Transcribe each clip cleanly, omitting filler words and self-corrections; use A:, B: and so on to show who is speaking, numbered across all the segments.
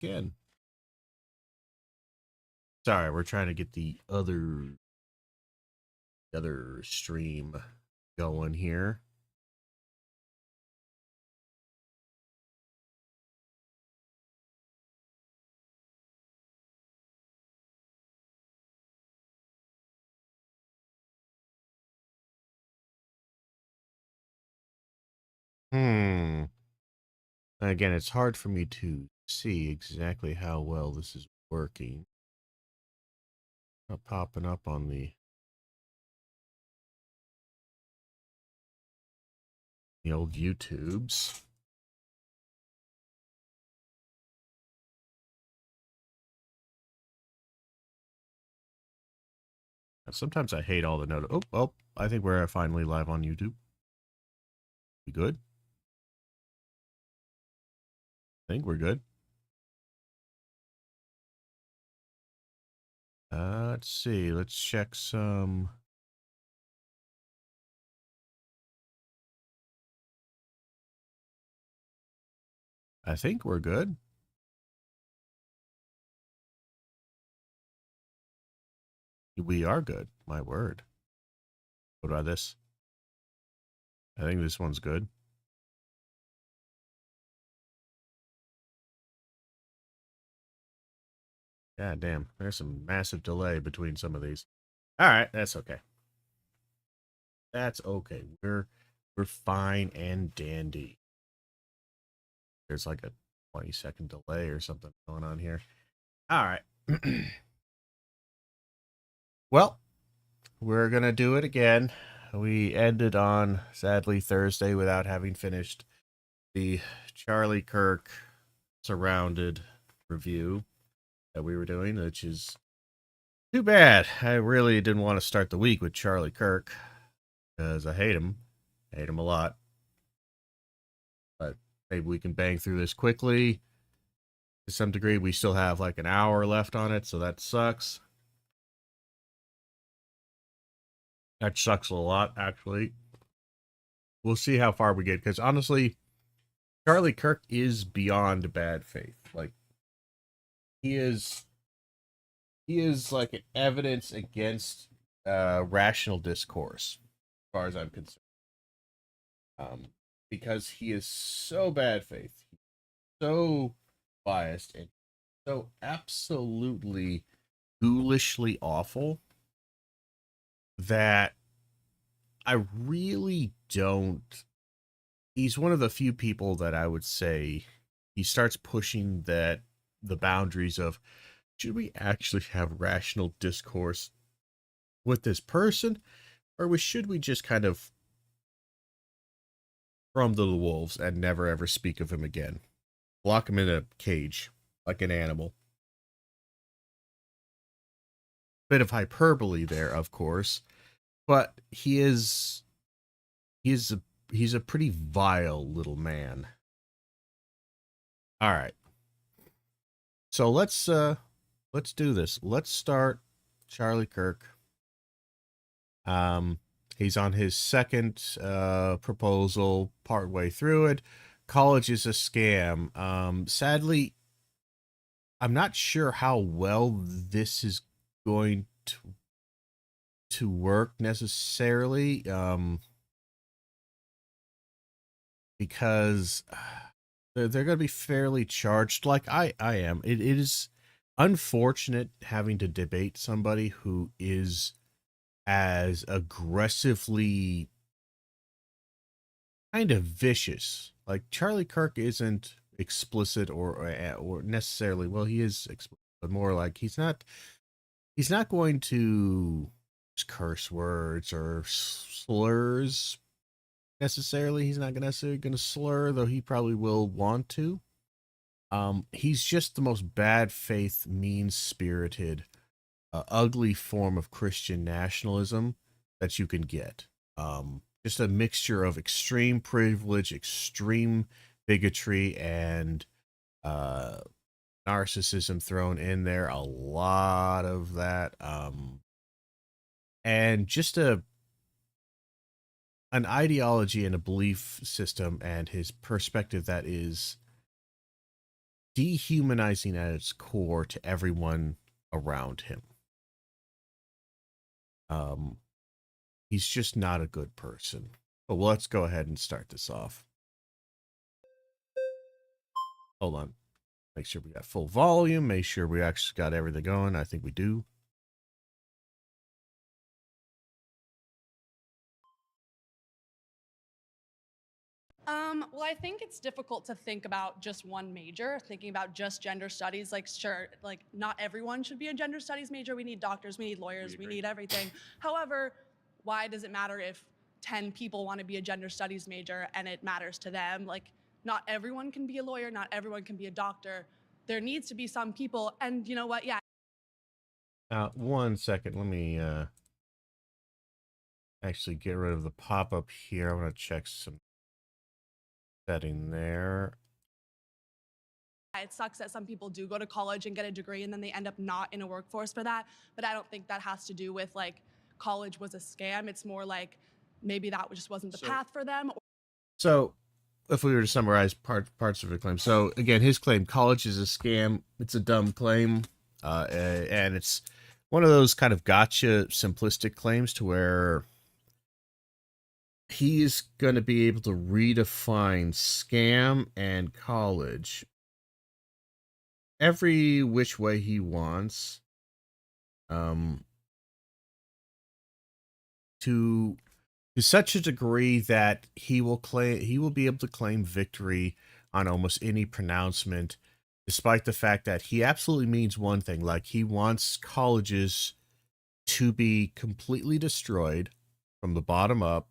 A: again. Sorry, we're trying to get the other stream going here. Again, it's hard for me to see exactly how well this is working. Not popping up on the old YouTubes. Sometimes I hate all the Oh, I think we're finally live on YouTube. We good? I think we're good. Let's see. Let's check some. I think we're good. We are good. My word. What about this? I think this one's good. God damn. There's some massive delay between some of these. All right. That's okay. That's okay. We're fine and dandy. There's like a 20-second delay or something going on here. All right. Well, we're going to do it again. We ended on, sadly, Thursday without having finished the Charlie Kirk surrounded review that we were doing, which is too bad. I really didn't want to start the week with Charlie Kirk because I hate him. I hate him a lot. But maybe we can bang through this quickly. To some degree, we still have like an hour left on it, so that sucks. That sucks a lot, actually. We'll see how far we get, because honestly, Charlie Kirk is beyond bad faith. Like, he is like an evidence against rational discourse, as far as I'm concerned. Because he is so bad faith, so biased, and so absolutely ghoulishly awful that I really don't. He's one of the few people that I would say he starts pushing the boundaries of, should we actually have rational discourse with this person, or should we just kind of throw him to the wolves and never ever speak of him again? Lock him in a cage like an animal. Bit of hyperbole there, of course, but he's a pretty vile little man. All right. So let's do this. Let's start Charlie Kirk. He's on his second proposal, partway through it. College is a scam. Sadly, I'm not sure how well this is going to work necessarily. Because they're going to be fairly charged, like I am. It is unfortunate having to debate somebody who is as aggressively kind of vicious. Like, Charlie Kirk isn't explicit or necessarily, well, he is explicit, but more like he's not going to use curse words or slurs necessarily. He's not necessarily going to slur, though he probably will want to. He's just the most bad faith, mean-spirited, ugly form of Christian nationalism that you can get. Just a mixture of extreme privilege, extreme bigotry, and narcissism thrown in there. A lot of that. And just an ideology and a belief system and his perspective that is dehumanizing at its core to everyone around him. He's just not a good person. But let's go ahead and start this off. Hold on. Make sure we got full volume. Make sure we actually got everything going. I think we do.
B: Well, I think it's difficult to think about just one major, thinking about just gender studies. Like, sure, like not everyone should be a gender studies major. We need doctors, we need lawyers, we need everything. However, why does it matter if 10 people want to be a gender studies major and it matters to them? Like, not everyone can be a lawyer, not everyone can be a doctor. There needs to be some people, and you know what? Yeah.
A: Now, 1 second. Let me actually get rid of the pop-up here. I want to check some setting there.
B: It sucks that some people do go to college and get a degree and then they end up not in a workforce for that. But I don't think that has to do with like college was a scam. It's more like maybe that just wasn't the path for them.
A: So, if we were to summarize parts of the claim, so again, his claim: college is a scam. It's a dumb claim, and it's one of those kind of gotcha, simplistic claims to where he's going to be able to redefine scam and college every which way he wants, to such a degree that he will be able to claim victory on almost any pronouncement, despite the fact that he absolutely means one thing. Like, he wants colleges to be completely destroyed from the bottom up,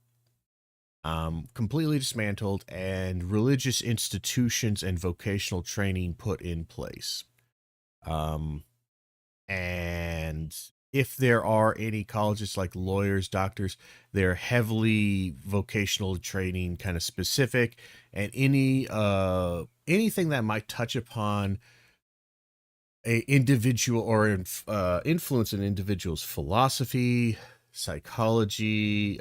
A: completely dismantled, and religious institutions and vocational training put in place. And if there are any colleges like lawyers, doctors, they're heavily vocational training kind of specific, and anything that might touch upon a individual or influence an individual's philosophy, psychology,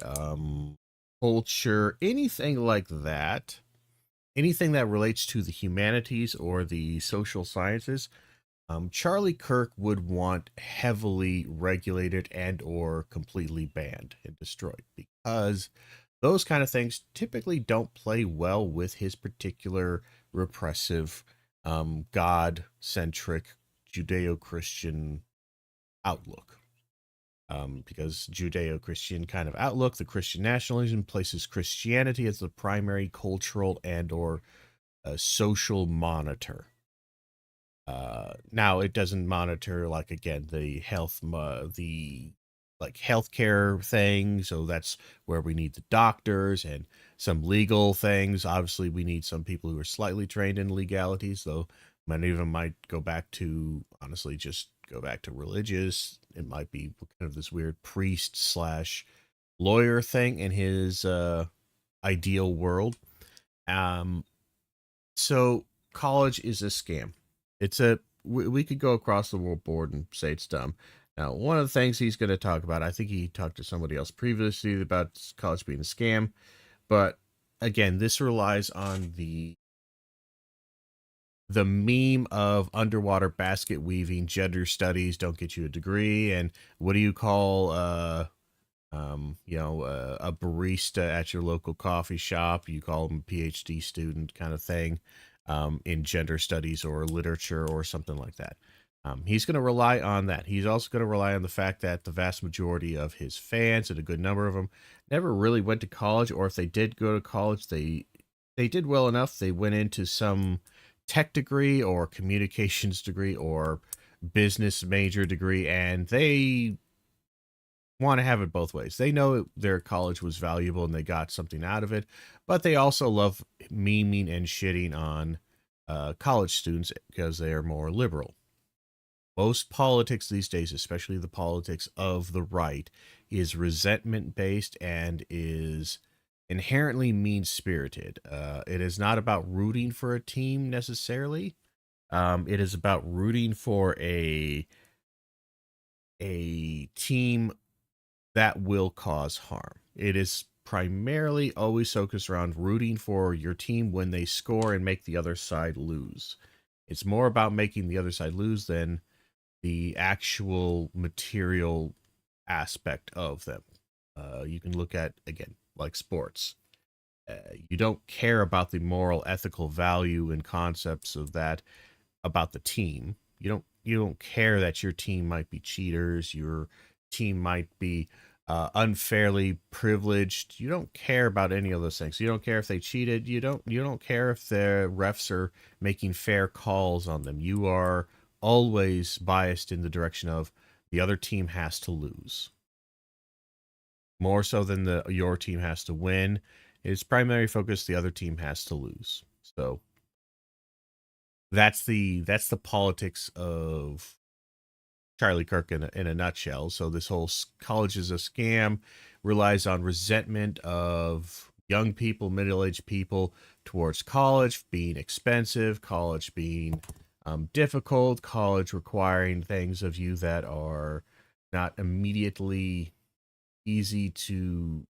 A: culture, anything like that, anything that relates to the humanities or the social sciences, Charlie Kirk would want heavily regulated and or completely banned and destroyed, because those kind of things typically don't play well with his particular repressive, God-centric Judeo-Christian outlook. Because Judeo-Christian kind of outlook, the Christian nationalism places Christianity as the primary cultural and or social monitor. Now it doesn't monitor, like, again, the healthcare thing. So that's where we need the doctors and some legal things. Obviously, we need some people who are slightly trained in legalities, though many of them might go back to, honestly, just go back to religious. It might be kind of this weird priest slash lawyer thing in his ideal world. So college is a scam. We could go across the board and say it's dumb. Now, one of the things he's going to talk about, I think he talked to somebody else previously about college being a scam, but again, this relies on the meme of underwater basket weaving, gender studies don't get you a degree, and what do you call a barista at your local coffee shop? You call them a PhD student kind of thing, in gender studies or literature or something like that. He's going to rely on that. He's also going to rely on the fact that the vast majority of his fans, and a good number of them, never really went to college, or if they did go to college, they did well enough. They went into some tech degree or communications degree or business major degree, and they want to have it both ways. They know their college was valuable and they got something out of it, but they also love memeing and shitting on college students because they are more liberal. Most politics these days, especially the politics of the right, is resentment based and is inherently mean spirited. It is not about rooting for a team necessarily. It is about rooting for a team that will cause harm. It is primarily always focused around rooting for your team when they score and make the other side lose. It's more about making the other side lose than the actual material aspect of them. You can look at, again, like sports. You don't care about the moral, ethical value and concepts of that about the team. You don't care that your team might be cheaters, your team might be unfairly privileged. You don't care about any of those things. You don't care if they cheated. You don't care if the refs are making fair calls on them. You are always biased in the direction of the other team has to lose. More so than your team has to win. Its primary focus, the other team has to lose. So that's the politics of Charlie Kirk in a nutshell. So this whole college is a scam, relies on resentment of young people, middle-aged people towards college being expensive, college being difficult, college requiring things of you that are not immediately easy to,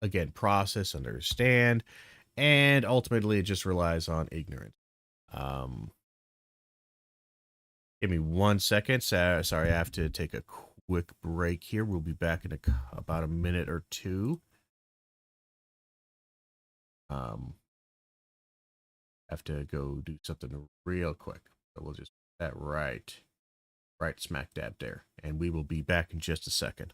A: again, process, understand, and ultimately it just relies on ignorance. Um, Give me 1 second. Sorry, I have to take a quick break here. We'll be back in about a minute or two. Have to go do something real quick. So we'll just put that right smack dab there. And we will be back in just a second.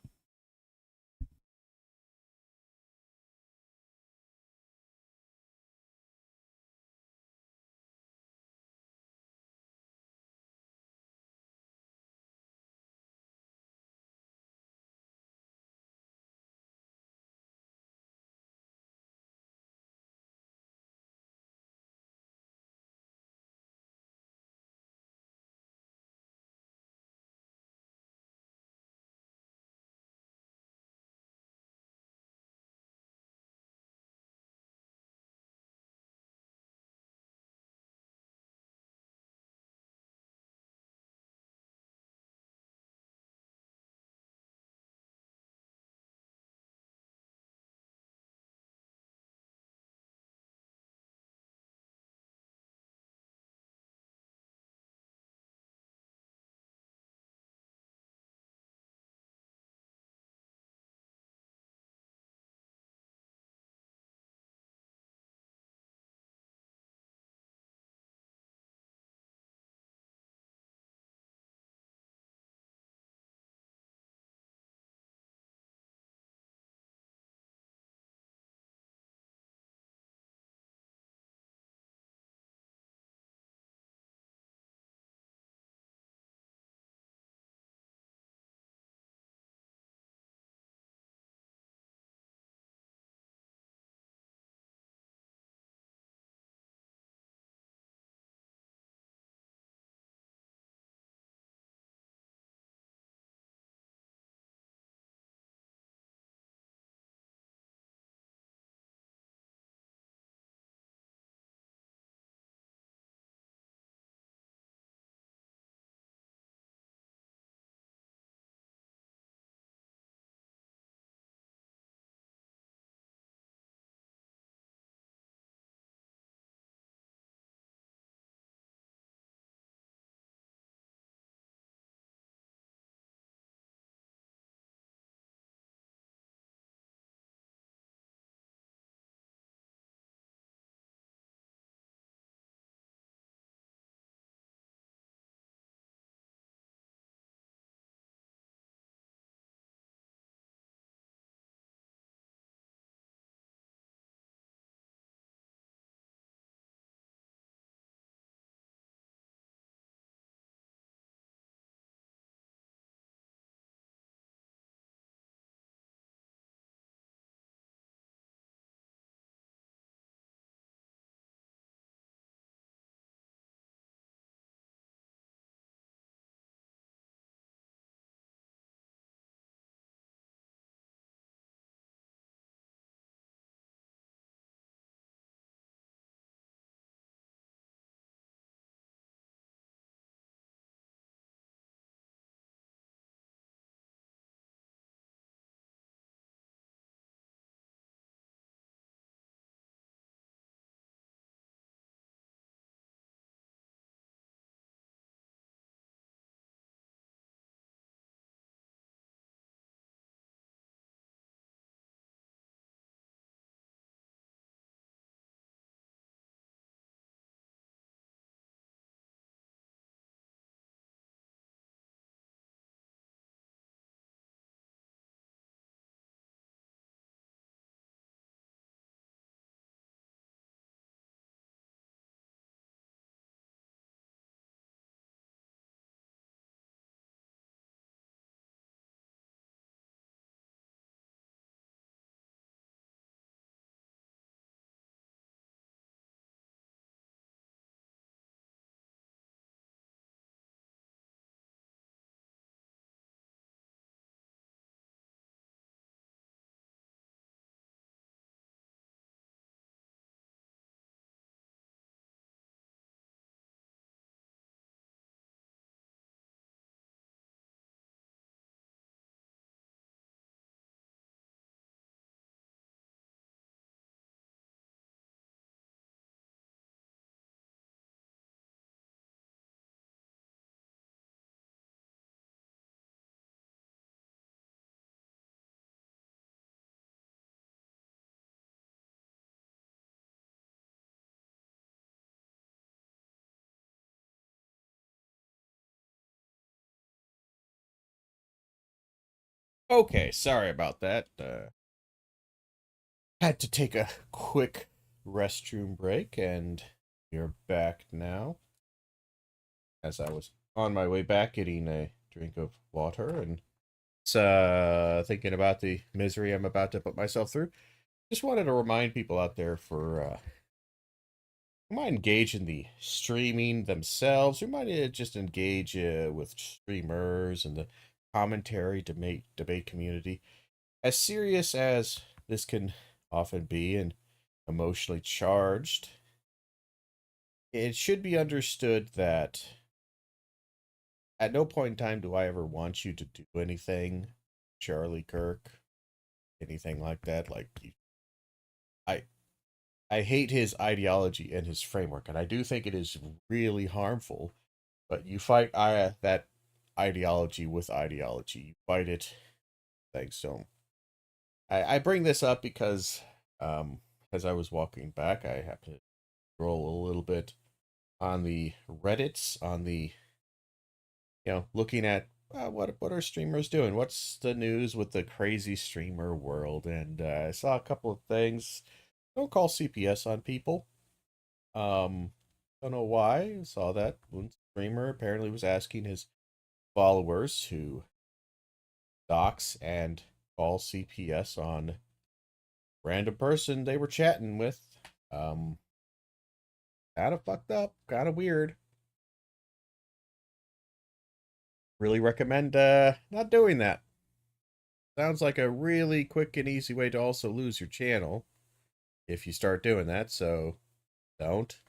A: Okay, sorry about that. Had to take a quick restroom break, and you're back now. As I was on my way back, getting a drink of water and thinking about the misery I'm about to put myself through. Just wanted to remind people out there for who might engage in the streaming themselves, who might just engage with streamers and the commentary debate community. As serious as this can often be and emotionally charged, it should be understood that at no point in time do I ever want you to do anything, Charlie Kirk, anything like that. I I hate his ideology and his framework, and I do think it is really harmful. But you fight that ideology with ideology. You fight it. Thanks. So I bring this up because as I was walking back, I happened to roll a little bit on the Reddits, on the looking at what are streamers doing? What's the news with the crazy streamer world? And I saw a couple of things. Don't call CPS on people. Don't know why. I saw that one streamer apparently was asking his followers to dox and call CPS on random person they were chatting with. Kind of fucked up, kind of weird. Really recommend not doing that. Sounds like a really quick and easy way to also lose your channel if you start doing that, so don't.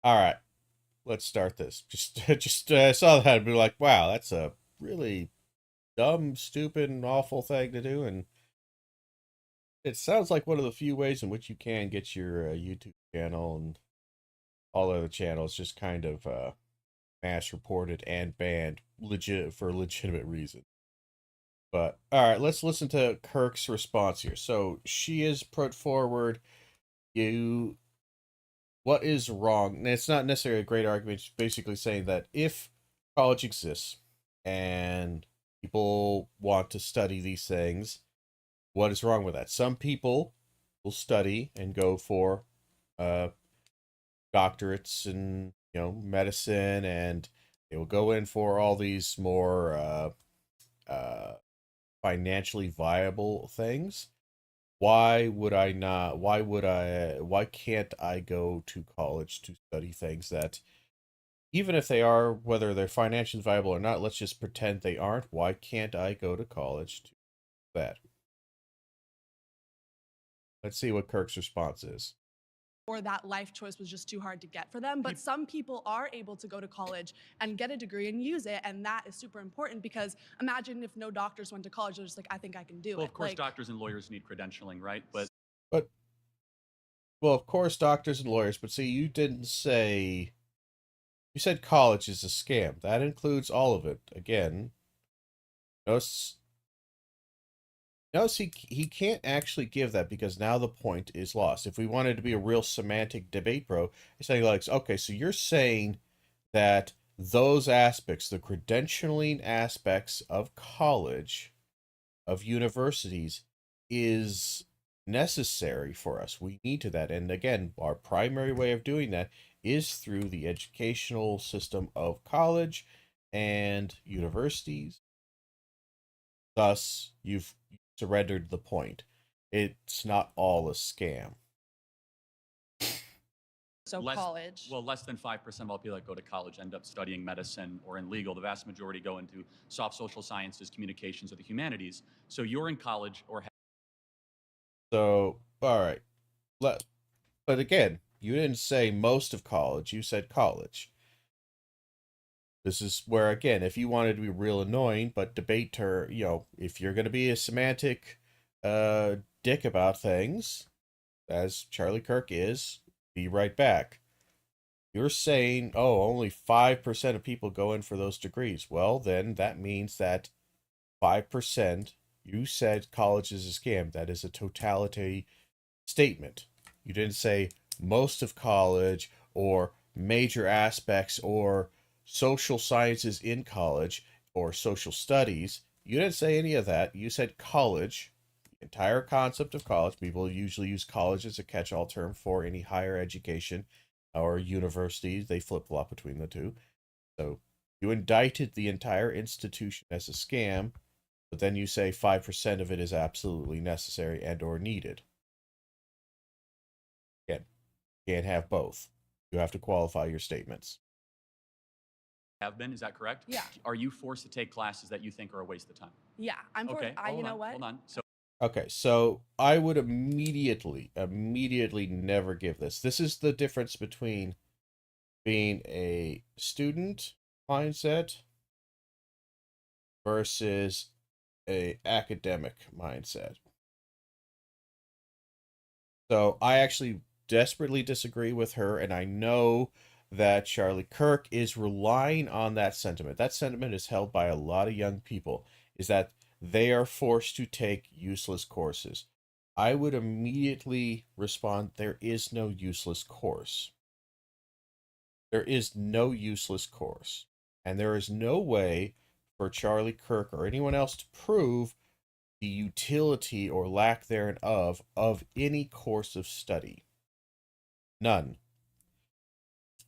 A: All right, let's start this. Just saw that and be like, wow, that's a really dumb, stupid, and awful thing to do, and it sounds like one of the few ways in which you can get your YouTube channel and all other channels just kind of mass reported and banned for legitimate reason. But all right, let's listen to Kirk's response here. So she has put forward what is wrong. And it's not necessarily a great argument. It's basically saying that if college exists and people want to study these things, what is wrong with that? Some people will study and go for doctorates in medicine, and they will go in for all these more financially viable things. Why can't I go to college to study things that, even if they are, whether they're financially viable or not, let's just pretend they aren't, why can't I go to college to do that? Let's see what Kirk's response is.
B: Or that life choice was just too hard to get for them. But some people are able to go to college and get a degree and use it. And that is super important, because imagine if no doctors went to college, they're just like, I think I can do it.
C: Well, of course, doctors and lawyers need credentialing, right?
A: But well, of course, doctors and lawyers, but see, you said college is a scam. That includes all of it. Again, notice he can't actually give that, because now the point is lost. If we wanted to be a real semantic debate, bro, it's saying like, okay, so you're saying that those aspects, the credentialing aspects of college, of universities, is necessary for us. We need to that. And again, our primary way of doing that is through the educational system of college and universities. Thus, you've surrendered the point. It's not all a scam.
B: So college.
C: Well, less than 5% of all people that go to college end up studying medicine or in legal. The vast majority go into soft social sciences, communications, or the humanities. So you're in college or...
A: So, all right. But again, you didn't say most of college. You said college. This is where, again, if you wanted to be real annoying, but debate her, if you're going to be a semantic dick about things, as Charlie Kirk is, be right back. You're saying, oh, only 5% of people go in for those degrees. Well, then that means that 5%, you said college is a scam. That is a totality statement. You didn't say most of college or major aspects or social sciences in college or social studies. You didn't say any of that. You said college. The entire concept of college. People usually use college as a catch-all term for any higher education or universities. They flip-flop between the two. So you indicted the entire institution as a scam, but then you say 5% of it is absolutely necessary and or needed. Again, you can't have both. You have to qualify your statements.
C: Have been, is that correct?
B: Yeah.
C: Are you forced to take classes that you think are a waste of time?
B: Yeah, I'm for.
C: Okay,
B: You know what?
C: hold on. So
A: Okay, so I would immediately never give this. This is the difference between being a student mindset versus a academic mindset. So I actually desperately disagree with her, and I know that Charlie Kirk is relying on that sentiment. That sentiment is held by a lot of young people, is that they are forced to take useless courses. I would immediately respond, there is no useless course. There is no useless course. And there is no way for Charlie Kirk or anyone else to prove the utility or lack thereof of any course of study. None.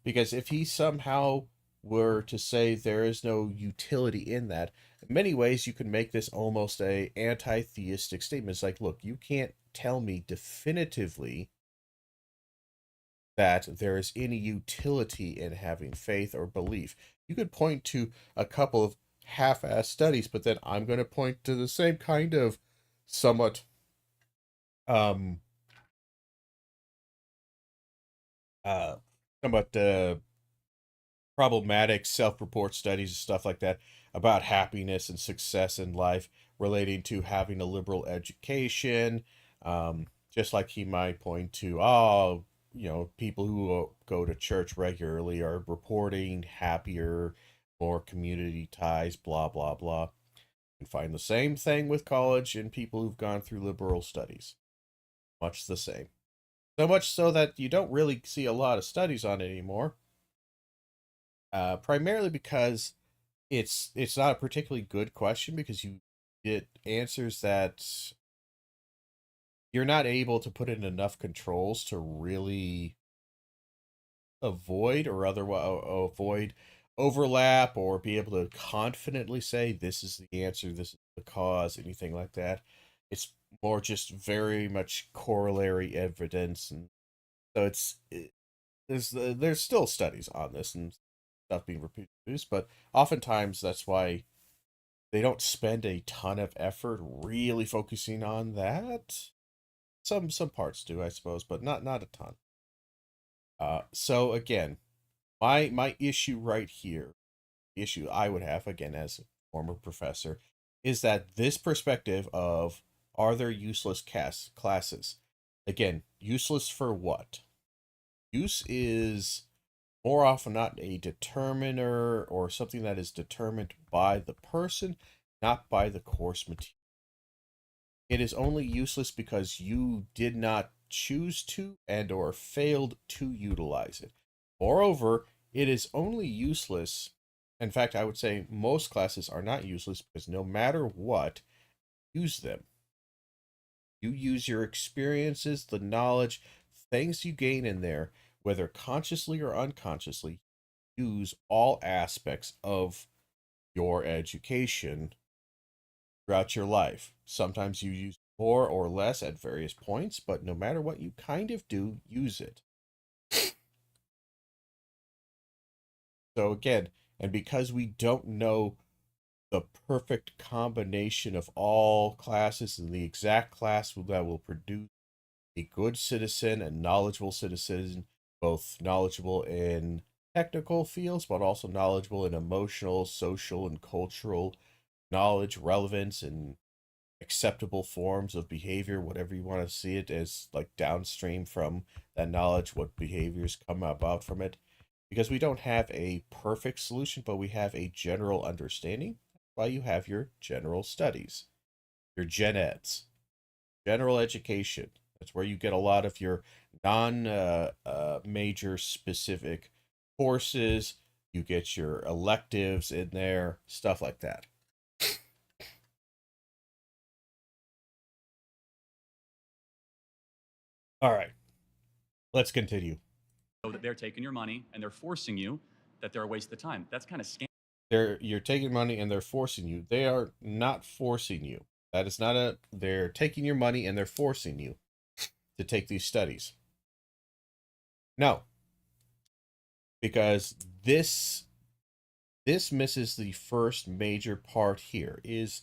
A: Because if he somehow were to say there is no utility in that, in many ways you can make this almost a anti-theistic statement. It's like, look, you can't tell me definitively that there is any utility in having faith or belief. You could point to a couple of half-assed studies, but then I'm going to point to the same kind of somewhat um somewhat problematic self-report studies and stuff like that about happiness and success in life relating to having a liberal education. Just like he might point to, oh, people who go to church regularly are reporting happier, more community ties, blah, blah, blah. You can find the same thing with college and people who've gone through liberal studies. Much the same. So much so that you don't really see a lot of studies on it anymore. Primarily because it's not a particularly good question, because you get answers that you're not able to put in enough controls to really avoid or otherwise avoid overlap, or be able to confidently say this is the answer, this is the cause, anything like that. It's more just very much corollary evidence, and so there's still studies on this and stuff being reproduced, but oftentimes that's why they don't spend a ton of effort really focusing on that. Some parts do, I suppose, but not a ton. So again, my issue right here, the issue I would have again as a former professor, is that this perspective of, are there useless classes? Again, useless for what? Use is more often not a determiner or something that is determined by the person, not by the course material. It is only useless because you did not choose to and or failed to utilize it. Moreover, it is only useless. In fact, I would say most classes are not useless because no matter what, use them. You use your experiences, the knowledge, things you gain in there, whether consciously or unconsciously, use all aspects of your education throughout your life. Sometimes you use more or less at various points, but no matter what you kind of do, use it. So again, and because we don't know the perfect combination of all classes and the exact class that will produce a good citizen and knowledgeable citizen, both knowledgeable in technical fields, but also knowledgeable in emotional, social, and cultural knowledge, relevance, and acceptable forms of behavior, whatever you want to see it as, like downstream from that knowledge, what behaviors come about from it. Because we don't have a perfect solution, but we have a general understanding. That's why you have your general studies, your gen eds, general education. That's where you get a lot of your non-major specific courses. You get your electives in there, stuff like that. All right, let's continue.
C: know that they're taking your money and they're forcing you, that they're a waste of time. That's kind of scam.
A: You're taking money and they're forcing you. They are not forcing you. That is not a. They're taking your money and they're forcing you to take these studies. No, because this misses the first major part here. Is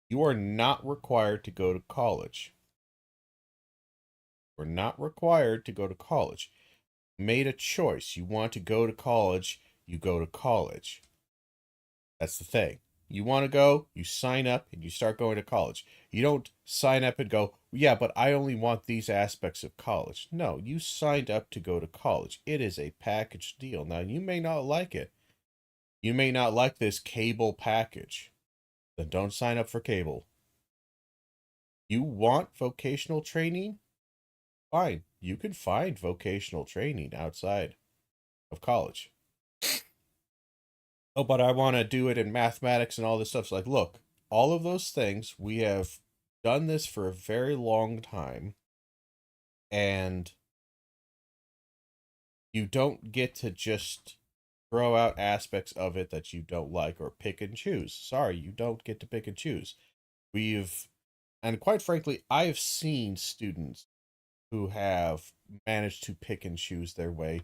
A: you are not required to go to college. You're not required to go to college. You made a choice. You want to go to college, you go to college. That's the thing. You want to go, you sign up, and you start going to college. You don't sign up and go, yeah, but I only want these aspects of college. No, you signed up to go to college. It is a package deal. Now, you may not like it. You may not like this cable package. Then don't sign up for cable. You want vocational training? Fine. You can find vocational training outside of college. Oh, but I want to do it in mathematics and all this stuff. It's like, look, all of those things, we have done this for a very long time, and you don't get to just throw out aspects of it that you don't like or pick and choose. Sorry, you don't get to pick and choose. And quite frankly, I've seen students who have managed to pick and choose their way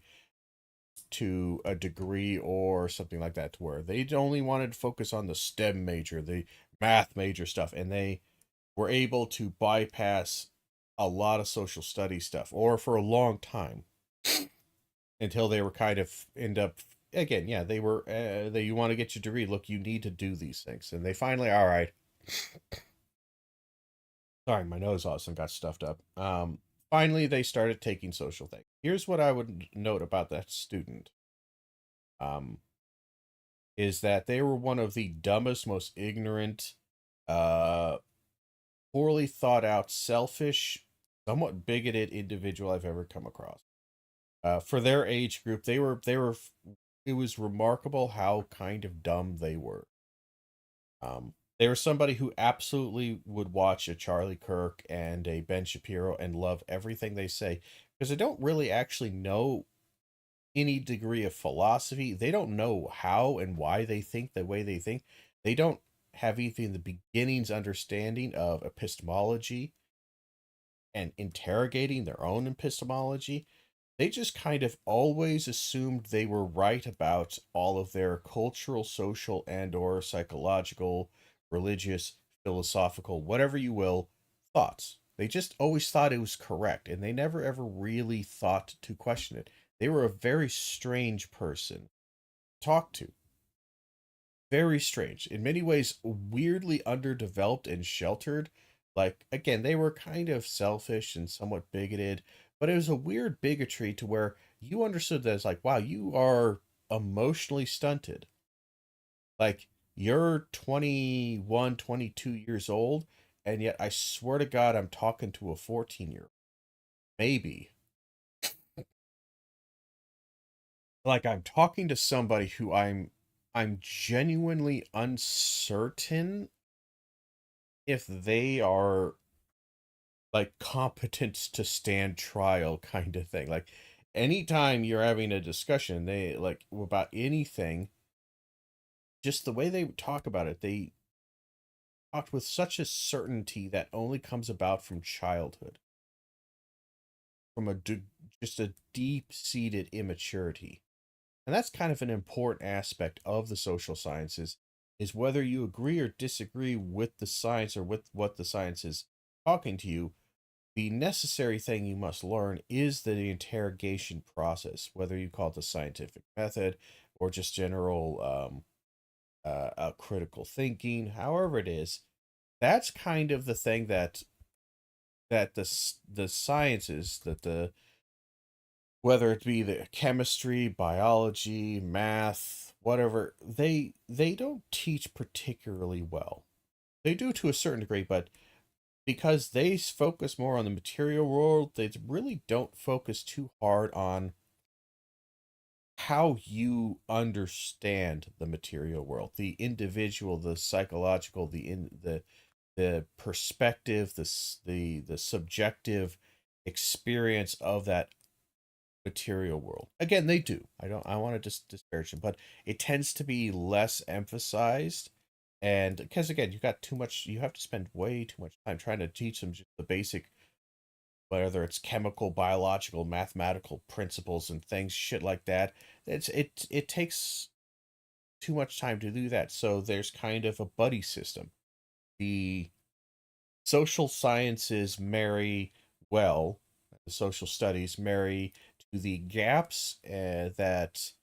A: to a degree or something like that, to where they only wanted to focus on the STEM major, the math major stuff, and they were able to bypass a lot of social studies stuff, or for a long time, until they were kind of end up again. Yeah, they were. You want to get your degree? Look, you need to do these things, and they finally, all right. Sorry, my nose also got stuffed up. Finally, they started taking social things. Here's what I would note about that student. Is that they were one of the dumbest, most ignorant, poorly thought out, selfish, somewhat bigoted individual I've ever come across. For their age group, it was remarkable how kind of dumb they were. They were somebody who absolutely would watch a Charlie Kirk and a Ben Shapiro and love everything they say, because they don't really actually know any degree of philosophy. They don't know how and why they think the way they think. They don't have even the beginnings understanding of epistemology and interrogating their own epistemology. They just kind of always assumed they were right about all of their cultural, social, and or psychological, religious, philosophical, whatever you will, thoughts. They just always thought it was correct, and they never ever really thought to question it. They were a very strange person to talk to. Very strange. In many ways, weirdly underdeveloped and sheltered. Like, again, they were kind of selfish and somewhat bigoted, but it was a weird bigotry to where you understood that it's like, wow, you are emotionally stunted. Like, you're 21, 22 years old, and yet I swear to God, I'm talking to a 14-year-old. Maybe. Like, I'm talking to somebody who I'm genuinely uncertain if they are like competent to stand trial, kind of thing. Like, anytime you're having a discussion, they like about anything, just the way they talk about it, they talked with such a certainty that only comes about from childhood, from just a deep-seated immaturity. And that's kind of an important aspect of the social sciences, is whether you agree or disagree with the science or with what the science is talking to you. The necessary thing you must learn is the interrogation process, whether you call it the scientific method or just general critical thinking, however it is. That's kind of the thing that the sciences, that the whether it be the chemistry, biology, math, whatever, they don't teach particularly well. They do to a certain degree, but because they focus more on the material world, they really don't focus too hard on how you understand the material world, the individual, the psychological, the perspective, the subjective, experience of that material world. Again, they do. I want to just disparage them, but it tends to be less emphasized. And because again, you have to spend way too much time trying to teach them just the basic, whether it's chemical, biological, mathematical principles and things, shit like that. It takes too much time to do that. So there's kind of a buddy system. The social sciences marry well, the social studies marry to the gaps that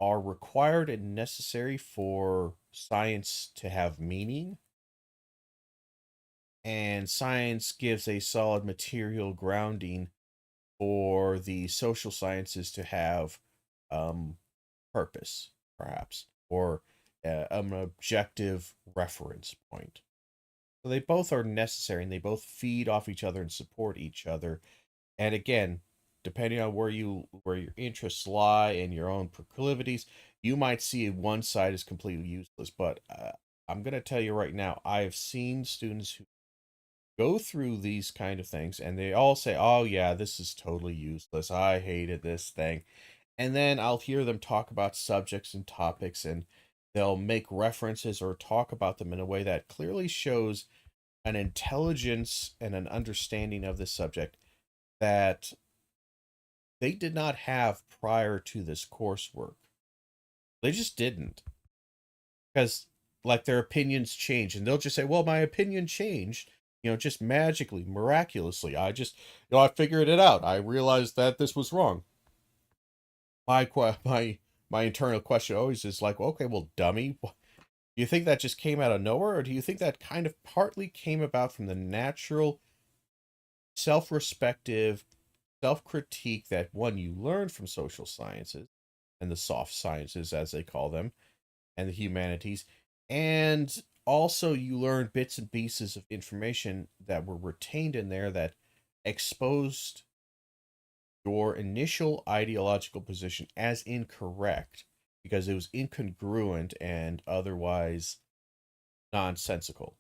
A: are required and necessary for science to have meaning. And science gives a solid material grounding for the social sciences to have purpose, perhaps, or an objective reference point. So they both are necessary and they both feed off each other and support each other. And again, depending on where your interests lie and your own proclivities, you might see one side as completely useless. But I'm going to tell you right now, I have seen students who go through these kind of things and they all say, "Oh yeah, this is totally useless. I hated this thing." And then I'll hear them talk about subjects and topics and they'll make references or talk about them in a way that clearly shows an intelligence and an understanding of the subject that they did not have prior to this coursework. They just didn't. Because, like, their opinions change, and they'll just say, well, my opinion changed, just magically, miraculously. I figured it out. I realized that this was wrong. My internal question always is like, okay, well, dummy, do you think that just came out of nowhere, or do you think that kind of partly came about from the natural self-respective self-critique that one you learn from social sciences and the soft sciences as they call them and the humanities, and also you learn bits and pieces of information that were retained in there that exposed your initial ideological position as incorrect because it was incongruent and otherwise nonsensical.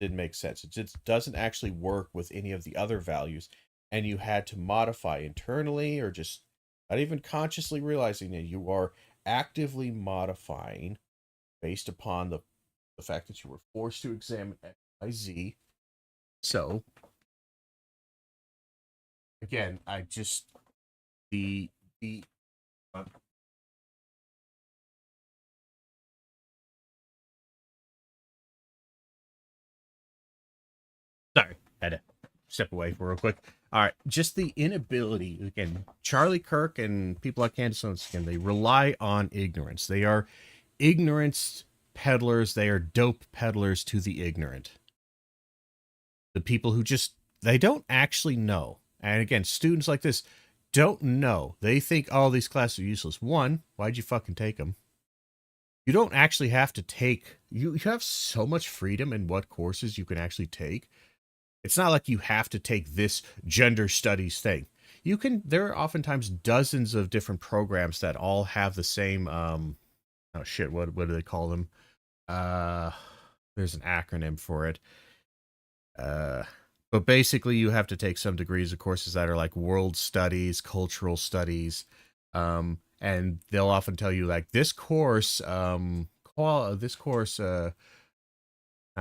A: Didn't make sense. It just doesn't actually work with any of the other values, and you had to modify internally or just not even consciously realizing that you are actively modifying based upon the fact that you were forced to examine X, Y, Z. So again, I just the sorry, had to step away for real quick. All right, just the inability again. Charlie Kirk and people like Candace Owens, again, they rely on ignorance. They are ignorance peddlers. They are dope peddlers to the ignorant. The people who just they don't actually know. And again, students like this don't know. They think, oh, these classes are useless. One, why'd you fucking take them? You don't actually have to take. You have so much freedom in what courses you can actually take. It's not like you have to take this gender studies thing. You can. There are oftentimes dozens of different programs that all have the same. Oh shit! What do they call them? There's an acronym for it. But basically, you have to take some degrees of courses that are like world studies, cultural studies, and they'll often tell you like this course, not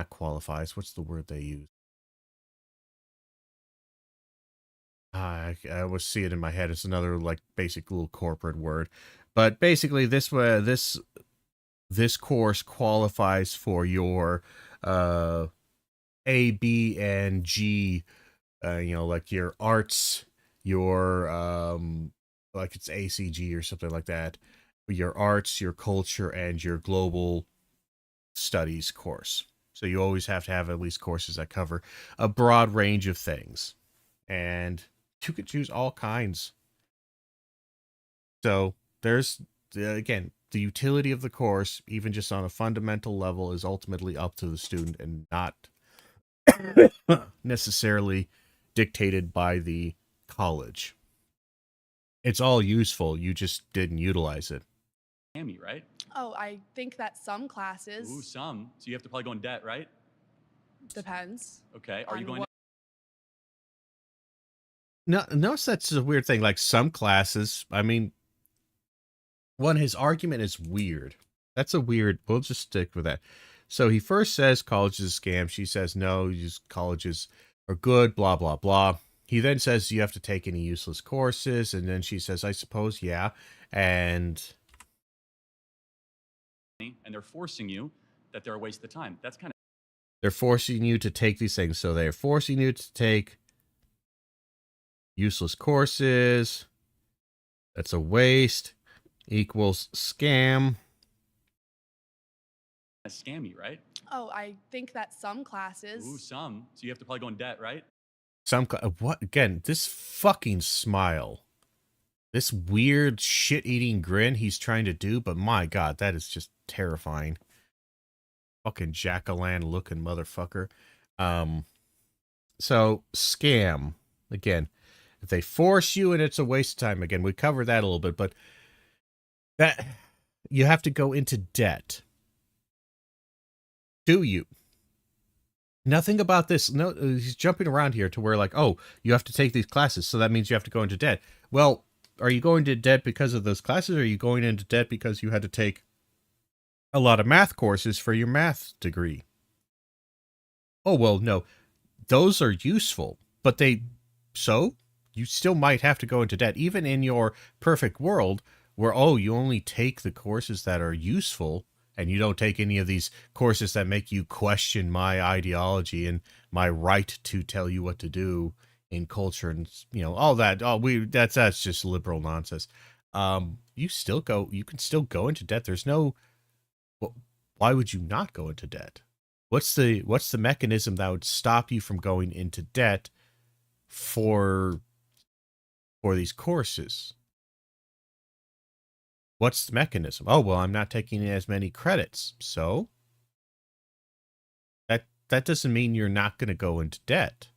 A: qualifies. What's the word they use? I always see it in my head. It's another like basic little corporate word, but basically this course qualifies for your A, B, and G. Like your arts, your like it's ACG or something like that. Your arts, your culture, and your global studies course. So you always have to have at least courses that cover a broad range of things, and you could choose all kinds. So there's again the utility of the course, even just on a fundamental level, is ultimately up to the student and not necessarily dictated by the college. It's all useful. You just didn't utilize it.
C: Miami, right?
B: Oh, I think that some
C: Ooh,
B: classes
C: some. So you have to probably go in debt, right?
B: depends.
C: Okay. Are you
B: on
C: going
B: what
A: No, notice that's a weird thing. Like some classes, I mean, his argument is weird. That's a weird. We'll just stick with that. So he first says college is a scam. She says no, colleges are good. Blah blah blah. He then says you have to take any useless courses, and then she says, I suppose, yeah. And
C: they're forcing you that they're a waste of time. That's kind of
A: they're forcing you to take these things. So they're forcing you to take useless courses. That's a waste. Equals scam.
C: scammy, right?
B: Oh, I think that some classes.
C: Ooh, some. So you have to probably go in debt, right?
A: What again? This fucking smile. This weird shit-eating grin he's trying to do, but my god, that is just terrifying. Fucking jack-o'-lantern looking motherfucker. So scam. Again, if they force you and it's a waste of time, again, we covered that a little bit, but that you have to go into debt. Do you? Nothing about this. No, he's jumping around here to where like, oh, you have to take these classes, so that means you have to go into debt. Well, are you going into debt because of those classes, or are you going into debt because you had to take a lot of math courses for your math degree? Oh, well, no. Those are useful, but so you still might have to go into debt, even in your perfect world where, oh, you only take the courses that are useful and you don't take any of these courses that make you question my ideology and my right to tell you what to do in culture and, all that. That's just liberal nonsense. You can still go into debt. There's no, why would you not go into debt? What's the mechanism that would stop you from going into debt for these courses? What's the mechanism? Oh, well, I'm not taking as many credits. So that doesn't mean you're not going to go into debt.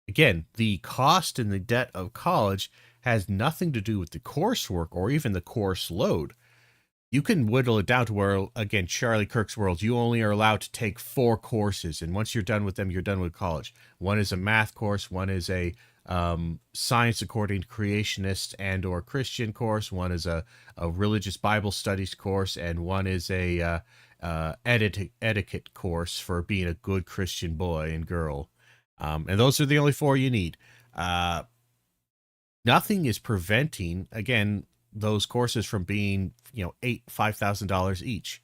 A: Again, the cost and the debt of college has nothing to do with the coursework or even the course load. You can whittle it down to where, again, Charlie Kirk's world, you only are allowed to take 4 courses. And once you're done with them, you're done with college. One is a math course. One is a science according to creationist and or Christian course. One is a religious Bible studies course. And one is a etiquette course for being a good Christian boy and girl. And those are the only 4 you need. Nothing is preventing, again, those courses from being, $5,000 each.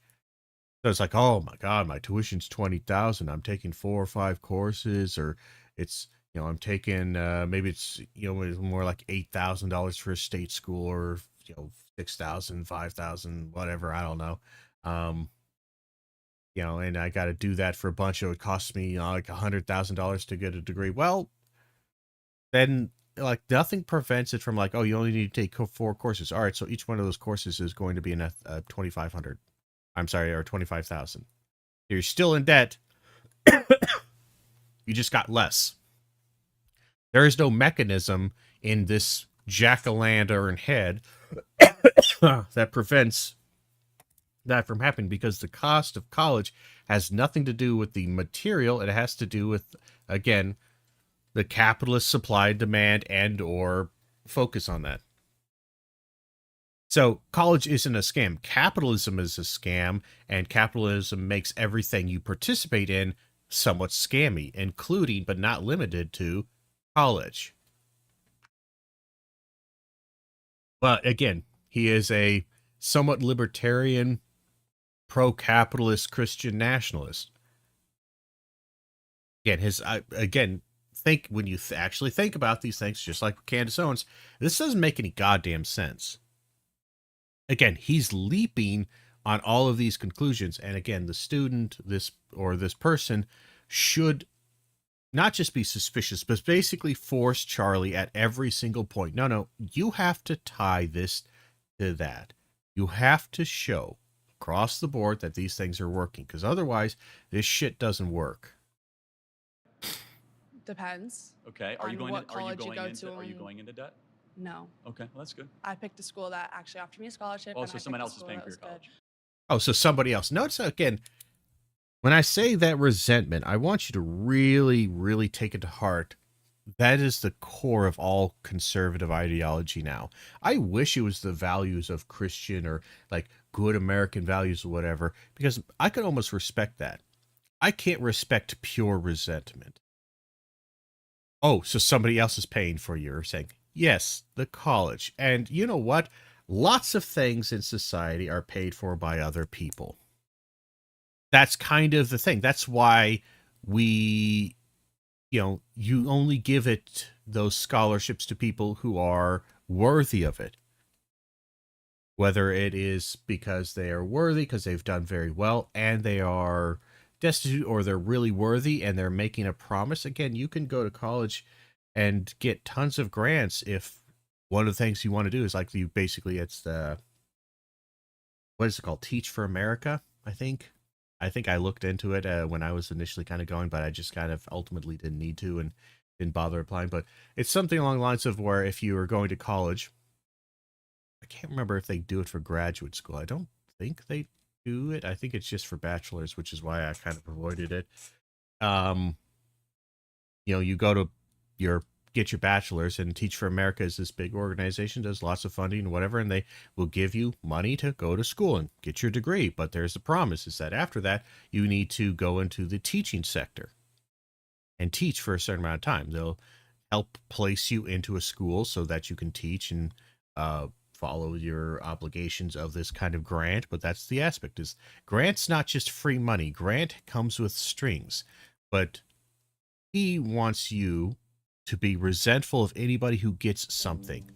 A: So it's like, oh my God, my tuition's $20,000. I'm taking 4 or 5 courses, or it's, I'm taking, maybe it's, more like $8,000 for a state school, or, 6,000, 5,000, whatever. I don't know. And I got to do that for a bunch. It would cost me like $100,000 to get a degree. Well, then, like, nothing prevents it from like, oh, you only need to take 4 courses. All right, so each one of those courses is going to be in a 2,500. I'm sorry, or 25,000. You're still in debt. You just got less. There is no mechanism in this jack-o'-lantern head that prevents that from happening, because the cost of college has nothing to do with the material. It has to do with, again, the capitalist supply and demand and or focus on that. So college isn't a scam. Capitalism is a scam, and capitalism makes everything you participate in somewhat scammy, including but not limited to college. But again, he is a somewhat libertarian, pro-capitalist Christian nationalist. Again, think when you actually think about these things, just like Candace Owens, this doesn't make any goddamn sense. Again, he's leaping on all of these conclusions, and again, the student, this person, should not just be suspicious, but basically force Charlie at every single point. No, you have to tie this to that. You have to show across the board that these things are working, because otherwise, this shit doesn't work.
B: Depends.
C: Okay. Are you going into debt?
B: No.
C: Okay, well, that's good.
B: I picked a school that actually offered me a scholarship.
C: Oh,
B: and
C: so
B: I
C: someone
B: picked a
C: else is
B: school
C: paying
B: that
C: for your
B: was good.
C: college.
A: Oh, so somebody else. Notice, again, when I say that resentment, I want you to really, really take it to heart that is the core of all conservative ideology now. I wish it was the values of Christian or like good American values or whatever, because I could almost respect that. I can't respect pure resentment. Oh, so somebody else is paying for you, or saying, yes, the college. And you know what? Lots of things in society are paid for by other people. That's kind of the thing. That's why we, you only give it those scholarships to people who are worthy of it. Whether it is because they are worthy, because they've done very well, and they are destitute, or they're really worthy and they're making a promise. Again, you can go to college and get tons of grants if one of the things you want to do is like it's the, what is it called? Teach for America, I think. I looked into it when I was initially kind of going, but I just kind of ultimately didn't need to and didn't bother applying. But it's something along the lines of where if you are going to college, I can't remember if they do it for graduate school. I don't think they do it. I think it's just for bachelor's, which is why I kind of avoided it. You go to get your bachelor's, and Teach for America is this big organization, does lots of funding and whatever, and they will give you money to go to school and get your degree. But there's the promise is that after that, you need to go into the teaching sector and teach for a certain amount of time. They'll help place you into a school so that you can teach and follow your obligations of this kind of grant. But that's the aspect, is grant's not just free money. Grant comes with strings, but he wants you to be resentful of anybody who gets something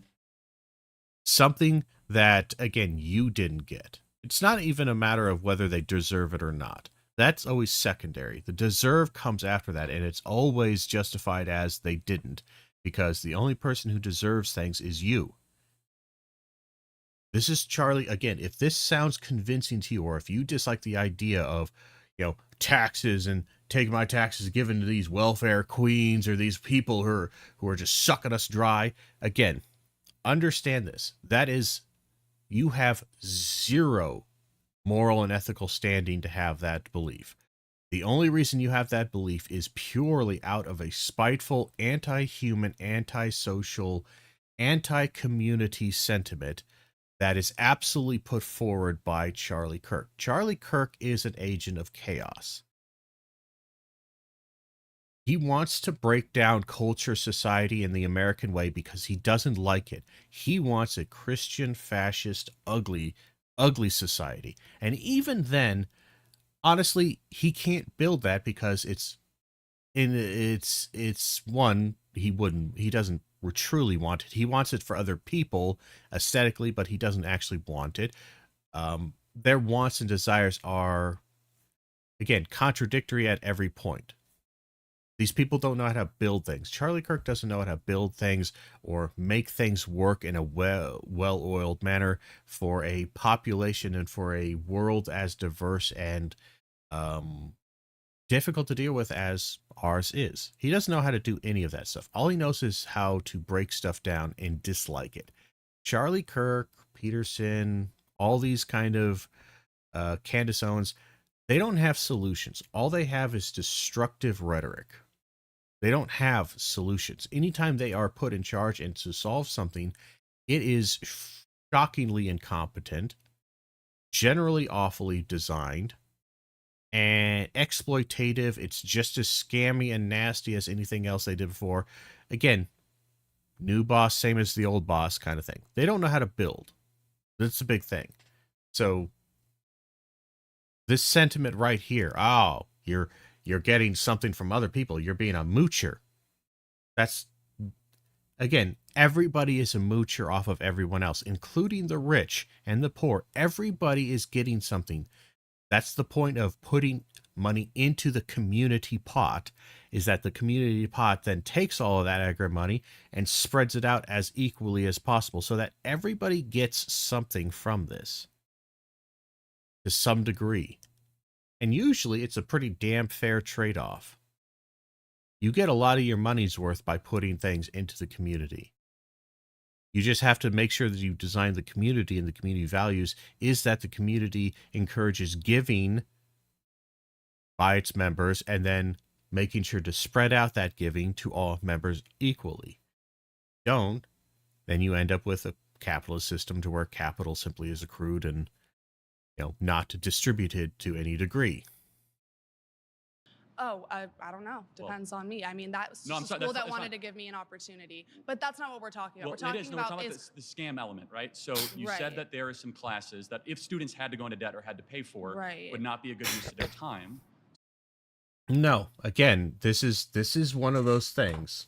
A: that, again, you didn't get. It's not even a matter of whether they deserve it or not. That's always secondary. The deserve comes after that, and it's always justified as they didn't, because the only person who deserves things is you. This is Charlie. Again, if this sounds convincing to you, or if you dislike the idea of, taxes and take my taxes given to these welfare queens or these people who are just sucking us dry, again, understand this. That is, you have zero moral and ethical standing to have that belief. The only reason you have that belief is purely out of a spiteful, anti-human, anti-social, anti-community sentiment that is absolutely put forward by Charlie Kirk. Charlie Kirk is an agent of chaos. He wants to break down culture, society, in the American way because he doesn't like it. He wants a Christian, fascist, ugly society. And even then, honestly, he can't build that because it's one, he doesn't truly want it. He wants it for other people aesthetically, but he doesn't actually want it. Their wants and desires are, again, contradictory at every point. These people don't know how to build things. Charlie Kirk doesn't know how to build things or make things work in a well-oiled manner for a population and for a world as diverse and difficult to deal with as ours is. He doesn't know how to do any of that stuff. All he knows is how to break stuff down and dislike it. Charlie Kirk, Peterson, all these kind of Candace Owens, they don't have solutions. All they have is destructive rhetoric. They don't have solutions. Anytime they are put in charge and to solve something, it is shockingly incompetent, generally awfully designed, and exploitative. It's just as scammy and nasty as anything else they did before. Again, new boss, same as the old boss kind of thing. They don't know how to build. That's a big thing. So this sentiment right here, oh, you're getting something from other people, you're being a moocher. That's, again, everybody is a moocher off of everyone else, including the rich and the poor. Everybody is getting something. That's the point of putting money into the community pot, is that the community pot then takes all of that aggregate money and spreads it out as equally as possible so that everybody gets something from this to some degree. And usually it's a pretty damn fair trade-off. You get a lot of your money's worth by putting things into the community. You just have to make sure that you design the community, and the community values is that the community encourages giving by its members, and then making sure to spread out that giving to all members equally. Don't, then you end up with a capitalist system to where capital simply is accrued and not distributed to any degree.
B: Oh, I don't know. Depends on me. I mean, that's
C: No, I'm
B: a
C: sorry,
B: school
C: that's
B: that
C: fine.
B: wanted to give me an opportunity, but that's not what we're talking about.
C: Well,
B: We're
C: it
B: talking
C: is. No, we're
B: about
C: talking
B: is
C: about the scam element, right? So you
B: Right.
C: said that there are some classes that if students had to go into debt or had to pay for,
B: Right.
C: would not be a good use of their time.
A: No, again, this is one of those things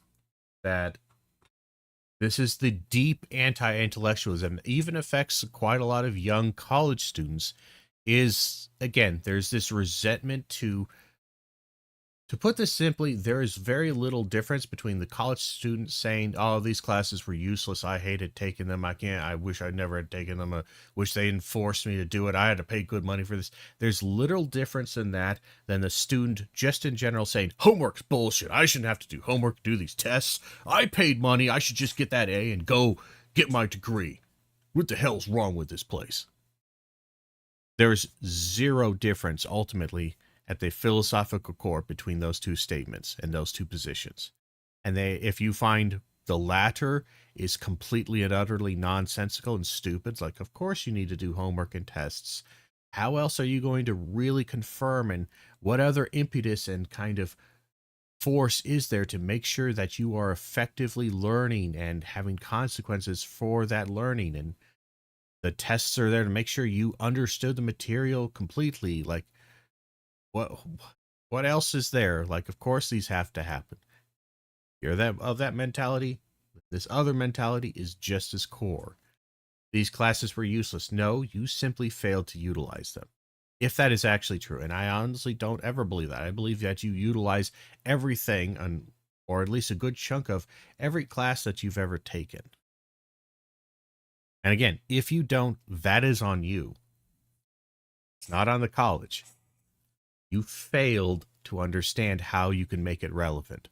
A: that this is the deep anti-intellectualism that even affects quite a lot of young college students. Is, again, there's this resentment to put this simply, there is very little difference between the college student saying, oh, these classes were useless, I hated taking them, I wish I never had taken them, I wish they didn't force me to do it, I had to pay good money for this. There's little difference in that than the student just in general saying, homework's bullshit, I shouldn't have to do homework, do these tests, I paid money, I should just get that A and go get my degree. What the hell's wrong with this place? There's zero difference ultimately at the philosophical core between those two statements and those two positions. And if you find the latter is completely and utterly nonsensical and stupid, it's like, of course you need to do homework and tests. How else are you going to really confirm, and what other impetus and kind of force is there to make sure that you are effectively learning and having consequences for that learning? And the tests are there to make sure you understood the material completely. Like, what else is there? Like, of course these have to happen. You're of that mentality. This other mentality is just as core. These classes were useless. No, you simply failed to utilize them. If that is actually true, and I honestly don't ever believe that. I believe that you utilize everything, or at least a good chunk of every class that you've ever taken. And again, if you don't, that is on you. It's not on the college. You failed to understand how you can make it relevant.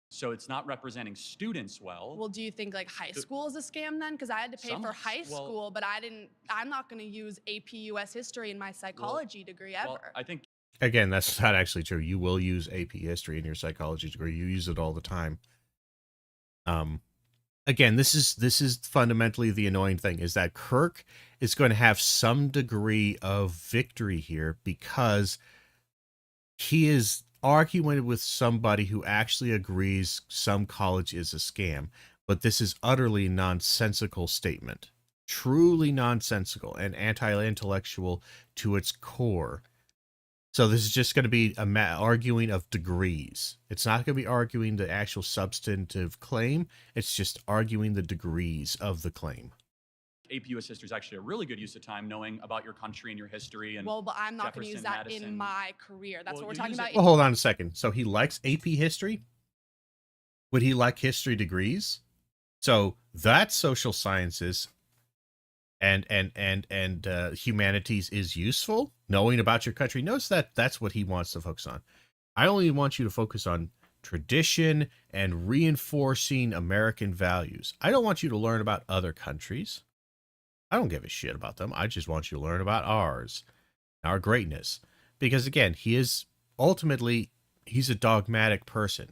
C: So it's not representing students well.
B: Well, do you think like high school is a scam then? Because I had to pay for high school, but I'm not going to use AP US history in my psychology degree ever.
C: Well, I think,
A: again, that's not actually true. You will use AP history in your psychology degree. You use it all the time. Again, this is fundamentally the annoying thing, is that Kirk is going to have some degree of victory here because he is arguing with somebody who actually agrees some college is a scam. But this is utterly nonsensical statement. Truly nonsensical and anti-intellectual to its core. So this is just going to be arguing of degrees. It's not going to be arguing the actual substantive claim. It's just arguing the degrees of the claim.
C: AP US history is actually a really good use of time, knowing about your country and your history. And
B: well, but I'm not going to use that
C: Madison.
B: In my career. That's
C: Well,
B: what we're talking about.
A: Well, hold on a second. So he likes AP history? Would he like history degrees? So that's social sciences and humanities is useful. Knowing about your country. Notice that that's what he wants to focus on. I only want you to focus on tradition and reinforcing American values. I don't want you to learn about other countries. I don't give a shit about them. I just want you to learn about ours, our greatness. Because again, he's a dogmatic person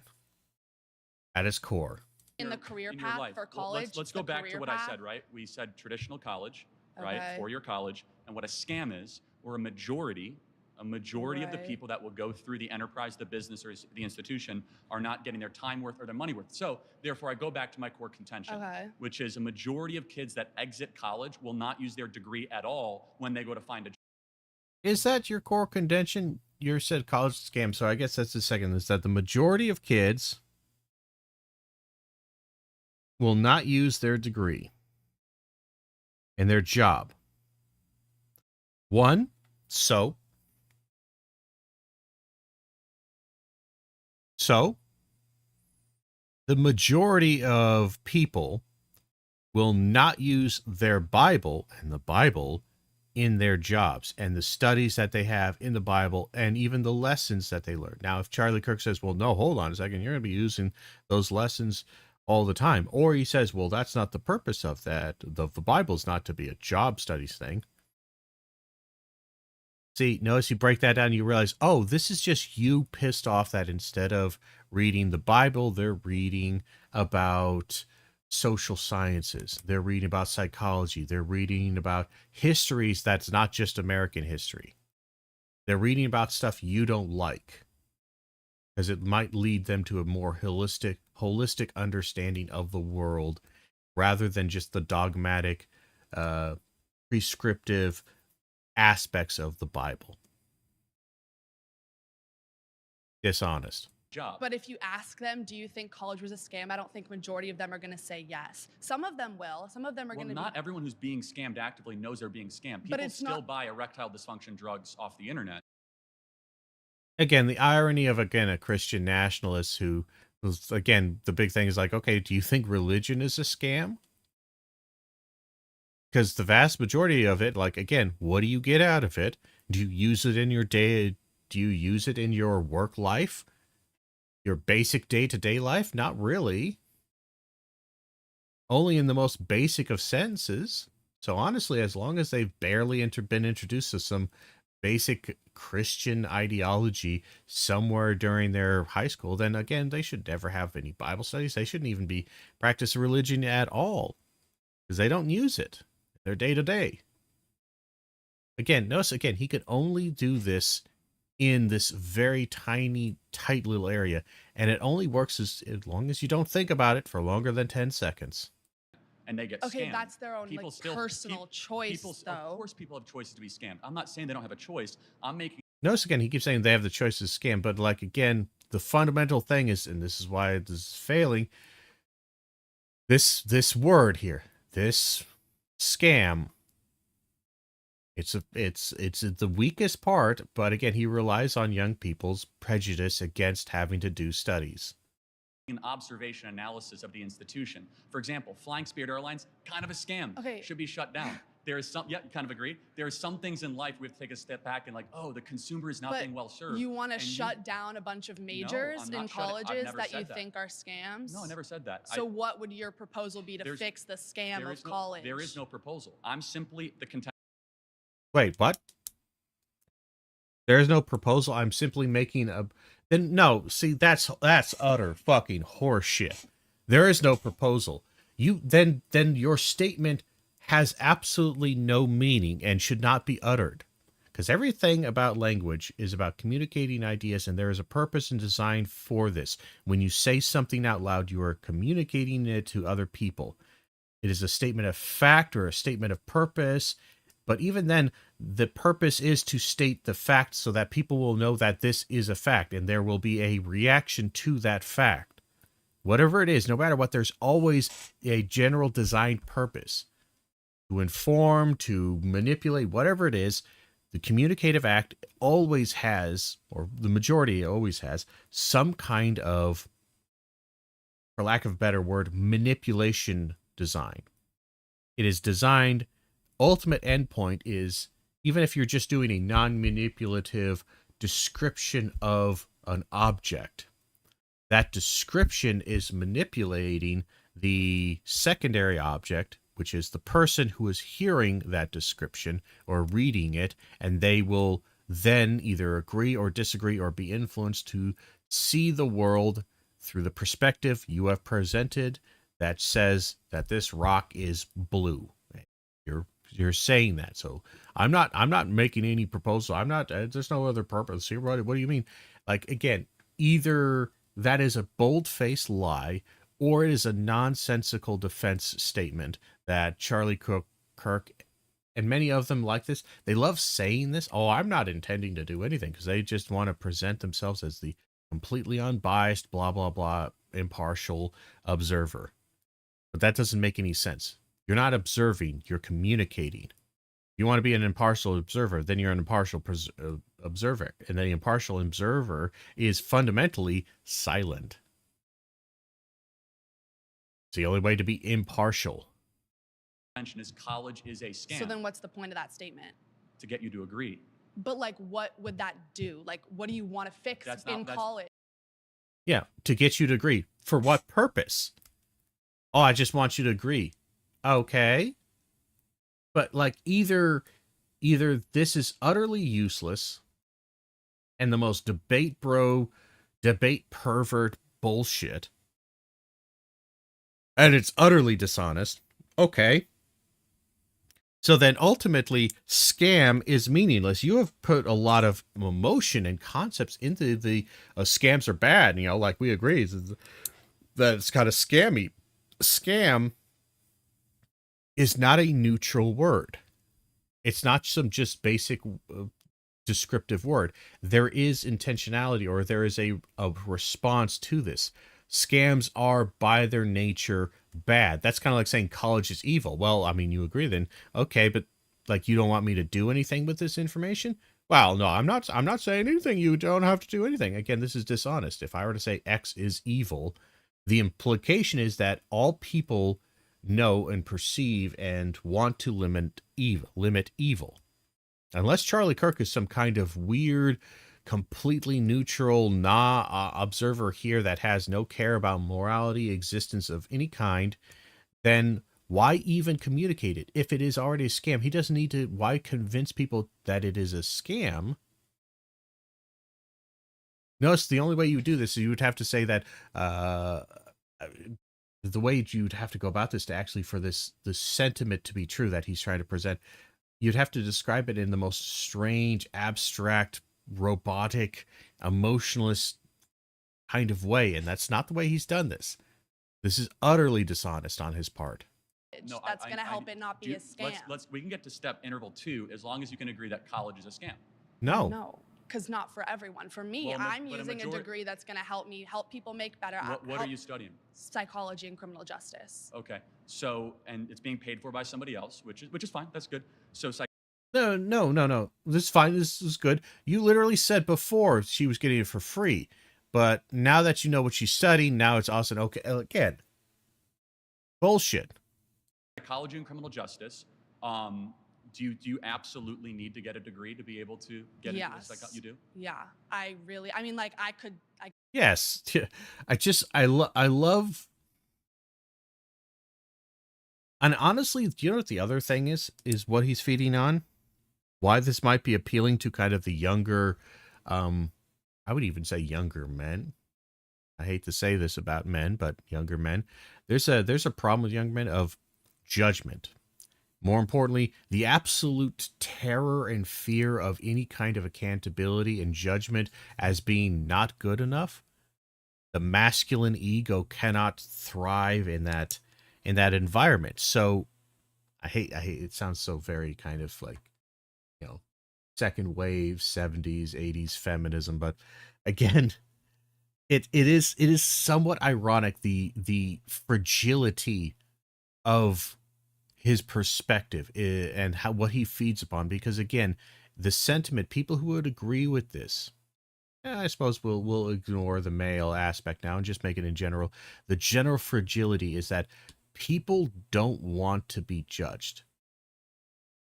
A: at his core.
B: In the career path for college.
C: Let's go back to what I said, right? We said traditional college, right? Four-year college. And what a scam is, or a majority of the people that will go through the enterprise, the business, or the institution are not getting their time worth or their money worth. So therefore, I go back to my core contention, which is a majority of kids that exit college will not use their degree at all when they go to find a job.
A: Is that your core contention? You said college scam, so I guess that's the second. Is that the majority of kids will not use their degree in their job? One, so the majority of people will not use their Bible and the Bible in their jobs and the studies that they have in the Bible and even the lessons that they learn. Now, if Charlie Kirk says, well, no, hold on a second, you're going to be using those lessons all the time. Or he says, well, that's not the purpose of that. The Bible's not to be a job studies thing. See, notice you break that down, you realize, oh, this is just you pissed off that instead of reading the Bible, they're reading about social sciences. They're reading about psychology. They're reading about histories that's not just American history. They're reading about stuff you don't like, because it might lead them to a more holistic understanding of the world rather than just the dogmatic, prescriptive aspects of the Bible. Dishonest.
C: Job.
B: But if you ask them, do you think college was a scam? I don't think majority of them are going to say yes. Some of them will. Some of them are going to
C: not everyone who's being scammed actively knows they're being scammed. People still buy erectile dysfunction drugs off the internet.
A: Again, the irony of, again, a Christian nationalist who was, again, the big thing is like, okay, do you think religion is a scam? Because the vast majority of it, like, again, what do you get out of it? Do you use it in your day? Do you use it in your work life? Your basic day-to-day life? Not really. Only in the most basic of sentences. So honestly, as long as they've barely been introduced to some basic Christian ideology somewhere during their high school, then again, they should never have any Bible studies. They shouldn't even be practicing religion at all, because they don't use it. Their day-to-day. Again, notice, again, he could only do this in this very tiny, tight little area, and it only works as long as you don't think about it for longer than 10 seconds.
C: And they get
B: okay,
C: scammed.
B: That's their own personal choice, though.
C: Of course people have choices to be scammed. I'm not saying they don't have a choice. I'm making...
A: Notice, again, he keeps saying they have the choice to scam, but, like, again, the fundamental thing is, and this is why this is failing, this word here, this scam, it's the weakest part, but again, he relies on young people's prejudice against having to do studies.
C: An observation analysis of the institution. For example, Flying Spirit Airlines, kind of a scam.
B: Okay.
C: Should be shut down. There is some, yeah, kind of agree. There are some things in life we have to take a step back and like, oh, the consumer is not being well served.
B: You want to shut down a bunch of majors in colleges that you think are scams?
C: No, I never said that.
B: So what would your proposal be to fix the scam of college?
C: There is no proposal. I'm simply the content.
A: Wait, what? There is no proposal. I'm simply making a... Then no, see, that's utter fucking horseshit. There is no proposal. Then your statement has absolutely no meaning and should not be uttered. Because everything about language is about communicating ideas, and there is a purpose and design for this. When you say something out loud, you are communicating it to other people. It is a statement of fact or a statement of purpose. But even then, the purpose is to state the fact so that people will know that this is a fact, and there will be a reaction to that fact. Whatever it is, no matter what, there's always a general design purpose. To inform, to manipulate, whatever it is, the communicative act always has, or the majority always has, some kind of, for lack of a better word, manipulation design. It is designed... Ultimate endpoint is, even if you're just doing a non-manipulative description of an object, that description is manipulating the secondary object, which is the person who is hearing that description or reading it, and they will then either agree or disagree or be influenced to see the world through the perspective you have presented that says that this rock is blue. You're saying that. So I'm not making any proposal. I'm not, there's no other purpose here. What do you mean? Like, again, either that is a bold-faced lie or it is a nonsensical defense statement that Charlie Kirk and many of them like this. They love saying this. Oh, I'm not intending to do anything, because they just want to present themselves as the completely unbiased, blah, blah, blah, impartial observer. But that doesn't make any sense. You're not observing, you're communicating. If you want to be an impartial observer, then you're an impartial observer. And the impartial observer is fundamentally silent. It's the only way to be impartial.
C: Is college is a scam.
B: So then what's the point of that statement?
C: To get you to agree.
B: But like, what would that do? Like, what do you want to fix in college?
A: Yeah, to get you to agree. For what purpose? Oh, I just want you to agree. Okay. But like, either either this is utterly useless and the most debate pervert bullshit, and it's utterly dishonest. Okay. So then ultimately, scam is meaningless. You have put a lot of emotion and concepts into the scams are bad. Like we agree that it's kind of scammy. Scam is not a neutral word. It's not some just basic descriptive word. There is intentionality, or there is a response to this. Scams are by their nature bad. That's kind of like saying college is evil. Well, I mean, you agree then. Okay, but like you don't want me to do anything with this information? Well, no, I'm not saying anything. You don't have to do anything. Again, this is dishonest. If I were to say X is evil, the implication is that all people know and perceive and want to limit evil. Unless Charlie Kirk is some kind of weird, completely neutral, observer here that has no care about morality, existence of any kind, then why even communicate it? If it is already a scam, he doesn't need to. Why convince people that it is a scam? Notice the only way you would do this is you would have to say that the way you'd have to go about this to actually for the sentiment to be true that he's trying to present, you'd have to describe it in the most strange, abstract, robotic, emotionless kind of way, and that's not the way he's done this. This is utterly dishonest on his part.
C: No,
B: that's going to help it not be a scam.
C: We can get to step interval 2 as long as you can agree that college is a scam.
B: No, because not for everyone. For me, I'm using a degree that's going to help people make better.
C: What are you studying?
B: Psychology and criminal justice.
C: Okay, so and it's being paid for by somebody else, which is fine. That's good. So
A: No. This is fine. This is good. You literally said before she was getting it for free, but now that you know what she's studying, now it's awesome. Okay, again, bullshit.
C: Psychology and criminal justice. Do you absolutely need to get a degree to be able to get into this? Like you do?
B: Yeah, I mean, like I could.
A: Yes, I love. And honestly, do you know what the other thing is what he's feeding on? Why this might be appealing to kind of the younger, I would even say younger men. I hate to say this about men, but younger men. There's a problem with young men of judgment. More importantly, the absolute terror and fear of any kind of accountability and judgment as being not good enough. The masculine ego cannot thrive in that environment. So I hate it sounds so very kind of like, second wave 70s 80s feminism, but again, it is somewhat ironic the fragility of his perspective and what he feeds upon, because again, the sentiment, people who would agree with this, I suppose we'll ignore the male aspect now and just make it in general. The general fragility is that people don't want to be judged.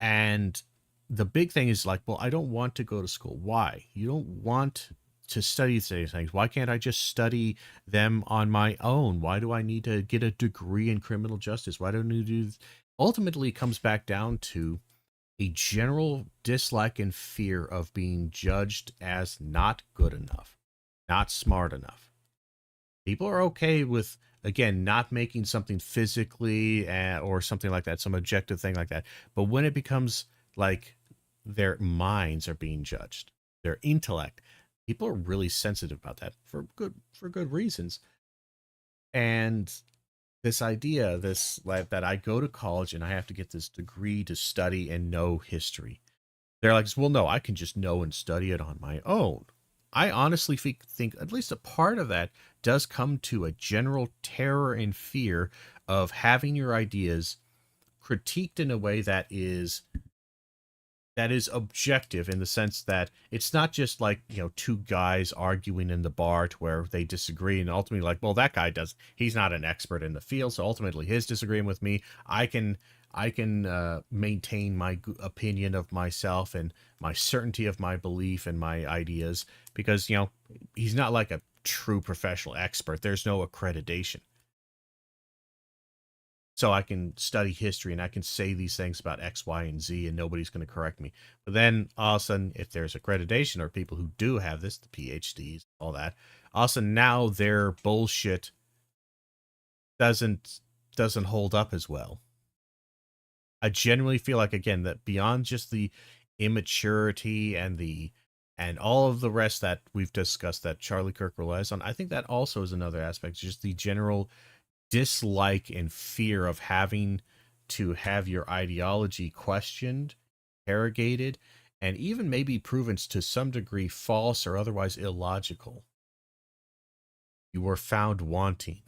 A: And the big thing is like, well, I don't want to go to school. Why? You don't want to study these things. Why can't I just study them on my own? Why do I need to get a degree in criminal justice? Why don't you do? Ultimately, it comes back down to a general dislike and fear of being judged as not good enough, not smart enough. People are okay with, again, not making something physically or something like that, some objective thing like that. But when it becomes like their minds are being judged, their intellect, people are really sensitive about that for good reasons. And this idea, that I go to college and I have to get this degree to study and know history. They're like, well, no, I can just know and study it on my own. I honestly think at least a part of that does come to a general terror and fear of having your ideas critiqued in a way that is objective, in the sense that it's not just like, two guys arguing in the bar to where they disagree and ultimately like, well, that guy he's not an expert in the field, so ultimately his disagreeing with me, I can maintain my opinion of myself and my certainty of my belief and my ideas, because he's not like a true professional expert. There's no accreditation. so I can study history and I can say these things about X, Y, and Z, and nobody's going to correct me. But then all of a sudden, if there's accreditation or people who do have this, the PhDs, all that, all of a sudden now their bullshit doesn't hold up as well. I genuinely feel like, again, that beyond just the immaturity and all of the rest that we've discussed that Charlie Kirk relies on, I think that also is another aspect, just the general dislike and fear of having to have your ideology questioned, interrogated, and even maybe proven to some degree false or otherwise illogical. You were found wanting.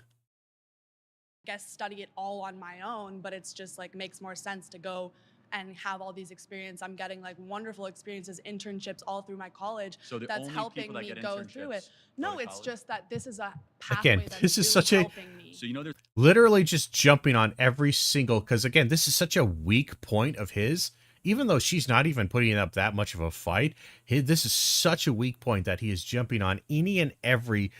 B: Guess study it all on my own, but it's just like makes more sense to go and have all these experience. I'm getting like wonderful experiences, internships all through my college.
C: So the
B: that's
C: only
B: helping
C: people that
B: me
C: get
B: go through it.
C: internships
B: No,
C: go to
B: it's
C: college?
B: just that this is a pathway
A: Again,
B: that's
A: this is
B: really
A: such a
B: helping me.
C: So, you know, there's
A: literally just jumping on every single, because again, this is such a weak point of his, even though she's not even putting up that much of a fight. This is such a weak point that he is jumping on any and every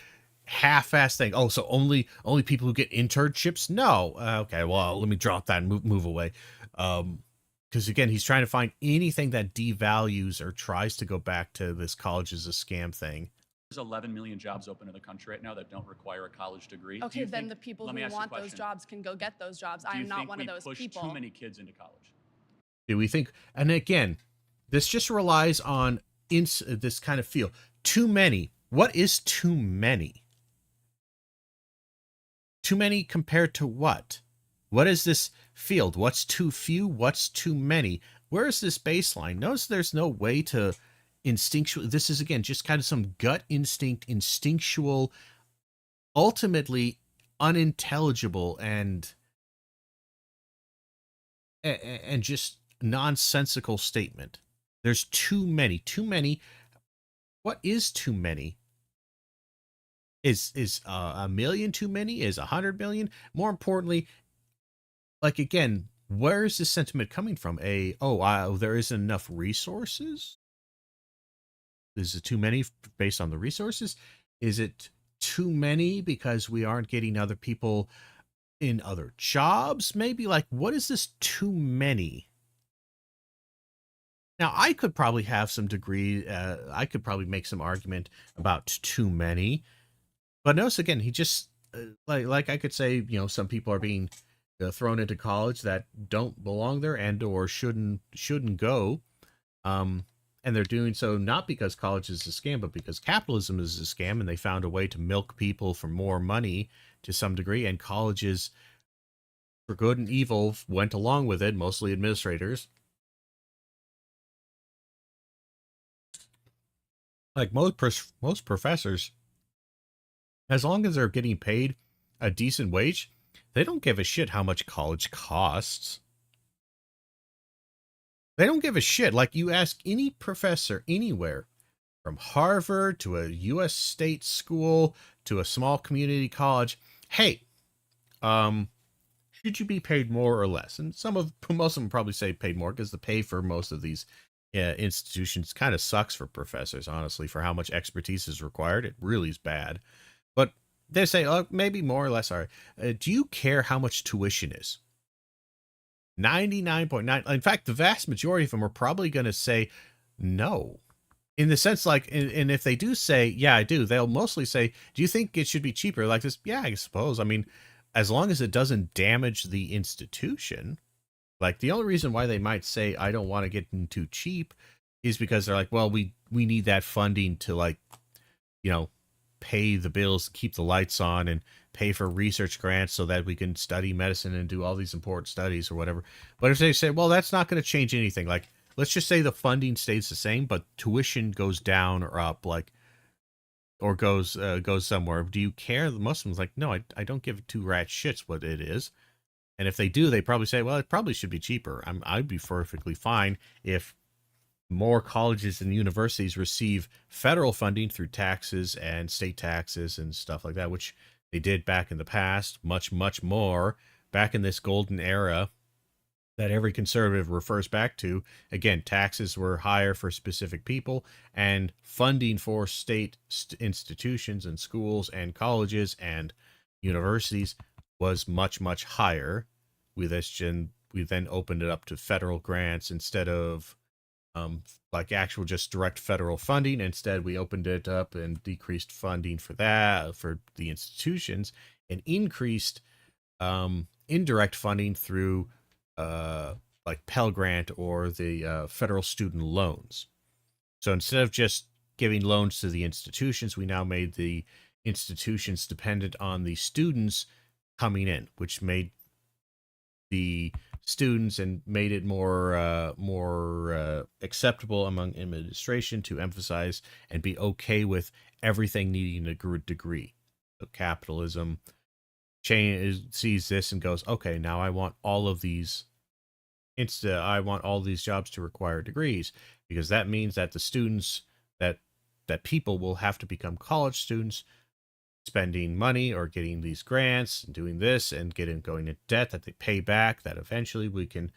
A: half-ass thing. Oh, so only people who get internships? No. Okay, well, let me drop that and move away. Because again, he's trying to find anything that devalues or tries to go back to this college is a scam thing.
C: There's 11 million jobs open in the country right now that don't require a college degree.
B: Okay, then the people who want those jobs can go get those jobs. I am not one of those people.
C: Do you think we push too many kids into college?
A: Do we think? And again, this just relies on this kind of feel. Too many. What is too many? Too many compared to what? What is this field? What's too few? What's too many? Where is this baseline? Notice there's no way to instinctual. This is, again, just kind of some gut instinct, instinctual, ultimately unintelligible and just nonsensical statement. There's too many. Too many. What is too many? Is a million too many? Is 100 million? More importantly, like, again, where is this sentiment coming from? There isn't enough resources? Is it too many based on the resources? Is it too many because we aren't getting other people in other jobs? Maybe, like, what is this too many? Now, I could probably have some degree, I could probably make some argument about too many. But notice, again, he just, like I could say, some people are being thrown into college that don't belong there and or shouldn't go. And they're doing so not because college is a scam, but because capitalism is a scam, and they found a way to milk people for more money to some degree, and colleges, for good and evil, went along with it, mostly administrators. Like most professors, as long as they're getting paid a decent wage, they don't give a shit how much college costs. They don't give a shit. Like, you ask any professor anywhere, from Harvard to a U.S. state school to a small community college, hey, should you be paid more or less? And most of them probably say paid more, because the pay for most of these institutions kind of sucks for professors, honestly, for how much expertise is required. It really is bad. But they say, oh, maybe more or less. All right. Do you care how much tuition is? 99.9. In fact, the vast majority of them are probably going to say no. In the sense, like, and if they do say, yeah, I do, they'll mostly say, do you think it should be cheaper? Like this? Yeah, I suppose. I mean, as long as it doesn't damage the institution. Like, the only reason why they might say, I don't want to get in too cheap, is because they're like, well, we need that funding to, like, pay the bills, keep the lights on, and pay for research grants so that we can study medicine and do all these important studies or whatever. But if they say, well, that's not going to change anything, like, let's just say the funding stays the same, but tuition goes down or up, like, or goes somewhere. Do you care? The Muslims like, no, I don't give two rat shits what it is. And if they do, they probably say, well, it probably should be cheaper. I'd be perfectly fine if more colleges and universities receive federal funding through taxes and state taxes and stuff like that, which they did back in the past, much, much more back in this golden era that every conservative refers back to. Again, taxes were higher for specific people, and funding for state institutions and schools and colleges and universities was much, much higher. we then opened it up to federal grants instead of like actual just direct federal funding. Instead, we opened it up and decreased funding for that for the institutions and increased indirect funding through like Pell Grant or the federal student loans. So instead of just giving loans to the institutions, we now made the institutions dependent on the students coming in, which made the students and made it more acceptable among administration to emphasize and be okay with everything needing a degree. So capitalism sees this and goes, okay, now I want all of these I want all these jobs to require degrees, because that means that the students that people will have to become college students, spending money or getting these grants and doing this and going into debt that they pay back, that eventually we can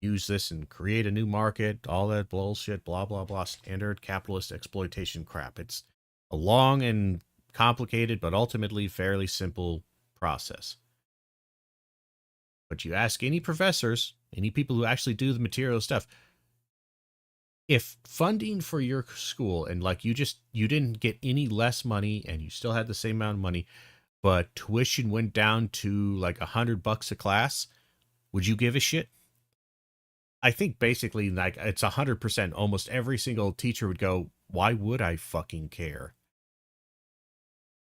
A: use this and create a new market, all that bullshit, blah, blah, blah, standard capitalist exploitation crap. It's a long and complicated, but ultimately fairly simple process. But you ask any professors, any people who actually do the material stuff, if funding for your school and like you didn't get any less money and you still had the same amount of money, but tuition went down to like $100 a class, would you give a shit? I think basically like it's 100%. Almost every single teacher would go, why would I fucking care?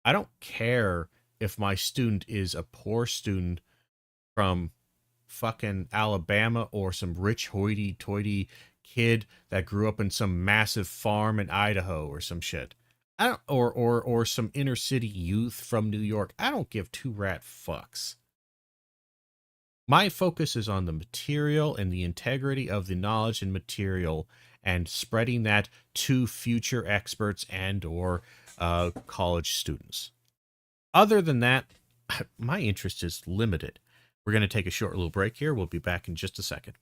A: I don't care if my student is a poor student from fucking Alabama or some rich hoity-toity kid that grew up in some massive farm in Idaho or some shit. I don't, or some inner city youth from New York. I don't give two rat fucks. My focus is on the material and the integrity of the knowledge and material and spreading that to future experts and or college students. Other than that, my interest is limited. We're going to take a short little break here. We'll be back in just a second.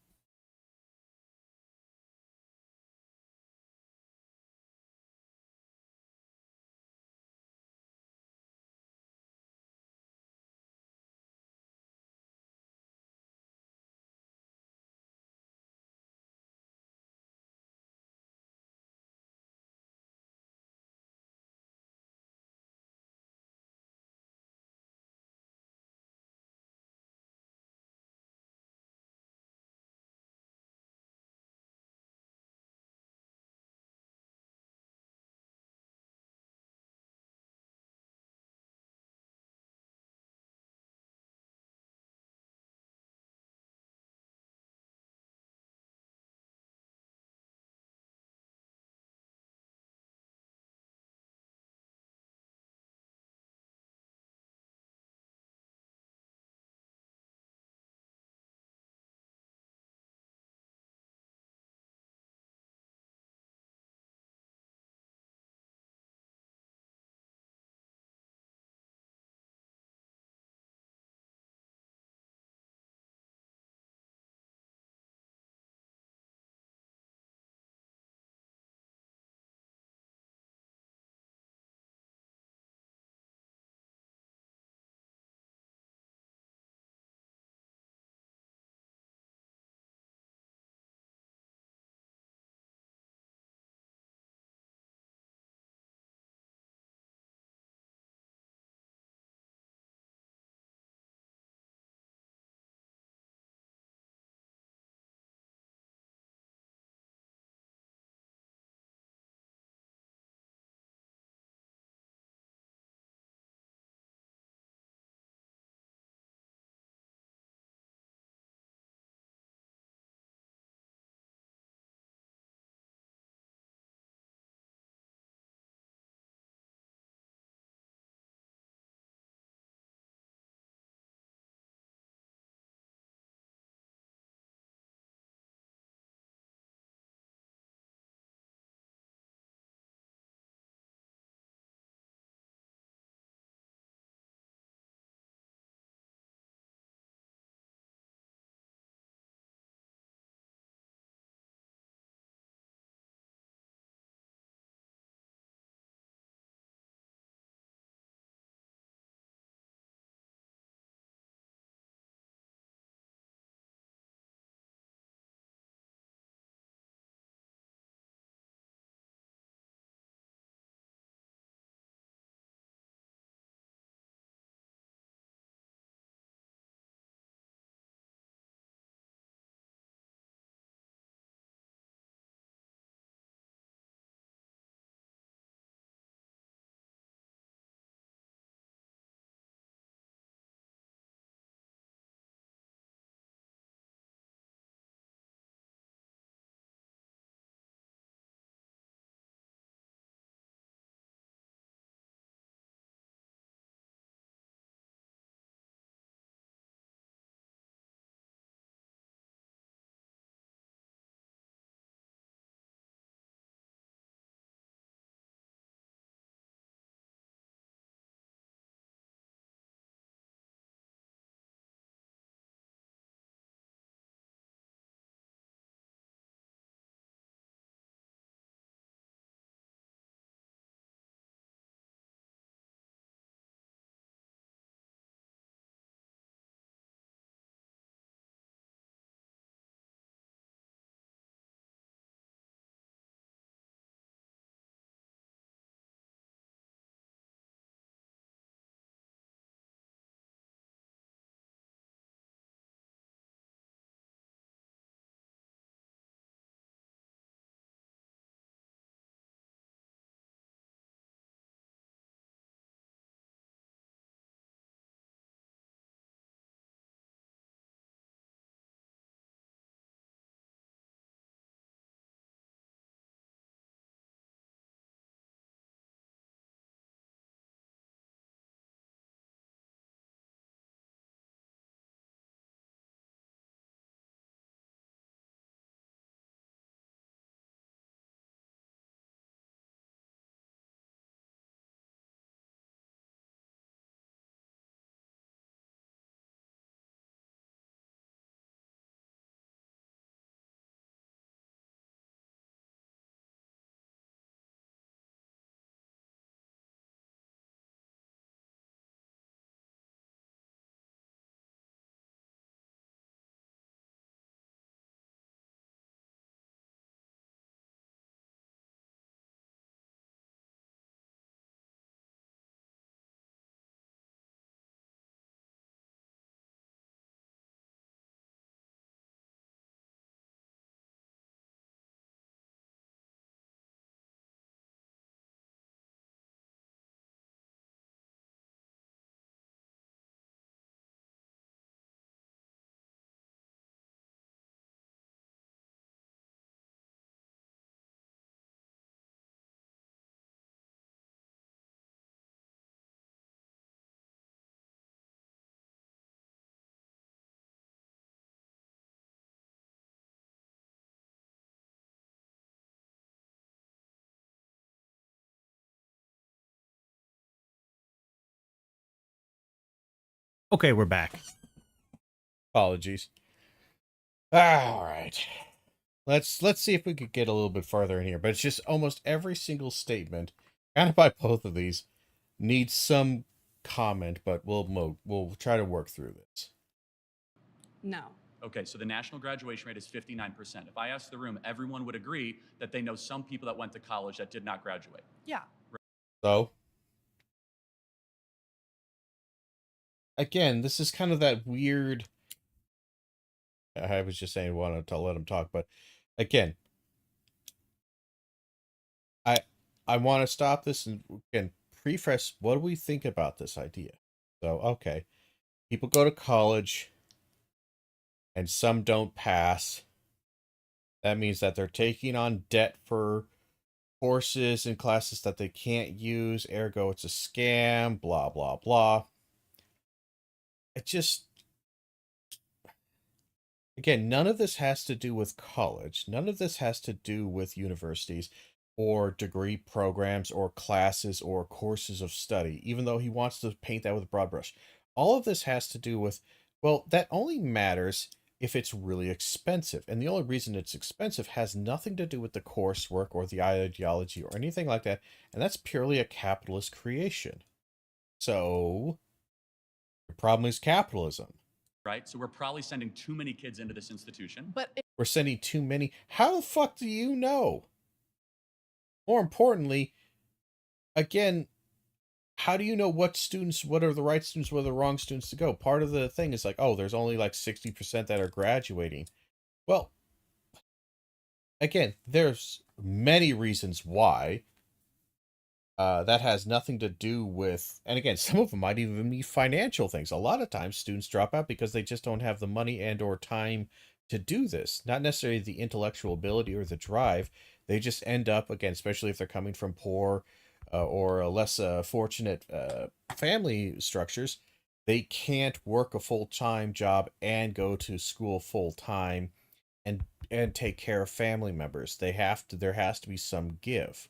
A: Okay, we're back. Apologies. All right. Let's see if we could get a little bit farther in here. But it's just almost every single statement, kind of by both of these, needs some comment. But we'll try to work through this.
B: No.
C: Okay, so the national graduation rate is 59%. If I ask the room, everyone would agree that they know some people that went to college that did not graduate.
B: Yeah.
A: So, again, this is kind of that weird. I was just saying, wanted to let him talk, but again, I want to stop this and again preface. What do we think about this idea? So, okay, people go to college, and some don't pass. That means that they're taking on debt for courses and classes that they can't use. Ergo, it's a scam. Blah blah blah. It just. Again, none of this has to do with college. None of this has to do with universities or degree programs or classes or courses of study, even though he wants to paint that with a broad brush. All of this has to do with, well, that only matters if it's really expensive. And the only reason it's expensive has nothing to do with the coursework or the ideology or anything like that. And that's purely a capitalist creation. So, the problem is capitalism.
C: Right? So we're probably sending too many kids into this institution.
B: But
A: we're sending too many. How the fuck do you know? More importantly, again, how do you know what are the right students, what are the wrong students to go? Part of the thing is like, oh, there's only like 60% that are graduating. Well, again, there's many reasons why. That has nothing to do with, and again, some of them might even be financial things. A lot of times students drop out because they just don't have the money and or time to do this. Not necessarily the intellectual ability or the drive. They just end up, again, especially if they're coming from poor or less fortunate family structures, they can't work a full-time job and go to school full-time and take care of family members. There has to be some give.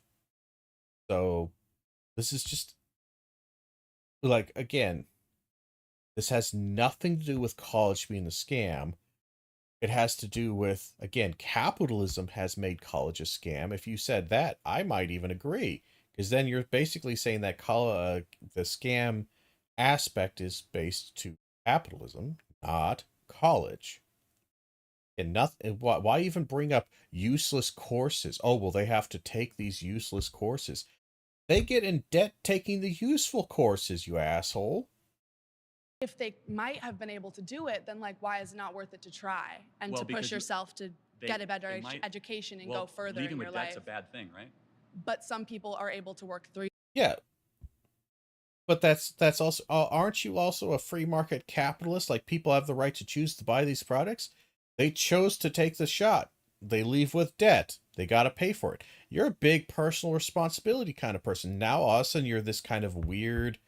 A: So this is just like, again, this has nothing to do with college being a scam. It has to do with, again, capitalism has made college a scam. If you said that, I might even agree, because then you're basically saying that the scam aspect is based to capitalism, not college. And nothing. Why even bring up useless courses? Oh, well, they have to take these useless courses. They get in debt taking the useful courses, you asshole.
B: If they might have been able to do it, then like, why is it not worth it to try and to push yourself to get a better education and go further in your life?
C: Leaving with debt's a bad thing, right?
B: But some people are able to work through.
A: Yeah. But that's also, aren't you also a free market capitalist? Like, people have the right to choose to buy these products. They chose to take the shot. They leave with debt. They got to pay for it. You're a big personal responsibility kind of person. Now, all of a sudden, you're this kind of weird,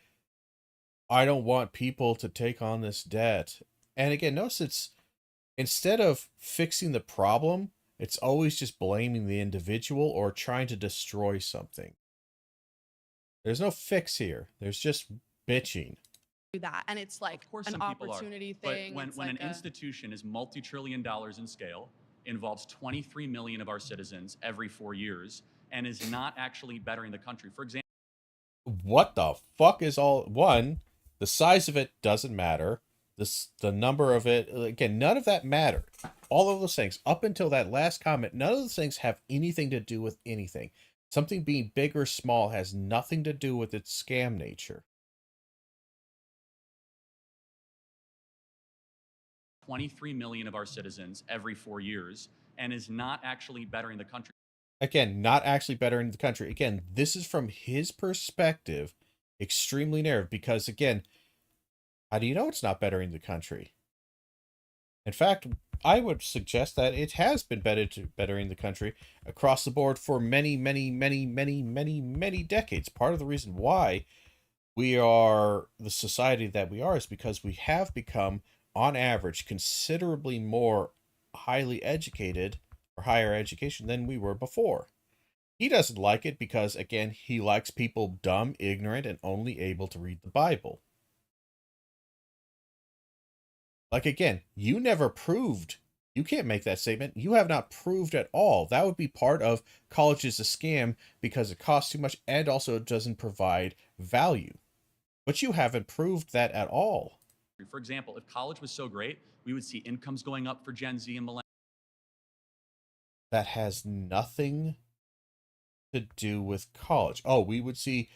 A: I don't want people to take on this debt. And again, notice it's, instead of fixing the problem, it's always just blaming the individual or trying to destroy something. There's no fix here. There's just bitching.
B: That, and it's like
C: of course
B: an
C: some people
B: opportunity
C: are.
B: thing.
C: But when an institution is multi-trillion dollars in scale, involves 23 million of our citizens every 4 years, and is not actually bettering the country. For example,
A: what the fuck is all one? The size of it doesn't matter. The number of it, again, none of that mattered. All of those things, up until that last comment, none of those things have anything to do with anything. Something being big or small has nothing to do with its scam nature.
C: 23 million of our citizens every 4 years, and is not actually bettering the country.
A: Again, not actually bettering the country. Again, this is from his perspective, extremely narrow, because again, how do you know it's not bettering the country? In fact, I would suggest that it has been bettering the country across the board for many, many, many, many, many, many decades. Part of the reason why we are the society that we are is because we have become, on average, considerably more highly educated or higher education than we were before. He doesn't like it because, again, he likes people dumb, ignorant, and only able to read the Bible. Like, again, you never proved. You can't make that statement. You have not proved at all. That would be part of college is a scam because it costs too much and also it doesn't provide value. But you haven't proved that at all.
C: For example, if college was so great, we would see incomes going up for Gen Z and millennials.
A: That has nothing to do with college. Oh, we would see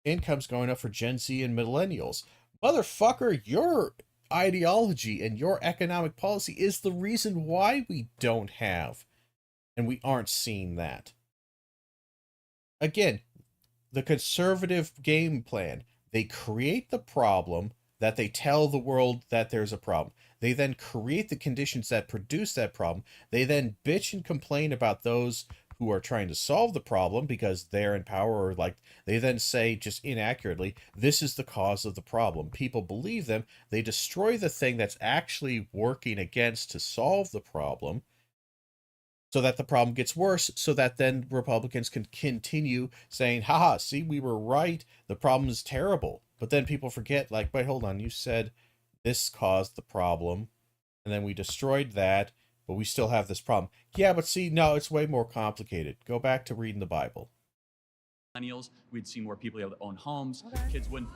A: incomes going up for Gen Z and millennials. Motherfucker, your ideology and your economic policy is the reason why we don't have and we aren't seeing that. Again, the conservative game plan, they create the problem that they tell the world that there's a problem. They then create the conditions that produce that problem. They then bitch and complain about those who are trying to solve the problem because they're in power, or like they then say just inaccurately, this is the cause of the problem. People believe them. They destroy the thing that's actually working against to solve the problem so that the problem gets worse, so that then Republicans can continue saying, haha, see, we were right. The problem is terrible. But then people forget, like, wait, hold on. You said this caused the problem, and then we destroyed that, but we still have this problem. Yeah, but see, no, it's way more complicated. Go back to reading the Bible.
C: Millennials, we'd see more people able to own homes. Okay. Kids wouldn't.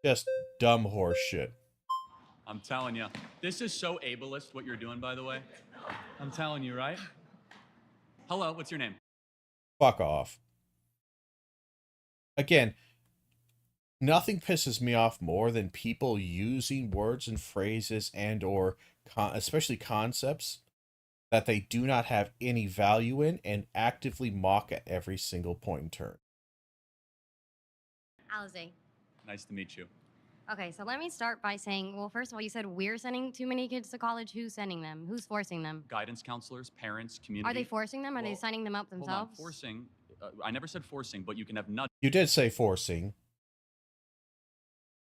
A: Just dumb horse shit.
C: I'm telling you, this is so ableist what you're doing, by the way. I'm telling you, right? Hello, what's your name?
A: Fuck off. Again, nothing pisses me off more than people using words and phrases and or especially concepts that they do not have any value in and actively mock at every single point in turn.
D: Alize.
C: Nice to meet you.
D: Okay, so let me start by saying, well, first of all, you said we're sending too many kids to college. Who's sending them? Who's forcing them?
C: Guidance counselors, parents, community.
D: Are they forcing them? Are they signing them up themselves?
C: Hold on. Forcing. I never said forcing, but you can have nudge.
A: You did say forcing.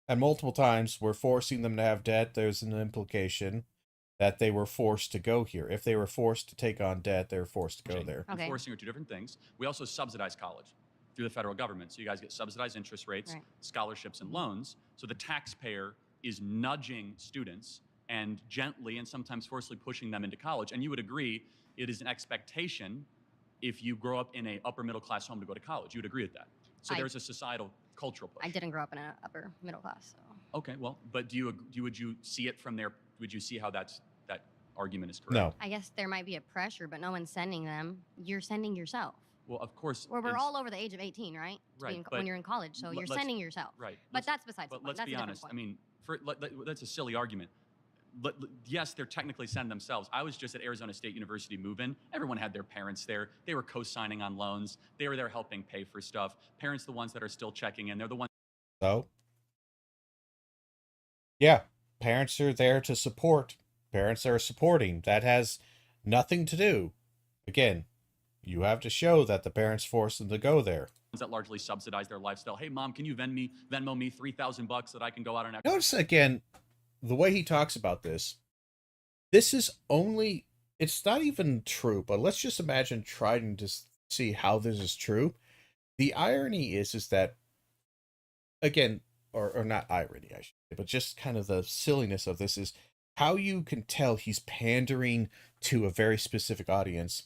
A: And multiple times we're forcing them to have debt. There's an implication that they were forced to go here. If they were forced to take on debt, they were forced to go there.
C: Okay. Forcing are two different things. We also subsidize college through the federal government. So you guys get subsidized interest rates, right, scholarships, and loans. So the taxpayer is nudging students and gently and sometimes forcefully pushing them into college. And you would agree it is an expectation if you grow up in a upper middle class home to go to college. You would agree with that. So there's a societal cultural push.
D: I didn't grow up in an upper middle class. So.
C: Okay, well, but would you see it from there? Would you see how that argument is correct?
A: No.
D: I guess there might be a pressure, but no one's sending them. You're sending yourself.
C: Well, of course.
D: Well, we're all over the age of 18, right?
C: Right.
D: When you're in college, so you're sending yourself.
C: Right.
D: But that's besides the point.
C: But let's
D: be
C: honest. I mean, that's a silly argument. Yes, they're technically sending themselves. I was just at Arizona State University move-in. Everyone had their parents there. They were co-signing on loans. They were there helping pay for stuff. Parents, the ones that are still checking in, they're the ones.
A: So, yeah, parents are there to support. Parents are supporting. That has nothing to do. Again, you have to show that the parents forced them to go there.
C: That largely subsidize their lifestyle. Hey, mom, can you Venmo me $3,000 so that I can go out and.
A: Notice again, the way he talks about this is only, it's not even true, but let's just imagine trying to see how this is true. The irony is that, again, or not irony, I should say, but just kind of the silliness of this is how you can tell he's pandering to a very specific audience,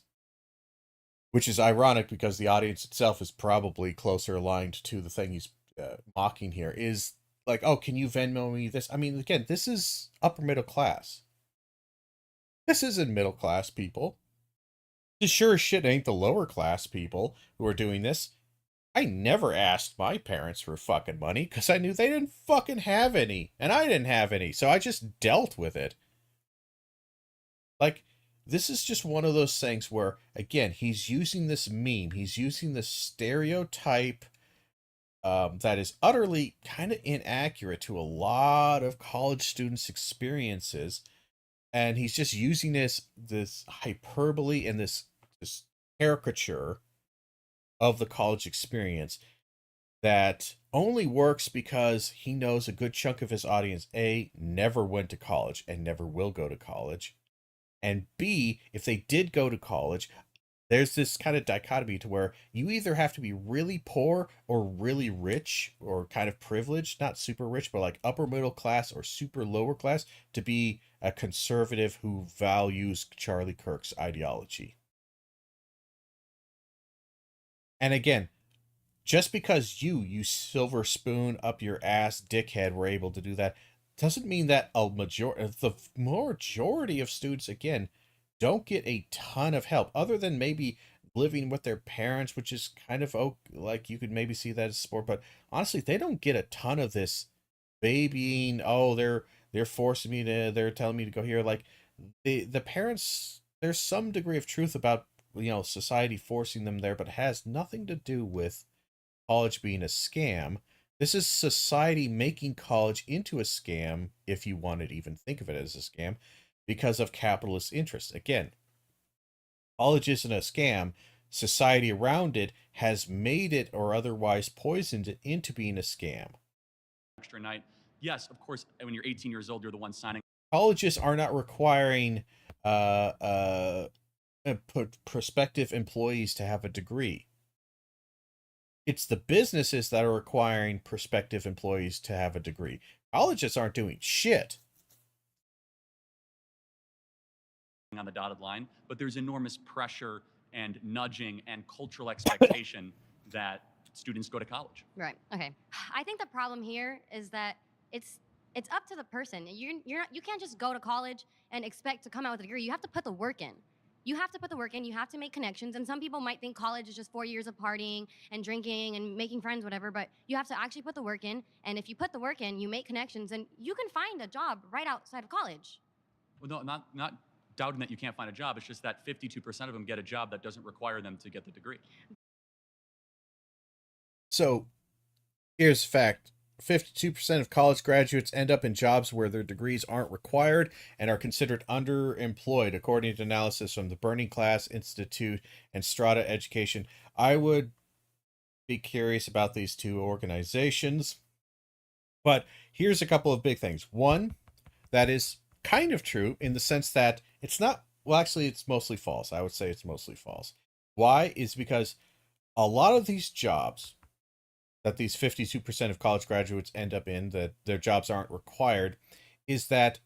A: which is ironic because the audience itself is probably closer aligned to the thing he's mocking here, is like, oh, can you Venmo me this? I mean, again, this is upper middle class. This isn't middle class people. This sure as shit ain't the lower class people who are doing this. I never asked my parents for fucking money because I knew they didn't fucking have any, and I didn't have any, so I just dealt with it. Like, this is just one of those things where, again, he's using this meme, he's using this stereotype that is utterly kind of inaccurate to a lot of college students' experiences, and he's just using this hyperbole and this caricature of the college experience that only works because he knows a good chunk of his audience, A, never went to college and never will go to college, and B, if they did go to college, there's this kind of dichotomy to where you either have to be really poor or really rich or kind of privileged, not super rich, but like upper middle class or super lower class to be a conservative who values Charlie Kirk's ideology. And again, just because you silver spoon up your ass dickhead were able to do that doesn't mean that the majority of students, again, don't get a ton of help other than maybe living with their parents, which is kind of like you could maybe see that as sport, but honestly, they don't get a ton of this babying. Oh, they're forcing me to, they're telling me to go here. Like the parents, there's some degree of truth about, society forcing them there, but it has nothing to do with college being a scam. This is society making college into a scam, if you want to even think of it as a scam, because of capitalist interests. Again, college isn't a scam. Society around it has made it or otherwise poisoned it into being a scam.
C: Extra night. Yes, of course, when you're 18 years old, you're the one signing.
A: Colleges are not requiring prospective employees to have a degree. It's the businesses that are requiring prospective employees to have a degree. Colleges aren't doing shit.
C: On the dotted line, but there's enormous pressure and nudging and cultural expectation that students go to college.
D: Right. Okay. I think the problem here is that it's up to the person. You can't just go to college and expect to come out with a degree. You have to put the work in. You have to put the work in. You have to make connections. And some people might think college is just 4 years of partying and drinking and making friends, whatever. But you have to actually put the work in. And if you put the work in, you make connections, and you can find a job right outside of college.
C: Well, no, not doubting that you can't find a job. It's just that 52% of them get a job that doesn't require them to get the degree.
A: So here's a fact. 52% of college graduates end up in jobs where their degrees aren't required and are considered underemployed, according to analysis from the Burning Class Institute and Strata Education. I would be curious about these two organizations, but here's a couple of big things. One, that is kind of true in the sense that it's not, well, actually, it's mostly false. I would say it's mostly false. Why? Is because a lot of these jobs that these 52% of college graduates end up in, that their jobs aren't required, is that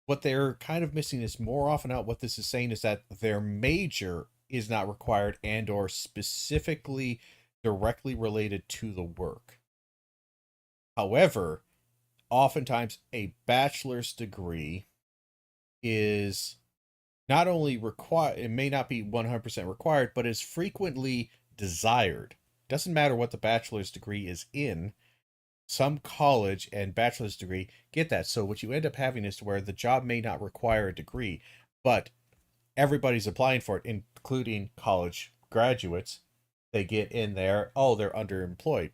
A: what they're kind of missing is more often out what this is saying is that their major is not required and or specifically directly related to the work. However, oftentimes a bachelor's degree is not only required, it may not be 100% required, but is frequently desired. Doesn't matter what the bachelor's degree is in. Some college and bachelor's degree get that. So what you end up having is where the job may not require a degree, but everybody's applying for it, including college graduates. They get in there. Oh, they're underemployed.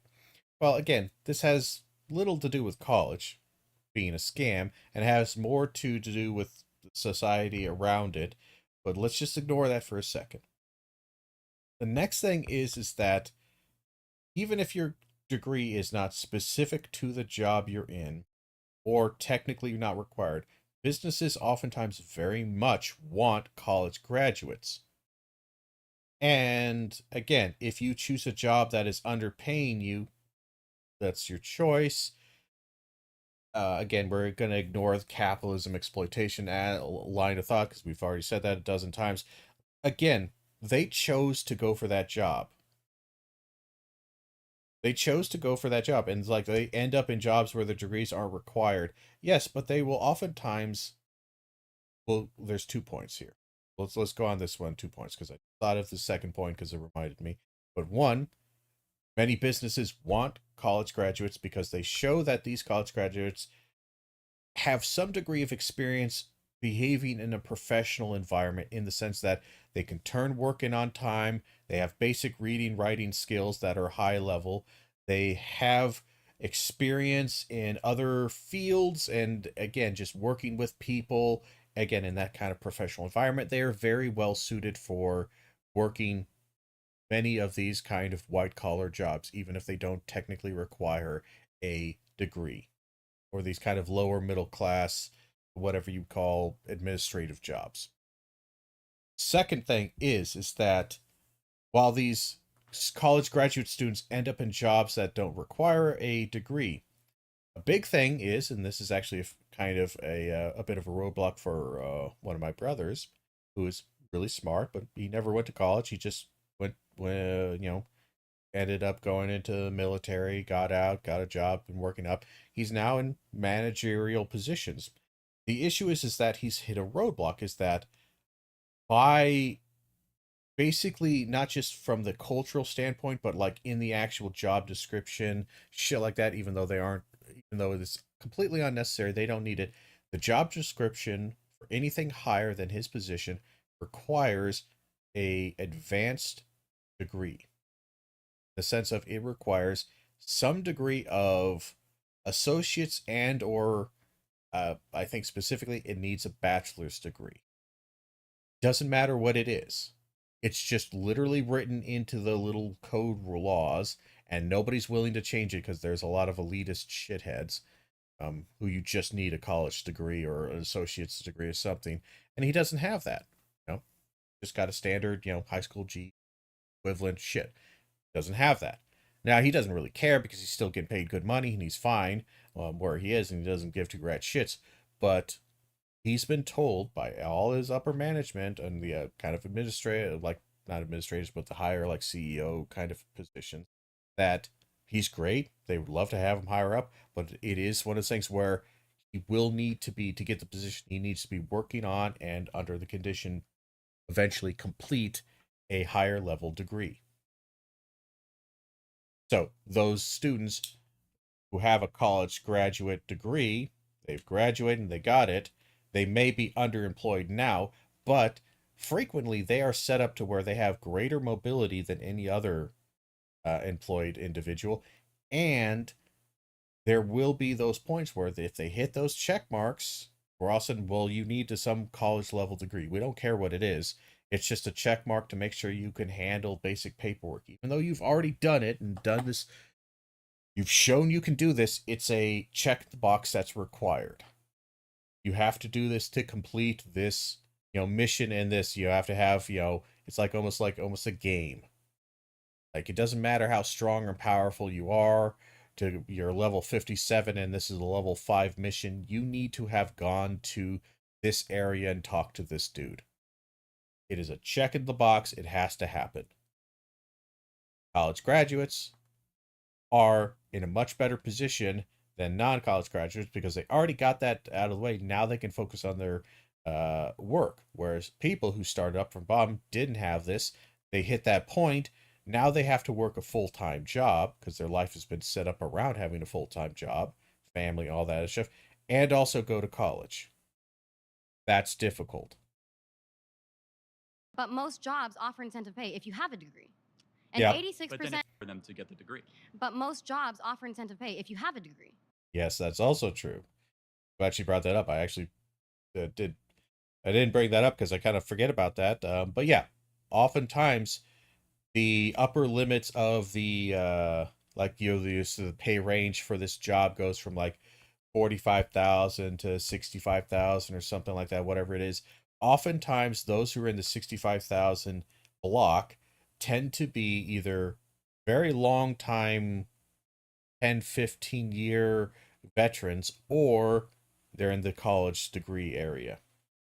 A: Well, again, this has little to do with college being a scam and has more to do with society around it. But let's just ignore that for a second. The next thing is that even if your degree is not specific to the job you're in, or technically not required, businesses oftentimes very much want college graduates. And again, if you choose a job that is underpaying you, that's your choice. Again, we're going to ignore the capitalism exploitation line of thought because we've already said that a dozen times. Again, they chose to go for that job. They chose to go for that job, and like they end up in jobs where the degrees aren't required. Yes, but they will oftentimes. Well, there's 2 points here. Let's go on this one. 2 points because I thought of the second point because it reminded me. But one, many businesses want college graduates because they show that these college graduates have some degree of experience behaving in a professional environment in the sense that they can turn work in on time. They have basic reading, writing skills that are high level. They have experience in other fields. And again, just working with people, again, in that kind of professional environment, they are very well suited for working many of these kind of white collar jobs, even if they don't technically require a degree, or these kind of lower middle class, whatever you call administrative jobs. Second thing is that while these college graduate students end up in jobs that don't require a degree, a big thing is, and this is actually kind of a bit of a roadblock for one of my brothers, who is really smart, but he never went to college. He just ended up going into the military, got out, got a job, and working up. He's now in managerial positions. The issue is that he's hit a roadblock. Is that by basically not just from the cultural standpoint, but like in the actual job description, shit like that, even though it's completely unnecessary, they don't need it. The job description for anything higher than his position requires a advanced degree. The sense of it requires some degree of associates and or I think specifically it needs a bachelor's degree. Doesn't matter what it is. It's just literally written into the little code laws, and nobody's willing to change it because there's a lot of elitist shitheads who you just need a college degree or an associate's degree or something, and he doesn't have that. Just got a standard, high school G equivalent shit. Doesn't have that. Now he doesn't really care because he's still getting paid good money and he's fine where he is, and he doesn't give two rats shits. But he's been told by all his upper management and the kind of administrative, like not administrators, but the higher like CEO kind of positions, that he's great. They would love to have him higher up, but it is one of those things where he will need to be, to get the position, he needs to be working on and under the condition eventually complete a higher level degree. So those students who have a college graduate degree, they've graduated and they got it, they may be underemployed now, but frequently they are set up to where they have greater mobility than any other employed individual. And there will be those points where if they hit those check marks, we're all of a sudden, well, you need to some college level degree. We don't care what it is. It's just a check mark to make sure you can handle basic paperwork. Even though you've already done it and done this, you've shown you can do this, it's a check the box that's required. You have to do this to complete this, mission, and this. You have to have, it's almost a game. Like, it doesn't matter how strong or powerful you are, to your level 57 and this is a level 5 mission, you need to have gone to this area and talked to this dude. It is a check in the box. It has to happen. College graduates are in a much better position than non-college graduates because they already got that out of the way. Now they can focus on their work. Whereas people who started up from bottom didn't have this. They hit that point. Now they have to work a full-time job because their life has been set up around having a full-time job, family, all that stuff, and also go to college. That's difficult.
D: But most jobs offer incentive pay if you have a degree. And
A: Yeah.
D: 86%.
C: But then it's for them to get the degree.
D: But most jobs offer incentive pay if you have a degree.
A: Yes, that's also true. I actually brought that up. I actually did. I didn't bring that up because I kind of forget about that. But yeah, oftentimes the upper limits of the the pay range for this job goes from like 45,000 to 65,000 or something like that, whatever it is. Oftentimes, those who are in the 65,000 block tend to be either very long time, 10, 15-year veterans, or they're in the college degree area.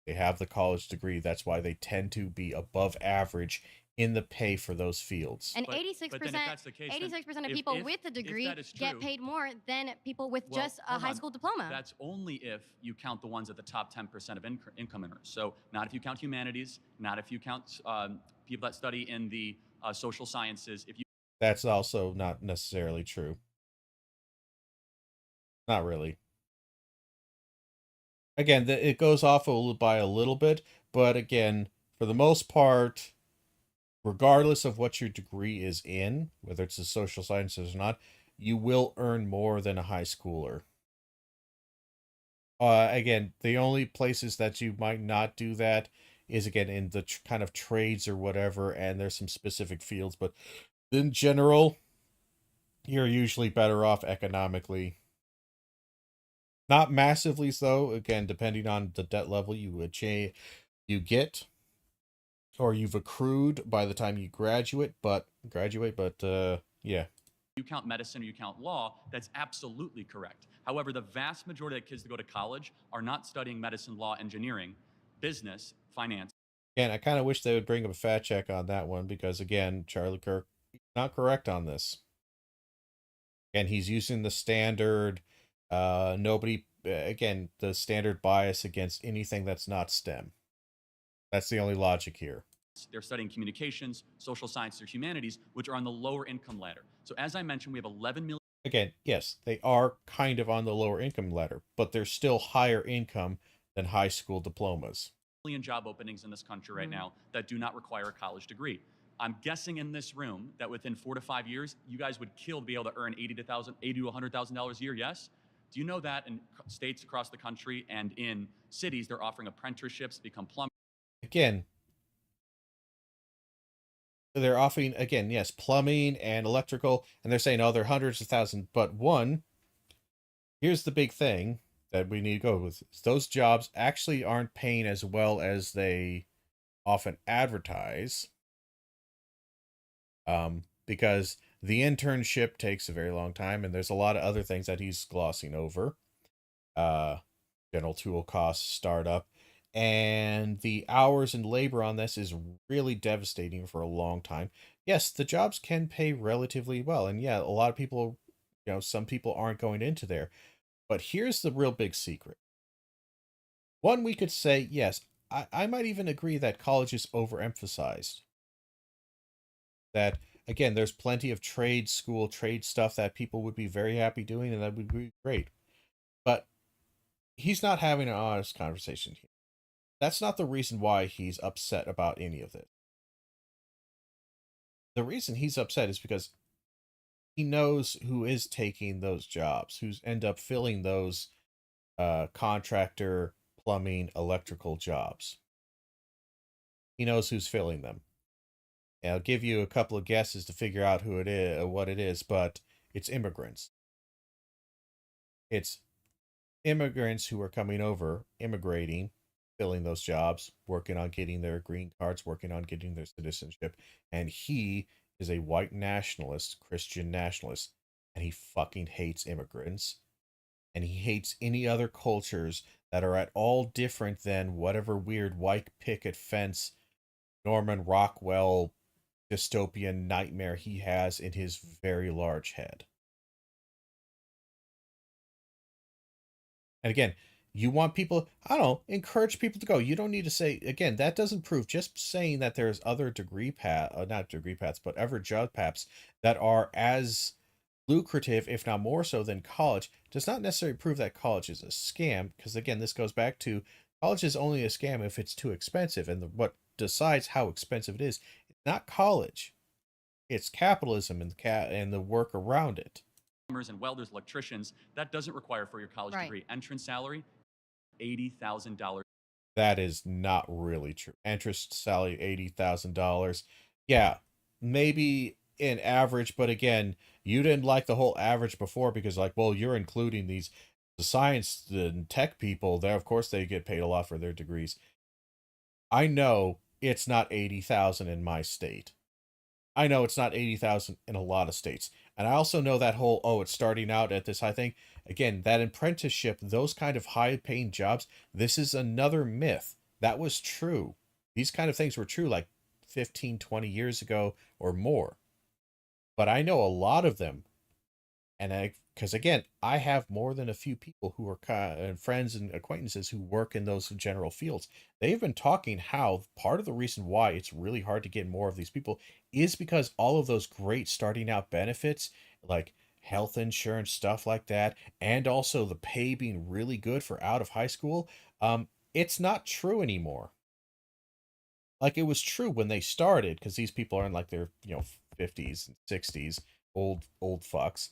A: They have the college degree. That's why they tend to be above average in the pay for those fields.
D: And
C: But
D: 86%,
C: then if that's the case, then
D: 86% of
C: if-
D: people
C: if-
D: with a
C: if
D: degree
C: that is
D: get
C: true-
D: paid more than people with
C: Well,
D: just a
C: hold
D: high
C: on.
D: school diploma.
C: That's only if you count the ones at the top 10% of income earners. So not if you count humanities, not if you count people that study in the social sciences. If you
A: That's also not necessarily true. Not really. Again, it goes off by a little bit, but again, for the most part, regardless of what your degree is in, whether it's the social sciences or not, you will earn more than a high schooler. Again, the only places that you might not do that is, again, in the kind of trades or whatever, and there's some specific fields, but in general, you're usually better off economically. Not massively so, again, depending on the debt level you get. or you've accrued by the time you graduate, but yeah.
C: You count medicine or you count law, that's absolutely correct. However, the vast majority of kids that go to college are not studying medicine, law, engineering, business, finance.
A: And I kind of wish they would bring up a fact check on that one, because again, Charlie Kirk not correct on this. And he's using the standard the standard bias against anything that's not STEM. That's the only logic here.
C: They're studying communications, social sciences, or humanities, which are on the lower income ladder. So as I mentioned, we have 11 million.
A: Again, yes, they are kind of on the lower income ladder, but they're still higher income than high school diplomas.
C: Job openings in this country right now that do not require a college degree. I'm guessing in this room that within 4 to 5 years, you guys would kill to be able to earn $80 to $100,000 a year. Yes. Do you know that in states across the country and in cities, they're offering apprenticeships to become plumbers?
A: Again, they're offering, yes, plumbing and electrical, and they're saying, oh, they're hundreds of thousands. But here's the big thing that we need to go with. Those jobs actually aren't paying as well as they often advertise. Because the internship takes a very long time, and there's a lot of other things that he's glossing over. General tool costs, startup, and the hours and labor on this is really devastating for a long time. Yes, the jobs can pay relatively well, and yeah, a lot of people, some people aren't going into there. But here's the real big secret. One, we could say, yes, I might even agree that college is overemphasized. That, again, there's plenty of trade school, trade stuff that people would be very happy doing, and that would be great. But he's not having an honest conversation here. That's not the reason why he's upset about any of this. The reason he's upset is because he knows who is taking those jobs, who's end up filling those contractor, plumbing, electrical jobs. He knows who's filling them. And I'll give you a couple of guesses to figure out who it is, what it is, but it's immigrants. It's immigrants who are coming over, immigrating, filling those jobs, working on getting their green cards, working on getting their citizenship. And he is a white nationalist, Christian nationalist, and he fucking hates immigrants. And he hates any other cultures that are at all different than whatever weird white picket fence, Norman Rockwell dystopian nightmare he has in his very large head. And again, you want people, I don't know, encourage people to go. You don't need to say, again, that doesn't prove, just saying that there's other not degree paths, but other job paths that are as lucrative, if not more so, than college, does not necessarily prove that college is a scam. Because again, this goes back to college is only a scam if it's too expensive. And what decides how expensive it is, it's not college. It's capitalism and the work around it.
C: And welders, electricians, that doesn't require for your college degree. Entrance salary, $80,000.
A: That is not really true. Entrance salary, $80,000. Yeah, maybe in average, but again, you didn't like the whole average before because, like, well, you're including the science and tech people. There, of course, they get paid a lot for their degrees. I know it's not 80,000 in my state. I know it's not 80,000 in a lot of states. And I also know that whole, it's starting out at this high thing. Again, that apprenticeship, those kind of high-paying jobs, this is another myth. That was true. These kind of things were true like 15, 20 years ago or more. But I know a lot of them. And because again, I have more than a few people who are friends and acquaintances who work in those general fields. They've been talking how part of the reason why it's really hard to get more of these people is because all of those great starting out benefits, like health insurance, stuff like that, and also the pay being really good for out of high school, it's not true anymore. Like it was true when they started, because these people are in like their 50s and 60s, old fucks.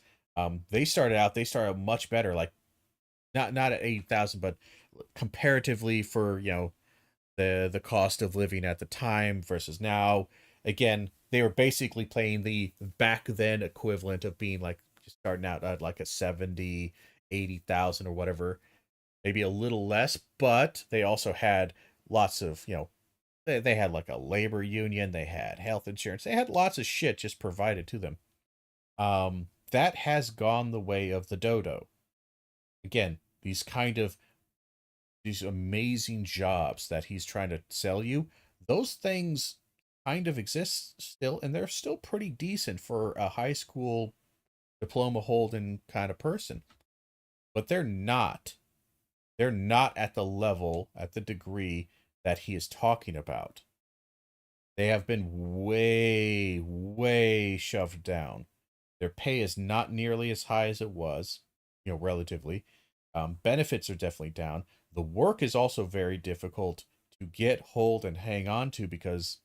A: They started out much better, like not at 80,000, but comparatively for, the cost of living at the time versus now. Again, they were basically playing the back then equivalent of being like starting out at like a 70, 80,000 or whatever, maybe a little less, but they also had lots of, they had like a labor union, they had health insurance, they had lots of shit just provided to them. That has gone the way of the dodo. Again, these amazing jobs that he's trying to sell you, those things kind of exist still, and they're still pretty decent for a high school diploma holding kind of person. But they're not at the level, at the degree that he is talking about. They have been way, way shoved down. Their pay is not nearly as high as it was, relatively. Benefits are definitely down. The work is also very difficult to get, hold, and hang on to because,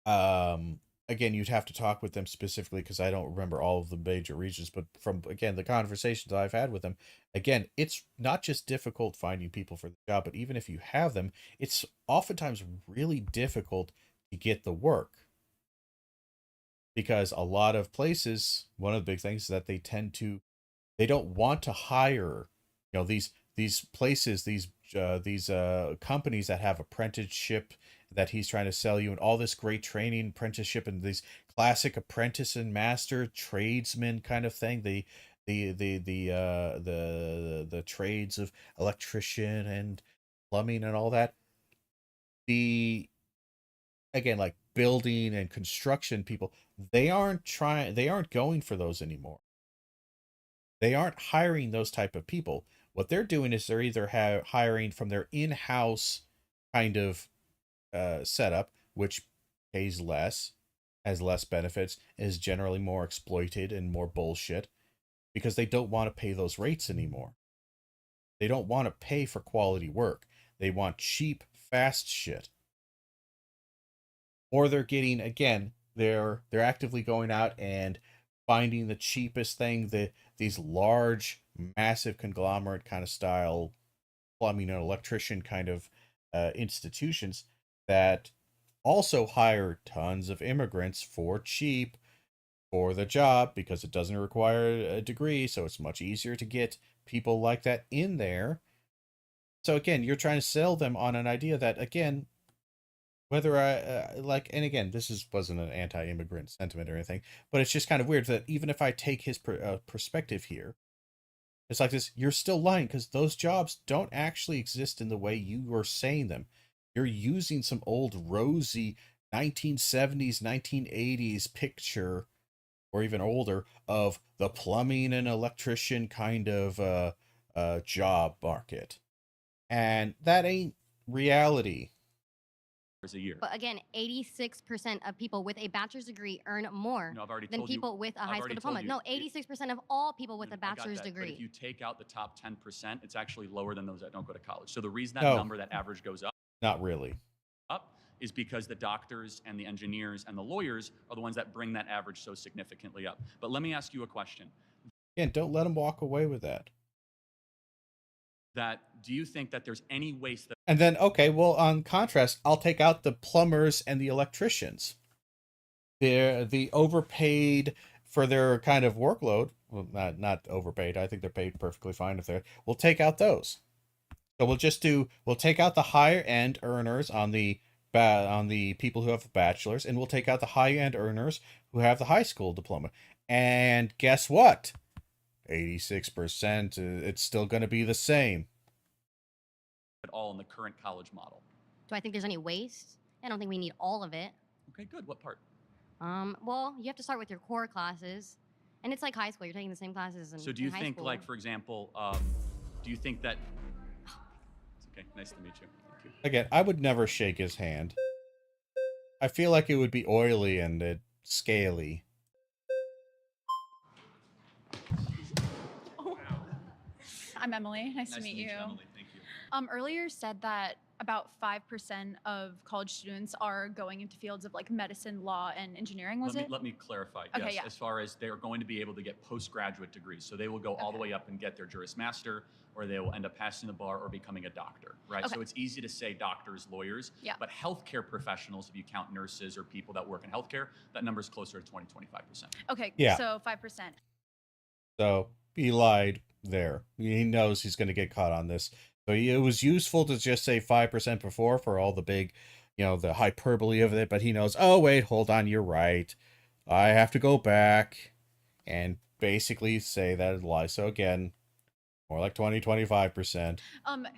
A: again, you'd have to talk with them specifically because I don't remember all of the major regions. But from, again, the conversations I've had with them, again, it's not just difficult finding people for the job, but even if you have them, it's oftentimes really difficult to get the work. Because a lot of places, one of the big things is that they don't want to hire, these places, these companies that have apprenticeship that he's trying to sell you, and all this great training, apprenticeship, and these classic apprentice and master tradesman kind of thing. The trades of electrician and plumbing and all that. Again, like building and construction people, they aren't going for those anymore. They aren't hiring those type of people. What they're doing is they're either hiring from their in-house kind of setup, which pays less, has less benefits, is generally more exploited and more bullshit, because they don't want to pay those rates anymore. They don't want to pay for quality work. They want cheap, fast shit. Or they're getting, again, they're actively going out and finding the cheapest thing, these large, massive conglomerate kind of style plumbing and electrician kind of institutions that also hire tons of immigrants for cheap for the job because it doesn't require a degree, so it's much easier to get people like that in there. So again, you're trying to sell them on an idea that, again, whether and again, wasn't an anti-immigrant sentiment or anything, but it's just kind of weird that even if I take his perspective here, it's like this, you're still lying because those jobs don't actually exist in the way you are saying them. You're using some old rosy 1970s, 1980s picture, or even older, of the plumbing and electrician kind of job market. And that ain't reality.
C: A year.
D: But again, 86% of people with a bachelor's degree earn more than people with a high school diploma. No, 86% of all people with a bachelor's degree.
C: But if you take out the top 10%, it's actually lower than those that don't go to college. So the reason that number, that average goes up.
A: Not really.
C: Up is because the doctors and the engineers and the lawyers are the ones that bring that average so significantly up. But let me ask you a question.
A: Again, don't let them walk away with that.
C: Do you think that there's any waste that...
A: And then, okay, well, on contrast, I'll take out the plumbers and the electricians. They're the overpaid for their kind of workload. Well, not overpaid. I think they're paid perfectly fine if they're... We'll take out those. So we'll take out the higher end earners on the people who have bachelors, and we'll take out the high end earners who have the high school diploma. And guess what? 86%, it's still going to be the same.
C: At all in the current college model.
D: Do I think there's any waste? I don't think we need all of it.
C: Okay, good. What part?
D: Well, you have to start with your core classes, and it's like high school. You're taking the same classes in high school.
C: So do you think, like, for example, do you think that... It's okay. Nice to meet you. Thank you.
A: Again, I would never shake his hand. I feel like it would be oily and scaly.
E: I'm Emily. Nice to meet you.
C: Emily. Thank you.
E: Earlier said that about 5% of college students are going into fields of like medicine, law, and engineering,
C: Let me clarify.
E: Okay,
C: yes,
E: yeah.
C: As far as they're going to be able to get postgraduate degrees. So they will go all the way up and get their Juris Master, or they will end up passing the bar or becoming a doctor, right?
E: Okay.
C: So it's easy to say doctors, lawyers,
E: Yeah.
C: but healthcare professionals, if you count nurses or people that work in healthcare, that number is closer to 20-25%.
E: Okay,
A: Yeah.
E: so 5%.
A: So he lied there. He knows he's going to get caught on this. So it was useful to just say 5% before for all the big, the hyperbole of it, but he knows, oh, wait, hold on, you're right. I have to go back and basically say that it lies. So again, more like 25%.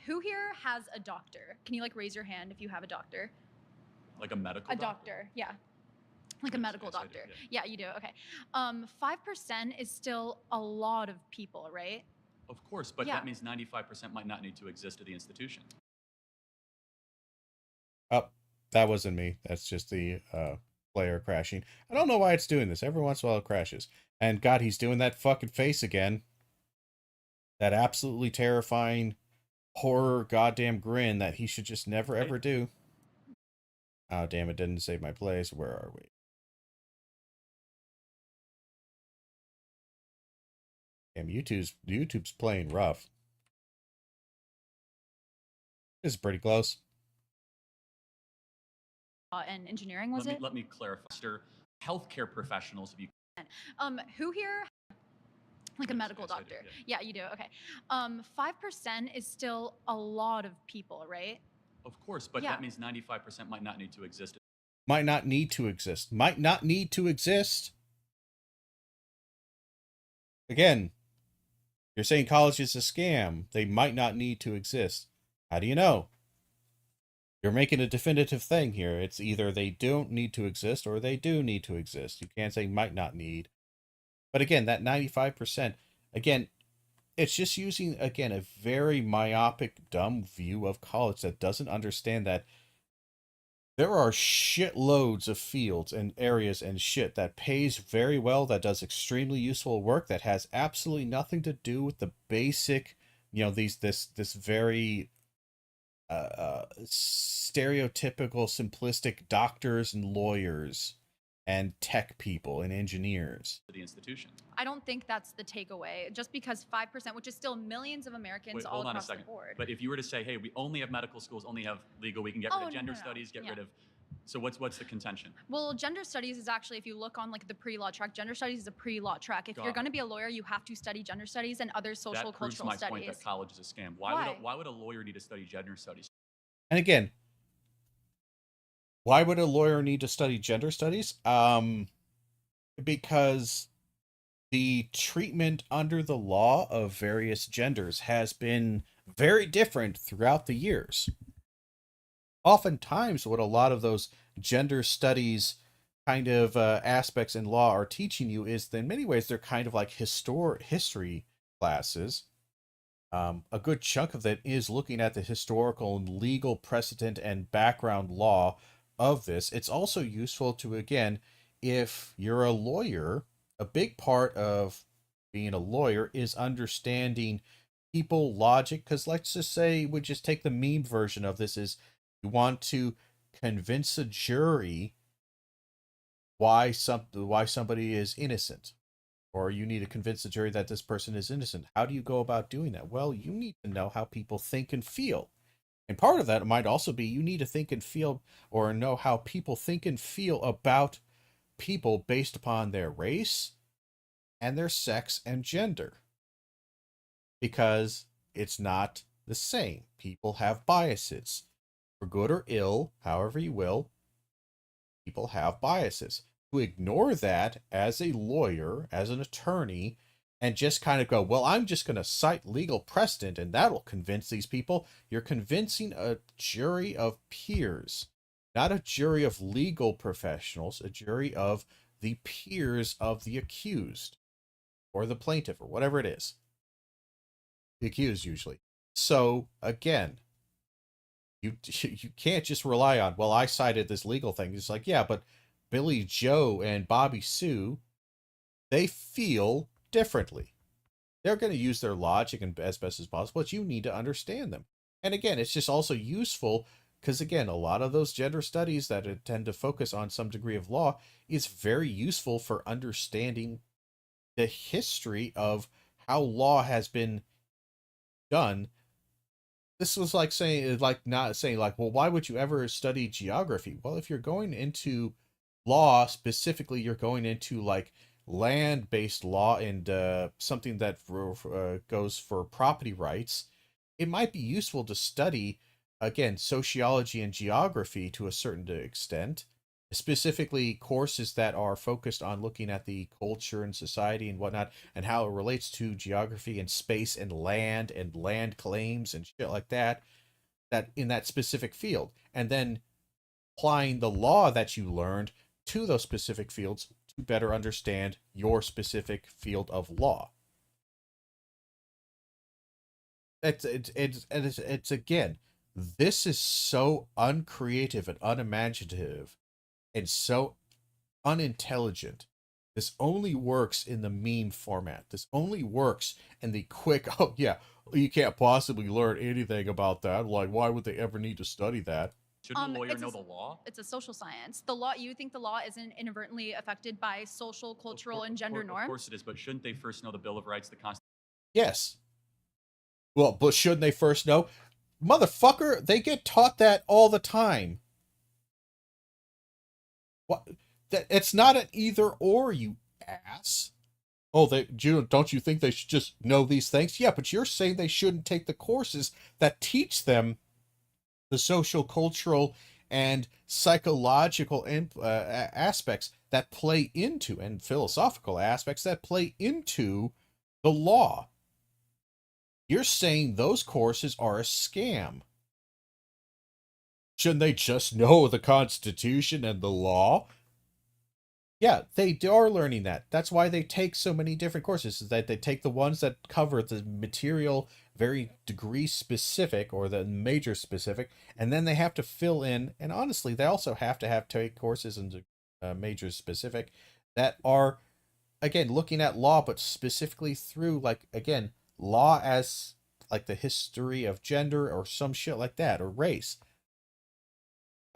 E: Who here has a doctor? Can you like raise your hand if you have a doctor?
C: Like a medical
E: A doctor, yeah. Like a medical
C: yes, I do,
E: doctor.
C: yeah.
E: Yeah, you do. Okay. 5% is still a lot of people, right?
C: Of course, but
E: Yeah.
C: that means 95% might not need to exist at the institution.
A: Oh, that wasn't me. That's just the player crashing. I don't know why it's doing this. Every once in a while it crashes. And God, he's doing that fucking face again. That absolutely terrifying horror goddamn grin that he should just never ever do. Oh, damn, it didn't save my place. Where are we? Damn, YouTube's playing rough. This is pretty close.
E: And engineering, was it?
C: Let me clarify. Healthcare professionals, if you
E: Who here? Like a
C: yes,
E: medical
C: yes, I do,
E: doctor.
C: yeah.
E: Yeah, you do. Okay. 5% is still a lot of people, right?
C: Of course, but
E: Yeah.
C: that means 95% might not need to exist.
A: Might not need to exist. Might not need to exist. Again, you're saying college is a scam. They might not need to exist. How do you know? You're making a definitive thing here. It's either they don't need to exist or they do need to exist. You can't say might not need. But again, that 95%, again, it's just using, again, a very myopic, dumb view of college that doesn't understand that there are shitloads of fields and areas and shit that pays very well, that does extremely useful work, that has absolutely nothing to do with the basic, this very stereotypical, simplistic doctors and lawyers and tech people and engineers.
C: The institution.
E: I don't think that's the takeaway. Just because 5%, which is still millions of Americans
C: Wait,
E: all
C: hold on a
E: across the
C: second.
E: board.
C: But if you were to say, hey, we only have medical schools, only have legal, we can get rid of gender studies, get
E: Yeah.
C: rid of. So what's the contention?
E: Well, gender studies is actually, if you look on like the pre-law track, gender studies is a pre-law track. If
C: Got
E: you're
C: it.
E: going to be a lawyer, you have to study gender studies and other social
C: That proves
E: cultural
C: my
E: studies.
C: point that college is a scam.
E: Why?
C: Why would a lawyer need to study gender studies?
A: And again, why would a lawyer need to study gender studies? Because the treatment under the law of various genders has been very different throughout the years. Oftentimes, what a lot of those gender studies kind of aspects in law are teaching you is that in many ways they're kind of like history classes. A good chunk of that is looking at the historical and legal precedent and background law of this. It's also useful to, again, if you're a lawyer, a big part of being a lawyer is understanding people logic. Because let's just say, we just take the meme version of this, is you want to convince a jury why somebody is innocent, or you need to convince the jury that this person is innocent. How do you go about doing that? Well, you need to know how people think and feel. And part of that might also be you need to think and feel, or know how people think and feel about people based upon their race and their sex and gender. Because it's not the same. People have biases. For good or ill, however you will, people have biases. To ignore that as a lawyer, as an attorney, and just kind of go, well, I'm just going to cite legal precedent and that'll convince these people. You're convincing a jury of peers, not a jury of legal professionals, a jury of the peers of the accused or the plaintiff or whatever it is. The accused usually. So again, you can't just rely on, well, I cited this legal thing. It's like, yeah, but Billy Joe and Bobby Sue, they feel differently. They're going to use their logic and as best as possible, but you need to understand them. And again, it's just also useful because, again, a lot of those gender studies that tend to focus on some degree of law is very useful for understanding the history of how law has been done. This was like saying, like, not saying, like, well, why would you ever study geography? Well, if you're going into law specifically, you're going into like land-based law and something that goes for property rights, it might be useful to study, again, sociology and geography to a certain extent, specifically courses that are focused on looking at the culture and society and whatnot, and how it relates to geography and space and land claims and shit like that, that in that specific field. And then applying the law that you learned to those specific fields to better understand your specific field of law. It's again, this is so uncreative and unimaginative and so unintelligent. This only works in the meme format. This only works in the quick, oh yeah, you can't possibly learn anything about that. Like, why would they ever need to study that?
C: Shouldn't a lawyer know the law?
E: It's a social science. The law, you think the law isn't inadvertently affected by social, cultural, and gender norms?
C: Of course it is, but shouldn't they first know the Bill of Rights, the Constitution?
A: Yes. Well, but shouldn't they first know? Motherfucker, they get taught that all the time. What? It's not an either or, you ass. Oh, don't you think they should just know these things? Yeah, but you're saying they shouldn't take the courses that teach them the social, cultural, and psychological aspects that play into, and philosophical aspects that play into the law. You're saying those courses are a scam. Shouldn't they just know the Constitution and the law? Yeah, they are learning that. That's why they take so many different courses, is that they take the ones that cover the material very degree specific or the major specific, and then they have to fill in, and honestly, they also have to take courses in major specific that are, again, looking at law, but specifically through, like, again, law as, like, the history of gender or some shit like that, or race.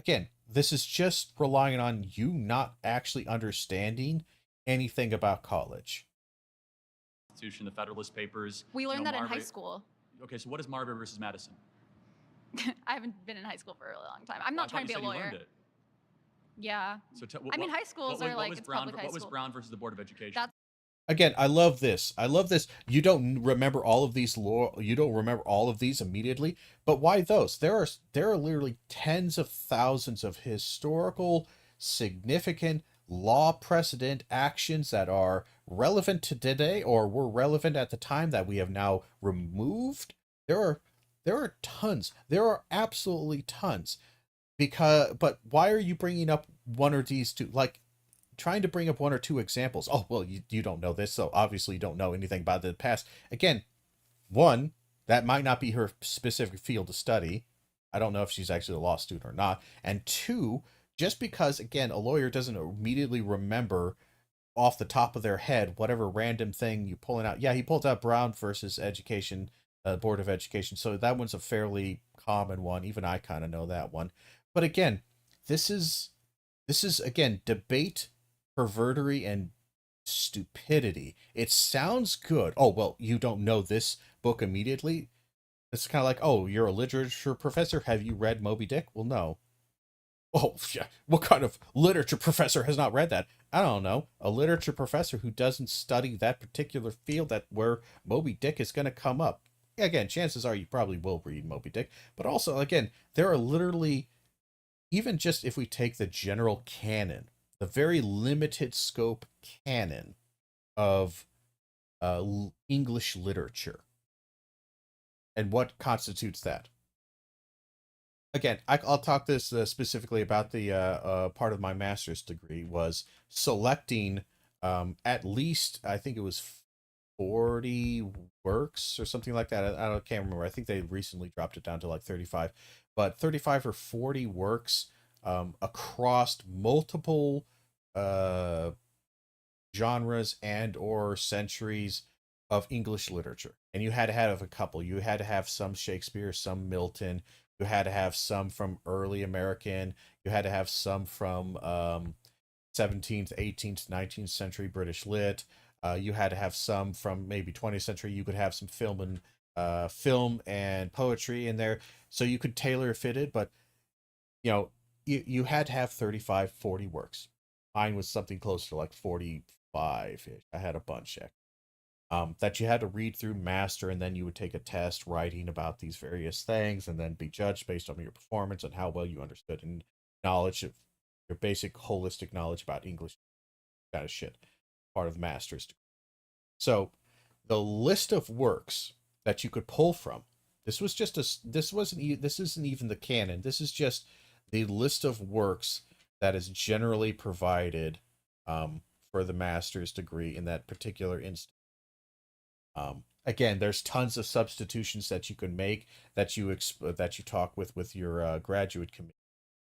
A: Again, this is just relying on you not actually understanding anything about college.
C: Constitution, the Federalist Papers.
E: We learned that in high school.
C: Okay, so what is Marbury versus Madison?
E: I haven't been in high school for a really long time. I'm not trying to be a lawyer.
C: You learned it.
E: Yeah.
C: So
E: high schools are like, it's public high school.
C: What was Brown versus the Board of Education?
A: Again, I love this. You don't remember all of these you don't remember all of these immediately, but why those? There are literally tens of thousands of historical, significant law precedent actions that are relevant to today or were relevant at the time that we have now removed. There are tons. There are absolutely tons. But why are you bringing up one or these two? Like, trying to bring up one or two examples. Oh, well, you don't know this, so obviously you don't know anything about the past. Again, one, that might not be her specific field of study. I don't know if she's actually a law student or not. And two, just because, again, a lawyer doesn't immediately remember off the top of their head whatever random thing you pulling out. Yeah, he pulled out Brown versus Education, Board of Education, so that one's a fairly common one. Even I kind of know that one. But again, this is again, debate, pervertery, and stupidity. It sounds good. Oh, well, you don't know this book immediately? It's kind of like, oh, you're a literature professor. Have you read Moby Dick? Well, no. Oh, yeah. What kind of literature professor has not read that? I don't know. A literature professor who doesn't study that particular field where Moby Dick is going to come up. Again, chances are you probably will read Moby Dick. But also, again, there are literally, even just if we take the general canon, the very limited scope canon of English literature, and what constitutes that. Again, I'll talk this specifically about the part of my master's degree was selecting at least, I think it was 40 works or something like that. I can't remember. I think they recently dropped it down to like 35, but 35 or 40 works across multiple genres and or centuries of English literature. And you had to have a couple. You had to have some Shakespeare, some Milton. You had to have some from early American. You had to have some from 17th, 18th, 19th century British lit. You had to have some from maybe 20th century. You could have some film and poetry in there, so you could tailor fit it. But you had to have 35, 40 works. Mine was something close to like 45-ish. I had a bunch. that you had to read through master, and then you would take a test writing about these various things and then be judged based on your performance and how well you understood and knowledge of your basic holistic knowledge about English, kind of shit, part of the master's degree. So the list of works that you could pull from, this isn't even the canon. This is just the list of works that is generally provided for the master's degree in that particular instance. Again, there's tons of substitutions that you can make that you talk with your graduate committee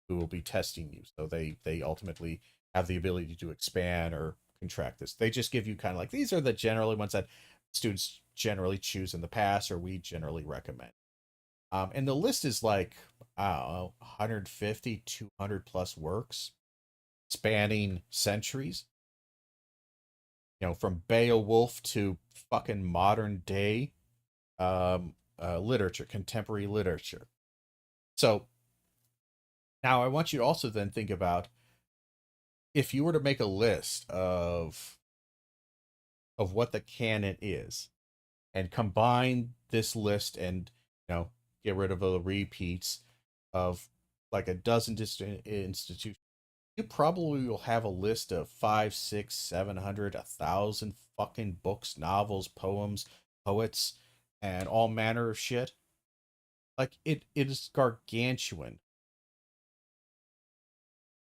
A: who will be testing you. So they ultimately have the ability to expand or contract this. They just give you kind of like, these are the generally ones that students generally choose in the past or we generally recommend. And the list is like, I don't know, 150, 200 plus works spanning centuries. You know, from Beowulf to fucking modern day literature, contemporary literature. So now I want you to also then think about, if you were to make a list of what the canon is and combine this list and, you know, get rid of the repeats of like a dozen institutions, you probably will have a list of 500, 600, 700, 1,000 fucking books, novels, poems, poets, and all manner of shit. Like, it is gargantuan.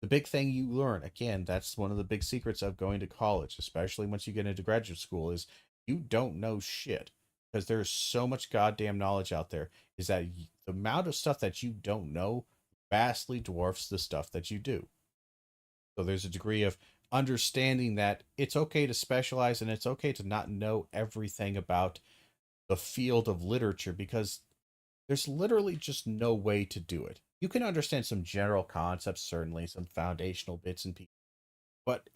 A: The big thing you learn, again, that's one of the big secrets of going to college, especially once you get into graduate school, is you don't know shit. Because there's so much goddamn knowledge out there, is that the amount of stuff that you don't know vastly dwarfs the stuff that you do. So there's a degree of understanding that it's okay to specialize and it's okay to not know everything about the field of literature, because there's literally just no way to do it. You can understand some general concepts, certainly, some foundational bits and pieces. But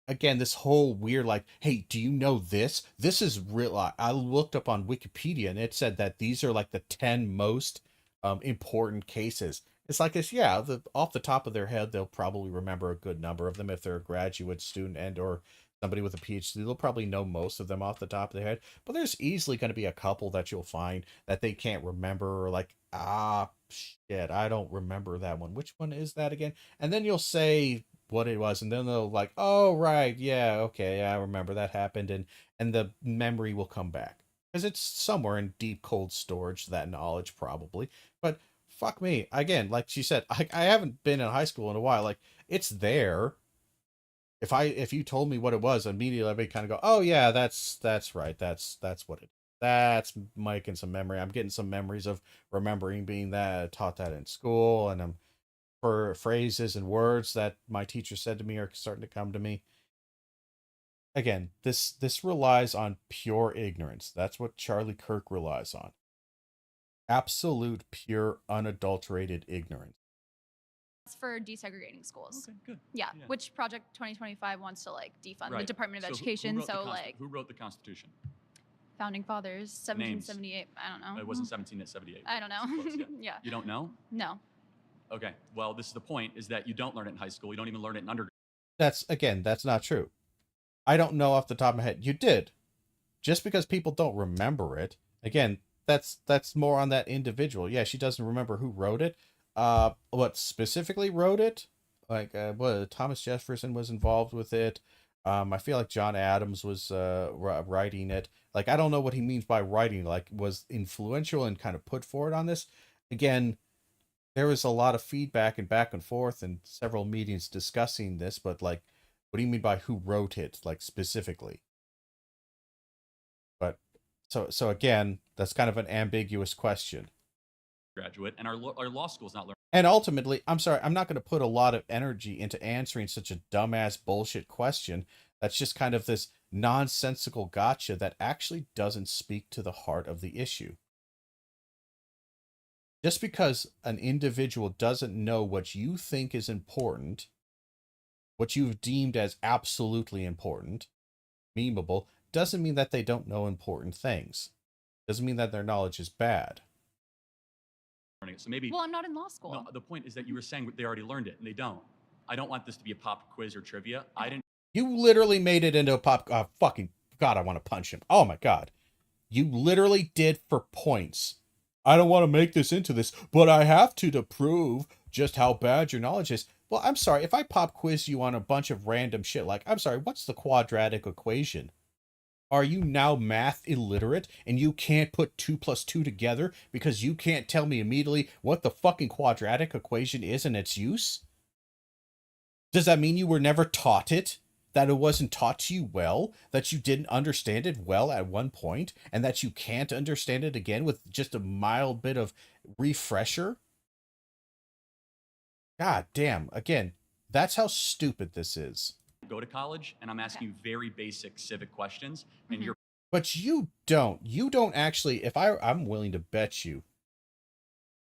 A: again, this whole weird, like, hey, do you know this? This is real. I looked up on Wikipedia and it said that these are like the 10 most important cases. It's like this, yeah, off the top of their head, they'll probably remember a good number of them. If they're a graduate student and or somebody with a PhD, they'll probably know most of them off the top of their head. But there's easily going to be a couple that you'll find that they can't remember, or like, shit, I don't remember that one. Which one is that again? And then you'll say what it was, and then they'll like, oh, right, yeah, okay, I remember that happened, and the memory will come back. Because it's somewhere in deep, cold storage, that knowledge, probably. But fuck me. Again, like she said, I haven't been in high school in a while. Like, it's there. If you told me what it was, immediately I'd be kind of go, oh yeah, that's right. That's what it is. That's making some memory. I'm getting some memories of remembering being taught that in school, and for phrases and words that my teacher said to me are starting to come to me. Again, this relies on pure ignorance. That's what Charlie Kirk relies on. Absolute, pure, unadulterated ignorance.
E: It's for desegregating schools.
C: Okay, good.
E: Yeah, which Project 2025 wants to like defund the Department of Education.
C: Who wrote the Constitution?
E: Founding Fathers, 1778. I don't know.
C: It wasn't 1778.
E: I don't know.
C: Close,
E: Yeah.
C: You don't know?
E: No.
C: Okay. Well, this is the point: is that you don't learn it in high school. You don't even learn it in undergrad.
A: That's not true. I don't know off the top of my head. You did. Just because people don't remember it, again, that's more on that individual. Yeah, she doesn't remember who wrote it. What specifically wrote it? Like, what Thomas Jefferson was involved with it. I feel like John Adams was writing it. Like, I don't know what he means by writing. Like, was influential and kind of put forward on this. Again, there was a lot of feedback and back and forth and several meetings discussing this. But like, what do you mean by who wrote it? Like, specifically. But so again, that's kind of an ambiguous question.
C: Graduate, and our law school's not learning.
A: And ultimately, I'm sorry, I'm not going to put a lot of energy into answering such a dumbass bullshit question that's just kind of this nonsensical gotcha that actually doesn't speak to the heart of the issue. Just because an individual doesn't know what you think is important, what you've deemed as absolutely important, memeable, doesn't mean that they don't know important things. Doesn't mean that their knowledge is bad.
C: So maybe.
E: Well, I'm not in law school.
C: No, the point is that you were saying they already learned it, and they don't. I don't want this to be a pop quiz or trivia. I didn't.
A: You literally made it into a pop. Fucking God, I want to punch him. Oh my God. You literally did for points. I don't want to make this into this, but I have to prove just how bad your knowledge is. Well, I'm sorry, if I pop quiz you on a bunch of random shit, like, I'm sorry, what's the quadratic equation? Are you now math illiterate and you can't put 2 plus 2 together because you can't tell me immediately what the fucking quadratic equation is and its use? Does that mean you were never taught it? That it wasn't taught to you well? That you didn't understand it well at one point? And that you can't understand it again with just a mild bit of refresher? God damn. Again, that's how stupid this is.
C: Go to college, and I'm asking you very basic civic questions, and you're...
A: But you don't. You don't actually... I'm willing to bet you,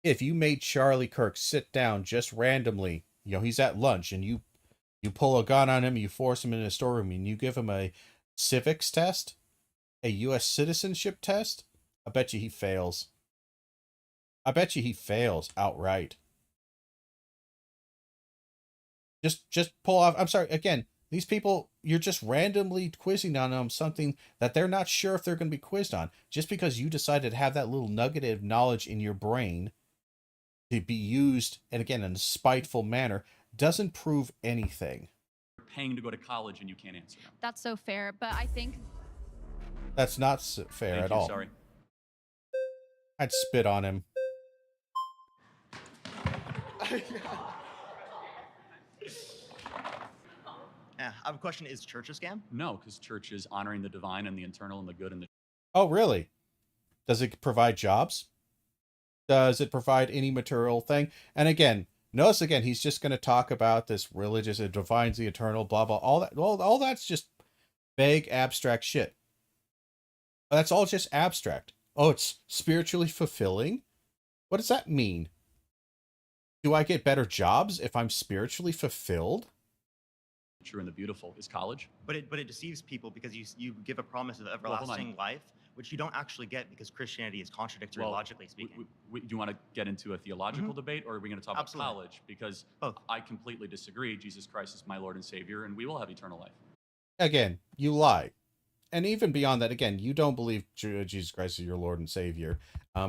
A: if you made Charlie Kirk sit down just randomly, he's at lunch, and you pull a gun on him, you force him in a storeroom, and you give him a civics test, a U.S. citizenship test, I bet you he fails. I bet you he fails outright. Just pull off... I'm sorry, again, these people, you're just randomly quizzing on them something that they're not sure if they're going to be quizzed on. Just because you decided to have that little nugget of knowledge in your brain to be used, and again, in a spiteful manner, doesn't prove anything.
C: You're paying to go to college and you can't answer them.
E: That's so fair, but I think...
A: That's not fair at all.
C: Sorry.
A: I'd spit on him.
F: Yeah, I have a question. Is church a scam?
C: No, because church is honoring the divine and the internal and the good and the...
A: Oh, really? Does it provide jobs? Does it provide any material thing? And again, notice again, he's just going to talk about this religious, it defines the eternal, blah, blah, all that. All that's just vague, abstract shit. That's all just abstract. Oh, it's spiritually fulfilling? What does that mean? Do I get better jobs if I'm spiritually fulfilled?
C: True and the beautiful is college.
F: But it deceives people because you give a promise of everlasting life, which you don't actually get because Christianity is contradictory, logically speaking.
C: Do you want to get into a theological debate, or are we going to talk about college? Because
F: both.
C: I completely disagree. Jesus Christ is my Lord and Savior, and we will have eternal life.
A: Again, you lie. And even beyond that, again, you don't believe Jesus Christ is your Lord and Savior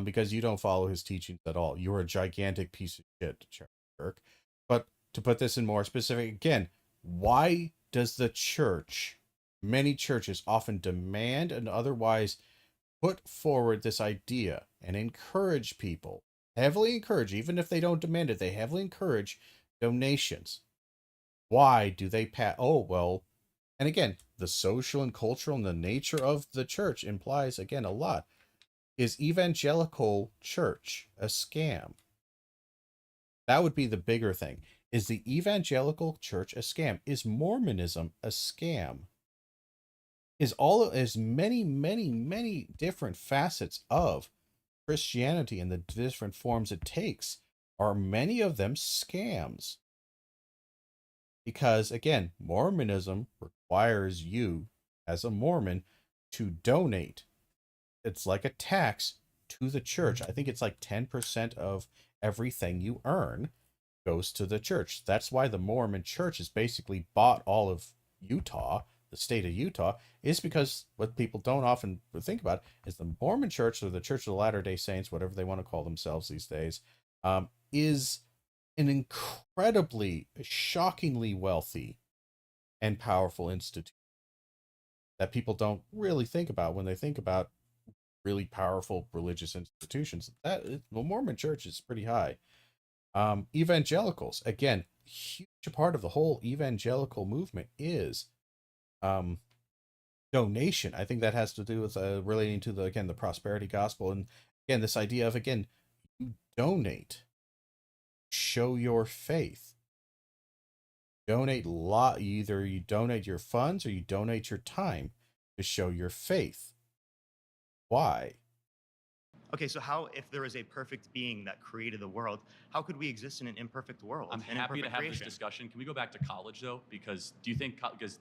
A: because you don't follow his teachings at all. You're a gigantic piece of shit, Kirk. But to put this in more specific, again, why does the church, many churches often demand and otherwise put forward this idea and encourage people, heavily encourage, even if they don't demand it, they heavily encourage donations? Why do they and again, the social and cultural and the nature of the church implies, again, a lot. Is evangelical church a scam? That would be the bigger thing. Is the evangelical church a scam? Is Mormonism a scam? Is many different facets of Christianity and the different forms it takes, are many of them scams? Because again, Mormonism requires you as a Mormon to donate. It's like a tax to the church. I think it's like 10% of everything you earn goes to the church. That's why the Mormon church has basically bought all of Utah, the state of Utah, is because what people don't often think about is the Mormon church, or the Church of the Latter-day Saints, whatever they want to call themselves these days, is an incredibly, shockingly wealthy and powerful institute that people don't really think about when they think about really powerful religious institutions. The Mormon church is pretty high. Evangelicals, again, huge part of the whole evangelical movement is donation. I think that has to do with relating to the prosperity gospel, and again, this idea of, again, you donate, show your faith. Donate either you donate your funds or you donate your time to show your faith. Why?
F: Okay, so how, if there is a perfect being that created the world, how could we exist in an imperfect world?
C: I'm happy to have this discussion. Can we go back to college, though? Because do you think, because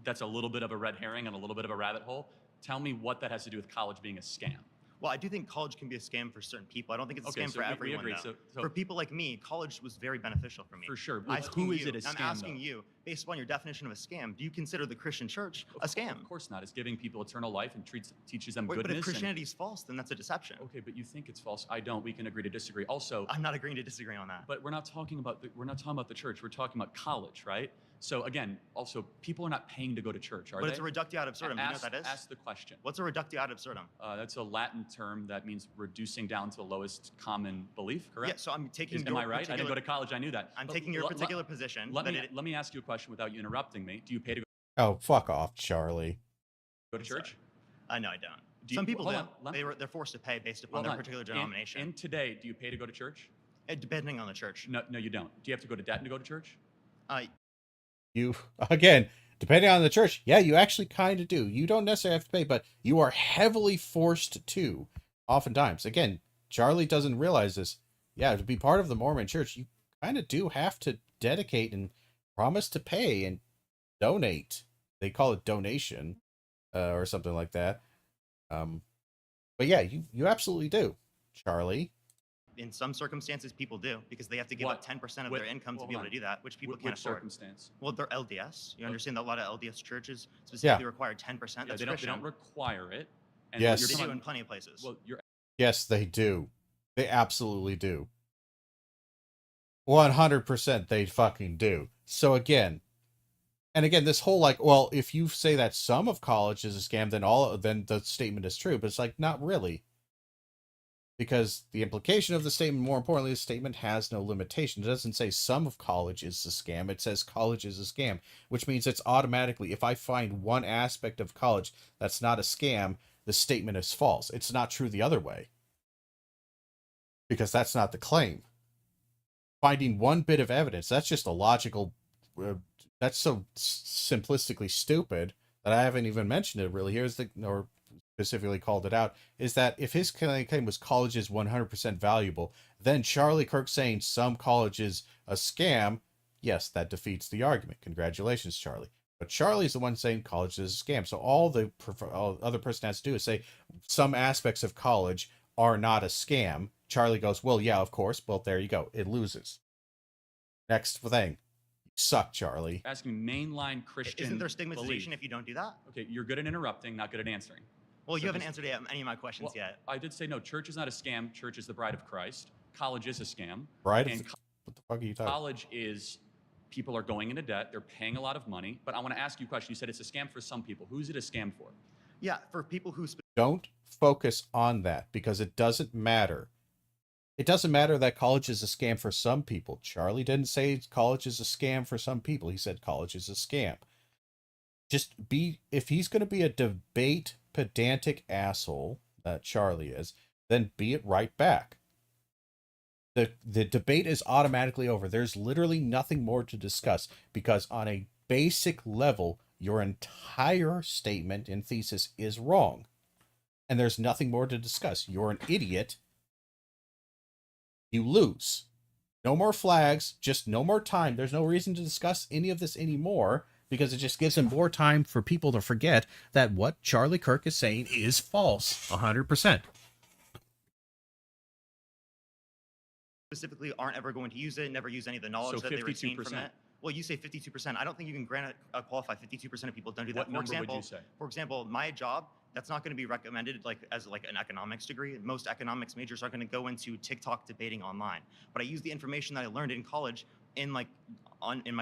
C: that's a little bit of a red herring and a little bit of a rabbit hole, tell me what that has to do with college being a scam.
F: Well, I do think college can be a scam for certain people. I don't think it's a scam for everyone.
C: We agree.
F: Though.
C: So
F: for people like me, college was very beneficial for me.
C: for sure.
F: Asking
C: Who is
F: you-
C: it a scam?
F: I'm asking
C: though?
F: you, based upon your definition of a scam, do you consider the Christian church a scam?
C: Of course not. It's giving people eternal life and teaches them
F: Wait,
C: goodness.
F: but if Christianity is false, then that's a deception.
C: Okay, but you think it's false. I don't. We can agree to disagree. Also,
F: I'm not agreeing to disagree on that.
C: but we're not talking about the church. We're talking about college, right? So again, also people are not paying to go to church, are
F: But
C: they?
F: it's a reductio ad absurdum. Do you know what that is?
C: Ask the question.
F: What's a reductio ad absurdum?
C: That's a Latin term that means reducing down to the lowest common belief, correct?
F: Yeah, so I'm taking
C: Am
F: your
C: I right? I didn't go to college. I knew that.
F: I'm
C: But
F: taking your
C: l-
F: particular position.
C: Let
F: that
C: me ask you a question without you interrupting me. Do you pay to
A: Oh, fuck off, Charlie.
C: go to church?
F: No, I don't.
C: Do you-
F: Some people
C: hold
F: do.
C: on, let-
F: They're forced to pay based upon
C: Hold
F: their
C: on.
F: particular denomination.
C: In today, do you pay to go to church?
F: Depending on the church.
C: No, you don't. Do you have to go to debt to go to church?
A: You, again, depending on the church, yeah, you actually kind of do. You don't necessarily have to pay, but you are heavily forced to, oftentimes. Again, Charlie doesn't realize this. Yeah, to be part of the Mormon church, you kind of do have to dedicate and promise to pay and donate. They call it donation, or something like that. But yeah, you absolutely do, Charlie.
F: In some circumstances, people do because they have to give up 10% of their income to be able to do that, which people can't
C: Which
F: afford.
C: circumstance?
F: Well, they're LDS. You understand that a lot of LDS churches specifically require 10%.
C: Yeah,
F: That's
C: they
F: Christian.
C: don't require it. And
A: Yes.
C: you're
F: They
C: talking
F: do in
C: about-
F: plenty of places.
C: Well, you're
A: Yes, they do. They absolutely do. 100% they fucking do. So again, this whole like, well, if you say that some of college is a scam, then the statement is true. But it's like, not really. Because the implication of the statement, more importantly, the statement has no limitation. It doesn't say some of college is a scam. It says college is a scam, which means it's automatically, if I find one aspect of college that's not a scam, the statement is false. It's not true the other way. Because that's not the claim. Finding one bit of evidence, that's just a logical, that's so simplistically stupid that I haven't even mentioned it really. Or specifically called it out, is that if his claim was college is 100% valuable, then Charlie Kirk saying some college is a scam, yes, that defeats the argument. Congratulations, Charlie. But Charlie's the one saying college is a scam. So all the other person has to do is say some aspects of college are not a scam. Charlie goes, well, yeah, of course. Well, there you go. It loses. Next thing. You suck, Charlie.
C: asking mainline Christian
F: Isn't there stigmatization
C: belief.
F: if you don't do that?
C: Okay, you're good at interrupting, not good at answering.
F: Well,
C: So
F: you haven't
C: just-
F: answered any of my questions
C: Well,
F: yet.
C: I did say no. Church is not a scam. Church is the bride of Christ. College is a scam.
A: Right?
C: And
A: What the fuck are you talking about?
C: college is people are going into debt. They're paying a lot of money. But I want to ask you a question. You said it's a scam for some people. Who's it a scam for?
F: Yeah, for people who
A: Don't focus on that because it doesn't matter. It doesn't matter that college is a scam for some people. Charlie didn't say college is a scam for some people. He said college is a scam. If he's going to be a debate pedantic asshole that Charlie is, then be it right back. The debate is automatically over. There's literally nothing more to discuss because on a basic level, your entire statement and thesis is wrong. And there's nothing more to discuss. You're an idiot. You lose. No more flags, just no more time. There's no reason to discuss any of this anymore because it just gives him more time for people to forget that what Charlie Kirk is saying is false. 100%.
F: specifically aren't ever going to use it, never use any of the knowledge
C: So
F: that they retain from
C: 52%.
F: it. Well, you say 52%. I don't think you can qualify 52% of people don't do that.
C: What number would you say?
F: For example, my job, that's not going to be recommended as an economics degree. Most economics majors are going to go into TikTok debating online. But I use the information that I learned in college in my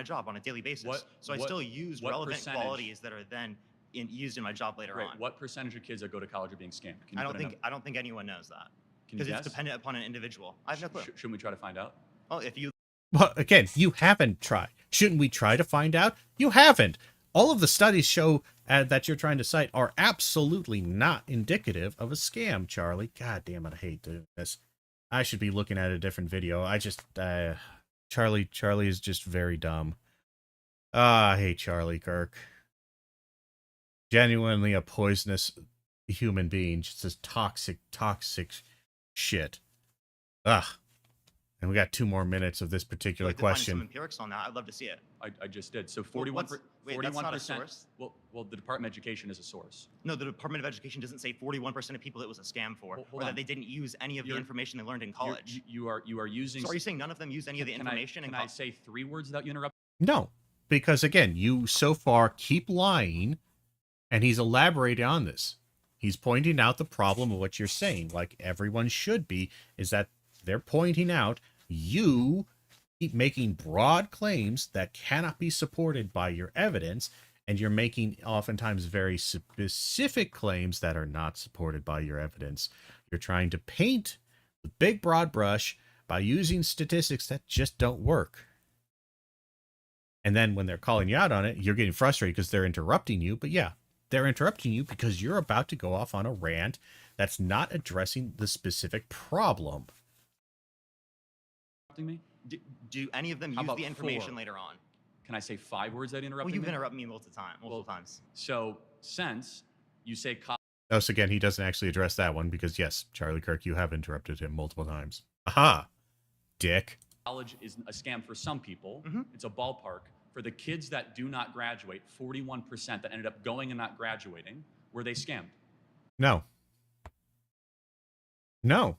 F: job on a daily basis. So I still use relevant qualities that are then used in my job later on.
C: What percentage of kids that go to college are being scammed? Can you
F: I
C: put a number?
F: don't think anyone knows that
C: Can you
F: because it's
C: guess?
F: dependent upon an individual. I have no clue.
C: Shouldn't we try to find out?
F: Well, if you
A: Well, again, you haven't tried. Shouldn't we try to find out? You haven't. All of the studies show that you're trying to cite are absolutely not indicative of a scam, Charlie. God damn it, I hate doing this. I should be looking at a different video. Charlie is just very dumb. I hate Charlie Kirk. Genuinely a poisonous human being. Just this toxic shit. Ugh. And we got 2 more minutes of this particular
F: Like, define some
A: question.
F: empirics on that. I'd love to see it.
C: I just did. So
F: Well,
C: 41
F: wait, that's not a
C: 41%.
F: source.
C: Well, the Department of Education is a source.
F: No, the Department of Education doesn't say 41% of people it was a scam for,
C: Hold
F: or that
C: on.
F: they didn't use any of the
C: You're-
F: information they learned in college.
C: You are using.
F: So are you saying none of them used any of the
C: Can
F: information in
C: I
F: college?
C: say 3 words without you interrupting?
A: No, because again, you so far keep lying, and he's elaborating on this. He's pointing out the problem of what you're saying, like everyone should be, is that they're pointing out you keep making broad claims that cannot be supported by your evidence, and you're making oftentimes very specific claims that are not supported by your evidence. You're trying to paint the big broad brush by using statistics that just don't work. And then when they're calling you out on it, you're getting frustrated because they're interrupting you. But yeah, they're interrupting you because you're about to go off on a rant that's not addressing the specific problem.
C: Me?
F: Do any of them
C: How
F: use
C: about
F: the information
C: 4?
F: later on?
C: Can I say 5 words that interrupt
F: Well, you've
C: me?
F: interrupted me multiple times.
C: So since you say
A: Notice again, he doesn't actually address that one because, yes, Charlie Kirk, you have interrupted him multiple times. Aha, dick.
C: college is a scam for some people,
F: Mhm.
C: it's a ballpark. For the kids that do not graduate, 41% that ended up going and not graduating, were they scammed?
A: No. No.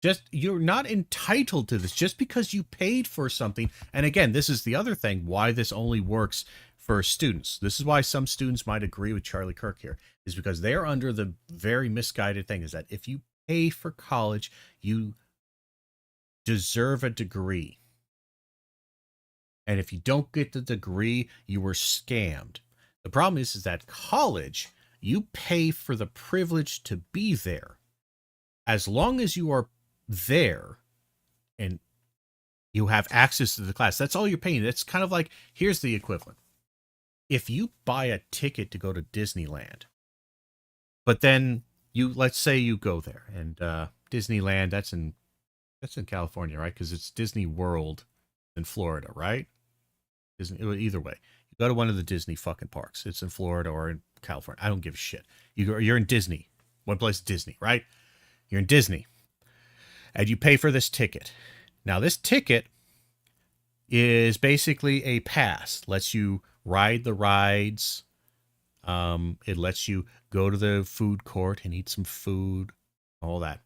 A: Just, you're not entitled to this just because you paid for something. And again, this is the other thing, why this only works for students. This is why some students might agree with Charlie Kirk here, is because they're under the very misguided thing is that if you pay for college, you deserve a degree. And if you don't get the degree, you were scammed. The problem is that college, you pay for the privilege to be there. As long as you are there and you have access to the class, that's all you're paying. It's kind of like, here's the equivalent. If you buy a ticket to go to Disneyland, but then let's say you go there, and Disneyland, that's in California, right? Because it's Disney World in Florida, right? Either way, you go to one of the Disney fucking parks. It's in Florida or in California. I don't give a shit. You're in Disney. One place is Disney, right? You're in Disney. And you pay for this ticket. Now, this ticket is basically a pass. Lets you ride the rides. It lets you go to the food court and eat some food, all that.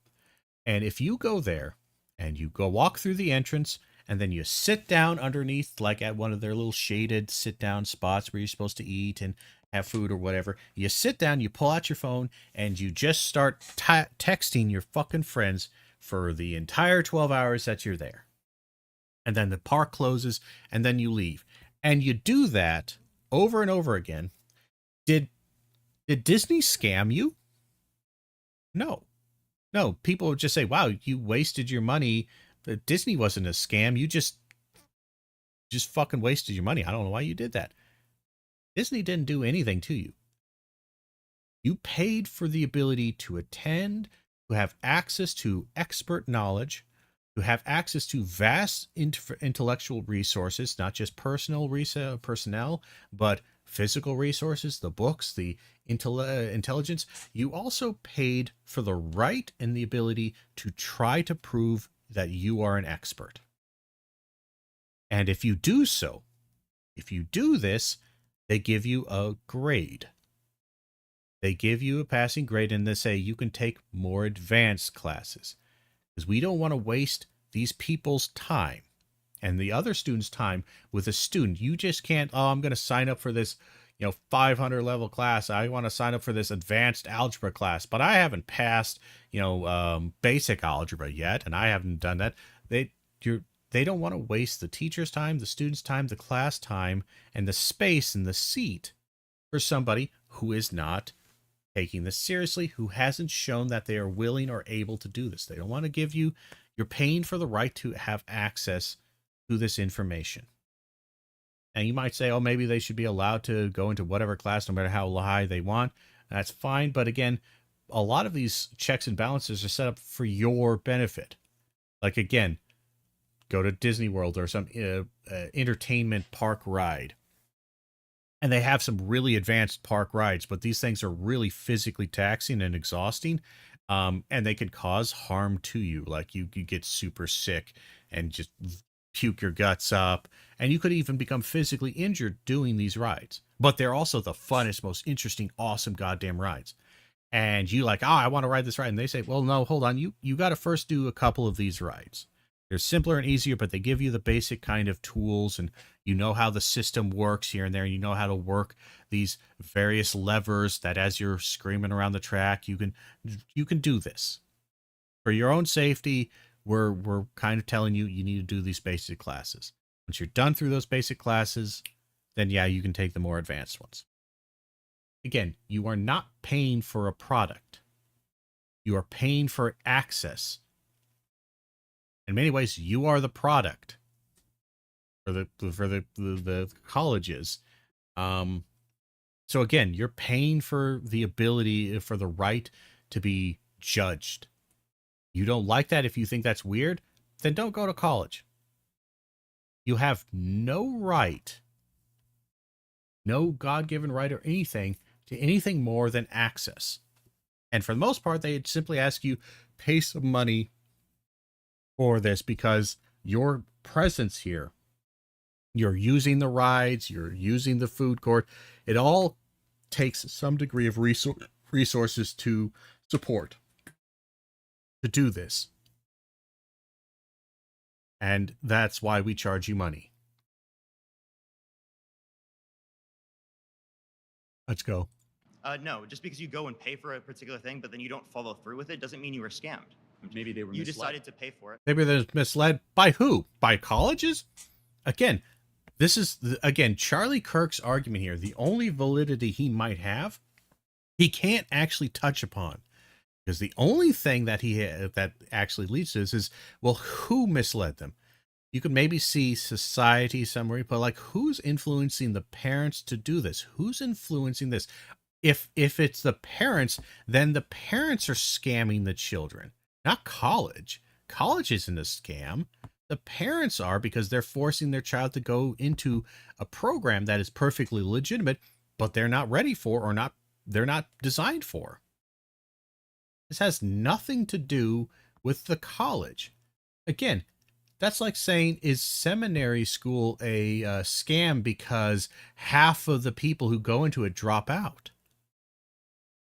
A: And if you go there and you go walk through the entrance and then you sit down underneath, like at one of their little shaded sit down spots where you're supposed to eat and have food or whatever, you sit down, you pull out your phone, and you just start texting your fucking friends for the entire 12 hours that you're there. And then the park closes, and then you leave. And you do that over and over again. Did Disney scam you? No. No, people would just say, wow, you wasted your money. But Disney wasn't a scam. You just fucking wasted your money. I don't know why you did that. Disney didn't do anything to you. You paid for the ability to attend, to have access to expert knowledge, to have access to vast intellectual resources, not just personnel, but physical resources, the books, the intelligence. You also paid for the right and the ability to try to prove that you are an expert. And if you do so, if you do this, they give you a grade. They give you a passing grade, and they say you can take more advanced classes. Because we don't want to waste these people's time and the other students' time with a student. You just can't, I'm going to sign up for this, 500 level class. I want to sign up for this advanced algebra class, but I haven't passed, basic algebra yet, and I haven't done that. They don't want to waste the teacher's time, the student's time, the class time, and the space and the seat for somebody who is not taking this seriously, who hasn't shown that they are willing or able to do this. They don't want to give you, you're paying for the right to have access to this information. And you might say, oh, maybe they should be allowed to go into whatever class, no matter how high they want. That's fine. But again, a lot of these checks and balances are set up for your benefit. Like, again, go to Disney World or some entertainment park ride. And they have some really advanced park rides, but these things are really physically taxing and exhausting. And they could cause harm to you. Like you get super sick and just puke your guts up. And you could even become physically injured doing these rides. But they're also the funnest, most interesting, awesome goddamn rides. And you like, I want to ride this ride. And they say, well, no, hold on. You got to first do a couple of these rides. They're simpler and easier, but they give you the basic kind of tools, and you know how the system works here and there. And you know how to work these various levers that as you're screaming around the track, you can do this. For your own safety, we're kind of telling you need to do these basic classes. Once you're done through those basic classes, then yeah, you can take the more advanced ones. Again, you are not paying for a product. You are paying for access. In many ways, you are the product for the colleges. So again, you're paying for the ability, for the right to be judged. You don't like that? If you think that's weird, then don't go to college. You have no right, no God-given right or anything to anything more than access. And for the most part, they simply ask you, pay some money for this because your presence here, you're using the rides, you're using the food court. It all takes some degree of resources to support, to do this. And that's why we charge you money. Let's go.
F: No, just because you go and pay for a particular thing, but then you don't follow through with it, doesn't mean you were scammed.
C: Maybe they were
F: You
C: misled.
F: decided to pay for it.
A: Maybe they're misled by who? By colleges? Again, this is, Charlie Kirk's argument here. The only validity he might have, he can't actually touch upon. Because the only thing that that actually leads to this is, well, who misled them? You could maybe see society somewhere, but like, who's influencing the parents to do this? Who's influencing this? If it's the parents, then the parents are scamming the children, not college. College isn't a scam. The parents are, because they're forcing their child to go into a program that is perfectly legitimate, but they're not ready for, or they're not designed for. This has nothing to do with the college. Again, that's like saying, is seminary school a scam because half of the people who go into it drop out?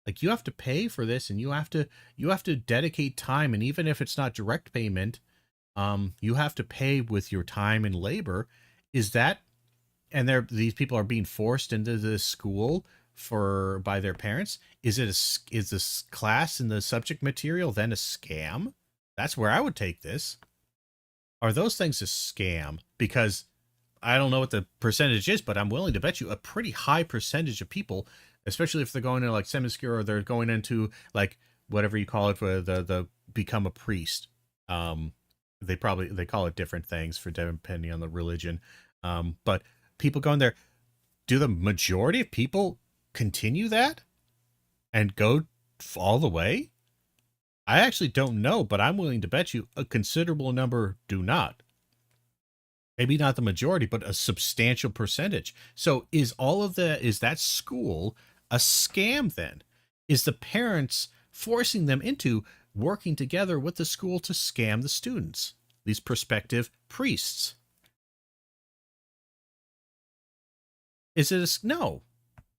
A: Like, you have to pay for this, and you have to dedicate time, and even if it's not direct payment, you have to pay with your time and labor. Is that, and these people are being forced into this school by their parents? Is this class and the subject material then a scam? That's where I would take this. Are those things a scam? Because I don't know what the percentage is, but I'm willing to bet you a pretty high percentage of people, especially if they're going into like seminary, or they're going into like whatever you call it, for the become a priest. They call it different things for depending on the religion. But people going there, do the majority of people continue that and go all the way? I actually don't know, but I'm willing to bet you a considerable number do not. Maybe not the majority, but a substantial percentage. So is that school a scam then? Is the parents forcing them into working together with the school to scam the students, these prospective priests? Is it no?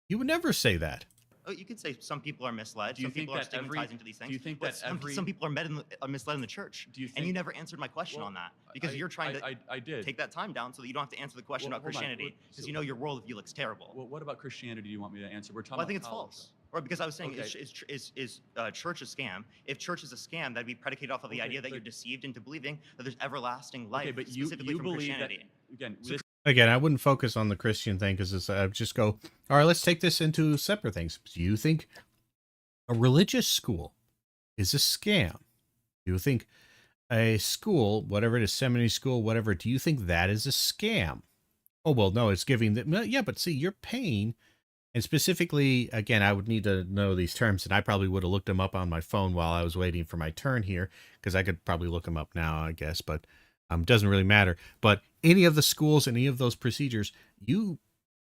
A: You would never say that.
F: Oh, you could say some people are misled.
C: Do you
F: Some
C: think
F: people are
C: that
F: stigmatizing to these things.
C: do you think
F: but
C: that every
F: some people are misled in the church?
C: Do you think,
F: and you never answered my question on that, because you're trying to
C: I did
F: take that time down so that you don't have to answer the question about
C: hold on.
F: Christianity, because you know your worldview looks terrible.
C: Well, what about Christianity do you want me to answer? We're talking
F: Well, I think
C: about
F: it's
C: college,
F: false. Or because I was saying,
C: Okay.
F: is church a scam? If church is a scam, that'd be predicated off of the
C: Okay,
F: idea that
C: but-
F: you're deceived into believing that there's everlasting life,
C: Okay, but you
F: specifically from
C: believe
F: Christianity.
C: that, again,
F: So
C: this,
A: Again, I wouldn't focus on the Christian thing, because I just go, all right, let's take this into separate things. Do you think a religious school is a scam? Do you think a school, whatever it is, seminary school, whatever, do you think that is a scam? Oh, well, no, it's giving the, yeah, but see, you're paying. And specifically, again, I would need to know these terms, and I probably would have looked them up on my phone while I was waiting for my turn here, because I could probably look them up now, I guess, but doesn't really matter. But any of the schools, any of those procedures, you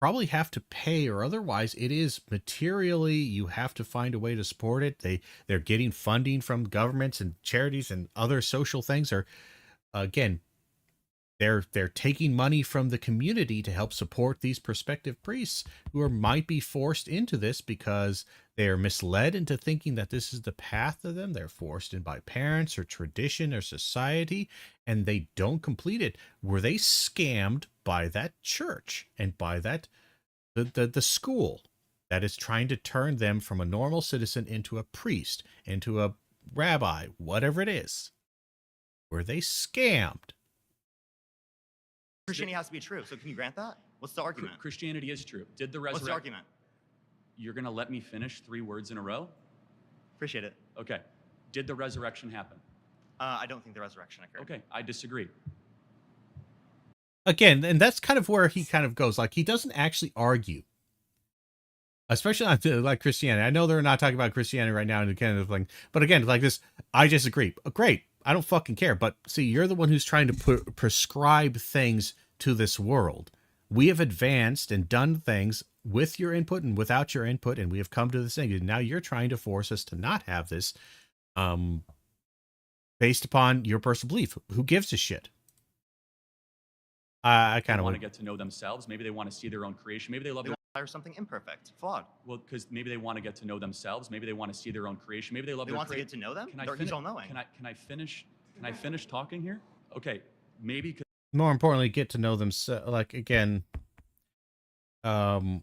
A: probably have to pay, or otherwise it is materially, you have to find a way to support it. They're getting funding from governments and charities and other social things, or again, they're taking money from the community to help support these prospective priests who might be forced into this because they are misled into thinking that this is the path to them. They're forced in by parents or tradition or society, and they don't complete it. Were they scammed by that church and by that the school that is trying to turn them from a normal citizen into a priest, into a rabbi, whatever it is? Were they scammed?
F: Christianity has to be true. So can you grant that? What's the argument?
C: Christianity is true. Did the
F: What's the
C: resurrection?
F: argument?
C: You're going to let me finish 3 words in a row?
F: Appreciate it.
C: Okay. Did the resurrection happen?
F: I don't think the resurrection occurred.
C: Okay, I disagree.
A: Again, and that's kind of where he kind of goes. Like, he doesn't actually argue, especially on like Christianity. I know they're not talking about Christianity right now, and kind of like, but again, like this, I disagree. Great, I don't fucking care. But see, you're the one who's trying to prescribe things to this world. We have advanced and done things with your input and without your input, and we have come to this thing. And now you're trying to force us to not have this, based upon your personal belief. Who gives a shit? I kind of
C: want to get to know themselves. Maybe they want to see their own creation. Maybe they love their
F: or something imperfect, flawed.
C: Well, because maybe they want to get to know themselves. Maybe they want to see their own creation. Maybe they love.
F: They want to get to know them. He's all knowing.
C: Can I finish? Can I finish talking here? Okay, maybe.
A: More importantly, get to know themselves. Like, again, the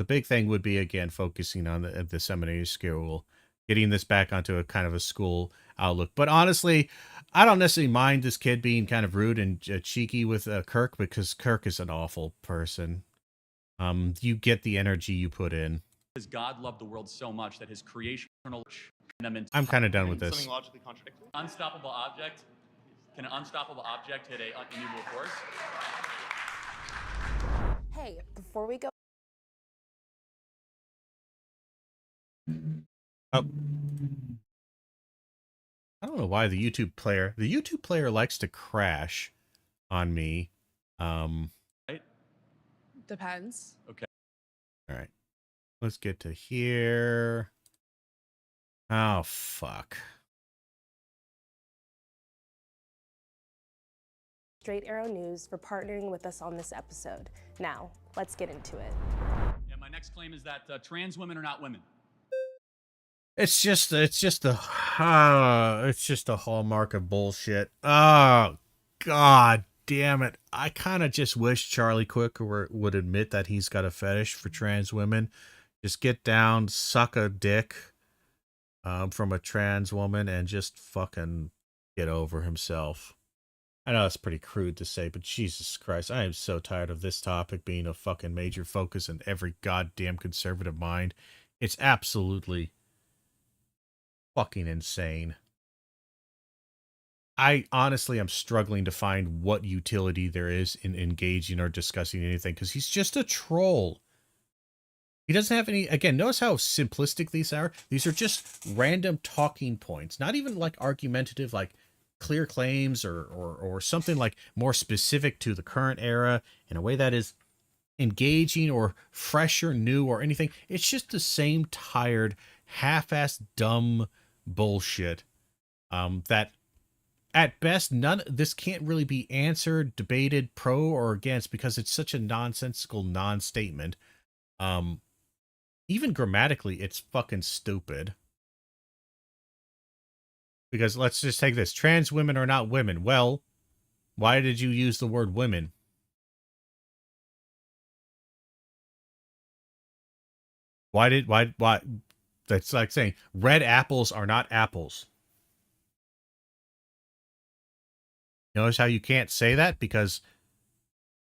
A: big thing would be, again, focusing on the seminary school, getting this back onto a kind of a school outlook. But honestly, I don't necessarily mind this kid being kind of rude and cheeky with Kirk, because Kirk is an awful person. You get the energy you put in.
C: Because God loved the world so much that his creational.
A: I'm kind of done with this.
F: Something logically contradictory.
C: Unstoppable object. Can an unstoppable object hit a unmovable force?
G: Hey, before we go.
A: Oh. I don't know why the YouTube player likes to crash on me.
C: Right?
B: Depends.
C: Okay.
A: All right. Let's get to here. Oh, fuck.
G: Straight Arrow News for partnering with us on this episode. Now, let's get into it.
C: Yeah, my next claim is that trans women are not women.
A: It's just a hallmark of bullshit. Oh, God damn it. I kind of just wish Charlie Quick would admit that he's got a fetish for trans women. Just get down, suck a dick from a trans woman, and just fucking get over himself. I know that's pretty crude to say, but Jesus Christ, I am so tired of this topic being a fucking major focus in every goddamn conservative mind. It's absolutely fucking insane. I honestly am struggling to find what utility there is in engaging or discussing anything, because he's just a troll. He doesn't have any, again, notice how simplistic these are. These are just random talking points, not even like argumentative, like clear claims or something like more specific to the current era in a way that is engaging or fresh or new or anything. It's just the same tired, half-assed, dumb bullshit that at best this can't really be answered, debated, pro or against, because it's such a nonsensical non-statement. Even grammatically, it's fucking stupid. Because let's just take this. Trans women are not women. Well, why did you use the word women? Why? That's like saying red apples are not apples. Notice how you can't say that? Because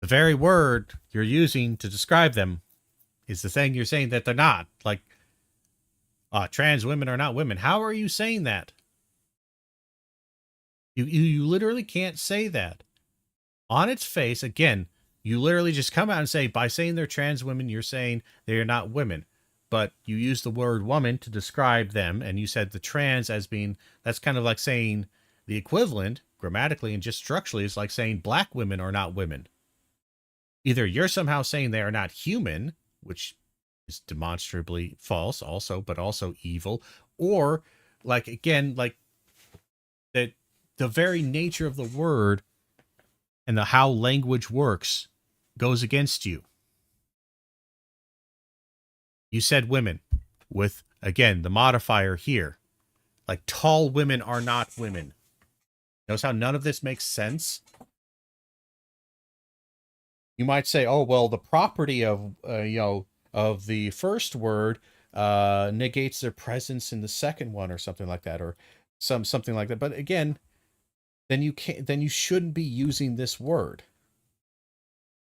A: the very word you're using to describe them is the thing you're saying that they're not. Like, trans women are not women. How are you saying that? You literally can't say that. On its face, again, you literally just come out and say, by saying they're trans women, you're saying they're not women. But you use the word woman to describe them, and you said the trans as being, that's kind of like saying the equivalent, grammatically and just structurally, is like saying black women are not women. Either you're somehow saying they are not human, which is demonstrably false also, but also evil, or like, again, like that the very nature of the word and the how language works goes against you. You said women with, again, the modifier here. Like, tall women are not women. Notice how none of this makes sense? You might say, oh, well, the property of, of the first word negates their presence in the second one or something like that, or something like that. But again, then you shouldn't be using this word.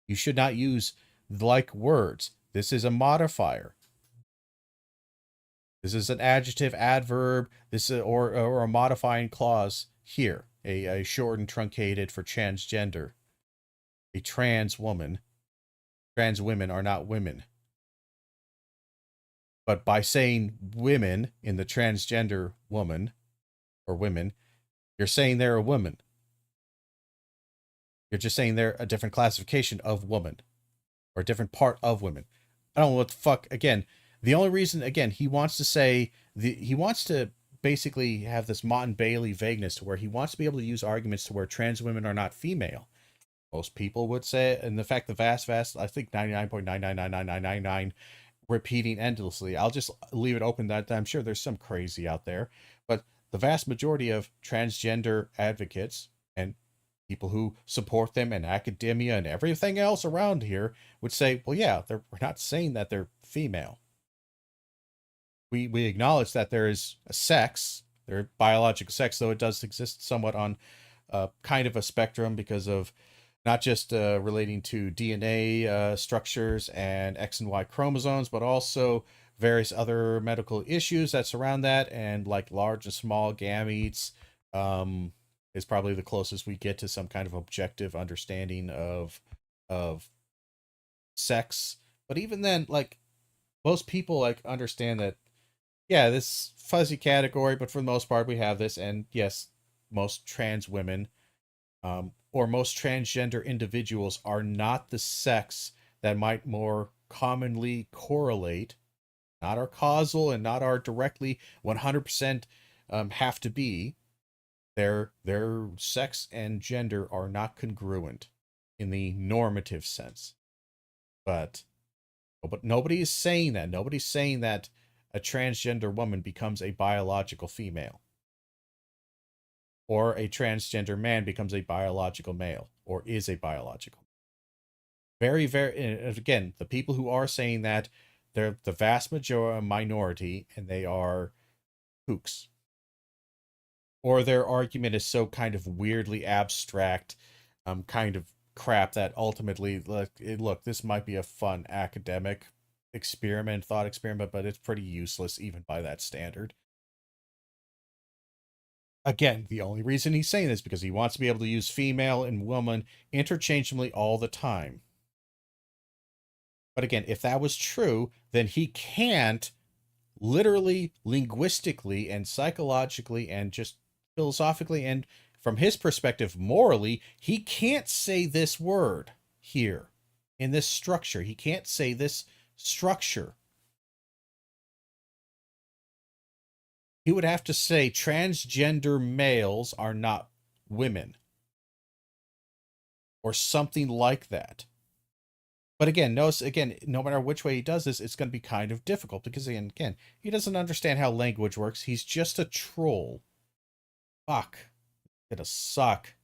A: You should not use like words. This is a modifier. This is an adjective, adverb, this is, or a modifying clause here. A shortened, truncated for transgender. A trans woman. Trans women are not women. But by saying women in the transgender woman or women, you're saying they're a woman. You're just saying they're a different classification of woman or a different part of women. I don't know what the fuck. Again, the only reason, again, he wants to basically have this Mott and Bailey vagueness to where he wants to be able to use arguments to where trans women are not female. Most people would say, and the fact the vast, I think 99.9999999 repeating endlessly. I'll just leave it open that I'm sure there's some crazy out there, but the vast majority of transgender advocates and people who support them and academia and everything else around here would say, well, yeah, we're not saying that they're female. We acknowledge that there is a sex, their biological sex, though it does exist somewhat on kind of a spectrum because of not just relating to DNA structures and X and Y chromosomes, but also various other medical issues that surround that, and like large and small gametes is probably the closest we get to some kind of objective understanding of sex. But even then, like, most people like understand that, yeah, this fuzzy category, but for the most part we have this, and yes, most trans women or most transgender individuals are not the sex that might more commonly correlate, not our causal and not our directly 100% have to be. Their sex and gender are not congruent in the normative sense. But nobody is saying that. Nobody's saying that a transgender woman becomes a biological female, or a transgender man becomes a biological male, or is a biological. Very, again, the people who are saying that, they're the vast minority, and they are kooks. Or their argument is so kind of weirdly abstract, kind of crap that ultimately, look, this might be a fun academic thought experiment, but it's pretty useless even by that standard. Again, the only reason he's saying this is because he wants to be able to use female and woman interchangeably all the time. But again, if that was true, then he can't literally, linguistically, and psychologically, and just philosophically, and from his perspective, morally, he can't say this word here in this structure. He can't say this structure. He would have to say transgender males are not women, or something like that. But again, notice, again, no matter which way he does this, it's going to be kind of difficult because, again, he doesn't understand how language works. He's just a troll. Fuck. It's gonna suck.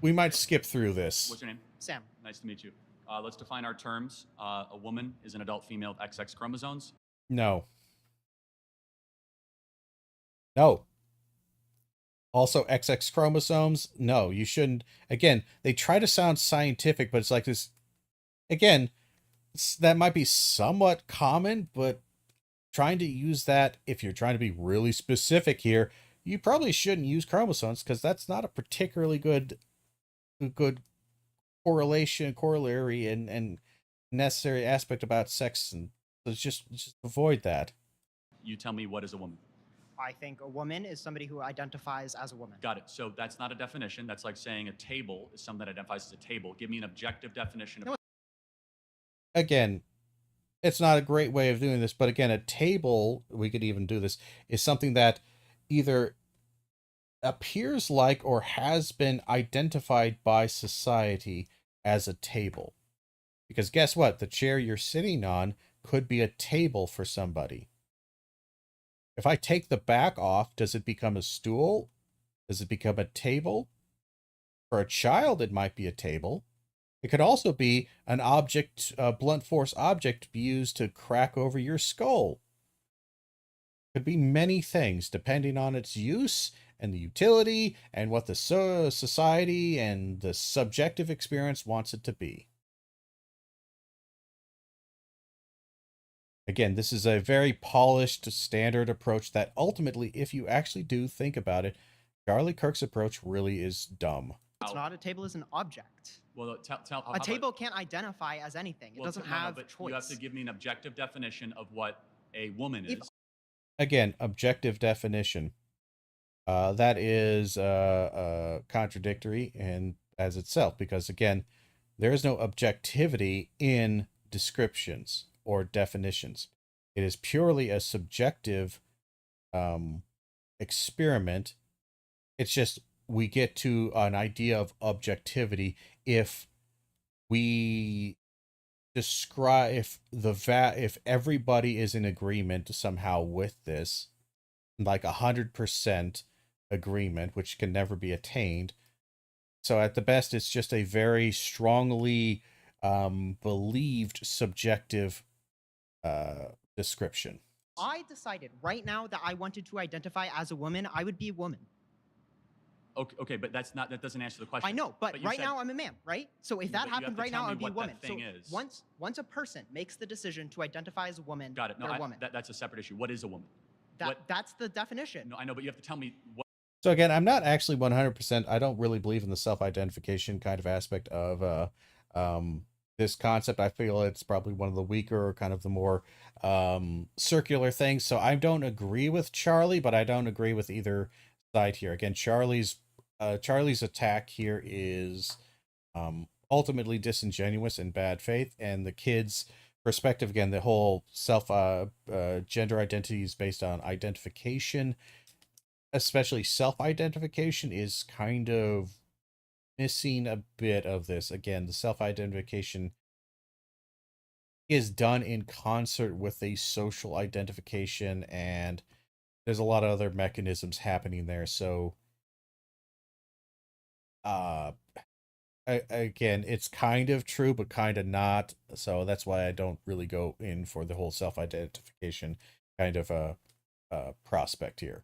A: We might skip through this.
C: What's your name?
F: Sam.
C: Nice to meet you. Let's define our terms. A woman is an adult female with XX chromosomes.
A: No. No. Also, XX chromosomes? No, you shouldn't. Again, they try to sound scientific, but it's like this. Again, that might be somewhat common, but trying to use that, if you're trying to be really specific here, you probably shouldn't use chromosomes, because that's not a particularly good corollary and necessary aspect about sex, and so just avoid that.
C: You tell me, what is a woman?
H: I think a woman is somebody who identifies as a woman.
C: Got it. So that's not a definition. That's like saying a table is something that identifies as a table. Give me an objective definition of.
H: No.
A: Again, it's not a great way of doing this, but again, a table, we could even do this, is something that either appears like or has been identified by society as a table. Because guess what? The chair you're sitting on could be a table for somebody. If I take the back off, does it become a stool? Does it become a table? For a child, it might be a table. It could also be an object, a blunt force object used to crack over your skull. Could be many things depending on its use and the utility and what the society and the subjective experience wants it to be. Again, this is a very polished standard approach that ultimately, if you actually do think about it, Charlie Kirk's approach really is dumb.
H: It's not. A table is an object.
C: Well,
H: A table can't identify as anything. It doesn't have choice.
C: You have to give me an objective definition of what a woman is.
A: Again, objective definition. That is contradictory and as itself, because again, there is no objectivity in descriptions or definitions. It is purely a subjective experiment. It's just we get to an idea of objectivity if we describe if everybody is in agreement somehow with this, like 100% agreement, which can never be attained. So at the best, it's just a very strongly believed subjective description.
H: I decided right now that I wanted to identify as a woman, I would be a woman.
C: Okay, but that doesn't answer the question.
H: I know, but right now I'm a man, right? So if that happened right now, I'd be a woman.
C: So
H: once a person makes the decision to identify as a woman,
C: got it. No,
H: they're a woman.
C: That's a separate issue. What is a woman?
H: That's the definition.
C: No, I know, but you have to tell me what.
A: So again, I'm not actually 100%. I don't really believe in the self-identification kind of aspect of this concept. I feel it's probably one of the weaker or kind of the more circular things. So I don't agree with Charlie, but I don't agree with either side here. Again, Charlie's attack here is ultimately disingenuous and bad faith, and the kids' perspective, again, the whole gender identity is based on identification, especially self-identification, is kind of missing a bit of this. Again, the self-identification is done in concert with a social identification, and there's a lot of other mechanisms happening there. So again, it's kind of true, but kind of not. So that's why I don't really go in for the whole self-identification kind of prospect here.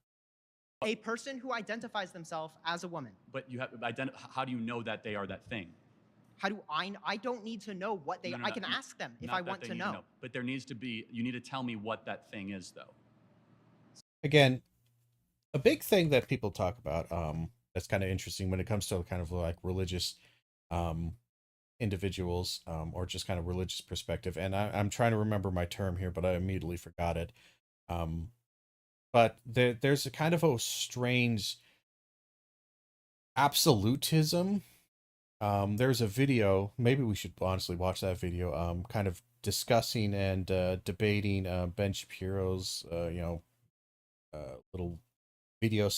H: A person who identifies themselves as a woman.
C: But you have how do you know that they are that thing?
H: How do I don't need to know what they are. I can ask them if I want to know.
C: But there needs to be, you need to tell me what that thing is, though.
A: Again, a big thing that people talk about that's kind of interesting when it comes to kind of like religious individuals or just kind of religious perspective, and I'm trying to remember my term here, but I immediately forgot it. But there's a kind of a strange absolutism. There's a video, maybe we should honestly watch that video, kind of discussing and debating Ben Shapiro's little video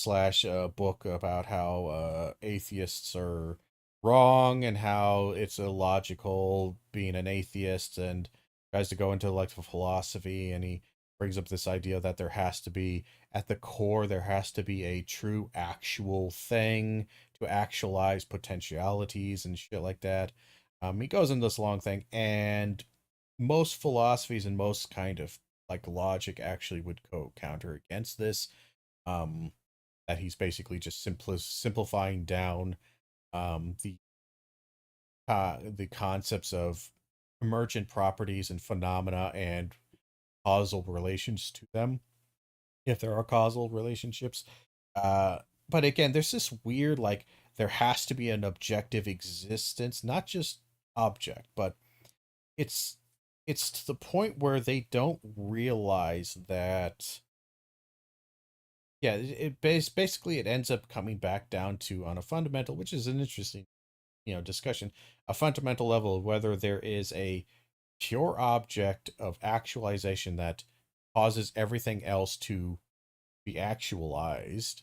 A: / book about how atheists are wrong and how it's illogical being an atheist, and tries to go into like the philosophy, and he brings up this idea that there has to be, at the core, there has to be a true actual thing to actualize potentialities and shit like that. He goes into this long thing, and most philosophies and most kind of like logic actually would counter against this. That he's basically just simplifying down the concepts of emergent properties and phenomena and causal relations to them, if there are causal relationships. But again, there's this weird, like, there has to be an objective existence, not just object, but it's to the point where they don't realize that Yeah, basically it ends up coming back down to, on a fundamental, which is an interesting, discussion, a fundamental level of whether there is a pure object of actualization that causes everything else to be actualized,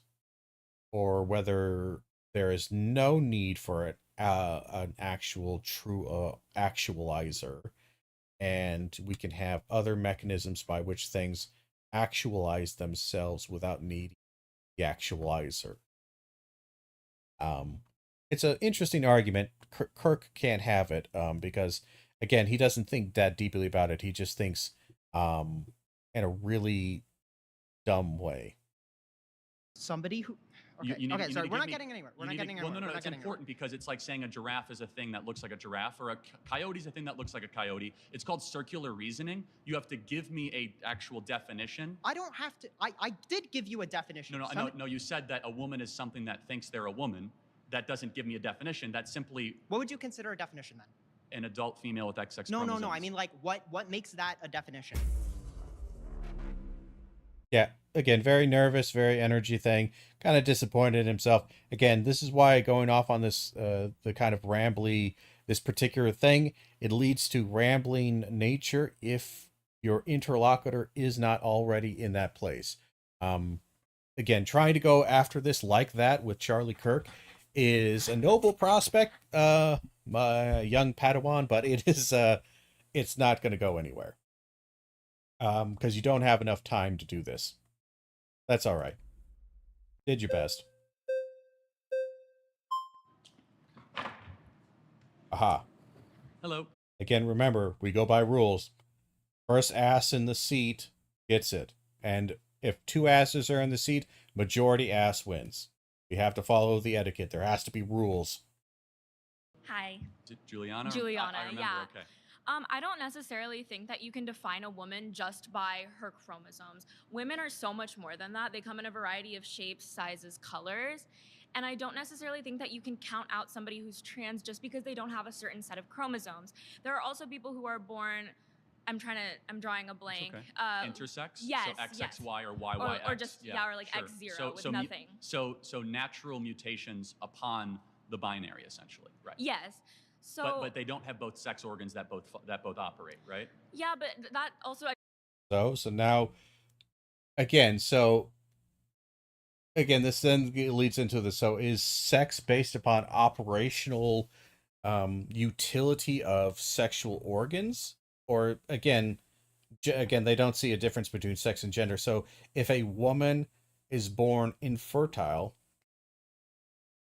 A: or whether there is no need for an actual true actualizer, and we can have other mechanisms by which things actualize themselves without needing the actualizer. It's an interesting argument. Kirk can't have it, because again, he doesn't think that deeply about it. He just thinks in a really dumb way.
H: Somebody who. Okay,
C: You need
H: okay,
C: to
H: sorry,
C: give
H: we're not
C: me-
H: getting anywhere. We're
C: you
H: not
C: need to-
H: getting
C: well,
H: anywhere.
C: no,
H: We're not
C: it's
H: getting
C: important because it's like saying a giraffe is a thing that looks like a giraffe, or a coyote is a thing that looks like a coyote. It's called circular reasoning. You have to give me a actual definition.
H: I don't have to. I did give you a definition.
C: No. You said that a woman is something that thinks they're a woman. That doesn't give me a definition. That's simply
H: What would you consider a definition then?
C: an adult female with XX
H: No,
C: chromosomes.
H: no. I mean, like, what makes that a definition?
A: Yeah, again, very nervous, very energy thing, kind of disappointed in himself. Again, this is why going off on this, the kind of rambly, this particular thing, it leads to rambling nature if your interlocutor is not already in that place. Again, trying to go after this like that with Charlie Kirk is a noble prospect, my young Padawan, but it's not going to go anywhere. Because you don't have enough time to do this. That's all right. Did your best. Aha.
C: Hello.
A: Again, remember, we go by rules. First ass in the seat gets it. And if two asses are in the seat, majority ass wins. We have to follow the etiquette. There has to be rules.
I: Hi.
C: Juliana?
I: Juliana,
C: I remember,
I: yeah.
C: okay.
I: I don't necessarily think that you can define a woman just by her chromosomes. Women are so much more than that. They come in a variety of shapes, sizes, colors. And I don't necessarily think that you can count out somebody who's trans just because they don't have a certain set of chromosomes. There are also people who are born, I'm drawing a blank.
C: Okay. Intersex?
I: Yes.
C: So
I: yes.
C: XXY or YYX?
I: Or just, or like
C: sure.
I: X0 with nothing.
C: So natural mutations upon the binary, essentially, right?
I: Yes. So,
C: but they don't have both sex organs that both operate, right?
I: yeah, but that also
A: So now, again, this then leads into the, so is sex based upon operational utility of sexual organs? Or again, they don't see a difference between sex and gender. So if a woman is born infertile,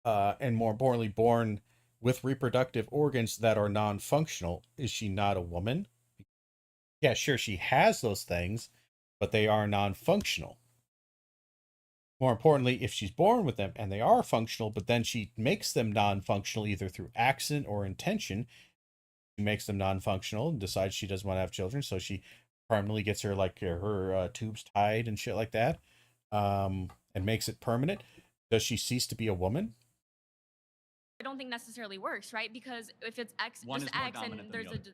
A: and more importantly, born with reproductive organs that are non-functional, is she not a woman? Yeah, sure, she has those things, but they are non-functional. More importantly, if she's born with them and they are functional, but then she makes them non-functional either through accident or intention, she makes them non-functional and decides she doesn't want to have children, so she permanently gets her tubes tied and shit like that, and makes it permanent. Does she cease to be a woman?
I: I don't think necessarily works, right? Because if it's X,
C: One
I: just
C: is more
I: X,
C: dominant
I: and
C: than
I: there's
C: the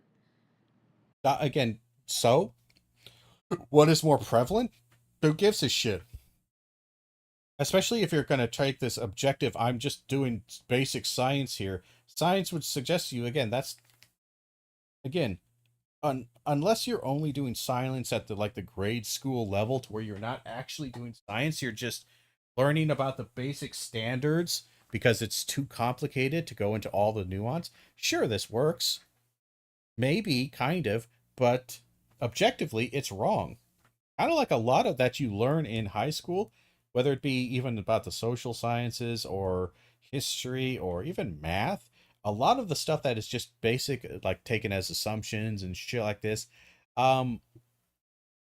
I: a
C: other.
A: Again, so what is more prevalent? Who gives a shit? Especially if you're going to take this objective, I'm just doing basic science here. Science would suggest to you, again, that's, again, unless you're only doing science at the grade school level to where you're not actually doing science, you're just learning about the basic standards because it's too complicated to go into all the nuance. Sure, this works. Maybe, kind of, but objectively, it's wrong. Kind of like a lot of that you learn in high school, whether it be even about the social sciences or history or even math. A lot of the stuff that is just basic, like taken as assumptions and shit like this, when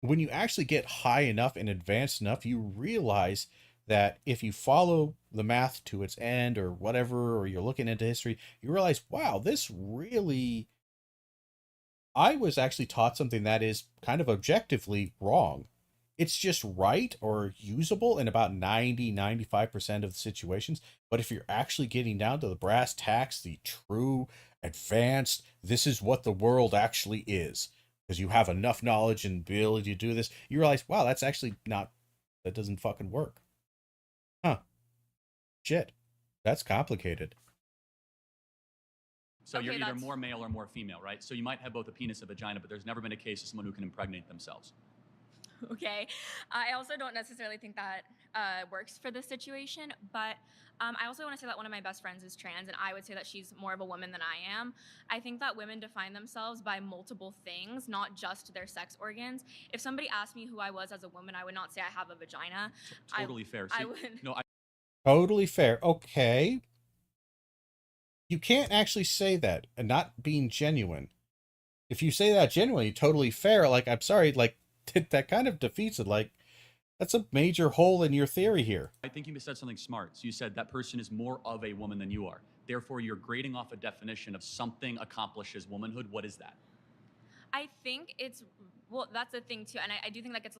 A: you actually get high enough and advanced enough, you realize that if you follow the math to its end or whatever, or you're looking into history, you realize, wow, this really, I was actually taught something that is kind of objectively wrong. It's just right or usable in about 90-95% of the situations. But if you're actually getting down to the brass tacks, the true, advanced, this is what the world actually is, because you have enough knowledge and ability to do this, you realize, wow, that's actually not, that doesn't fucking work. Huh. Shit. That's complicated.
C: So
I: Okay,
C: you're either
I: that's-
C: more male or more female, right? So you might have both a penis and vagina, but there's never been a case of someone who can impregnate themselves.
I: Okay. I also don't necessarily think that works for this situation, but I also want to say that one of my best friends is trans, and I would say that she's more of a woman than I am. I think that women define themselves by multiple things, not just their sex organs. If somebody asked me who I was as a woman, I would not say I have a vagina.
C: Totally fair.
I: I
C: See,
I: would.
C: no,
A: Totally fair. Okay. You can't actually say that and not being genuine. If you say that genuinely, totally fair, like, I'm sorry, like, that kind of defeats it. Like, that's a major hole in your theory here.
C: I think you said something smart. So you said that person is more of a woman than you are. Therefore, you're grading off a definition of something accomplishes womanhood. What is that?
I: I think it's, well, that's the thing too, and I do think that gets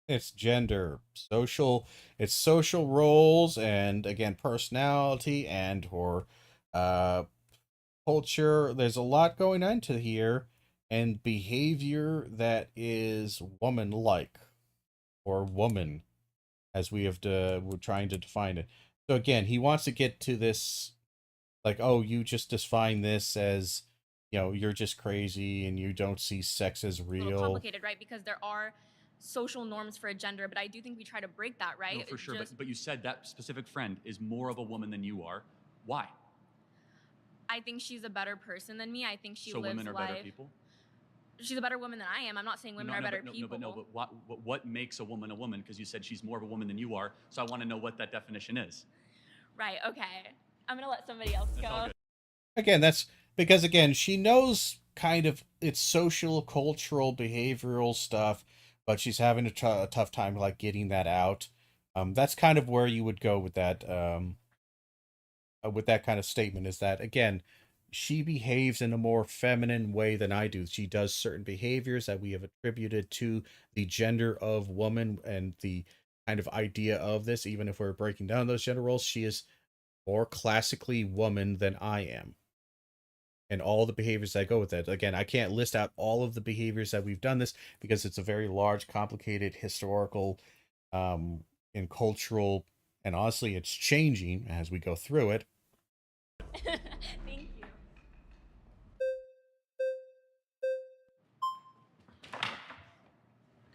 A: It's gender, it's social roles, and again, personality and or culture. There's a lot going into here, and behavior that is woman-like or woman, as we're trying to define it. So again, he wants to get to this, like, oh, you just define this as, you're just crazy and you don't see sex as
I: a little
A: real.
I: complicated, right? Because there are social norms for a gender, but I do think we try to break that, right?
C: No, for sure.
I: Just-
C: But you said that specific friend is more of a woman than you are. Why?
I: I think she's a better person than me. I think she
C: So
I: lives
C: women are
I: life.
C: better people?
I: She's a better woman than I am. I'm not saying women are better people.
C: But what makes a woman? Because you said she's more of a woman than you are. So I want to know what that definition is.
I: Right. Okay. I'm gonna let somebody else
C: That's all
I: go.
C: good.
A: Again, that's because, again, she knows kind of it's social, cultural, behavioral stuff, but she's having a tough time like getting that out. That's kind of where you would go with that kind of statement, is that, again, she behaves in a more feminine way than I do. She does certain behaviors that we have attributed to the gender of woman and the kind of idea of this. Even if we're breaking down those gender roles, she is more classically woman than I am. And all the behaviors that go with that. Again, I can't list out all of the behaviors that we've done this because it's a very large, complicated, historical, and cultural, and honestly, it's changing as we go through it.
I: Thank you.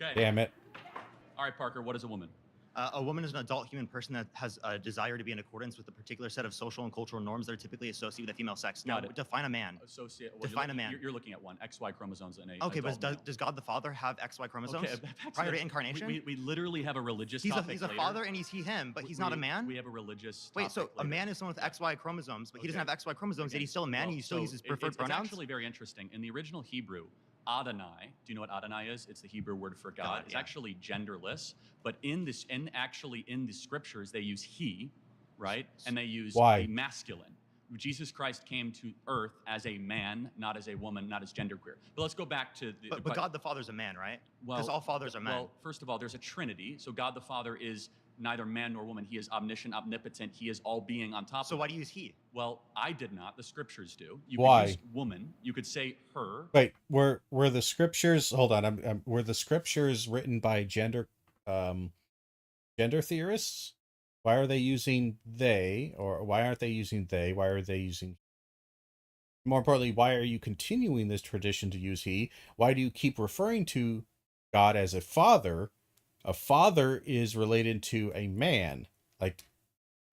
C: Okay.
A: Damn it.
C: All right, Parker. What is a woman?
F: A woman is an adult human person that has a desire to be in accordance with a particular set of social and cultural norms that are typically associated with the female sex. Now,
C: Got it.
F: define a man. Define a man.
C: You're looking at one XY chromosomes in a.
F: Okay, but
C: adult male.
F: does God the Father have XY chromosomes
C: that's
F: prior
C: it.
F: to incarnation?
C: We literally have a religious
F: He's
C: topic
F: a
C: later.
F: father and he's him, but he's not a man.
C: We have a religious.
F: Wait, so
C: topic
F: a
C: later.
F: man is someone with XY chromosomes, but he doesn't
C: Okay.
F: have XY chromosomes, yet he's still a man, and he still uses preferred
C: it's
F: pronouns?
C: actually very interesting. In the original Hebrew, Adonai, do you know what Adonai is? It's the Hebrew word for God.
F: God,
C: It's
F: yeah.
C: actually genderless, but in the scriptures, they use he, right? And they use
A: Why?
C: the masculine. Jesus Christ came to earth as a man, not as a woman, not as genderqueer. But let's go back to the
F: But God the Father's a man, right?
C: well,
F: Because all fathers are men.
C: Well, first of all, there's a Trinity. So God the Father is neither man nor woman. He is omniscient, omnipotent. He is all being on top
F: So
C: of
F: why
C: it.
F: do you use he?
C: Well, I did not. The scriptures do. You
A: Why?
C: could use woman. You could say her.
A: Wait, were the scriptures? Hold on, were the scriptures written by gender theorists? Why are they using they, or why aren't they using they? Why are they using? More importantly, why are you continuing this tradition to use he? Why do you keep referring to God as a father? A father is related to a man. Like,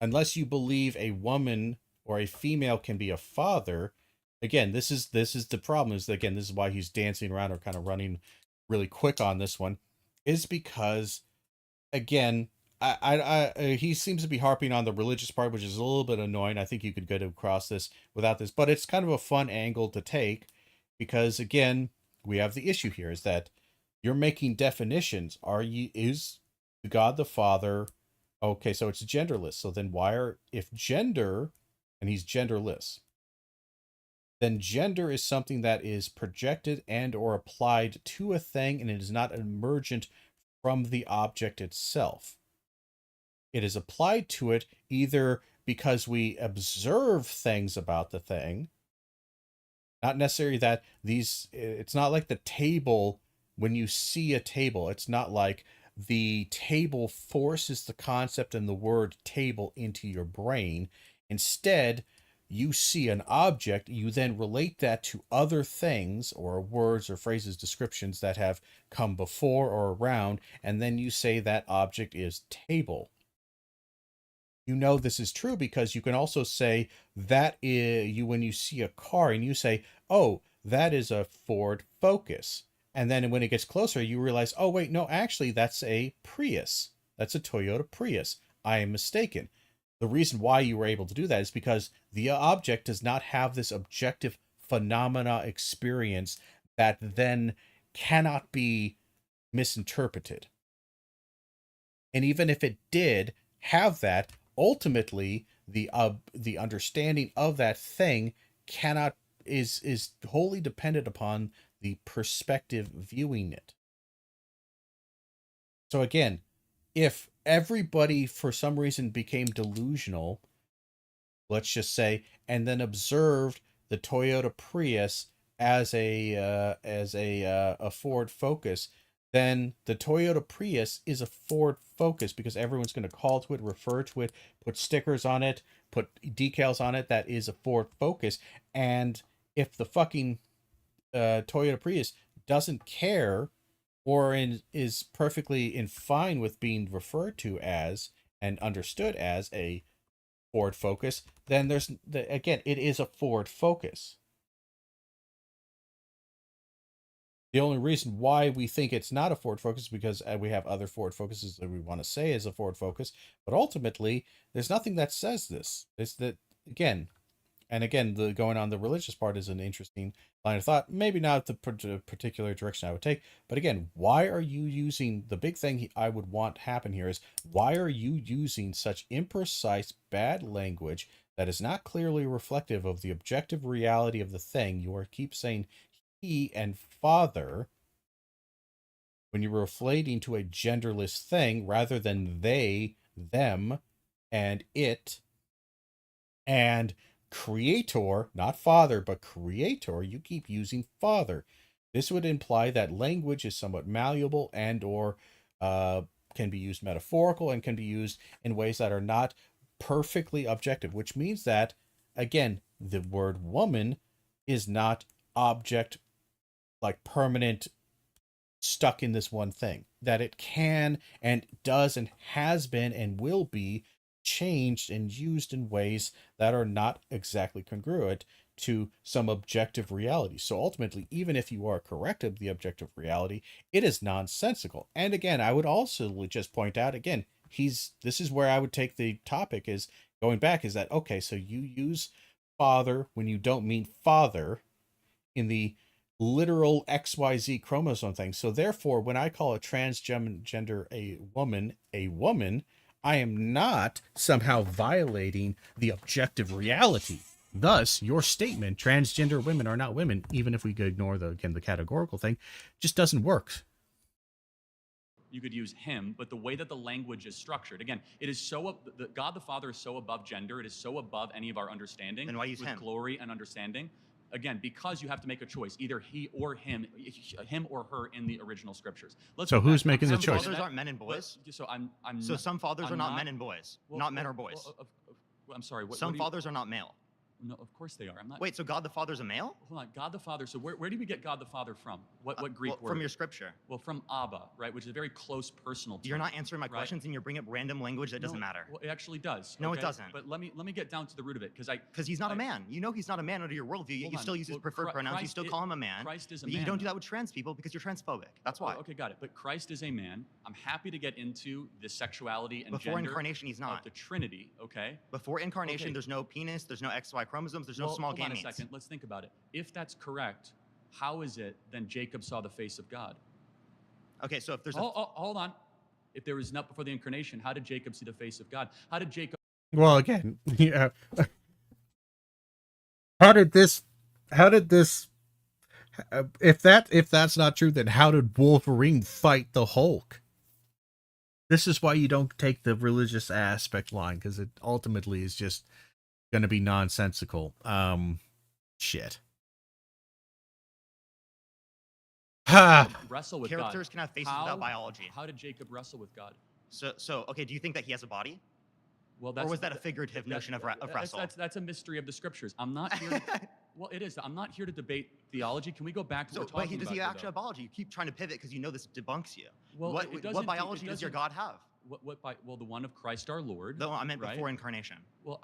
A: unless you believe a woman or a female can be a father, again, this is the problem. Is that, again, this is why he's dancing around or kind of running really quick on this one, is because, again, he seems to be harping on the religious part, which is a little bit annoying. I think you could get across this without this, but it's kind of a fun angle to take because, again, we have the issue here is that you're making definitions. Is God the Father? Okay, so it's genderless. So then if gender, and he's genderless, then gender is something that is projected and or applied to a thing, and it is not emergent from the object itself. It is applied to it either because we observe things about the thing, not necessarily that it's not like the table. When you see a table, it's not like
J: the table forces the concept and the word table into your brain. Instead, you see an object, you then relate that to other things or words or phrases, descriptions that have come before or around, and then you say that object is table. You know this is true because you can also say that is when you see a car and you say, oh, that is a Ford Focus. And then when it gets closer, you realize, oh, wait, no, actually, that's a Prius. That's a Toyota Prius. I am mistaken. The reason why you were able to do that is because the object does not have this objective phenomena experience that then cannot be misinterpreted. And even if it did have that, ultimately the understanding of that thing is wholly dependent upon the perspective viewing it. So again, if everybody for some reason became delusional, let's just say, and then observed the Toyota Prius as a Ford Focus, then the Toyota Prius is a Ford Focus because everyone's going to call to it, refer to it, put stickers on it, put decals on it that is a Ford Focus. And if the fucking Toyota Prius doesn't care or is perfectly fine with being referred to as and understood as a Ford Focus, then again, it is a Ford Focus. The only reason why we think it's not a Ford Focus is because we have other Ford Focuses that we want to say is a Ford Focus, but ultimately, there's nothing that says this. It's that, again, going on the religious part is an interesting line of thought. Maybe not the particular direction I would take, but again, why are you using, the big thing I would want happen here is, why are you using such imprecise, bad language that is not clearly reflective of the objective reality of the thing? You keep saying he and father when you're relating to a genderless thing rather than they, them, and it, and creator, not father, but creator. You keep using father. This would imply that language is somewhat malleable and or can be used metaphorical and can be used in ways that are not perfectly objective, which means that, again, the word woman is not object, like permanent, stuck in this one thing, that it can and does and has been and will be changed and used in ways that are not exactly congruent to some objective reality. So ultimately, even if you are correct of the objective reality, it is nonsensical. And again, I would also just point out, again, this is where I would take the topic, is going back, is that, okay, so you use father when you don't mean father in the literal XYZ chromosome thing. So therefore, when I call a transgender a woman, I am not somehow violating the objective reality. Thus, your statement, transgender women are not women, even if we could ignore the categorical thing, just doesn't work.
C: You could use him, but the way that the language is structured, again, it is so, God the Father is so above gender, it is so above any of our understanding.
F: Then why use
C: with
F: him?
C: Glory and understanding. Again, because you have to make a choice, either he or him or her in the original scriptures.
J: So who's making the
F: Some
J: choice?
F: fathers aren't men and boys.
C: So
F: So some fathers
C: I'm
F: are not men and boys, not men or boys.
C: I'm sorry.
F: Some fathers are not male.
C: No, of course they are. I'm not.
F: Wait, so God the Father's a male?
C: Hold on, God the Father. So where do we get God the Father from? What Greek word?
F: From your scripture.
C: Well, from Abba, right, which is a very close personal term.
F: You're not answering my
C: right?
F: questions, and you're bringing up random language that doesn't matter.
C: Well, it actually does.
F: No,
C: okay?
F: it doesn't.
C: But let me get down to the root of it, because
F: he's not a man. You know he's not a man under your worldview. Yet you still use his preferred pronouns. You still call him a man.
C: Christ is a
F: but
C: man.
F: You don't do that with trans people because you're transphobic. That's why.
C: Okay, got it. But Christ is a man. I'm happy to get into the sexuality and
F: Before
C: gender
F: incarnation, he's not.
C: of the Trinity. Okay.
F: Before incarnation,
C: Okay.
F: there's no penis, there's no XY chromosomes, there's no small
C: hold on a
F: gametes.
C: second. Let's think about it. If that's correct, how is it then Jacob saw the face of God?
F: Okay, so if there's
C: hold on. If there was not before the incarnation, how did Jacob see the face of God? How did Jacob?
J: Well, again, yeah. How did this? If that's not true, then how did Wolverine fight the Hulk? This is why you don't take the religious aspect line, because it ultimately is just going to be nonsensical. Shit.
C: wrestle with
F: Characters
C: God.
F: can have faces without biology.
C: How did Jacob wrestle with God?
F: So okay, do you think that he has a body?
C: Well,
F: or was that a figurative notion of wrestle?
C: That's a mystery of the scriptures. I'm not here. Well, it is. I'm not here to debate theology. Can we go back to what we're talking about?
F: Does he
C: here,
F: actually
C: though?
F: have biology? You keep trying to pivot because you know this debunks you.
C: Well,
F: what biology does your God have?
C: Well, the one of Christ our Lord.
F: No, I meant
C: right?
F: before incarnation.
C: Well,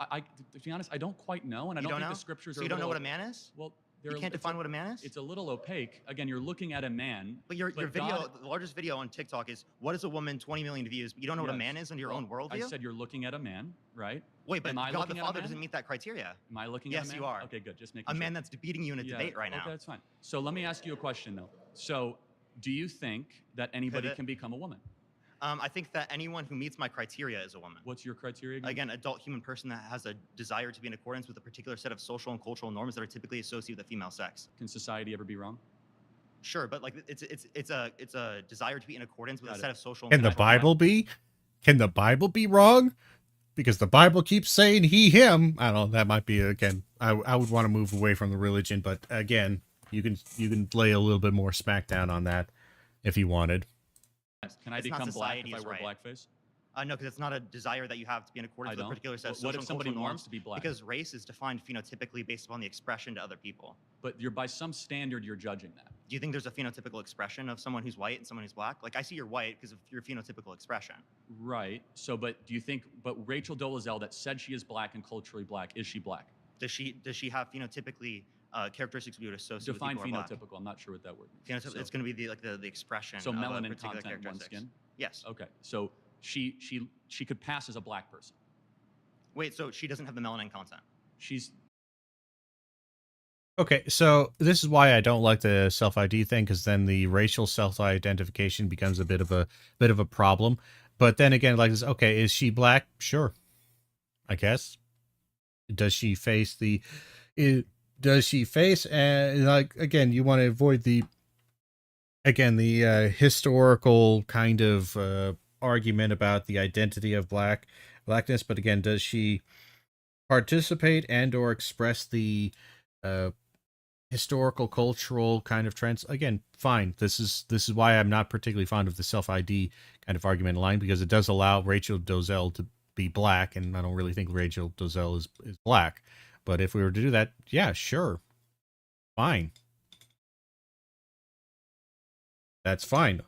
C: to be honest, I don't quite know, and I don't think the scriptures
F: so
C: are.
F: You don't know what a man is?
C: Well,
F: you can't define what a man is?
C: It's a little opaque. Again, you're looking at a man.
F: But your video, the largest video on TikTok is what is a woman, 20 million views, but you don't know what a man is in your own worldview?
C: I said you're looking at a man, right?
F: Wait, but
C: Am I
F: God the
C: looking at a
F: Father
C: man?
F: doesn't meet that criteria.
C: Am I looking at a man?
F: Yes, you are.
C: Okay, good. Just making
F: a
C: sure.
F: man that's beating you in a debate right now.
C: Okay, that's fine. So let me ask you a question, though. So do you think that anybody can become a woman?
F: I think that anyone who meets my criteria is a woman.
C: What's your criteria again?
F: Again, adult human person that has a desire to be in accordance with a particular set of social and cultural norms that are typically associated with the female sex.
C: Can society ever be wrong?
F: Sure, but like it's a desire to be in accordance with a set of social.
A: Can the Bible be? Can the Bible be wrong? Because the Bible keeps saying he, him. I don't know. That might be again. I would want to move away from the religion, but again, you can lay a little bit more smack down on that if you wanted.
C: Can I become black if I wear blackface?
F: No, because it's not a desire that you have to be in accordance with a particular set of social
C: What if somebody
F: norms,
C: wants to be black?
F: Because race is defined phenotypically based upon the expression to other people.
C: But you're by some standard you're judging that.
F: Do you think there's a phenotypical expression of someone who's white and someone who's black? Like I see you're white because of your phenotypical expression.
C: Right. So, but do you think? But Rachel Dolezal that said she is black and culturally black, is she black?
F: Does she have phenotypically characteristics we would associate
C: Define
F: with people
C: phenotypical. I'm not sure what that word means.
F: Phenotypical. It's going to be the expression.
C: So
F: of
C: melanin
F: particular
C: content in one's skin.
F: Yes.
C: Okay. So she could pass as a black person.
F: Wait. So she doesn't have the melanin content.
C: She's
A: Okay, so this is why I don't like the self-ID thing, because then the racial self-identification becomes a bit of a problem. But then again, like this, okay, is she black? Sure, I guess. Does she face like again? You want to avoid the historical kind of argument about the identity of blackness, but again, does she participate and or express the historical cultural kind of trends? Again, fine. This is why I'm not particularly fond of the self-ID kind of argument line, because it does allow Rachel Dolezal to be black, and I don't really think Rachel Dolezal is black. But if we were to do that, yeah, sure, fine, that's fine.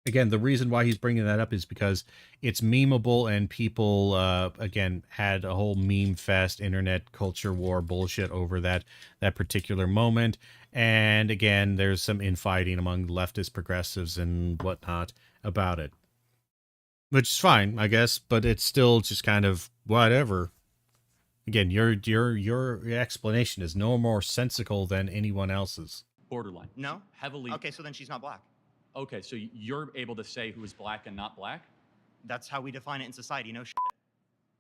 A: Again, the reason why he's bringing that up is because it's memeable, and people, again, had a whole meme fest, internet culture war bullshit over that particular moment. And again, there's some infighting among leftist progressives and whatnot about it, which is fine, I guess, but it's still just kind of whatever. Again, your explanation is no more sensical than anyone else's.
C: borderline.
F: No.
C: Heavily.
F: Okay, so then she's not black.
C: Okay, so you're able to say who is black and not black?
F: That's how we define it in society. No shit.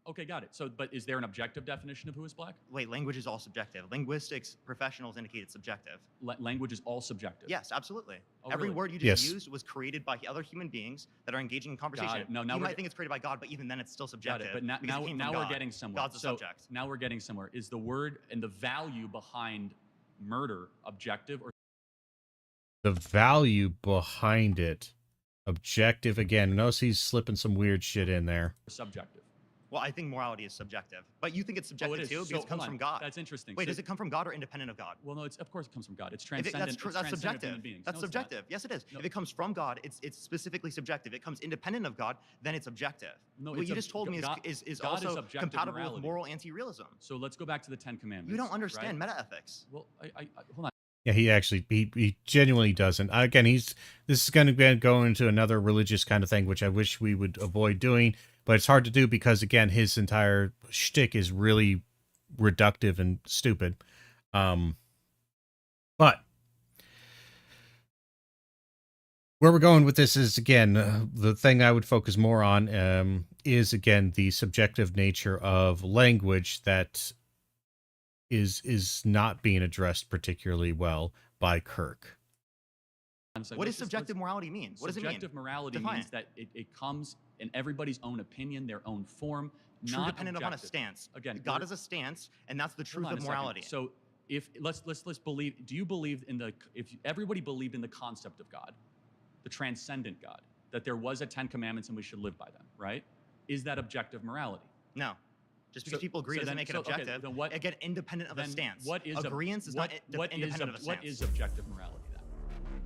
C: Okay, got it. So, but is there an objective definition of who is black?
F: Wait, language is all subjective. Linguistics professionals indicate it's subjective.
C: Language is all subjective.
F: Yes, absolutely.
C: Oh,
F: Every
C: really?
F: word you just used was created by other human beings that are engaging in conversation.
C: No, now
F: you
C: we're
F: might think it's created by God, but even then it's still
C: Got
F: subjective.
C: it. But now
F: because it came from
C: we're
F: God.
C: getting somewhere.
F: God's a subject.
C: Now we're getting somewhere. Is the word and the value behind murder objective or
A: The value behind it objective? Again, notice he's slipping some weird shit in there.
C: subjective?
F: Well, I think morality is subjective. But you think it's subjective
C: is.
F: too
C: So,
F: because it comes
C: hold
F: from
C: on.
F: God.
C: That's interesting.
F: Wait,
C: So-
F: does it come from God or independent of God?
C: Well, no, of course it comes from God. It's
F: If
C: transcendent.
F: that's true,
C: it's
F: that's
C: transcendent
F: subjective.
C: human beings.
F: That's
C: No, it's not.
F: subjective. Yes, it is.
C: No.
F: If it comes from God, it's specifically subjective. If it comes independent of God, then it's objective.
C: No,
F: what
C: it's
F: you just told me
C: God-
F: is
C: God is
F: also
C: objective
F: compatible
C: morality.
F: with moral anti-realism.
C: So let's go back to the Ten Commandments.
F: You don't understand
C: right?
F: metaethics.
C: Well, I hold on.
A: Yeah, he genuinely doesn't. Again, this is going to go into another religious kind of thing, which I wish we would avoid doing, but it's hard to do because, again, his entire shtick is really reductive and stupid. But where we're going with this is, again, the thing I would focus more on is, again, the subjective nature of language that is not being addressed particularly well by Kirk.
F: What does subjective morality mean? What does it mean?
C: Subjective morality
F: Define
C: means
F: it.
C: that it comes in everybody's own opinion, their own form,
F: True
C: not
F: dependent upon a
C: objective.
F: stance.
C: Again,
F: God
C: we're-
F: is a stance, and that's the
C: hold
F: truth
C: on
F: of
C: a second.
F: morality.
C: So if let's believe, do you believe in the, if everybody believed in the concept of God, the transcendent God, that there was a 10 commandments and we should live by them, right? Is that objective morality?
F: No. Just because people agree doesn't make it objective.
C: Okay, then what,
F: again, independent of a stance.
C: What is
F: agreeance is not independent of a stance.
C: What is objective morality then?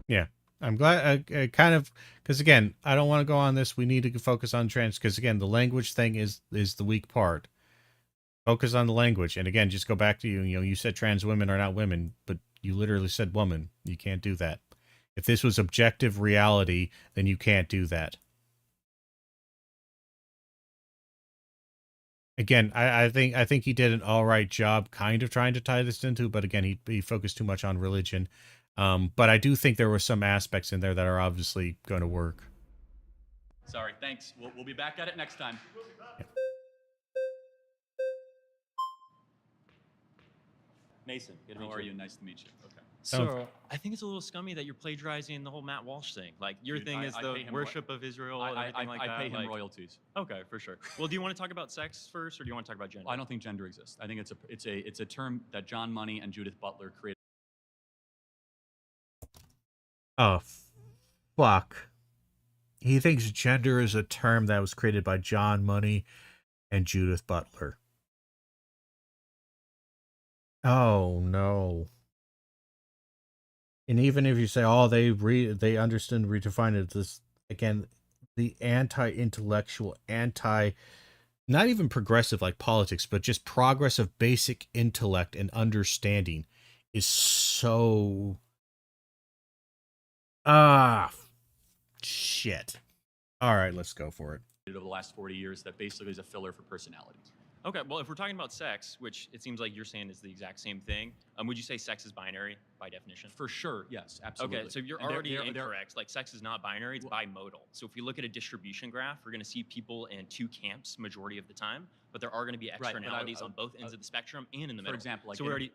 A: Yeah. I'm glad, kind of, because again, I don't want to go on this. We need to focus on trans, because again, the language thing is the weak part. Focus on the language. And again, just go back to you said trans women are not women, but you literally said woman. You can't do that. If this was objective reality, then you can't do that. Again, I think he did an all right job kind of trying to tie this into, but again, he focused too much on religion. But I do think there were some aspects in there that are obviously going to work.
C: Sorry, thanks. We'll be back at it next time.
A: Yeah.
C: Mason, how are you? Nice to meet you. Okay.
K: So I think it's a little scummy that you're plagiarizing the whole Matt Walsh thing. Like your thing is the worship of Israel and everything like that.
C: I pay him royalties.
K: Okay, for sure. Well, do you want to talk about sex first, or do you want to talk about gender?
C: I don't think gender exists. I think it's a term that John Money and Judith Butler created.
A: Oh, fuck. He thinks gender is a term that was created by John Money and Judith Butler. Oh, no. And even if you say, oh, they understand, redefine it, this, again, the anti-intellectual, not even progressive like politics, but just progress of basic intellect and understanding is so... shit. All right, let's go for it.
C: Over the last 40 years that basically is a filler for personalities.
K: Okay, well, if we're talking about sex, which it seems like you're saying is the exact same thing, would you say sex is binary by definition?
C: For sure, yes, absolutely.
K: Okay, so you're already incorrect. Like, sex is not binary, it's bimodal. So if we look at a distribution graph, we're going to see people in two camps majority of the time, but there are going to be externalities on both ends of the spectrum and in the middle.
C: For example, like
K: so we already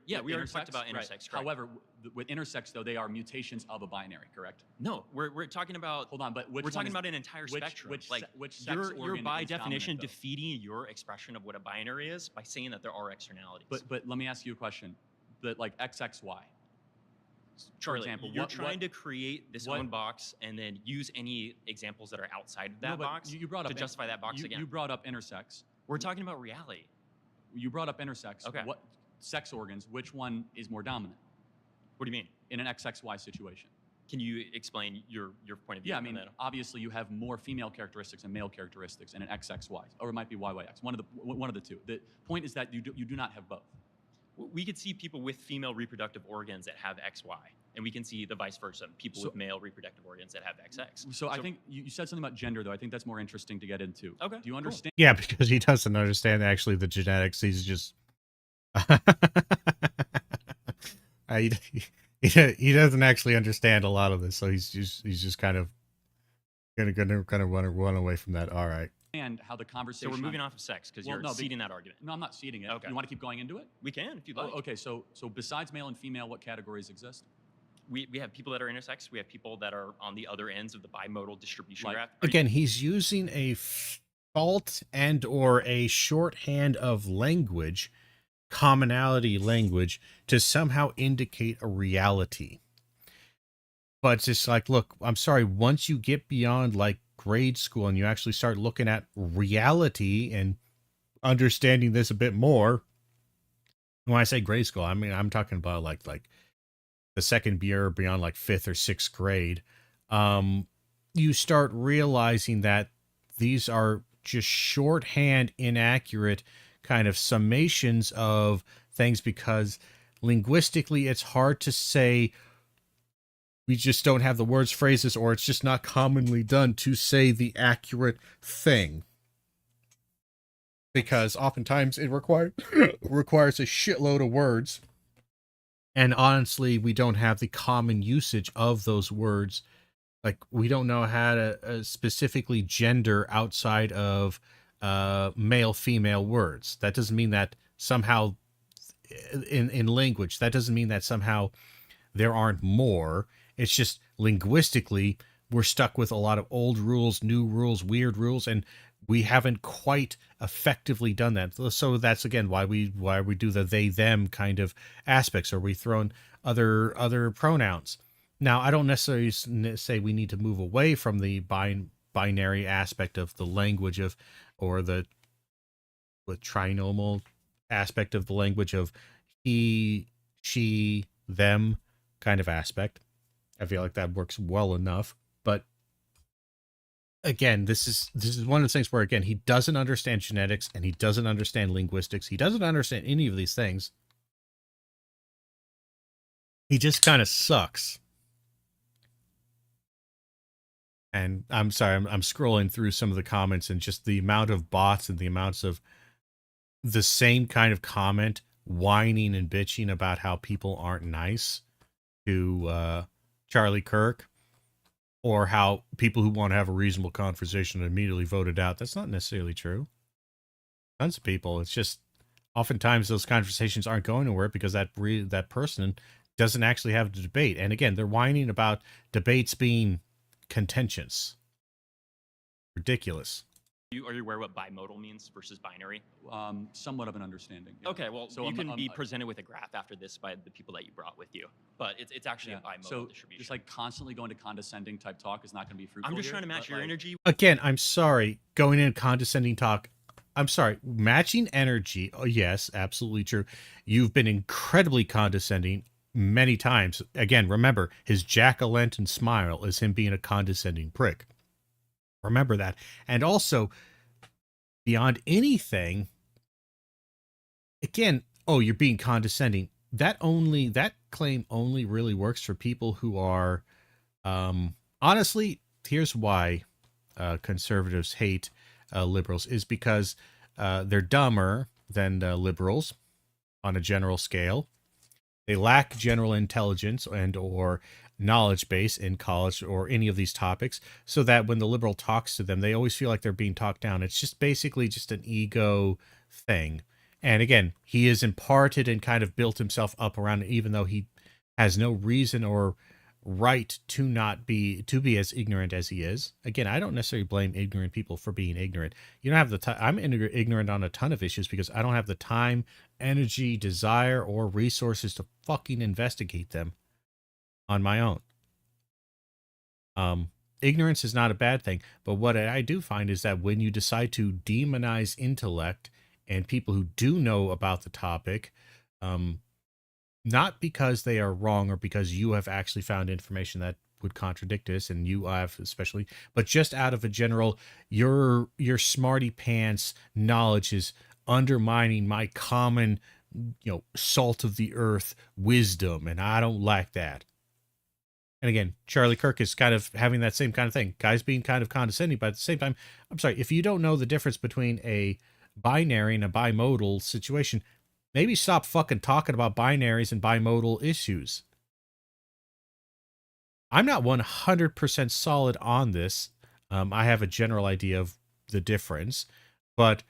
K: talked about intersex.
C: Right. However, with intersex, though, they are mutations of a binary, correct?
K: No, we're talking about...
C: Hold on, but
K: we're talking about an entire spectrum.
C: Which sex
K: you're by definition
C: dominant,
K: defeating your expression of what a binary is by saying that there are externalities.
C: But let me ask you a question. That like XXY.
K: Charlie,
C: for example,
K: you're trying to create this own box and then use any examples that are outside of that box
C: you brought up
K: to justify that box again.
C: You brought up intersex.
K: We're talking about reality.
C: You brought up intersex.
K: Okay.
C: What sex organs? Which one is more dominant?
K: What do you mean?
C: In an XXY situation.
K: Can you explain your point of view?
C: Yeah, I mean, obviously you have more female characteristics and male characteristics in an XXY, or it might be YYX. One of the two. The point is that you do not have both.
K: We could see people with female reproductive organs that have XY, and we can see the vice versa, people with male reproductive organs that have XX.
C: So I think you said something about gender, though. I think that's more interesting to get into.
K: Okay.
C: Do you understand?
A: Yeah, because he doesn't understand actually the genetics. He's just... he doesn't actually understand a lot of this, so he's just kind of gonna run away from that. All right.
C: And how the conversation.
K: So we're moving off of sex because you're ceding that argument.
C: No, I'm not ceding it.
K: Okay.
C: You want to keep going into it?
K: We can if you'd like.
C: Okay. So besides male and female, what categories exist?
K: We have people that are intersex. We have people that are on the other ends of the bimodal distribution graph.
A: Again, he's using a fault and or a shorthand of language, commonality language, to somehow indicate a reality. But it's just like, look, I'm sorry, once you get beyond like grade school and you actually start looking at reality and understanding this a bit more, when I say grade school, I mean, I'm talking about like the second year beyond like 5th or 6th grade, you start realizing that these are just shorthand, inaccurate kind of summations of things, because linguistically it's hard to say. We just don't have the words, phrases, or it's just not commonly done to say the accurate thing. Because oftentimes it requires a shitload of words. And honestly, we don't have the common usage of those words. Like, we don't know how to specifically gender outside of male-female words. That doesn't mean that somehow, in language, that doesn't mean that somehow there aren't more. It's just linguistically, we're stuck with a lot of old rules, new rules, weird rules, and
J: we haven't quite effectively done that. So that's again why we do the they them kind of aspects, or we throw in other pronouns. Now, I don't necessarily say we need to move away from the binary aspect of the language of, or the trinomal aspect of the language of he, she, them kind of aspect. I feel like that works well enough. But again, this is one of the things where, again, he doesn't understand genetics and he doesn't understand linguistics. He doesn't understand any of these things. He just kind of sucks. And I'm sorry, I'm scrolling through some of the comments, and just the amount of bots and the amounts of the same kind of comment whining and bitching about how people aren't nice to Charlie Kirk, or how people who want to have a reasonable conversation are immediately voted out. That's not necessarily true. Tons of people. It's just oftentimes those conversations aren't going anywhere because that person doesn't actually have the debate. And again, they're whining about debates being contentious. Ridiculous.
K: Are you aware what bimodal means versus binary?
C: Somewhat of an understanding. Yeah.
K: Okay, well,
C: So
K: you can be presented with a graph after this by the people that you brought with you, but it's actually a bimodal
C: so
K: distribution.
C: just like constantly going to condescending type talk is not going to be fruitful.
K: I'm just
C: here,
K: trying to match
C: but,
K: your
C: like,
K: energy.
J: Again, I'm sorry, going in condescending talk. I'm sorry, matching energy. Oh, yes, absolutely true. You've been incredibly condescending many times. Again, remember, his jack-o'-lantern smile is him being a condescending prick. Remember that. And also, beyond anything, again, oh, you're being condescending. That claim only really works for people who are, honestly, here's why conservatives hate liberals, is because they're dumber than liberals on a general scale. They lack general intelligence and or knowledge base in college or any of these topics, so that when the liberal talks to them, they always feel like they're being talked down. It's just basically just an ego thing. And again, he is imparted and kind of built himself up around it, even though he has no reason or right to be as ignorant as he is. Again, I don't necessarily blame ignorant people for being ignorant. You don't have the time. I'm ignorant on a ton of issues because I don't have the time, energy, desire, or resources to fucking investigate them on my own. Ignorance is not a bad thing, but what I do find is that when you decide to demonize intellect and people who do know about the topic, not because they are wrong or because you have actually found information that would contradict this, and you have especially, but just out of a general, your smarty pants knowledge is undermining my common, salt of the earth wisdom, and I don't like that. And again, Charlie Kirk is kind of having that same kind of thing. Guys being kind of condescending, but at the same time, I'm sorry, if you don't know the difference between a binary and a bimodal situation, maybe stop fucking talking about binaries and bimodal issues. I'm not 100% solid on this. I have a general idea of the difference. But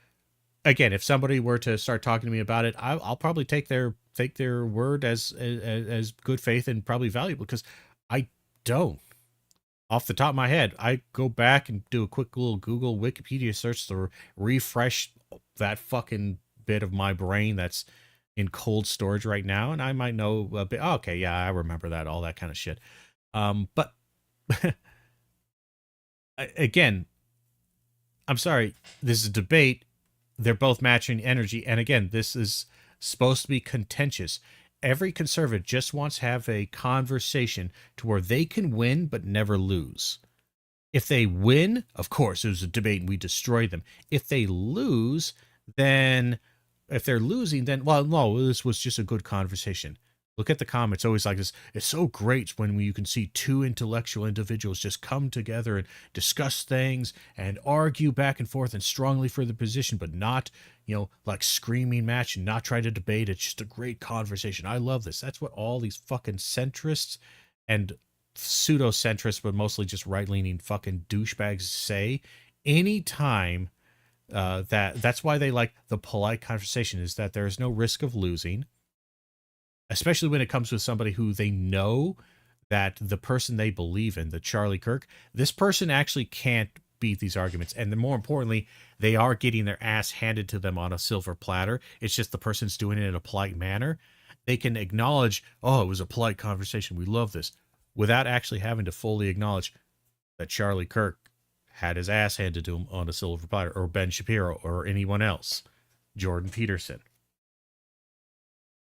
J: again, if somebody were to start talking to me about it, I'll probably take their word as good faith and probably valuable, because I don't. Off the top of my head, I go back and do a quick little Google Wikipedia search to refresh that fucking bit of my brain that's in cold storage right now, and I might know a bit. Okay, yeah, I remember that, all that kind of shit. But again, I'm sorry, this is a debate. They're both matching energy, and again, this is supposed to be contentious. Every conservative just wants to have a conversation to where they can win but never lose. If they win, of course, it was a debate and we destroy them. If they lose, then if they're losing, then, well, no, this was just a good conversation. Look at the comments, always like this. It's so great when you can see two intellectual individuals just come together and discuss things and argue back and forth and strongly for the position, but not, like screaming match and not try to debate. It's just a great conversation. I love this. That's what all these fucking centrists and pseudo-centrists, but mostly just right-leaning fucking douchebags say. Anytime that's why they like the polite conversation, is that there is no risk of losing. Especially when it comes with somebody who they know that the person they believe in, the Charlie Kirk, this person actually can't beat these arguments. And then more importantly, they are getting their ass handed to them on a silver platter. It's just the person's doing it in a polite manner. They can acknowledge, oh, it was a polite conversation, we love this, without actually having to fully acknowledge that Charlie Kirk had his ass handed to him on a silver platter, or Ben Shapiro, or anyone else, Jordan Peterson.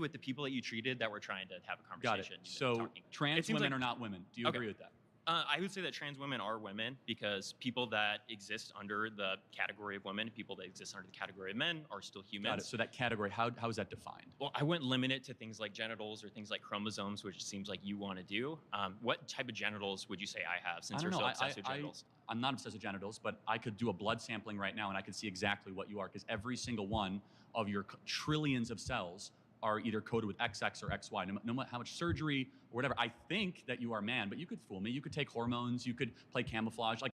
K: With the people that you treated that were trying to have a
C: Got
K: conversation.
C: it. So trans women
K: like,
C: are not women. Do you agree with that?
K: I would say that trans women are women because people that exist under the category of women, people that exist under the category of men are still humans.
C: Got it. So that category, how is that defined?
K: Well, I wouldn't limit it to things like genitals or things like chromosomes, which it seems like you want to do. What type of genitals would you say I have since you're so obsessed with genitals?
C: I'm not obsessed with genitals, but I could do a blood sampling right now and I could see exactly what you are, because every single one of your trillions of cells are either coded with XX or XY, no matter how much surgery or whatever. I think that you are a man, but you could fool me. You could take hormones, you could play camouflage. Like,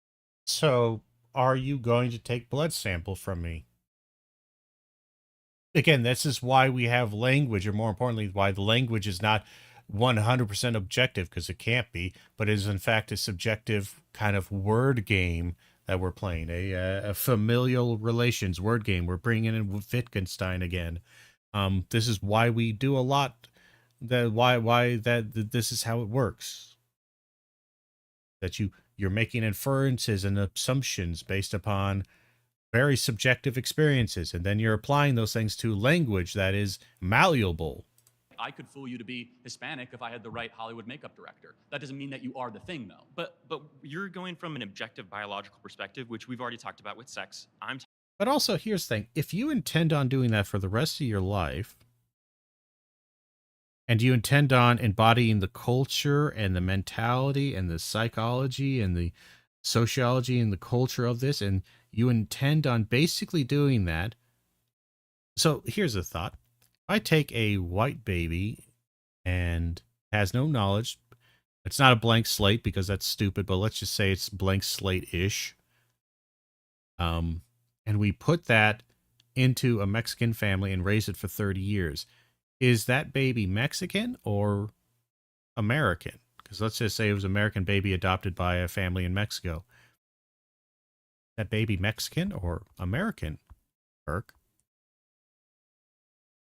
J: so are you going to take blood sample from me? Again, this is why we have language, or more importantly, why the language is not 100% objective, because it can't be, but is in fact a subjective kind of word game that we're playing, a familial relations word game. We're bringing in Wittgenstein again. This is why we do a lot. This is how it works. That you're making inferences and assumptions based upon very subjective experiences, and then you're applying those things to language that is malleable.
C: I could fool you to be Hispanic if I had the right Hollywood makeup director. That doesn't mean that you are the thing, though.
K: But you're going from an objective biological perspective, which we've already talked about with sex.
J: But also, here's the thing. If you intend on doing that for the rest of your life, and you intend on embodying the culture and the mentality and the psychology and the sociology and the culture of this, and you intend on basically doing that. So here's a thought. If I take a white baby and has no knowledge, it's not a blank slate because that's stupid, but let's just say it's blank slate-ish. And we put that into a Mexican family and raise it for 30 years. Is that baby Mexican or American? Because let's just say it was an American baby adopted by a family in Mexico. That baby Mexican or American, Kirk?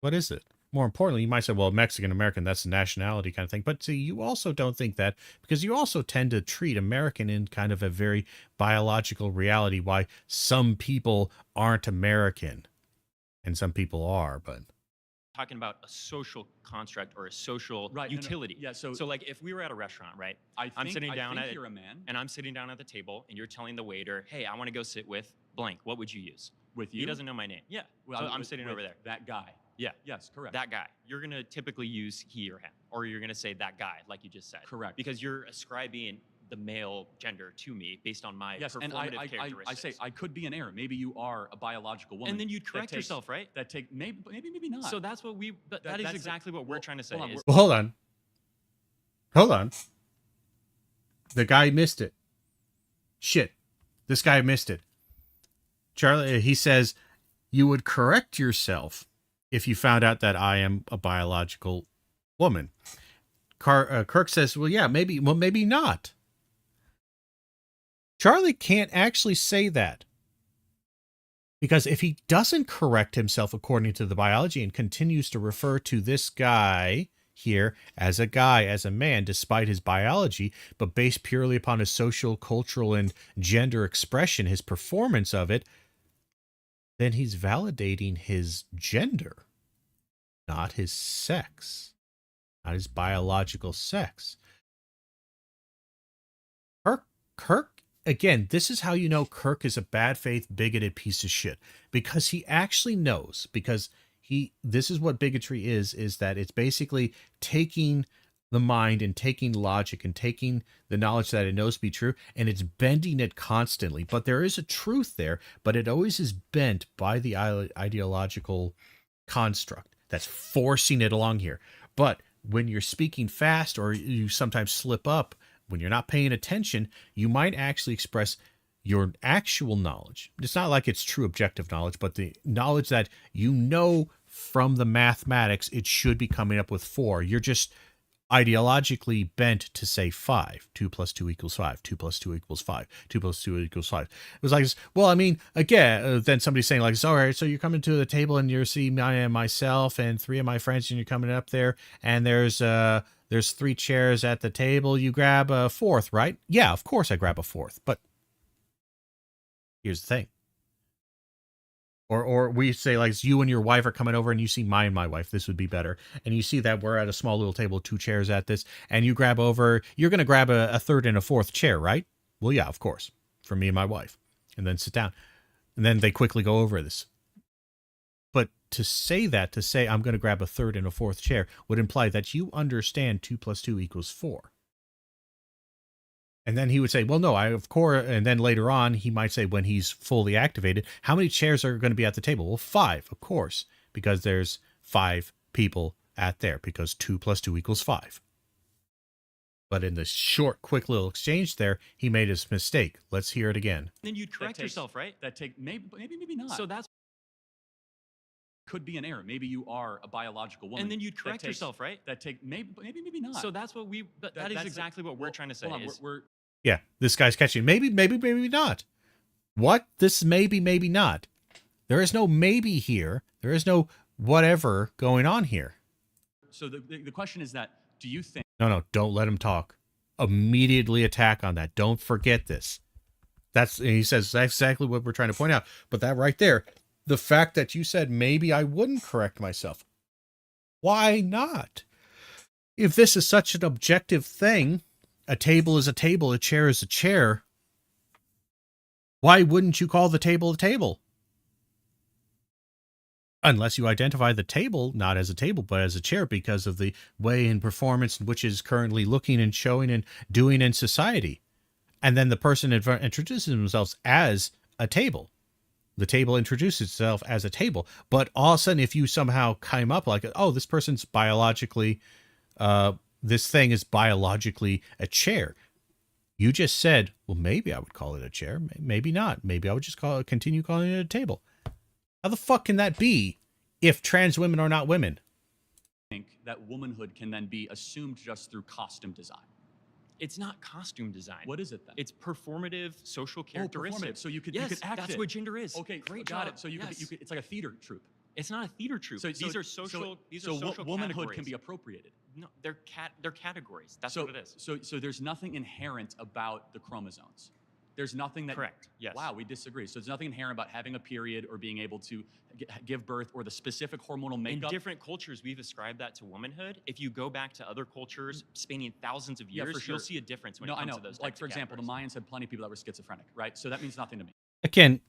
J: What is it? More importantly, you might say, well, Mexican, American, that's a nationality kind of thing. But see, you also don't think that, because you also tend to treat American in kind of a very biological reality, why some people aren't American and some people are, but
K: talking about a social construct or a social utility.
C: Yeah, so
K: like if we were at a restaurant, right? I'm sitting down at
C: you're a man.
K: And I'm sitting down at the table and you're telling the waiter, hey, I want to go sit with blank. What would you use?
C: With you?
K: He doesn't know my name. Yeah.
C: Well,
K: so I'm sitting over there.
C: That guy.
K: Yeah.
C: Yes, correct.
K: That guy. You're going to typically use he or him, or you're going to say that guy, like you just said.
C: Correct.
K: Because you're ascribing the male gender to me based on my performative characteristics.
C: I say I could be an error. Maybe you are a biological woman.
K: And then you'd correct yourself, right?
C: That take maybe not.
K: So that's what that is exactly what we're trying to say.
J: Well, hold on. The guy missed it. Shit. This guy missed it. Charlie, he says, you would correct yourself if you found out that I am a biological woman. Kirk says, well, yeah, maybe not. Charlie can't actually say that. Because if he doesn't correct himself according to the biology and continues to refer to this guy here as a guy, as a man, despite his biology, but based purely upon his social, cultural, and gender expression, his performance of it, then he's validating his gender, not his sex, not his biological sex. Kirk, again, this is how you know Kirk is a bad faith, bigoted piece of shit, because he actually knows, because this is what bigotry is that it's basically taking the mind and taking logic and taking the knowledge that it knows to be true, and it's bending it constantly. But there is a truth there, but it always is bent by the ideological construct that's forcing it along here. But when you're speaking fast, or you sometimes slip up, when you're not paying attention, you might actually express your actual knowledge. It's not like it's true objective knowledge, but the knowledge that you know from the mathematics, it should be coming up with 4. You're just
A: ideologically bent to say 5. 2 plus 2 equals 5. 2 plus 2 equals 5. 2 plus 2 equals 5. It was like, well, I mean, again, then somebody's saying like, all right, so you're coming to the table and you're seeing myself and 3 of my friends, and you're coming up there, and there's 3 chairs at the table. You grab a 4th, right? Yeah, of course I grab a 4th. But here's the thing. Or we say like you and your wife are coming over and you see my wife. This would be better. And you see that we're at a small little table, 2 chairs at this, and you grab over, you're going to grab a 3rd and a 4th chair, right? Well, yeah, of course, for me and my wife, and then sit down. And then they quickly go over this. But to say I'm going to grab a 3rd and a 4th chair would imply that you understand 2 plus 2 equals 4. And then he would say, well, no, of course. And then later on, he might say, when he's fully activated, how many chairs are going to be at the table? Well, 5, of course, because there's 5 people at there, because 2 plus 2 equals 5. But in the short, quick little exchange there, he made his mistake. Let's hear it again.
K: Then you'd correct yourself, right?
C: Maybe not.
K: So that's
C: could be an error. Maybe you are a biological woman.
K: and then you'd correct yourself, right?
C: Maybe not.
K: So that's what that is exactly what we're trying to say.
C: Hold on,
K: is-
A: Yeah, this guy's catching. Maybe not. What? This maybe not. There is no maybe here. There is no whatever going on here.
C: So the question is that, do you think...
A: No, don't let him talk. Immediately attack on that. Don't forget this. He says that's exactly what we're trying to point out. But that right there, the fact that you said maybe I wouldn't correct myself. Why not? If this is such an objective thing, a table is a table, a chair is a chair, why wouldn't you call the table a table? Unless you identify the table not as a table, but as a chair because of the way in performance which is currently looking and showing and doing in society. And then the person introduces themselves as a table. The table introduces itself as a table. But all of a sudden, if you somehow came up like, oh, this person's biologically, this thing is biologically a chair. You just said, well, maybe I would call it a chair. Maybe not. Maybe I would just continue calling it a table. How the fuck can that be if trans women are not women?
C: I think that womanhood can then be assumed just through costume design.
K: It's not costume design.
C: What is it then?
K: It's performative social characteristics.
C: Performative. So you could
K: yes,
C: act
K: that's
C: it.
K: what gender is.
C: Okay,
K: great
C: got
K: job.
C: it. So you could it's like a theater troupe.
K: It's not a theater troupe. These are social. These are social
C: womanhood
K: categories.
C: can be appropriated.
K: No, they're categories. That's what it is.
C: So there's nothing inherent about the chromosomes. There's nothing that...
K: Correct. Yes.
C: Wow, we disagree. So there's nothing inherent about having a period or being able to give birth or the specific hormonal makeup.
K: In different cultures, we've ascribed that to womanhood. If you go back to other cultures spanning thousands of years,
C: for sure.
K: you'll see a difference when it comes to those
C: Like,
K: types
C: for
K: of
C: example, the
K: categories.
C: Mayans had plenty of people that were schizophrenic, right? So that means nothing to me.
A: Again,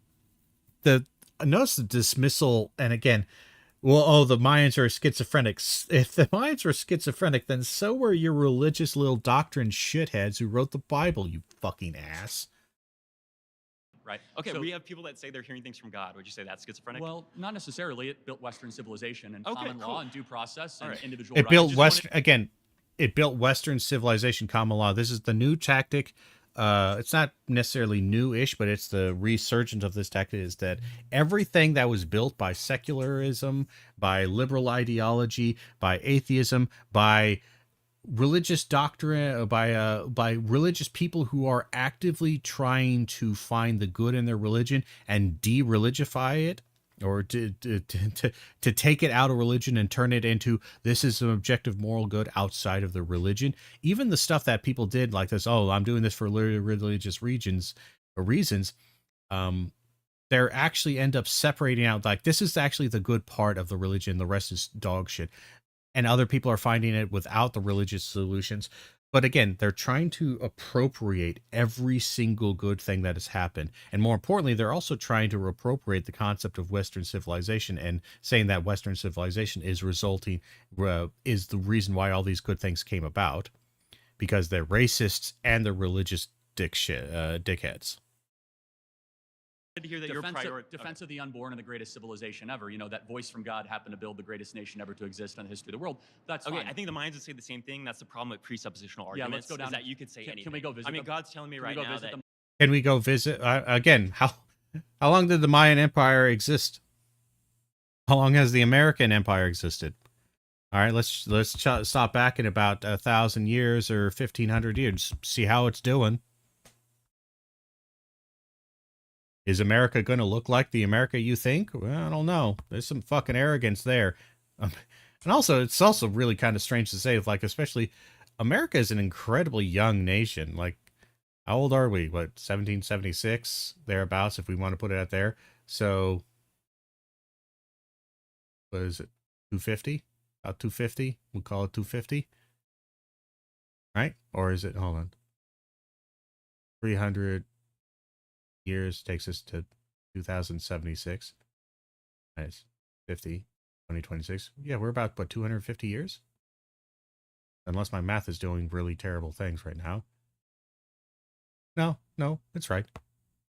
A: notice the dismissal, and again, well, the Mayans are schizophrenic. If the Mayans were schizophrenic, then so were your religious little doctrine shitheads who wrote the Bible, you fucking ass.
K: Right. Okay,
C: So-
K: we have people that say they're hearing things from God. Would you say that's schizophrenic?
C: Well, not necessarily. It built Western civilization and
K: Okay,
C: common
K: cool.
C: law and due process and
K: All right.
C: individual
A: It
C: rights.
A: built
C: Just
A: Western again. It built Western civilization, common law. This is the new tactic. It's not necessarily new-ish, but it's the resurgence of this tactic. Is that everything that was built by secularism, by liberal ideology, by atheism, by religious doctrine, by religious people who are actively trying to find the good in their religion and de-religify it, or to take it out of religion and turn it into this is an objective moral good outside of the religion. Even the stuff that people did like this, oh, I'm doing this for religious reasons, they actually end up separating out like this is actually the good part of the religion, the rest is dog shit. And other people are finding it without the religious solutions. But again, they're trying to appropriate every single good thing that has happened. And more importantly, they're also trying to appropriate the concept of Western civilization and saying that Western civilization is is the reason why all these good things came about. Because they're racists and they're religious dickheads.
K: To hear that your
C: defense of the unborn and the greatest civilization ever. You know, that voice from God happened to build the greatest nation ever to exist in the history of the world. That's
K: Okay,
C: fine.
K: I think the Mayans would say the same thing. That's the problem with presuppositional
C: Yeah,
K: arguments.
C: let's go down.
K: Is that you could say anything.
C: Can we go visit
K: I mean,
C: them?
K: God's telling me
C: Can we
K: right
C: go
K: now
C: visit
K: that
C: them?
A: Can we go visit again? How long did the Mayan Empire exist? How long has the American Empire existed? All right, let's stop back in about 1,000 years or 1,500 years. See how it's doing. Is America going to look like the America you think? Well, I don't know. There's some fucking arrogance there. And also, it's also really kind of strange to say, like, especially America is an incredibly young nation. Like, how old are we? What, 1776? Thereabouts, if we want to put it out there. So, what is it? 250? About 250? We'll call it 250. Right? Or is it, hold on. 300 years takes us to 2076. Nice. 50, 2026. Yeah, we're about, what, 250 years? Unless my math is doing really terrible things right now. No, it's right.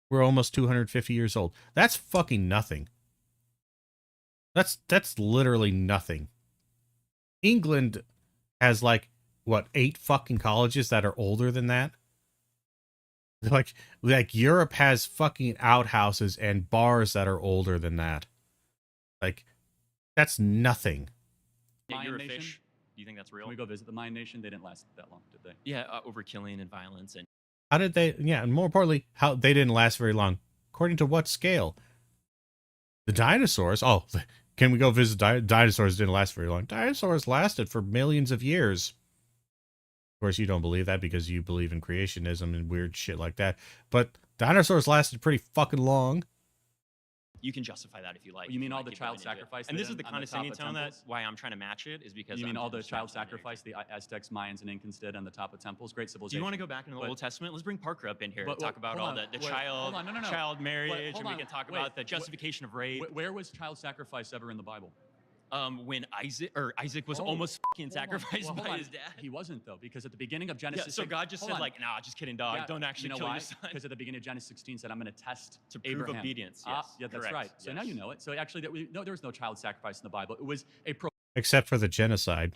A: We're almost 250 years old. That's fucking nothing. That's literally nothing. England has like, what, 8 fucking colleges that are older than that? Like Europe has fucking outhouses and bars that are older than that. Like, that's nothing.
K: Yeah, you're a
C: Mayan
K: fish.
C: Nation?
K: Do you think that's real?
C: Can we go visit the Mayan Nation? They didn't last that long, did they?
K: Yeah, overkilling and violence and.
A: How did they, yeah, and more importantly, how they didn't last very long. According to what scale? The dinosaurs? Oh, can we go visit dinosaurs? Didn't last very long. Dinosaurs lasted for millions of years. Of course, you don't believe that because you believe in creationism and weird shit like that. But dinosaurs lasted pretty fucking long.
K: You can justify that if you like.
C: You mean all
K: like
C: the
K: keep
C: child
K: going into it.
C: sacrifice
K: And
C: they
K: this is
C: did
K: the
C: on the top
K: condescending
C: of
K: tone that
C: temples?
K: why I'm trying to match it is because
C: You mean
K: I'm
C: all the
K: just
C: child
K: matching it.
C: sacrifice the Aztecs, Mayans, and Incans did on the top of temples? Great
K: Do
C: civilization.
K: you want to go back into the
C: But-
K: Old Testament? Let's bring Parker up in here
C: But-
K: and talk about
C: hold
K: all
C: on,
K: the
C: wait,
K: child,
C: hold on, no.
K: child marriage,
C: hold
K: and we
C: on,
K: can talk
C: wait,
K: about the
C: wh-
K: justification of rape.
C: Where was child sacrifice ever in the Bible?
K: When Isaac was
C: Oh,
K: almost fucking
C: Hold on.
K: sacrificed
C: Well, hold
K: by
C: on.
K: his dad.
C: He wasn't, though, because at the beginning of
K: Yeah,
C: Genesis,
K: so God just
C: hold
K: said
C: on.
K: like, nah, just kidding, dog.
C: Yeah,
K: Don't actually
C: you know
K: kill
C: why?
K: your son.
C: Because at the beginning of Genesis 16 said, I'm going to test
K: To prove
C: Abraham.
K: obedience,
C: Ah,
K: yes,
C: yeah, that's
K: correct,
C: right. So now you
K: yes.
C: know it. So actually, there was no child sacrifice in the Bible. It was a
A: Except for the genocide.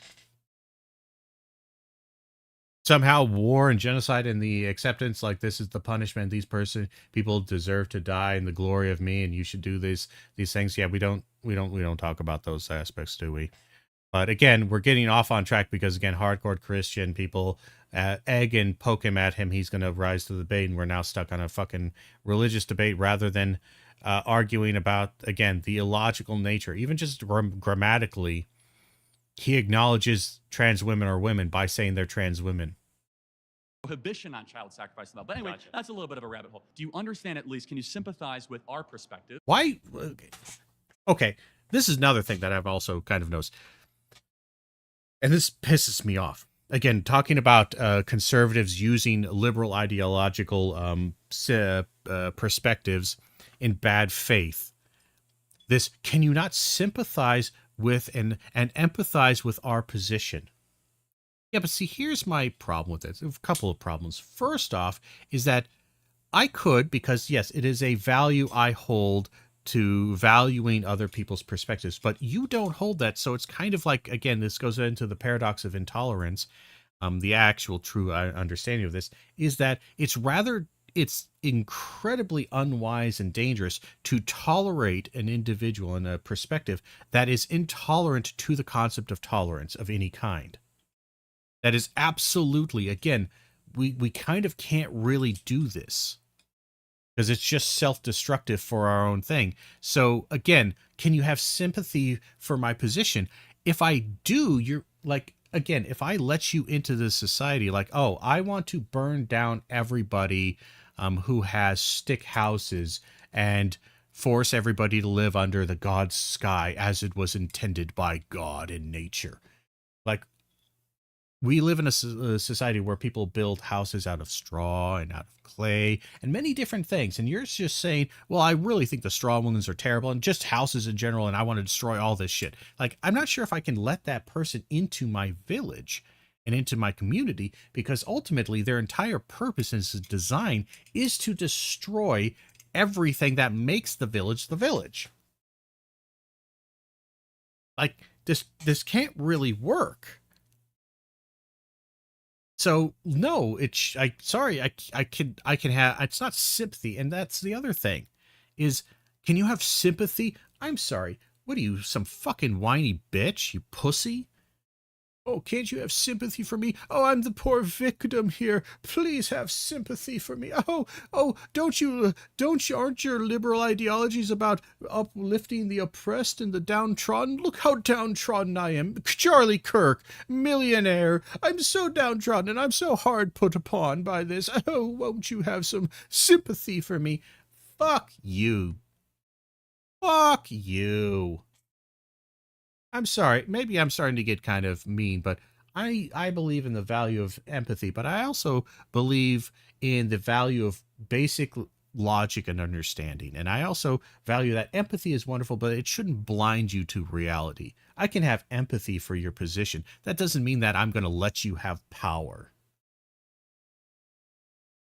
A: Somehow war and genocide and the acceptance, like, this is the punishment, these people deserve to die in the glory of me, and you should do these things. Yeah, we don't talk about those aspects, do we? But again, we're getting off on track because, again, hardcore Christian people egg and poke him at him. He's going to rise to the bait, and we're now stuck on a fucking religious debate rather than arguing about, again, the illogical nature. Even just grammatically, he acknowledges trans women are women by saying they're trans women.
C: prohibition on child sacrifice in the Bible. But anyway,
K: Gotcha.
C: that's a little bit of a rabbit hole. Do you understand at least? Can you sympathize with our perspective?
A: Why? Okay, this is another thing that I've also kind of noticed. And this pisses me off. Again, talking about conservatives using liberal ideological perspectives in bad faith. This, can you not sympathize with and empathize with our position? Yeah, but see, here's my problem with it. A couple of problems. First off is that I could, because yes, it is a value I hold to valuing other people's perspectives, but you don't hold that. So it's kind of like, again, this goes into the paradox of intolerance. The actual true understanding of this is that it's incredibly unwise and dangerous to tolerate an individual and a perspective that is intolerant to the concept of tolerance of any kind. That is absolutely, again, we kind of can't really do this because it's just self-destructive for our own thing. So again, can you have sympathy for my position? If I do, you're like, again, if I let you into this society, like, oh, I want to burn down everybody who has stick houses and force everybody to live under the God's sky as it was intended by God and nature. Like, we live in a society where people build houses out of straw and out of clay and many different things. And you're just saying, well, I really think the straw ones are terrible and just houses in general, and I want to destroy all this shit. Like, I'm not sure if I can let that person into my village and into my community, because ultimately their entire purpose and design is to destroy everything that makes the village the village. Like, this can't really work. So no, I can have, it's not sympathy. And that's the other thing is, can you have sympathy? I'm sorry. What are you, some fucking whiny bitch, you pussy? Oh, can't you have sympathy for me? Oh, I'm the poor victim here. Please have sympathy for me. Oh, aren't your liberal ideologies about uplifting the oppressed and the downtrodden? Look how downtrodden I am. Charlie Kirk, millionaire. I'm so downtrodden and I'm so hard put upon by this. Oh, won't you have some sympathy for me? Fuck you. Fuck you. I'm sorry. Maybe I'm starting to get kind of mean, but I believe in the value of empathy, but I also believe in the value of basic logic and understanding. And I also value that empathy is wonderful, but it shouldn't blind you to reality. I can have empathy for your position. That doesn't mean that I'm going to let you have power.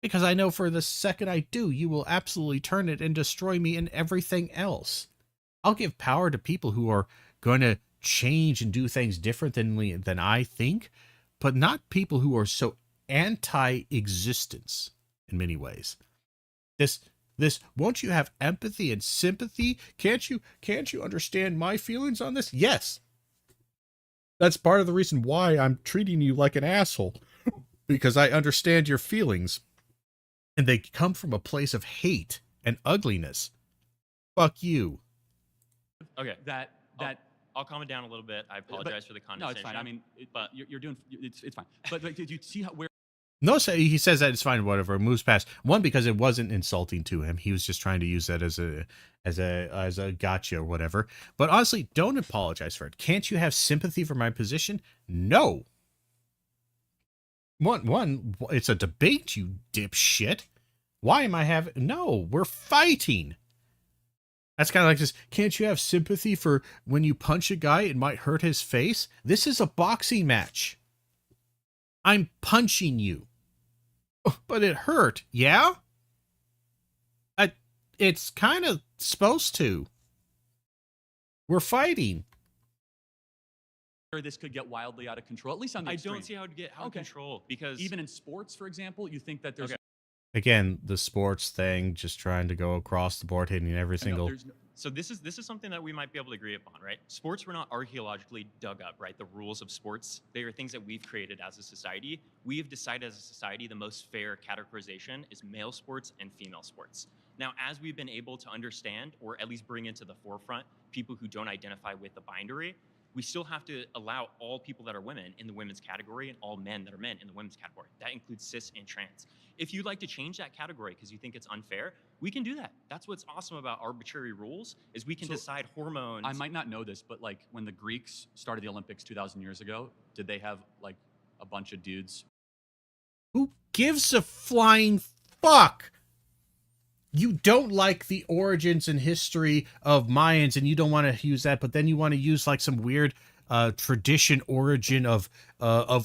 A: Because I know for the second I do, you will absolutely turn it and destroy me and everything else. I'll give power to people who are going to change and do things different than I think, but not people who are so anti-existence in many ways. This won't you have empathy and sympathy? Can't you understand my feelings on this? Yes. That's part of the reason why I'm treating you like an asshole, because I understand your feelings and they come from a place of hate and ugliness. Fuck you.
K: Okay. I'll calm it down a little bit. I apologize for the condescension.
C: No, it's fine. I mean, but you're doing it's fine. But did you see where?
A: No, he says that it's fine. Whatever, moves past one because it wasn't insulting to him. He was just trying to use that as a gotcha or whatever. But honestly, don't apologize for it. Can't you have sympathy for my position? No. One, it's a debate, you dipshit. Why am I having? No, we're fighting. That's kind of like this. Can't you have sympathy for when you punch a guy, it might hurt his face? This is a boxing match. I'm punching you. But it hurt, yeah? It's kind of supposed to. We're fighting.
C: This could get wildly out of control, at least on the
K: I
C: extreme.
K: don't see how it would get out of control, because
C: even in sports, for example, you think that there's
A: Again, the sports thing, just trying to go across the board, hitting every single.
K: So this is something that we might be able to agree upon, right? Sports were not archaeologically dug up, right? The rules of sports, they are things that we've created as a society. We have decided as a society the most fair categorization is male sports and female sports. Now, as we've been able to understand, or at least bring into the forefront, people who don't identify with the binary, we still have to allow all people that are women in the women's category and all men that are men in the women's category. That includes cis and trans. If you'd like to change that category because you think it's unfair, we can do that. That's what's awesome about arbitrary rules, is we can decide hormones.
C: I might not know this, but like when the Greeks started the Olympics 2,000 years ago, did they have like a bunch of dudes?
A: Who gives a flying fuck? You don't like the origins and history of Mayans and you don't want to use that, but then you want to use like some weird tradition origin of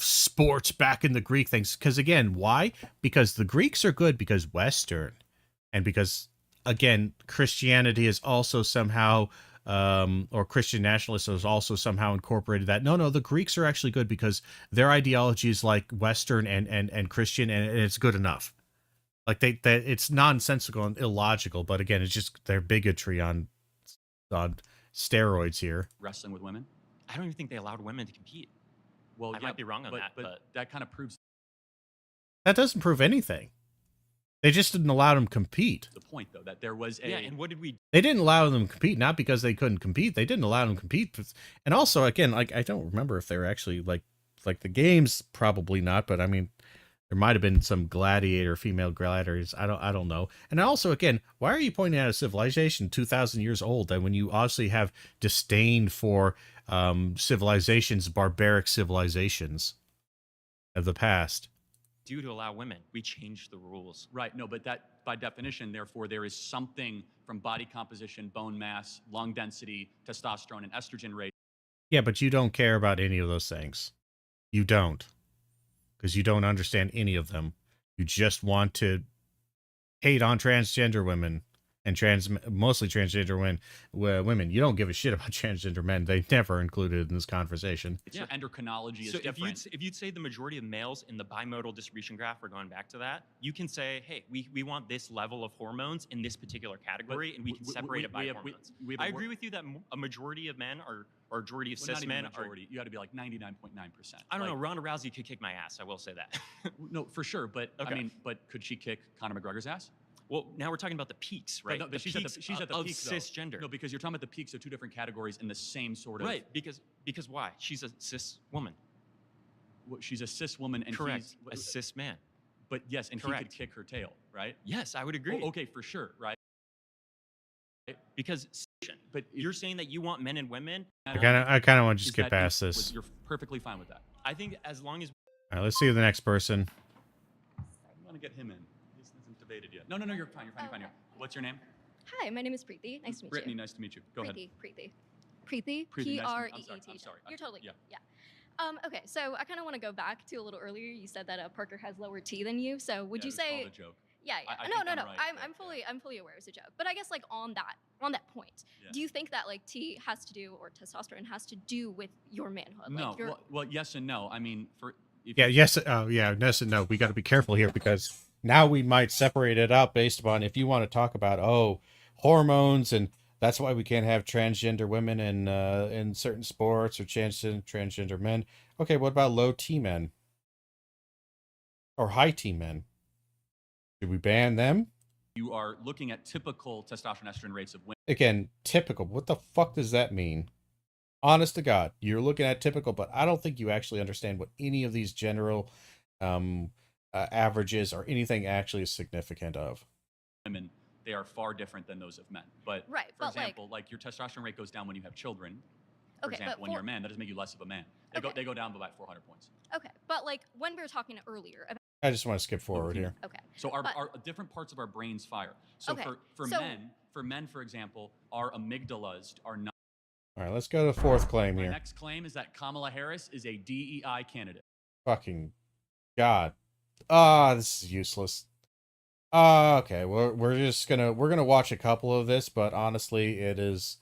A: sports back in the Greek things. Because again, why? Because the Greeks are good because Western, and because again, Christianity is also somehow or Christian nationalists has also somehow incorporated that. No, the Greeks are actually good because their ideology is like Western and Christian, and it's good enough. Like it's nonsensical and illogical, but again, it's just their bigotry on steroids here.
C: Wrestling with women?
K: I don't even think they allowed women to compete.
C: Well,
K: I might be wrong on that, but
C: that kind of proves.
A: That doesn't prove anything. They just didn't allow them to compete.
C: The point, though, that there was a.
K: Yeah, and what did we?
A: They didn't allow them to compete, not because they couldn't compete. They didn't allow them to compete, and also, again, like I don't remember if they were actually like the games. Probably not, but I mean. There might have been some female gladiators. I don't know. And also, again, why are you pointing out a civilization 2,000 years old? And when you obviously have disdain for civilizations, barbaric civilizations of the past.
K: Do to allow women. We changed the rules.
C: Right. No, but that by definition, therefore, there is something from body composition, bone mass, lung density, testosterone, and estrogen rate.
A: Yeah, but you don't care about any of those things. You don't. Because you don't understand any of them. You just want to hate on transgender women and mostly transgender women. You don't give a shit about transgender men. They never included in this conversation.
C: It's your endocrinology is
K: So
C: different.
K: if you'd say the majority of males in the bimodal distribution graph, we're going back to that, you can say, hey, we want this level of hormones in this particular category, and we can separate it by hormones. I agree with you that a majority of men or majority of cis men are.
C: You got to be like 99.9%.
K: I don't know. Ronda Rousey could kick my ass. I will say that.
C: No, for sure. But
K: Okay.
C: I mean, but could she kick Conor McGregor's ass?
K: Well, now we're talking about the peaks, right?
C: But
K: the
C: she's
K: peaks
C: at the
K: of
C: peak, though.
K: cisgender.
C: No, because you're talking about the peaks of two different categories in the same sort of.
K: Right, because why? She's a cis woman.
C: Well, she's a cis woman and
K: Correct.
C: he's
K: A cis man.
C: But yes, and
K: Correct.
C: he could kick her tail, right?
K: Yes, I would agree.
C: Oh, okay, for sure, right?
K: Because, but you're saying that you want men and women.
A: I kind of want to just get past this.
C: You're perfectly fine with that.
K: I think as long as.
A: All right, let's see the next person.
C: I want to get him in. He hasn't debated yet. No, you're fine. You're fine. What's your name?
L: Hi, my name is Preeti. Nice to meet
C: Brittany,
L: you.
C: nice to meet you. Go ahead.
L: Preeti.
C: Preeti,
L: Preeti.
C: nice to meet you.
L: P-R-E-E-T.
C: I'm sorry.
L: You're totally
C: Yeah.
L: Okay, so I kind of want to go back to a little earlier. You said that Parker has lower T than you. So would you say?
C: It was called a joke.
L: Yeah.
C: I
L: No.
C: think I'm right,
L: I'm fully aware it's a joke. But I guess like on that point, do you think that like T has to do or testosterone has to do with your manhood?
C: No.
L: Like
C: Well, yes and no. I mean,
A: Yes. Yes and no. We got to be careful here because now we might separate it out based upon if you want to talk about hormones and that's why we can't have transgender women in certain sports or transgender men. Okay, what about low T men or high T men? Should we ban them?
C: you are looking at typical testosterone estrogen rates of women.
A: Again, typical. What the fuck does that mean? Honest to God, you're looking at typical, but I don't think you actually understand what any of these general averages or anything actually is significant of.
C: Women, they are far different than those of men. But
L: Right,
C: for
L: but, like-
C: example, like your testosterone rate goes down when you have children. For
L: Okay, but
C: example, when
L: for-
C: you're a man, that doesn't make you less of a man.
L: Okay.
C: They go down by about 400 points.
L: Okay, but like when we were talking earlier about
A: I just want to skip forward here.
L: okay,
C: So our,
L: But-
C: our different parts of our brains fire. So
L: Okay,
C: for
L: so-
C: men, for example, our amygdalas are not.
A: All right, let's go to the fourth claim
C: My
A: here.
C: next claim is that Kamala Harris is a DEI candidate.
A: Fucking God. This is useless. Okay, we're gonna watch a couple of this, but honestly, it is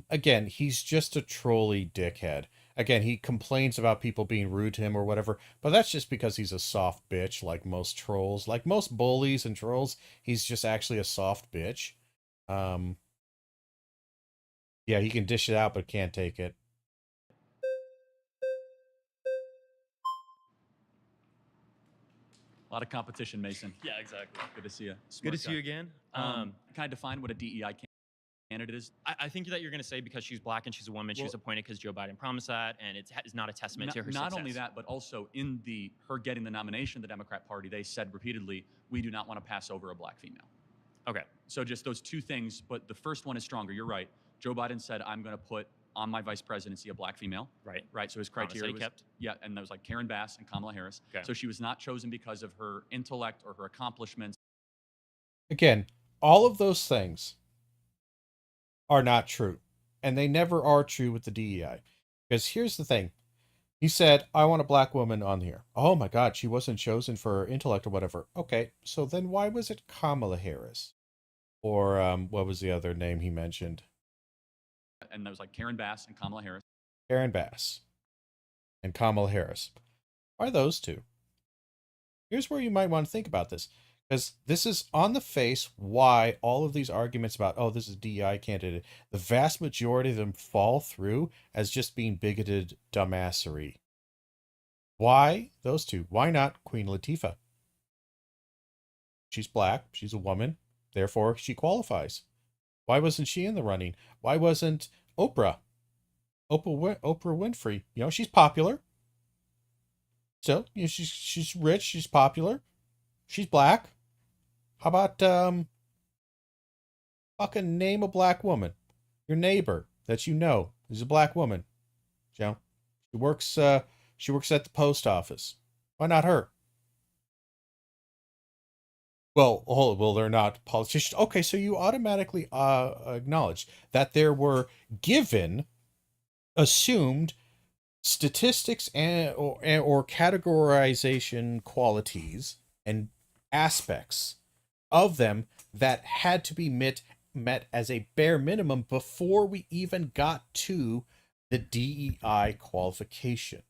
A: again, he's just a trolly dickhead. Again, he complains about people being rude to him or whatever, but that's just because he's a soft bitch, like most trolls, like most bullies and trolls. He's just actually a soft bitch. Yeah, he can dish it out, but can't take it.
C: A lot of competition, Mason.
K: Yeah, exactly.
C: Good to see you.
K: Good to see you again.
C: Can I define what a DEI candidate is?
K: I think that you're going to say because she's black and she's a woman, she was appointed because Joe Biden promised that, and it's not a testament to her
C: Not
K: success.
C: only that, but also in her getting the nomination, the Democrat Party, they said repeatedly, we do not want to pass over a black female.
K: Okay.
C: So just those two things, but the first one is stronger. You're right. Joe Biden said, I'm going to put on my vice presidency a black female.
K: Right.
C: Right. So his
K: Promise that
C: criteria
K: he
C: was,
K: kept.
C: yeah, and that was like Karen Bass and Kamala Harris.
K: Okay.
C: So she was not chosen because of her intellect or her accomplishments.
A: Again, all of those things are not true. And they never are true with the DEI. Because here's the thing. He said, I want a black woman on here. Oh my God, she wasn't chosen for her intellect or whatever. Okay, so then why was it Kamala Harris? Or what was the other name he mentioned?
C: And that was like Karen Bass and Kamala Harris.
A: Karen Bass and Kamala Harris. Why those two? Here's where you might want to think about this. Because this is on the face why all of these arguments about, oh, this is a DEI candidate, the vast majority of them fall through as just being bigoted dumbassery. Why those two? Why not Queen Latifah? She's black, she's a woman, therefore she qualifies. Why wasn't she in the running? Why wasn't Oprah? Oprah Winfrey. You know, she's popular. Still, you know, she's rich, she's popular. She's black. How about fucking name a black woman? Your neighbor that you know is a black woman. You know, she works at the post office. Why not her? Well, they're not politicians. Okay, so you automatically acknowledge that there were given, assumed statistics or categorization qualities and aspects
J: of them that had to be met as a bare minimum before we even got to the DEI qualification.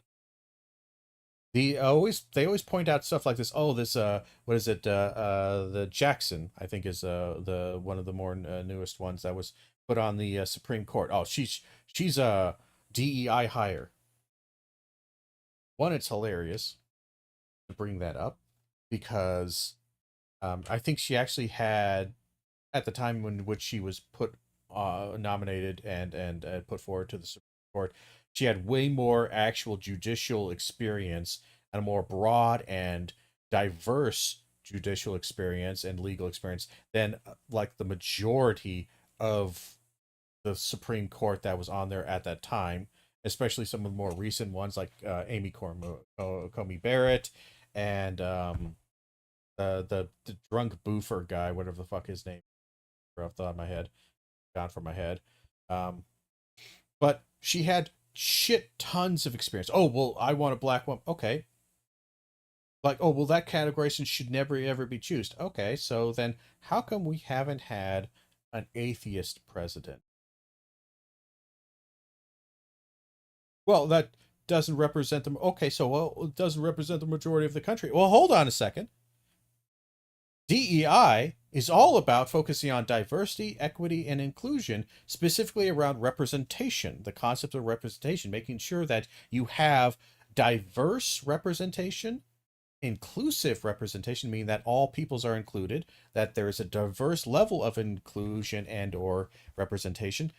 J: They always point out stuff like this. Oh, this what is it? The Jackson, I think, is the one of the more newest ones that was put on the Supreme Court. Oh, she's a DEI hire. One, it's hilarious to bring that up because I think she actually had, at the time in which she was put nominated and put forward to the Supreme Court, she had way more actual judicial experience and a more broad and diverse judicial experience and legal experience than like the majority of the Supreme Court that was on there at that time, especially some of the more recent ones like Amy Coney Barrett and the drunk boofer guy, whatever the fuck his name is, off the top of my head, gone from my head. But she had shit tons of experience. Oh, well, I want a black woman. Okay. Like, oh, well, that categorization should never ever be chosen. Okay, so then how come we haven't had an atheist president? Well, that doesn't represent them. Okay, so well, it doesn't represent the majority of the country. Well, hold on a second. DEI is all about focusing on diversity, equity, and inclusion, specifically around representation, the concept of representation, making sure that you have diverse representation, inclusive representation, meaning that all peoples are included, that there is a diverse level of inclusion and or representation,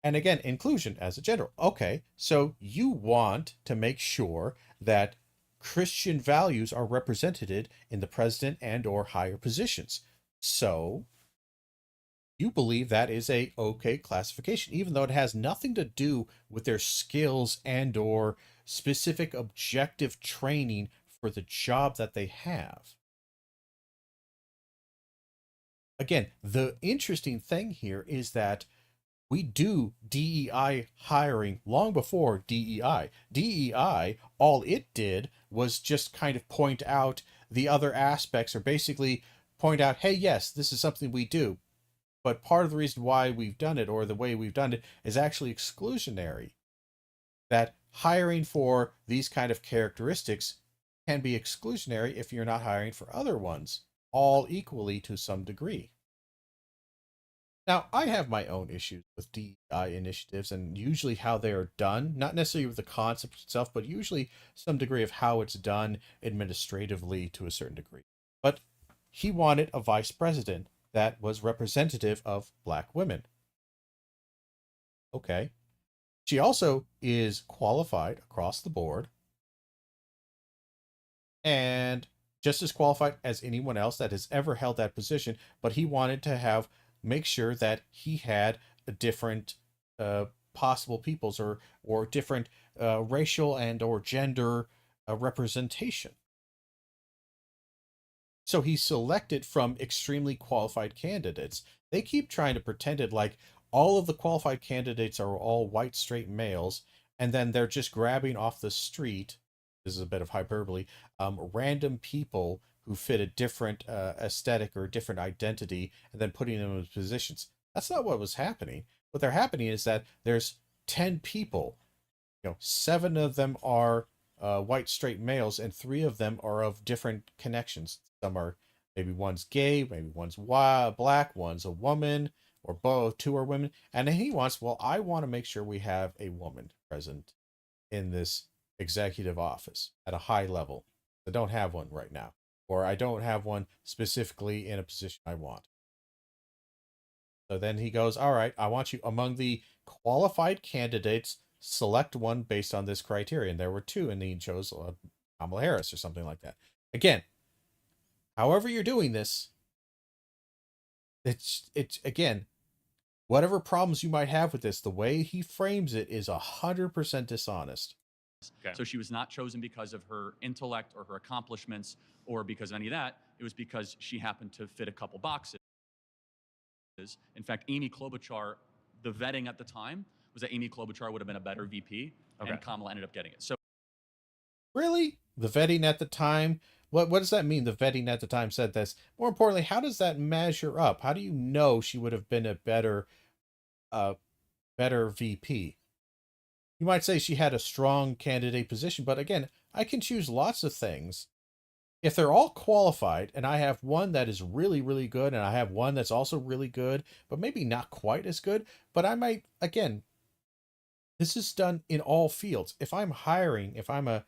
J: and again, inclusion as a general. Okay, so you want to make sure that Christian values are represented in the president and or higher positions. So you believe that is a okay classification, even though it has nothing to do with their skills and or specific objective training for the job that they have. Again, the interesting thing here is that we do DEI hiring long before DEI. DEI, all it did was just kind of point out the other aspects, or basically point out, hey, yes, this is something we do. But part of the reason why we've done it, or the way we've done it, is actually exclusionary. That hiring for these kind of characteristics can be exclusionary if you're not hiring for other ones, all equally to some degree. Now, I have my own issues with DEI initiatives and usually how they are done, not necessarily with the concept itself, but usually some degree of how it's done administratively to a certain degree. But he wanted a vice president that was representative of black women. Okay. She also is qualified across the board and just as qualified as anyone else that has ever held that position, but he wanted to make sure that he had a different possible peoples or different racial and or gender representation. So he selected from extremely qualified candidates. They keep trying to pretend it like all of the qualified candidates are all white straight males, and then they're just grabbing off the street, this is a bit of hyperbole, random people who fit a different aesthetic or different identity and then putting them in positions. That's not what was happening. What they're happening is that there's 10 people, 7 of them are white straight males and 3 of them are of different connections. Some are, maybe one's gay, maybe one's black, one's a woman, or both, 2 are women. And he wants, well, I want to make sure we have a woman present in this executive office at a high level. I don't have one right now, or I don't have one specifically in a position I want. So then he goes, all right, I want you among the qualified candidates, select one based on this criterion. There were 2, and he chose Kamala Harris or something like that. Again, however you're doing this, it's again, whatever problems you might have with this, the way he frames it is 100% dishonest.
C: Okay. So she was not chosen because of her intellect or her accomplishments or because of any of that. It was because she happened to fit a couple boxes. In fact, Amy Klobuchar, the vetting at the time was that Amy Klobuchar would have been a better VP, and Kamala ended up getting it. So
J: really? The vetting at the time what does that mean? The vetting at the time said this. More importantly, how does that measure up? How do you know she would have been a better VP? You might say she had a strong candidate position, but again, I can choose lots of things. If they're all qualified and I have one that is really, really good and I have one that's also really good, but maybe not quite as good, but I might, again, this is done in all fields. If I'm hiring, if I'm a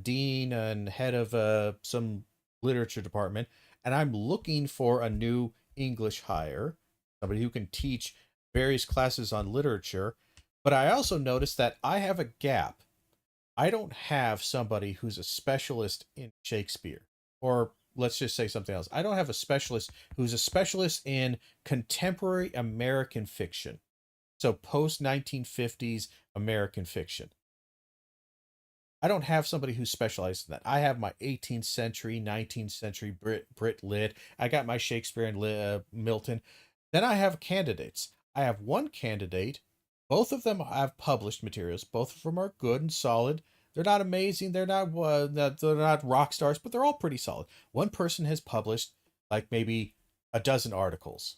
J: dean and head of some literature department, and I'm looking for a new English hire, somebody who can teach various classes on literature, but I also notice that I have a gap. I don't have somebody who's a specialist in Shakespeare, or let's just say something else. I don't have a specialist who's a specialist in contemporary American fiction. So post 1950s American fiction. I don't have somebody who specializes in that. I have my 18th century, 19th century Brit Lit. I got my Shakespeare and Milton. Then I have candidates. I have one candidate. Both of them have published materials. Both of them are good and solid. They're not amazing. They're not rock stars, but they're all pretty solid. One person has published like maybe a dozen articles.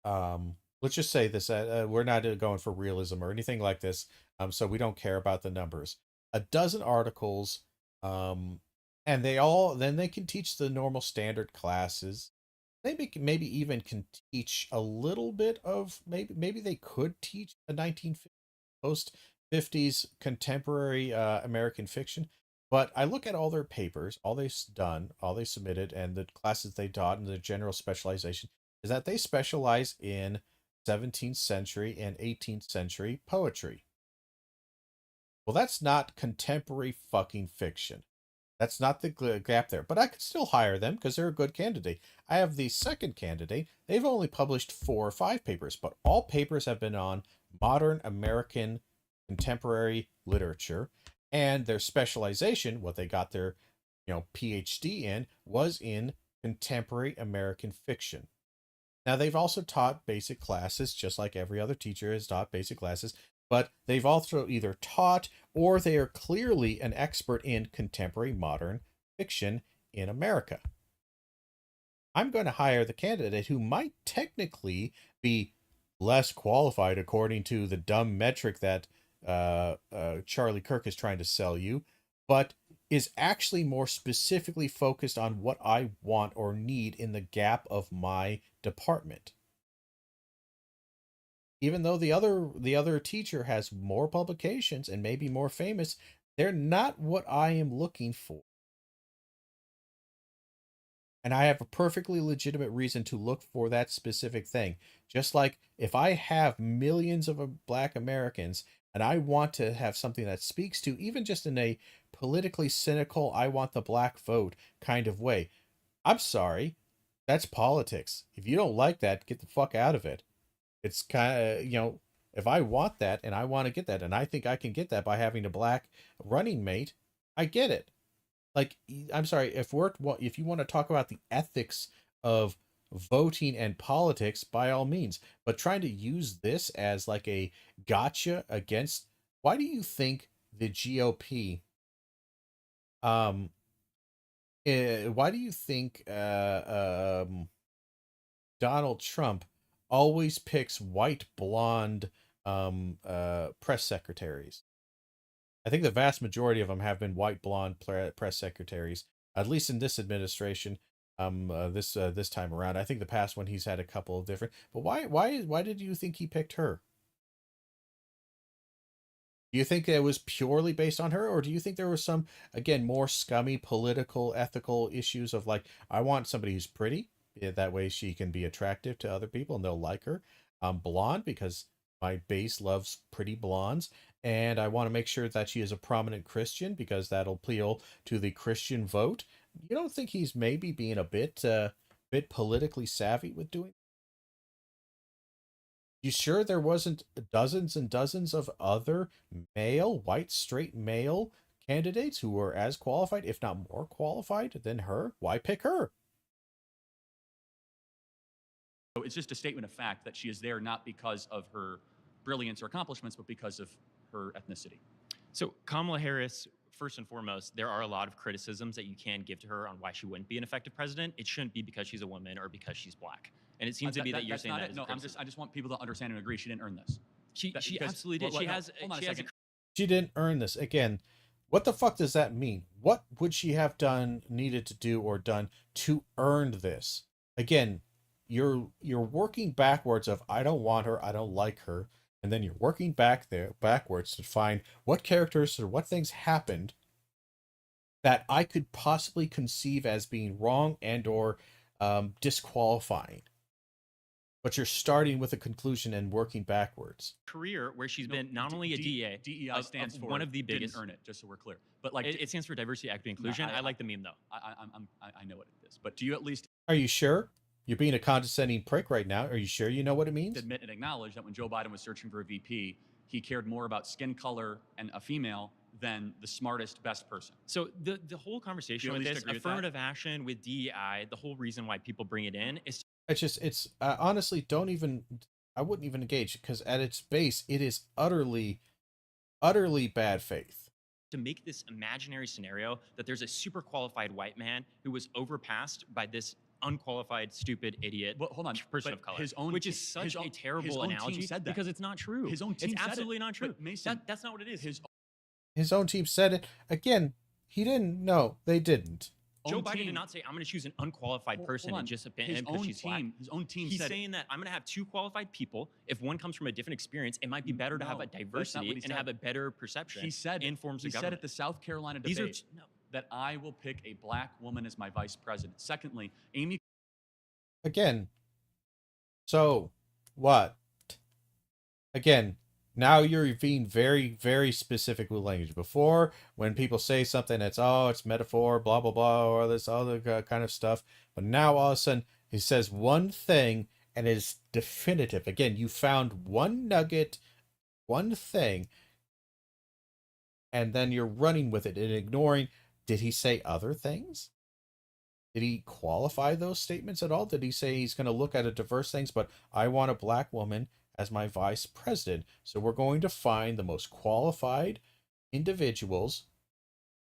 J: Let's just say this, we're not going for realism or anything like this, so we don't care about the numbers. A dozen articles, and then they can teach the normal standard classes. Maybe even can teach a little bit of, maybe they could teach a 1950s, post-50s contemporary American fiction. But I look at all their papers, all they've done, all they submitted, and the classes they taught, and the general specialization is that they specialize in 17th century and 18th century poetry. Well, that's not contemporary fucking fiction. That's not the gap there. But I could still hire them because they're a good candidate. I have the second candidate. They've only published 4 or 5 papers, but all papers have been on modern American contemporary literature. And their specialization, what they got their PhD in, was in contemporary American fiction. Now, they've also taught basic classes, just like every other teacher has taught basic classes, but they've also either taught or they are clearly an expert in contemporary modern fiction in America. I'm going to hire the candidate who might technically be less qualified according to the dumb metric that Charlie Kirk is trying to sell you, but is actually more specifically focused on what I want or need in the gap of my department. Even though the other teacher has more publications and maybe more famous, they're not what I am looking for. And I have a perfectly legitimate reason to look for that specific thing. Just like if I have millions of Black Americans and I want to have something that speaks to, even just in a politically cynical, I want the black vote kind of way, I'm sorry, that's politics. If you don't like that, get the fuck out of it. It's kind of, if I want that and I want to get that and I think I can get that by having a black running mate, I get it. Like, I'm sorry, if you want to talk about the ethics of voting and politics, by all means, but trying to use this as like a gotcha against, why do you think the GOP, why do you think Donald Trump always picks white blonde press secretaries? I think the vast majority of them have been white blonde press secretaries, at least in this administration. This time around, I think the past one he's had a couple of different. But why did you think he picked her? Do you think it was purely based on her, or do you think there was some, again, more scummy political, ethical issues of like, I want somebody who's pretty, that way she can be attractive to other people and they'll like her. Blonde because my base loves pretty blondes, and I want to make sure that she is a prominent Christian because that'll appeal to the Christian vote. You don't think he's maybe being a bit politically savvy with doing? You sure there wasn't dozens and dozens of other white straight male candidates who were as qualified, if not more qualified than her? Why pick her?
C: So it's just a statement of fact that she is there not because of her brilliance or accomplishments, but because of her ethnicity.
K: So Kamala Harris, first and foremost, there are a lot of criticisms that you can give to her on why she wouldn't be an effective president. It shouldn't be because she's a woman or because she's black. And it seems to be that you're saying that as a criticism.
C: I just want people to understand and agree she didn't earn this.
K: She absolutely did.
C: Well,
K: She
C: no,
K: has.
C: hold on a
K: She has
C: second.
J: She didn't earn this. Again, what the fuck does that mean? What would she have done, needed to do, or done to earn this? Again, you're working backwards of I don't want her, I don't like her, and then you're working backwards to find what characters or what things happened that I could possibly conceive as being wrong and or disqualifying. But you're starting with a conclusion and working backwards.
K: Career where she's been not only a DEA,
C: DEI stands for
K: one of the biggest.
C: Didn't earn it, just so we're clear. But like
K: It stands for diversity, equity, inclusion. I like the meme though.
C: I know what it is. But do you at least
J: Are you sure? You're being a condescending prick right now. Are you sure you know what it means?
C: admit and acknowledge that when Joe Biden was searching for a VP, he cared more about skin color and a female than the smartest, best person?
K: So the whole conversation
C: Do you
K: with
C: at
K: this
C: least agree with that?
K: affirmative action with DEI, the whole reason why people bring it in is
J: It's honestly, I wouldn't even engage, because at its base, it is utterly bad faith.
K: to make this imaginary scenario that there's a super qualified white man who was overpassed by this unqualified, stupid, idiot
C: Hold on,
K: person
C: but
K: of color,
C: his own
K: which
C: te-
K: is such
C: his
K: a
C: own- his
K: terrible
C: own team
K: analogy
C: said that.
K: because it's not true.
C: His own team
K: it's
C: said it.
K: absolutely not true.
C: But Mason,
K: That's not what it is.
J: His own team said it. Again, he didn't. No, they didn't.
K: Joe
C: own
K: Biden
C: team-
K: did not say, I'm going to choose an unqualified
C: Hold
K: person
C: on.
K: and just
C: His
K: because
C: own
K: she's black.
C: team. His own team
K: He's
C: said
K: saying that I'm going to have two qualified people. If one comes from a different experience, it might be better to have
C: No,
K: a
C: that's not
K: diversity
C: what he
K: and
C: said.
K: have a better perception
C: He said
K: in forms
C: he
K: of
C: said
K: government.
C: at the South Carolina
K: These are
C: debate that I will pick a black woman as my vice president. Secondly, Amy.
J: Again. So, what? Again, now you're being very, very specific with language. Before, when people say something that's, it's metaphor, blah, blah, blah, or this other kind of stuff. But now all of a sudden, he says one thing and it is definitive. Again, you found one nugget, one thing, and then you're running with it and ignoring. Did he say other things? Did he qualify those statements at all? Did he say he's going to look at a diverse things, but I want a black woman as my vice president? So we're going to find the most qualified individuals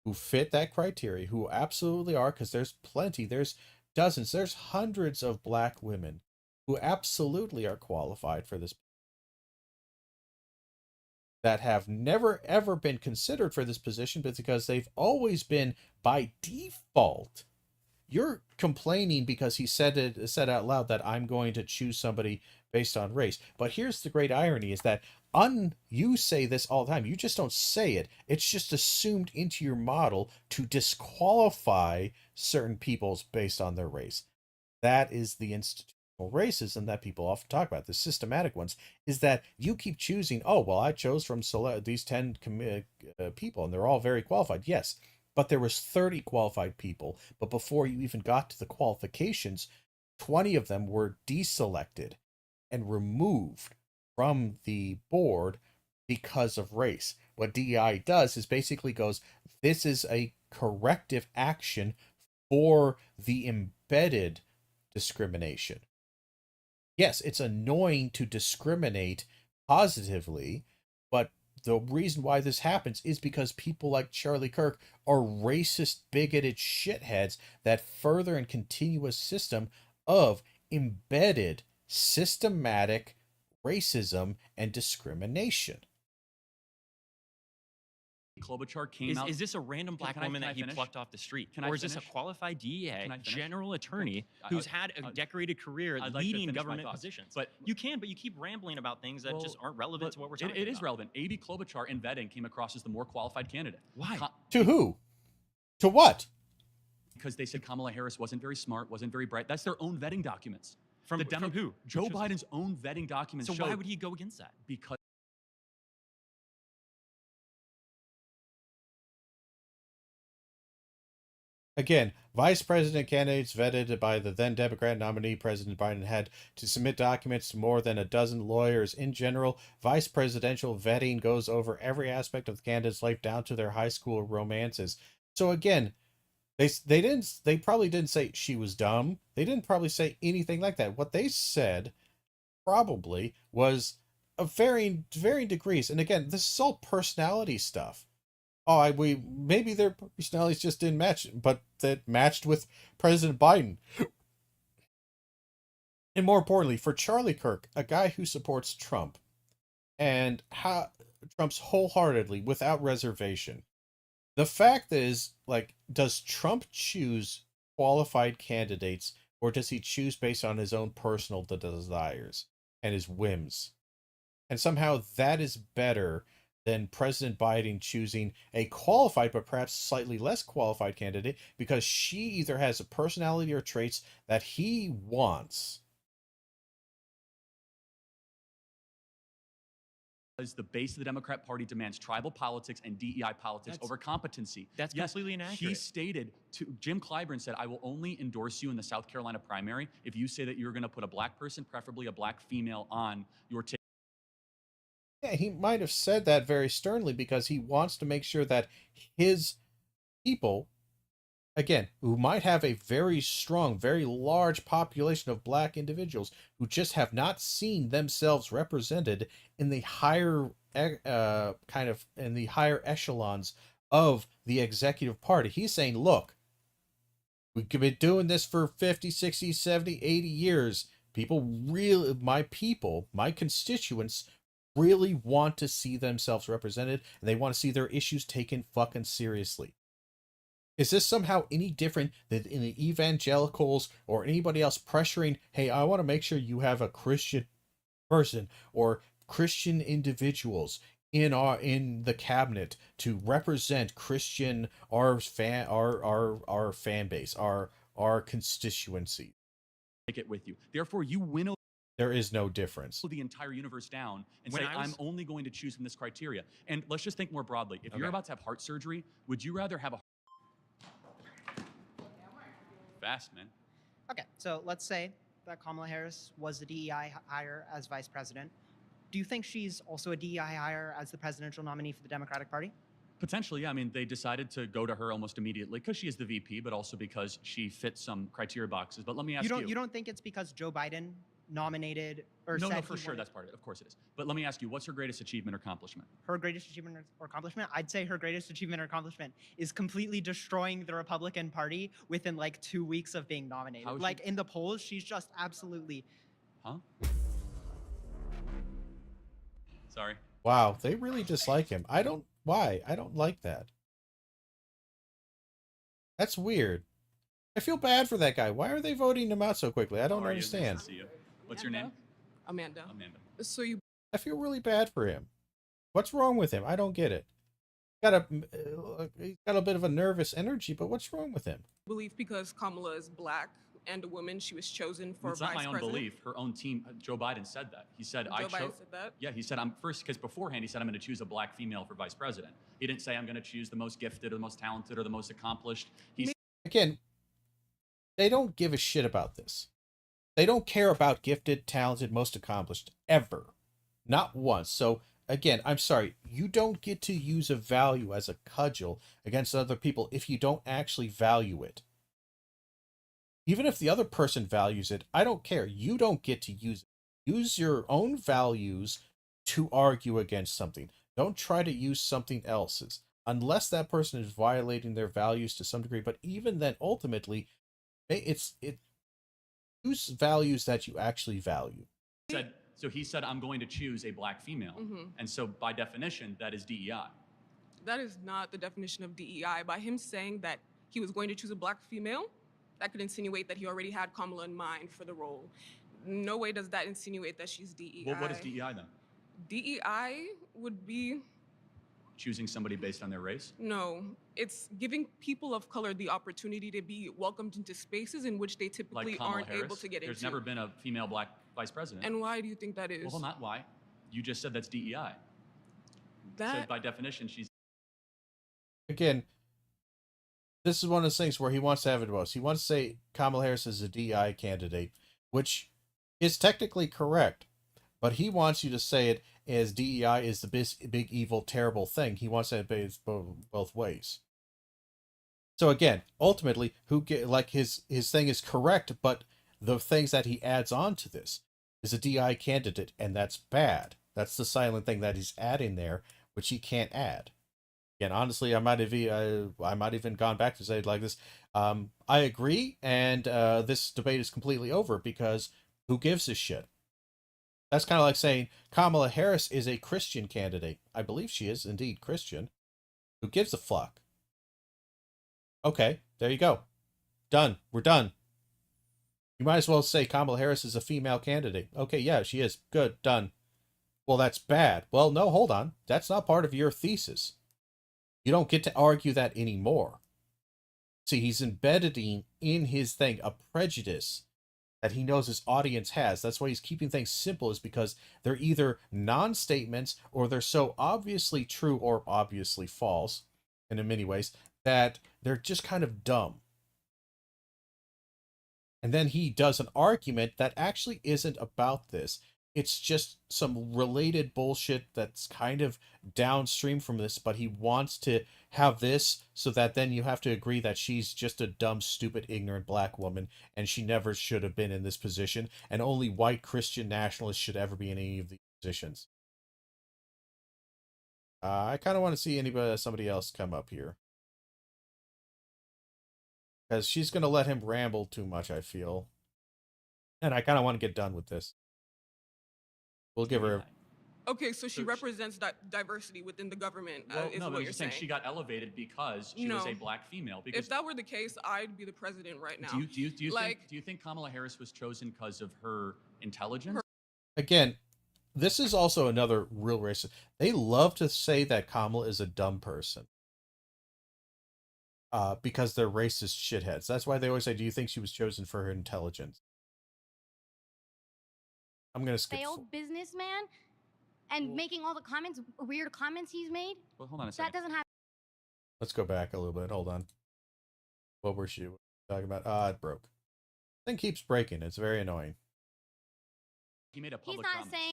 J: who fit that criteria, who absolutely are, because there's plenty, there's dozens, there's hundreds of black women who absolutely are qualified for this, that have never ever been considered for this position, but because they've always been by default. You're complaining because he said out loud that I'm going to choose somebody based on race. But here's the great irony is that you say this all the time. You just don't say it. It's just assumed into your model to disqualify certain peoples based on their race. That is the institutional racism that people often talk about. The systematic ones is that you keep choosing, I chose from these 10 people and they're all very qualified. Yes. But there was 30 qualified people. But before you even got to the qualifications, 20 of them were deselected and removed from the board because of race. What DEI does is basically goes, this is a corrective action for the embedded discrimination. Yes, it's annoying to discriminate positively, but the reason why this happens is because people like Charlie Kirk are racist, bigoted shitheads that further and continuous system of embedded, systematic racism and discrimination.
C: Klobuchar came out.
K: Is this a random black woman that he plucked off the street? Or is this a qualified DEA general attorney who's had a decorated career leading government positions?
C: But
K: you keep rambling about things that just aren't relevant to what we're talking about.
C: It is relevant. Amy Klobuchar in vetting came across as the more qualified candidate.
K: Why?
J: To who? To what?
C: Because they said Kamala Harris wasn't very smart, wasn't very bright. That's their own vetting documents.
K: From who?
C: Joe Biden's own vetting documents.
K: So why would he go against that?
C: Because
J: again, vice president candidates vetted by the then Democrat nominee, President Biden, had to submit documents to more than a dozen lawyers. In general, vice presidential vetting goes over every aspect of the candidate's life down to their high school romances. So again, they probably didn't say she was dumb. They didn't probably say anything like that. What they said probably was of varying degrees. And again, this is all personality stuff. we maybe their personalities just didn't match, but that matched with President Biden. And more importantly, for Charlie Kirk, a guy who supports Trump and Trump's wholeheartedly without reservation. The fact is, like, does Trump choose qualified candidates, or does he choose based on his own personal desires and his whims? And somehow that is better than President Biden choosing a qualified but perhaps slightly less qualified candidate because she either has a personality or traits that he wants.
C: As the base of the Democrat Party demands tribal politics and DEI politics over competency.
K: That's completely inaccurate.
C: He stated to Jim Clyburn said, "I will only endorse you in the South Carolina primary if you say that you're going to put a black person, preferably a black female, on your ticket."
J: Yeah, he might have said that very sternly because he wants to make sure that his people, again, who might have a very strong, very large population of black individuals who just have not seen themselves represented in the higher in the higher echelons of the executive party. He's saying, look, we've been doing this for 50, 60, 70, 80 years. My constituents really want to see themselves represented, and they want to see their issues taken fucking seriously. Is this somehow any different than in the evangelicals or anybody else pressuring, hey, I want to make sure you have a Christian person or Christian individuals in the cabinet to represent Christian our fan base, our constituency.
C: Take it with you. Therefore, you winnow
J: there is no difference.
C: The entire universe down and
K: When
C: say,
K: I was-
C: I'm only going to choose from this criteria. And let's just think more broadly. If you're about to have heart surgery, would you rather have a fast, man?
H: Okay, so let's say that Kamala Harris was the DEI hire as vice president. Do you think she's also a DEI hire as the presidential nominee for the Democratic Party?
C: Potentially, yeah. I mean, they decided to go to her almost immediately because she is the VP, but also because she fits some criteria boxes. But let me ask you.
H: You don't think it's because Joe Biden nominated or
C: No,
H: said
C: no, for
H: he
C: sure,
H: wanted-
C: that's part of it. Of course it is. But let me ask you, what's her greatest achievement or accomplishment?
H: Her greatest achievement or accomplishment? I'd say her greatest achievement or accomplishment is completely destroying the Republican Party within like 2 weeks of being nominated.
C: How is
H: Like
C: she-
H: in the polls, she's just absolutely.
C: Huh? Sorry.
J: Wow, they really dislike him. Why? I don't like that. That's weird. I feel bad for that guy. Why are they voting him out so quickly? I don't
C: How are you? Nice to
J: understand.
C: see you. What's your name?
M: Amanda.
C: Amanda.
M: So you
J: I feel really bad for him. What's wrong with him? I don't get it. He's got a bit of a nervous energy, but what's wrong with him?
M: believe because Kamala is black and a woman, she was chosen for
C: It's
M: vice
C: not my own
M: president?
C: belief. Her own team, Joe Biden said that. He said,
M: Joe
C: I
M: Biden
C: chose.
M: said that?
C: Yeah, he said, I'm first, because beforehand he said, I'm going to choose a black female for vice president. He didn't say, I'm going to choose the most gifted or the most talented or the most accomplished. He
J: Again, they don't give a shit about this. They don't care about gifted, talented, most accomplished, ever. Not once. So, again, I'm sorry. You don't get to use a value as a cudgel against other people if you don't actually value it. Even if the other person values it, I don't care. You don't get to use it. Use your own values to argue against something. Don't try to use something else's. Unless that person is violating their values to some degree. But even then, ultimately, use values that you actually value.
C: So he said, I'm going to choose a black female.
M: Mhm.
C: And so by definition, that is DEI.
M: That is not the definition of DEI. By him saying that he was going to choose a black female, that could insinuate that he already had Kamala in mind for the role. No way does that insinuate that she's DEI.
C: Well, what is DEI then?
M: DEI would be,
C: Choosing somebody based on their race?
M: no, it's giving people of color the opportunity to be welcomed into spaces in which they typically
C: Like Kamala
M: aren't
C: Harris?
M: able to get
C: There's
M: into.
C: never been a female black vice president.
M: And why do you think that is?
C: Well, not why. You just said that's DEI. So
M: That
C: by definition, she's
J: Again, this is one of those things where he wants to have it most. He wants to say Kamala Harris is a DEI candidate, which is technically correct, but he wants you to say it as DEI is the big evil, terrible thing. He wants that both ways. So again, ultimately, his thing is correct, but the things that he adds on to this is a DEI candidate, and that's bad. That's the silent thing that he's adding there, which he can't add. Again, honestly, I might even gone back to say it like this. I agree, and this debate is completely over because who gives a shit? That's kind of like saying Kamala Harris is a Christian candidate. I believe she is indeed Christian. Who gives a fuck? Okay, there you go. Done. We're done. You might as well say Kamala Harris is a female candidate. Okay, yeah, she is. Good. Done. Well, that's bad. Well, no, hold on. That's not part of your thesis. You don't get to argue that anymore. See, he's embedding in his thing a prejudice that he knows his audience has. That's why he's keeping things simple, is because they're either non-statements or they're so obviously true or obviously false, and in many ways, that they're just kind of dumb. And then he does an argument that actually isn't about this. It's just some related bullshit that's kind of downstream from this, but he wants to have this so that then you have to agree that she's just a dumb, stupid, ignorant black woman and she never should have been in this position, and only white Christian nationalists should ever be in any of these positions. I kind of want to see somebody else come up here. Because she's going to let him ramble too much, I feel. And I kind of want to get done with this. We'll give her...
M: Okay, so she represents that diversity within the government, is
C: no,
M: what
C: I'm
M: you're
C: just
M: saying.
C: She got elevated because she was a black female. Because
M: if that were the case, I'd be the president right now.
C: Do you think Kamala Harris was chosen because of her intelligence?
J: Again, this is also another real racist. They love to say that Kamala is a dumb person. Because they're racist shitheads. That's why they always say, do you think she was chosen for her intelligence? I'm going to skip.
D: Failed businessman and making all the weird comments he's made.
C: Well, hold on a second.
D: That doesn't have.
J: Let's go back a little bit. Hold on. What were she talking about? It broke. Thing keeps breaking. It's very annoying.
C: He made a public
D: He's not
C: promise.
D: saying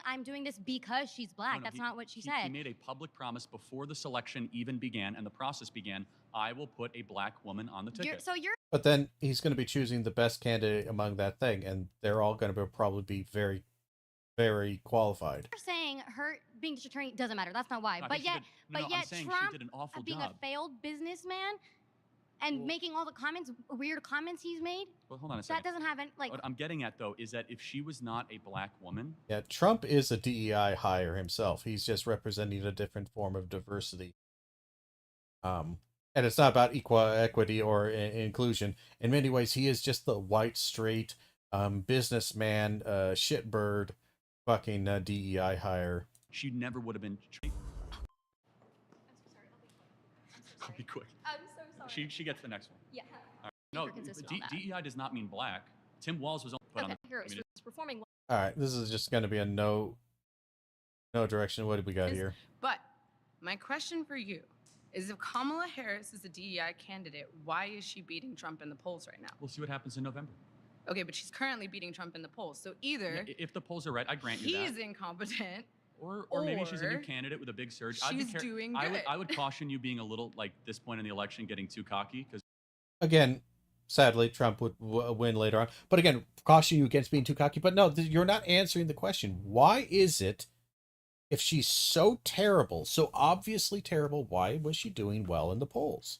D: I'm doing this because she's black. That's not what she said.
C: He made a public promise before the selection even began and the process began. I will put a black woman on the ticket.
J: But then he's going to be choosing the best candidate among that thing, and they're all going to probably be very, very qualified.
D: You're saying her being district attorney doesn't matter. That's not why. But yet, Trump
C: she did an awful
D: being
C: job.
D: a failed businessman and making all the weird comments he's made.
C: Well, hold on a second.
D: That doesn't have any,
C: What I'm getting at, though, is that if she was not a black woman...
J: Yeah, Trump is a DEI hire himself. He's just representing a different form of diversity. And it's not about equity or inclusion. In many ways, he is just the white, straight, businessman, shitbird, fucking DEI hire.
C: She never would have been...
L: I'm so sorry.
C: I'll be quick.
L: I'm so sorry.
C: She gets the next one.
L: Yeah.
C: All right. No, DEI does not mean black. Tim Walz was put on the...
L: Heroes was performing well.
J: All right, this is just going to be a no direction. What do we got here?
N: But my question for you is, if Kamala Harris is a DEI candidate, why is she beating Trump in the polls right now?
C: We'll see what happens in November.
N: Okay, but she's currently beating Trump in the polls. So either
C: if the polls are right, I grant you that.
N: He's incompetent.
C: Or maybe she's a new candidate with a big surge.
N: She's doing good.
C: I would caution you being a little, like, this point in the election, getting too cocky. Because
J: again, sadly, Trump would win later on. But again, caution you against being too cocky. But no, you're not answering the question. Why is it, if she's so terrible, so obviously terrible, why was she doing well in the polls?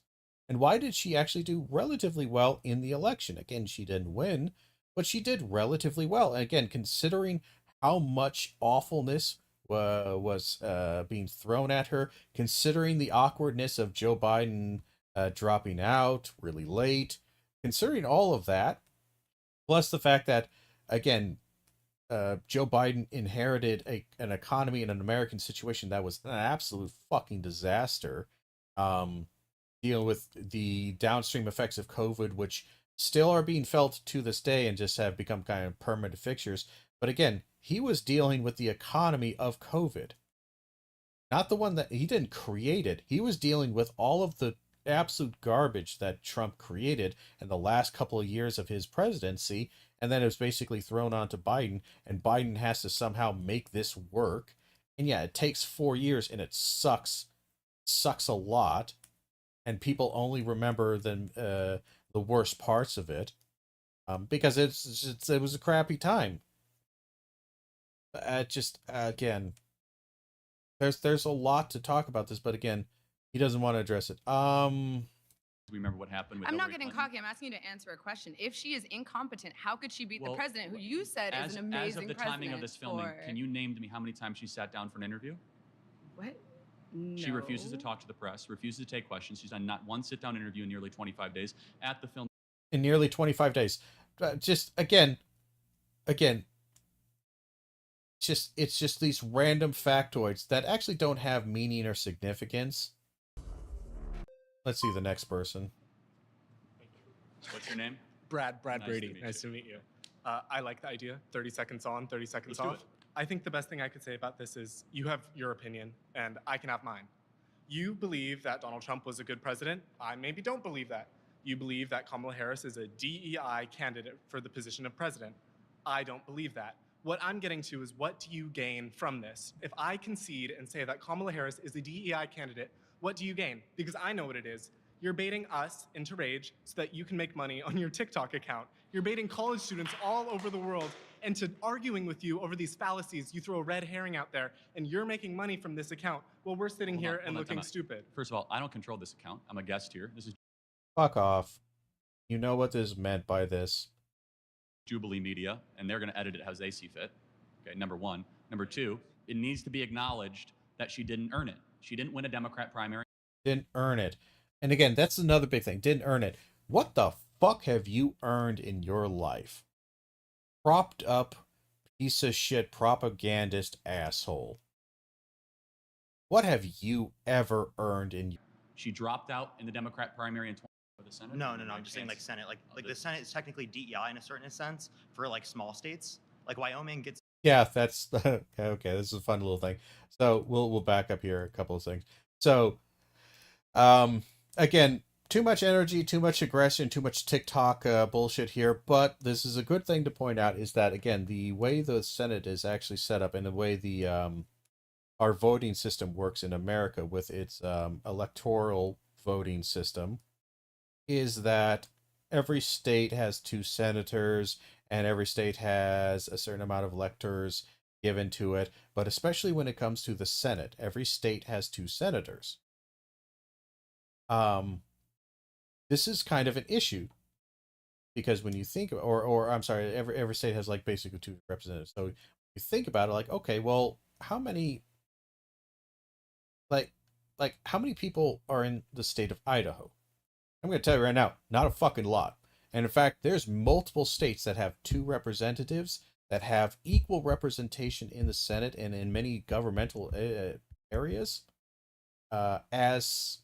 J: And why did she actually do relatively well in the election? Again, she didn't win, but she did relatively well. And again, considering how much awfulness was being thrown at her, considering the awkwardness of Joe Biden dropping out really late, considering all of that, plus the fact that, again, Joe Biden inherited an economy and an American situation that was an absolute fucking disaster, dealing with the downstream effects of COVID, which still are being felt to this day and just have become kind of permanent fixtures. But again, he was dealing with the economy of COVID, not the one that he didn't create it. He was dealing with all of the absolute garbage that Trump created in the last couple of years of his presidency, and then it was basically thrown onto Biden, and Biden has to somehow make this work. And yeah, it takes 4 years, and it sucks a lot, and people only remember the worst parts of it, because it was a crappy time. Just again, there's a lot to talk about this, but again, he doesn't want to address it.
C: Remember what happened with
N: I'm not
C: Hillary
N: getting
C: Clinton?
N: cocky. I'm asking you to answer a question. If she is incompetent, how could she beat
C: Well,
N: the president, who you said is an amazing
C: as of the timing of
N: president
C: this filming,
N: for-
C: can you name to me how many times she sat down for an interview?
N: What?
C: She refuses to
N: No.
C: talk to the press, refuses to take questions. She's done not one sit-down interview in nearly 25 days. At the film,
J: in nearly 25 days. Just again, it's just these random factoids that actually don't have meaning or significance. Let's see the next person.
C: what's your name?
O: Brad
C: Nice to
O: Brady.
C: meet
O: Nice
C: you.
O: to meet you. I like the idea. 30 seconds on, 30 seconds
C: Let's do
O: off.
C: it.
O: I think the best thing I could say about this is you have your opinion and I can have mine. You believe that Donald Trump was a good president. I maybe don't believe that. You believe that Kamala Harris is a DEI candidate for the position of president. I don't believe that. What I'm getting to is, what do you gain from this? If I concede and say that Kamala Harris is a DEI candidate, what do you gain? Because I know what it is. You're baiting us into rage so that you can make money on your TikTok account. You're baiting college students all over the world into arguing with you over these fallacies. You throw a red herring out there, and you're making money from this account while we're sitting here and looking stupid.
C: First of all, I don't control this account. I'm a guest here. This is
J: Fuck off. You know what is meant by this.
C: Jubilee Media, and they're going to edit it as they see fit. Okay, number one. Number two, it needs to be acknowledged that she didn't earn it. She didn't win a Democrat primary.
J: Didn't earn it. And again, that's another big thing. Didn't earn it. What the fuck have you earned in your life? Propped up piece of shit propagandist asshole. What have you ever earned in your...
C: She dropped out in the Democrat primary in 20 for the Senate.
F: No. I'm just saying like Senate. Like the Senate is technically DEI in a certain sense for like small states. Like Wyoming gets.
J: Yeah, that's okay. This is a fun little thing. So we'll back up here a couple of things. So, again, too much energy, too much aggression, too much TikTok bullshit here. But this is a good thing to point out is that, again, the way the Senate is actually set up and the way the our voting system works in America with its electoral voting system is that every state has 2 senators and every state has a certain amount of electors given to it. But especially when it comes to the Senate, every state has 2 senators. This is kind of an issue because when you think, or I'm sorry, every state has like basically 2 representatives. So you think about it, like, okay, well, how many, like how many people are in the state of Idaho? I'm going to tell you right now, not a fucking lot. And in fact, there's multiple states that have 2 representatives that have equal representation in the Senate and in many governmental areas, as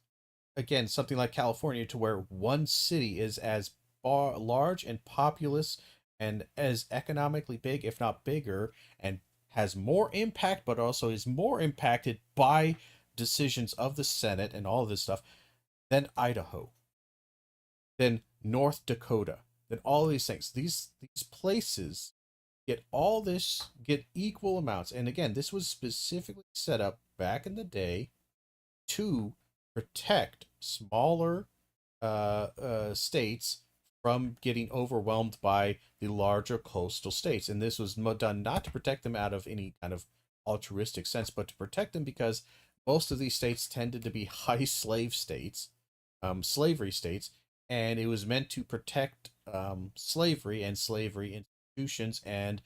J: again, something like California, to where one city is as large and populous and as economically big, if not bigger, and has more impact, but also is more impacted by decisions of the Senate and all of this stuff than Idaho, than North Dakota, than all these things. These places get equal amounts. And again, this was specifically set up back in the day to protect smaller states from getting overwhelmed by the larger coastal states. And this was done not to protect them out of any kind of altruistic sense, but to protect them because most of these states tended to be high slave states, slavery states, and it was meant to protect slavery and slavery institutions and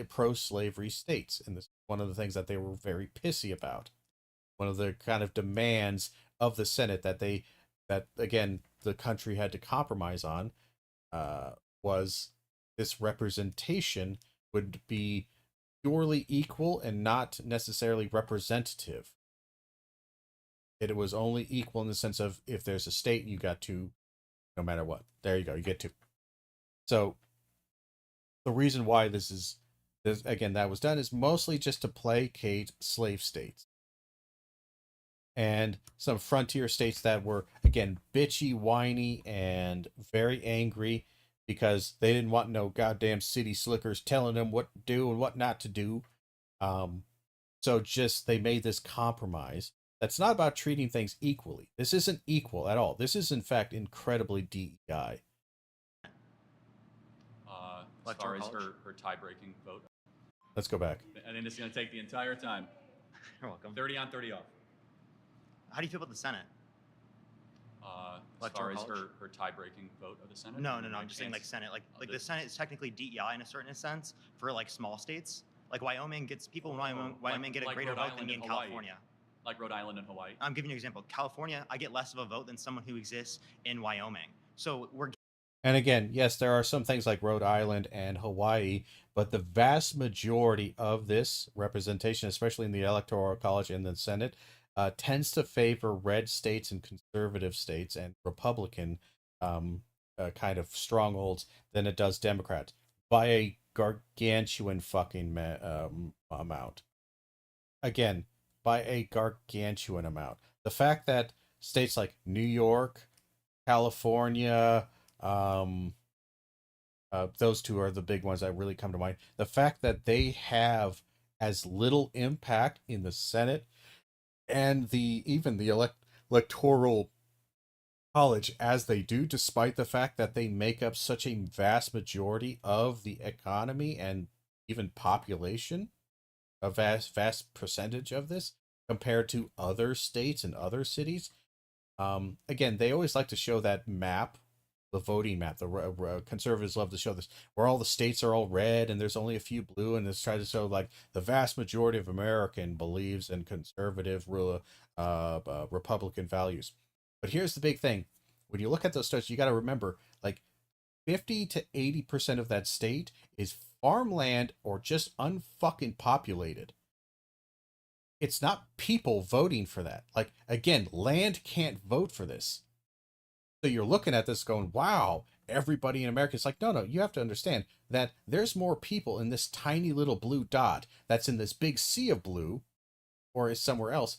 J: pro-slavery states. And this is one of the things that they were very pissy about. One of the kind of demands of the Senate that again, the country had to compromise on was this representation would be purely equal and not necessarily representative. It was only equal in the sense of if there's a state, you got 2, no matter what. There you go, you get 2. So the reason why this again, that was done is mostly just to placate slave states and some frontier states that were, again, bitchy, whiny, and very angry because they didn't want no goddamn city slickers telling them what to do and what not to do. So just they made this compromise. That's not about treating things equally. This isn't equal at all. This is, in fact, incredibly DEI.
C: As far as her tie-breaking vote.
J: Let's go back.
C: I think it's going to take the entire time.
F: You're welcome.
C: 30 on, 30 off.
F: How do you feel about the Senate?
C: As far as
F: Electoral
C: her tie-breaking vote of the Senate?
F: No,
C: and
F: no, no.
C: my
F: I'm just saying like
C: chance-
F: Senate. Like the Senate is technically DEI in a certain sense for like small states. Like Wyoming gets people in Wyoming get a
C: like
F: greater
C: Rhode
F: vote
C: Island
F: than me in
C: and Hawaii.
F: California.
C: Like Rhode Island and Hawaii.
F: I'm giving you an example. California, I get less of a vote than someone who exists in Wyoming. So we're
J: And again, yes, there are some things like Rhode Island and Hawaii, but the vast majority of this representation, especially in the Electoral College and the Senate, tends to favor red states and conservative states and Republican kind of strongholds than it does Democrats by a gargantuan fucking amount. Again, by a gargantuan amount. The fact that states like New York, California, those two are the big ones that really come to mind. The fact that they have as little impact in the Senate and even the electoral college as they do, despite the fact that they make up such a vast majority of the economy and even population, a vast percentage of this compared to other states and other cities. Again, they always like to show that map, the voting map. The conservatives love to show this, where all the states are all red and there's only a few blue, and it's trying to show like the vast majority of American believes in conservative Republican values. But here's the big thing: when you look at those states, you got to remember, like 50 to 80% of that state is farmland or just unfucking populated. It's not people voting for that. Like, again, land can't vote for this. So you're looking at this going, wow, everybody in America. It's like, no, you have to understand that there's more people in this tiny little blue dot that's in this big sea of blue or is somewhere else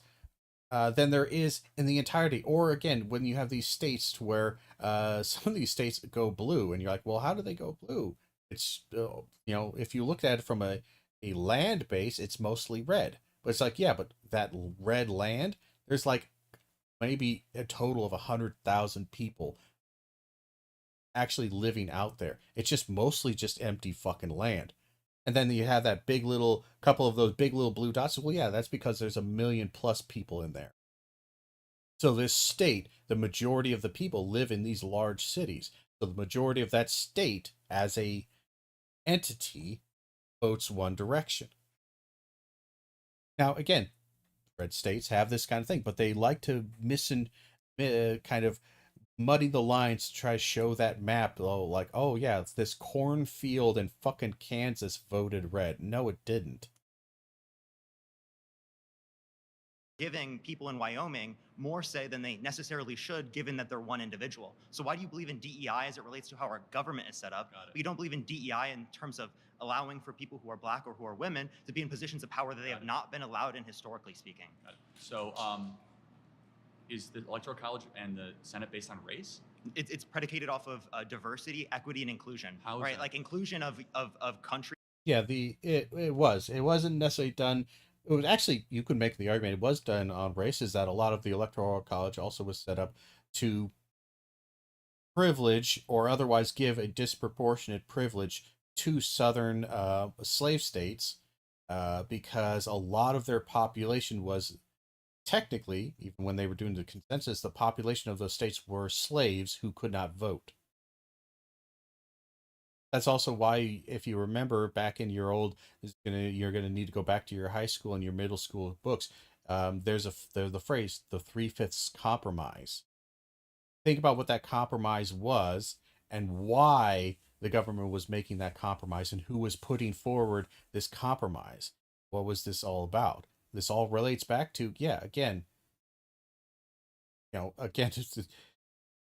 J: than there is in the entirety. Or again, when you have these states to where some of these states go blue and you're like, well, how do they go blue? It's, if you look at it from a land base, it's mostly red. But it's like, yeah, but that red land, there's like maybe a total of 100,000 people actually living out there. It's just mostly just empty fucking land. And then you have that couple of those big little blue dots. Well, yeah, that's because there's 1 million plus people in there. So this state, the majority of the people live in these large cities. So the majority of that state as a entity votes one direction. Now, again, red states have this kind of thing, but they like to kind of muddy the lines to try to show that map. Oh, like, oh yeah, it's this cornfield in fucking Kansas voted red. No, it didn't.
F: Giving people in Wyoming more say than they necessarily should, given that they're one individual. So why do you believe in DEI as it relates to how our government is set up, but you don't believe in DEI in terms of allowing for people who are black or who are women to be in positions of power that they have not been allowed in, historically speaking?
C: So is the Electoral College and the Senate based on race?
F: It's predicated off of diversity, equity, and inclusion.
C: How is
F: right?
C: that?
F: Like inclusion of country.
J: Yeah, it wasn't necessarily done. It was actually, you could make the argument it was done on races, that a lot of the Electoral College also was set up to privilege or otherwise give a disproportionate privilege to southern slave states because a lot of their population was technically, even when they were doing the consensus, the population of those states were slaves who could not vote. That's also why, if you remember back in your old, you're gonna need to go back to your high school and your middle school books. There's the phrase, the 3/5 compromise. Think about what that compromise was and why the government was making that compromise and who was putting forward this compromise. What was this all about? This all relates back to, again,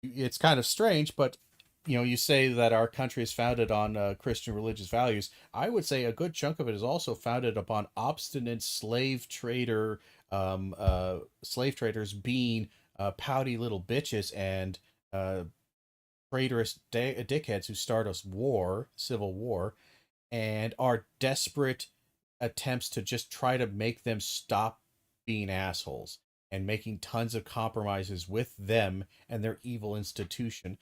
J: it's kind of strange, but you say that our country is founded on Christian religious values. I would say a good chunk of it is also founded upon obstinate slave traders being pouty little bitches and traitorous dickheads who start us civil war, and our desperate attempts to just try to make them stop being assholes and making tons of compromises with them and their evil institution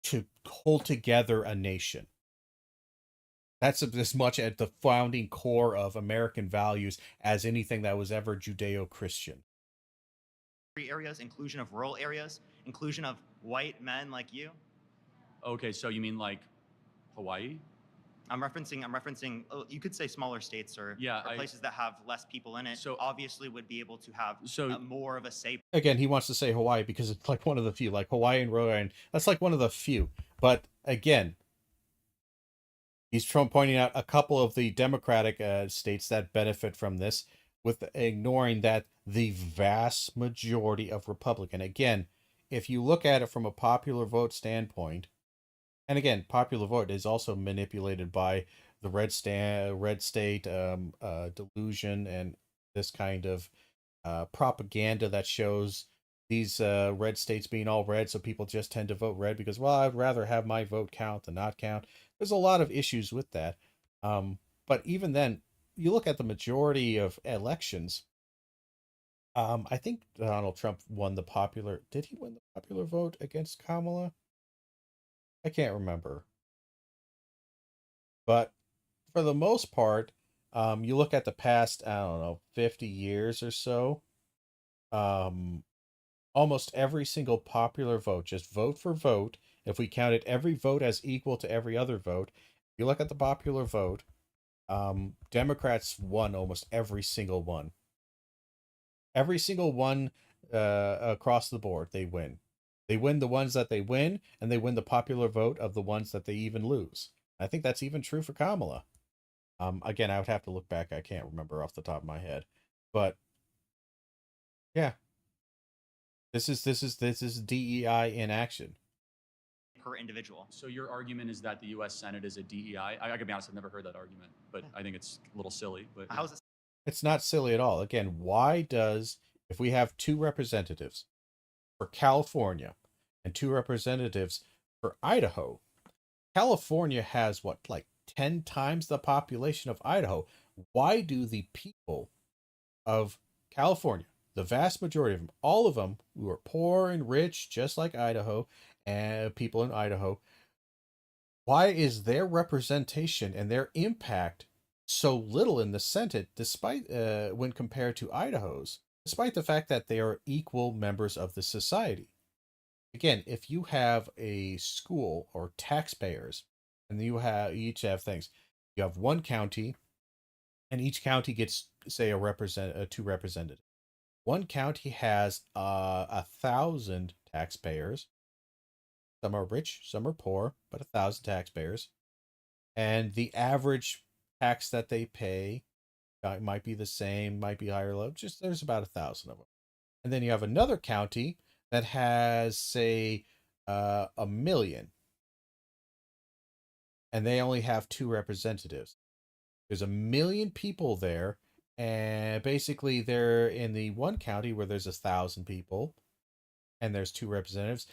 J: to hold together a nation. That's as much at the founding core of American values as anything that was ever Judeo-Christian.
F: Areas, inclusion of rural areas, inclusion of white men like you.
C: Okay, so you mean like Hawaii?
F: I'm referencing. You could say smaller states or places that have less people in it. So obviously would be able to have more of a say.
J: Again, he wants to say Hawaii because it's like one of the few, like Hawaii and Rhode Island. That's like one of the few. But again, he's pointing out a couple of the Democratic states that benefit from this, with ignoring that the vast majority of Republican. Again, if you look at it from a popular vote standpoint, and again, popular vote is also manipulated by the red state delusion and this kind of propaganda that shows these red states being all red, so people just tend to vote red because, well, I'd rather have my vote count than not count. There's a lot of issues with that. But even then, you look at the majority of elections, I think Donald Trump won the popular... Did he win the popular vote against Kamala? I can't remember. But for the most part, you look at the past, I don't know, 50 years or so, almost every single popular vote, just vote for vote, if we counted every vote as equal to every other vote, if you look at the popular vote, Democrats won almost every single one. Every single one across the board, they win. They win the ones that they win, and they win the popular vote of the ones that they even lose. I think that's even true for Kamala. Again, I would have to look back. I can't remember off the top of my head. But yeah. This is DEI in action.
F: Per individual.
C: So your argument is that the U.S. Senate is a DEI? I gotta be honest, I've never heard that argument, but I think it's a little silly. But
F: how is it?
J: It's not silly at all. Again, why does, if we have 2 representatives for California and 2 representatives for Idaho, California has what, like 10 times the population of Idaho? Why do the people of California, the vast majority of them, all of them who are poor and rich, just like Idaho and people in Idaho, why is their representation and their impact so little in the Senate, despite when compared to Idaho's, despite the fact that they are equal members of the society? Again, if you have a school or taxpayers, and you each have things, you have one county, and each county gets, say, 2 representatives. One county has 1,000 taxpayers. Some are rich, some are poor, but 1,000 taxpayers. And the average tax that they pay might be the same, might be higher or low. Just there's about 1,000 of them. And then you have another county that has, say, 1 million. And they only have 2 representatives. There's 1 million people there. And basically, they're in the one county where there's 1,000 people, and there's 2 representatives.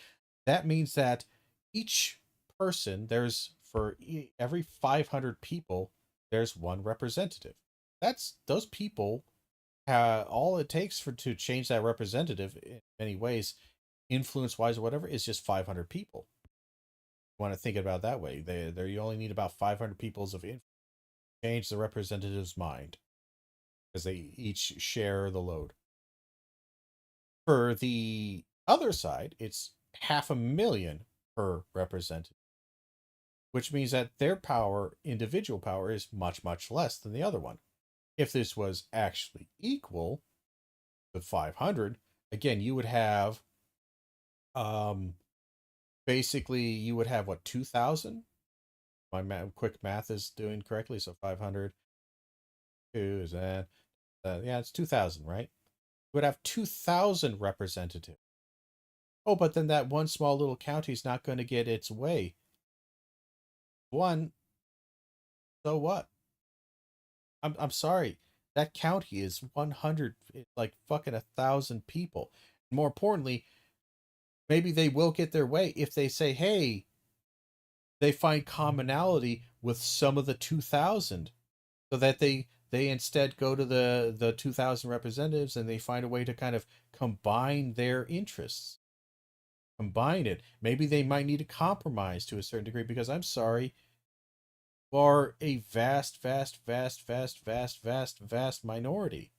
J: That means that each person, there's for every 500 people, there's 1 representative. Those people, all it takes to change that representative in many ways, influence-wise or whatever, is just 500 people. You want to think about it that way. You only need about 500 people's of influence to change the representative's mind, because they each share the load. For the other side, it's 500,000 per representative, which means that their power, individual power, is much, much less than the other one. If this was actually equal to 500, again, you would have, basically, you would have, what, 2,000? My quick math is doing correctly, so 500, 2 is that. Yeah, it's 2,000, right? You would have 2,000 representatives. Oh, but then that one small little county is not going to get its way. One, so what? I'm sorry. That county is 100, like fucking 1,000 people. More importantly, maybe they will get their way if they say, hey, they find commonality with some of the 2,000, so that they instead go to the 2,000 representatives and they find a way to kind of combine their interests. Combine it. Maybe they might need a compromise to a certain degree, because I'm sorry. are a vast minority.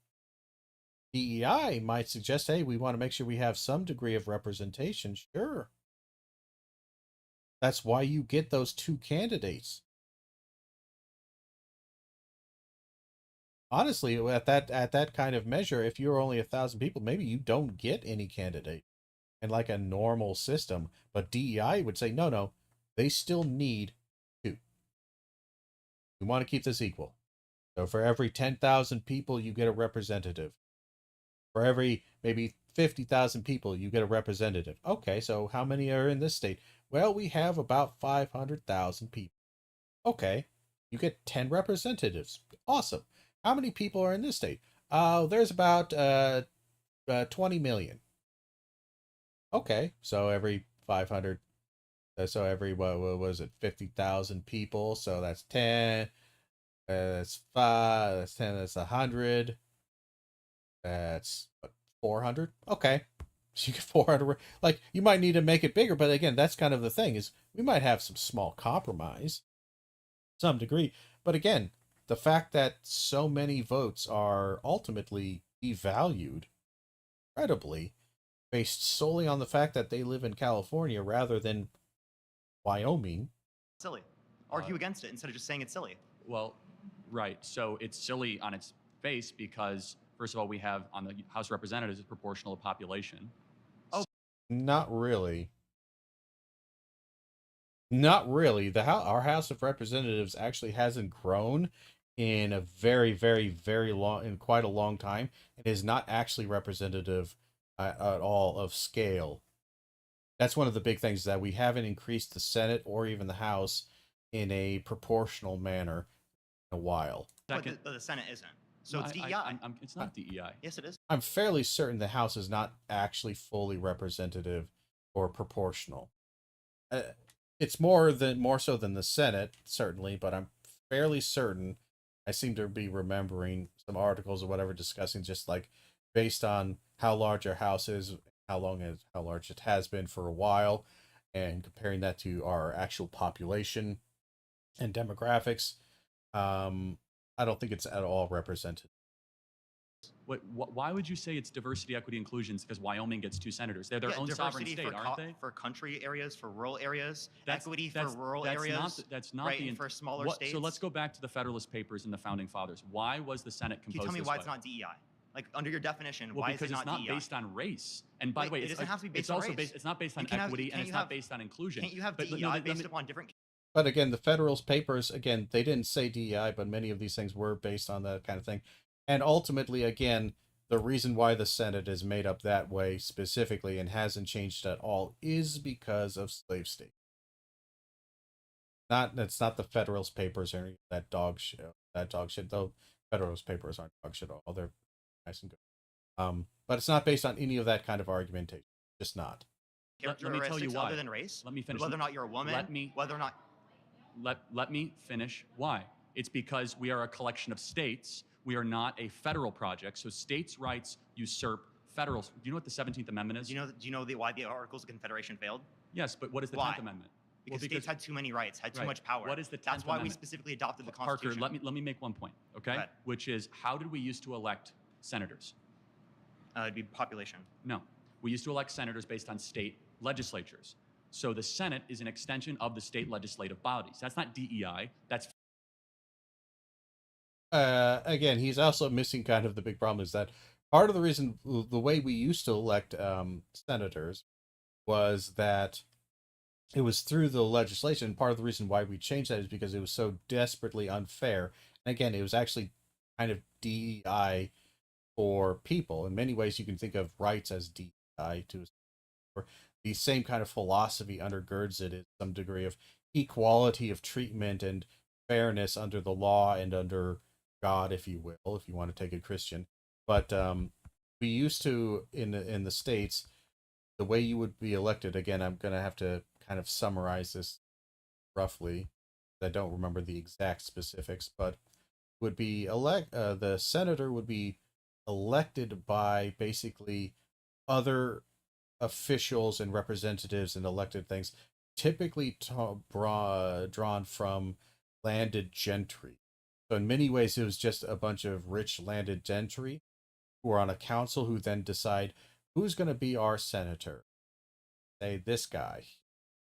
J: DEI might suggest, hey, we want to make sure we have some degree of representation. Sure. That's why you get those two candidates. Honestly, at that kind of measure, if you're only 1,000 people, maybe you don't get any candidate in like a normal system. But DEI would say, no, they still need two. We want to keep this equal. So for every 10,000 people, you get a representative. For every maybe 50,000 people, you get a representative. Okay, so how many are in this state? Well, we have about 500,000 people. Okay, you get 10 representatives. Awesome. How many people are in this state? There's about 20 million. Okay, so every 500, so every, what was it, 50,000 people, so that's 10, that's 5, that's 10, that's 100, that's what, 400? Okay, so you get 400, like, you might need to make it bigger, but again, that's kind of the thing, is we might have some small compromise, some degree, but again, the fact that so many votes are ultimately devalued incredibly based solely on the fact that they live in California rather than Wyoming.
F: Silly. Argue against it instead of just saying it's silly.
C: Well, right. So it's silly on its face because, first of all, we have on the House of Representatives it's proportional to population.
F: Oh,
J: not really. Not really. Our House of Representatives actually hasn't grown in a very long, in quite a long time, and is not actually representative at all of scale. That's one of the big things, that we haven't increased the Senate or even the House in a proportional manner in a while.
F: But the Senate isn't. So it's DEI.
C: It's not DEI.
F: Yes, it is.
J: I'm fairly certain the House is not actually fully representative or proportional. It's more so than the Senate, certainly, but I'm fairly certain. I seem to be remembering some articles or whatever discussing just like based on how large our house is, how large it has been for a while, and comparing that to our actual population and demographics. I don't think it's at all represented.
C: Why would you say it's diversity, equity, inclusion? Because Wyoming gets 2 senators. They're their own sovereign state, aren't they?
F: For country areas, for rural areas, equity for rural areas.
C: That's not
F: right,
C: the
F: for smaller states.
C: So let's go back to the Federalist Papers and the Founding Fathers. Why was the Senate composed?
F: Can you tell me
C: this
F: why
C: way?
F: it's not DEI? Like under your definition,
C: well,
F: why is it not DEI?
C: Because it's not based on race. And by the way,
F: it doesn't have to be based
C: it's
F: on
C: also
F: race.
C: It's not based on equity, and it's not based on inclusion.
F: Can't you have DEI based upon different?
J: But again, the Federalist Papers, again, they didn't say DEI, but many of these things were based on that kind of thing. And ultimately, again, the reason why the Senate is made up that way specifically and hasn't changed at all is because of slave state. It's not the Federalist Papers or that dog shit. Though Federalist Papers aren't dog shit at all. They're nice and good. But it's not based on any of that kind of argumentation. Just not.
C: Let me tell you why.
F: Other than race.
C: Let me finish.
F: Whether or not you're a woman. Whether or not.
C: Let me finish. Why? It's because we are a collection of states. We are not a federal project. So states' rights usurp federal. Do you know what the 17th Amendment is?
F: Do you know why the Articles of Confederation failed?
C: Yes, but what is the 10th Amendment?
F: Because states had too many rights, had too much power.
C: What is the 10th
F: That's why
C: Amendment?
F: we specifically adopted the Constitution.
C: Parker, let me make one point, okay? Which is, how did we used to elect senators?
F: It'd be population.
C: No, we used to elect senators based on state legislatures. So the Senate is an extension of the state legislative bodies. That's not DEI. That's
J: again, he's also missing kind of the big problem is that part of the reason the way we used to elect senators was that it was through the legislation. Part of the reason why we changed that is because it was so desperately unfair. And again, it was actually kind of DEI for people. In many ways, you can think of rights as DEI to the same kind of philosophy undergirds it, is some degree of equality of treatment and fairness under the law and under God, if you will, if you want to take it Christian. But we used to in the States, the way you would be elected, again, I'm going to have to kind of summarize this roughly. I don't remember the exact specifics, but would be the senator would be elected by basically other officials and representatives and elected things, typically drawn from landed gentry. So in many ways, it was just a bunch of rich landed gentry who are on a council who then decide who's going to be our senator. Say this guy.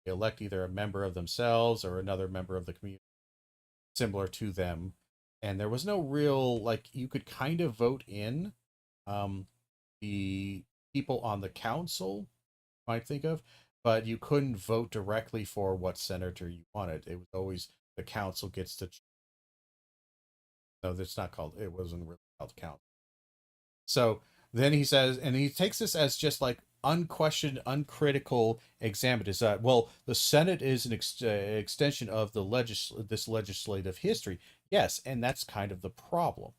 J: They elect either a member of themselves or another member of the community similar to them. And there was no real, like, you could kind of vote in the people on the council, you might think of, but you couldn't vote directly for what senator you wanted. It was always the council gets to. No, that's not called. It wasn't really called council. So then he says, and he takes this as just like unquestioned, uncritical example. Is that, well, the Senate is an extension of the this legislative history. Yes, and that's kind of the problem.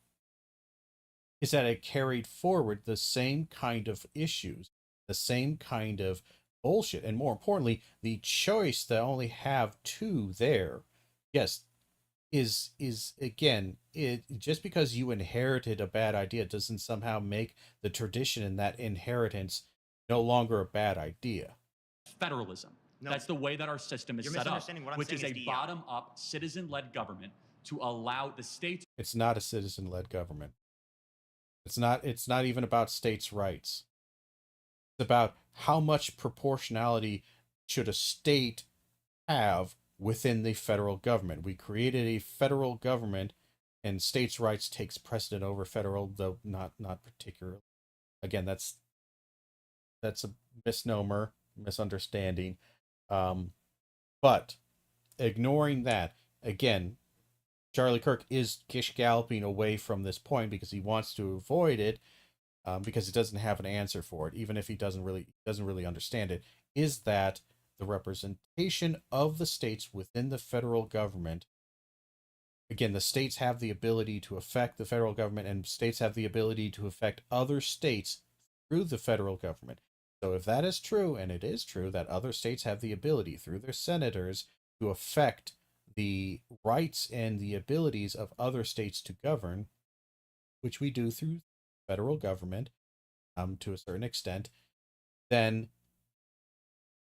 J: Is that it carried forward the same kind of issues, the same kind of bullshit, and more importantly, the choice to only have two there. Yes, is again, it just because you inherited a bad idea doesn't somehow make the tradition in that inheritance no longer a bad idea.
C: Federalism.
F: No.
C: That's the way that our system is
F: You're
C: set up,
F: misunderstanding what I'm
C: which
F: saying
C: is a
F: DEI.
C: bottom-up, citizen-led government to allow the states.
J: It's not a citizen-led government. It's not even about states' rights. It's about how much proportionality should a state have within the federal government. We created a federal government, and states' rights takes precedent over federal, though not particularly. Again, that's a misnomer, misunderstanding. But ignoring that, again, Charlie Kirk is gish-galloping away from this point because he wants to avoid it, because he doesn't have an answer for it, even if he doesn't really understand it, is that the representation of the states within the federal government, again, the states have the ability to affect the federal government, and states have the ability to affect other states through the federal government. So if that is true, and it is true that other states have the ability through their senators to affect the rights and the abilities of other states to govern, which we do through federal government, to a certain extent, then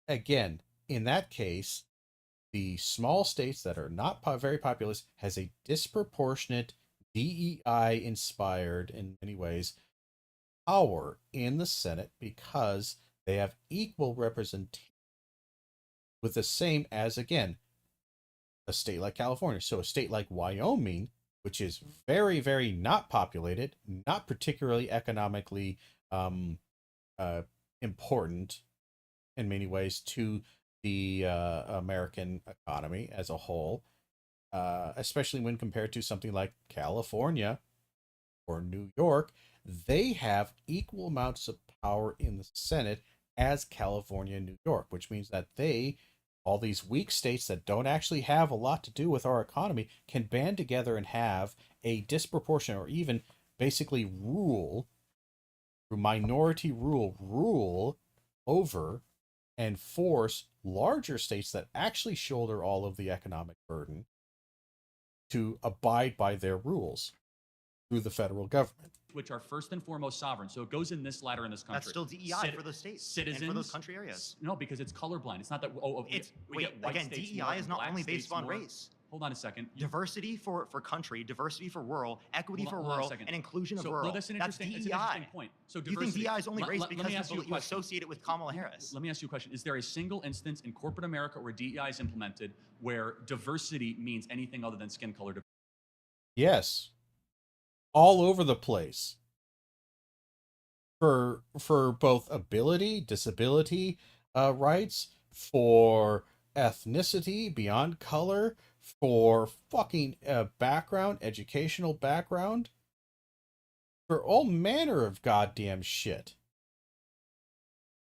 J: again, in that case, the small states that are not very populous has a disproportionate DEI inspired, in many ways, power in the Senate because they have equal representation with the same as, again, a state like California. So a state like Wyoming, which is very, very not populated, not particularly economically important in many ways to the American economy as a whole, especially when compared to something like California or New York, they have equal amounts of power in the Senate as California and New York, which means that all these weak states that don't actually have a lot to do with our economy, can band together and have a disproportionate or even basically rule, through minority rule over and force larger states that actually shoulder all of the economic burden to abide by their rules through the federal government.
C: Which are first and foremost sovereign. So it goes in this ladder in this country.
F: That's still DEI for the states
C: citizens,
F: and for those country areas.
C: No, because it's colorblind. It's not that, we get white
F: again,
C: states
F: DEI
C: more,
F: is not
C: black
F: only
C: states
F: based on
C: more.
F: race.
C: Hold on a second.
F: Diversity for country, diversity for rural, equity for rural, and inclusion of rural.
C: No, that's an interesting point. So
F: you think DEI is only race because you associate it with Kamala Harris?
C: Let me ask you a question. Is there a single instance in corporate America where DEI is implemented where diversity means anything other than skin color diversity?
J: Yes. All over the place. For both ability, disability rights, for ethnicity beyond color, for fucking background, educational background, for all manner of goddamn shit.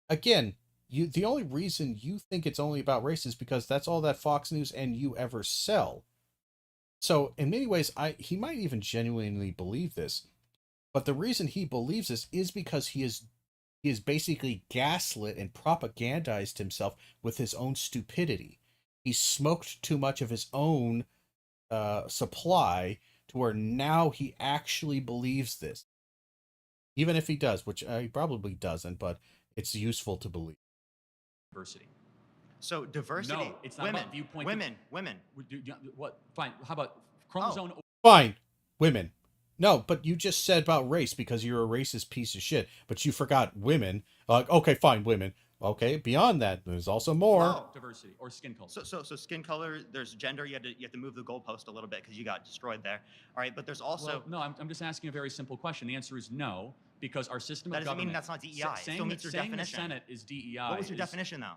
J: Again, the only reason you think it's only about race is because that's all that Fox News and you ever sell. So in many ways, he might even genuinely believe this. But the reason he believes this is because he is basically gaslit and propagandized himself with his own stupidity. He smoked too much of his own supply to where now he actually believes this. Even if he does, which he probably doesn't, but it's useful to believe.
C: Diversity.
F: So diversity.
C: No, it's not
F: women,
C: about viewpoint.
F: women.
C: What? Fine. How about chromosome?
J: Fine, women. No, but you just said about race because you're a racist piece of shit. But you forgot women. Like, okay, fine, women. Okay, beyond that, there's also more.
C: Diversity or skin color.
F: So skin color. There's gender. You have to move the goalpost a little bit because you got destroyed there. All right, but there's also.
C: Well, no, I'm just asking a very simple question. The answer is no, because our system
F: That
C: of
F: doesn't
C: government.
F: mean that's not DEI. It still meets your
C: saying
F: definition.
C: The Senate is DEI.
F: What was your definition, though?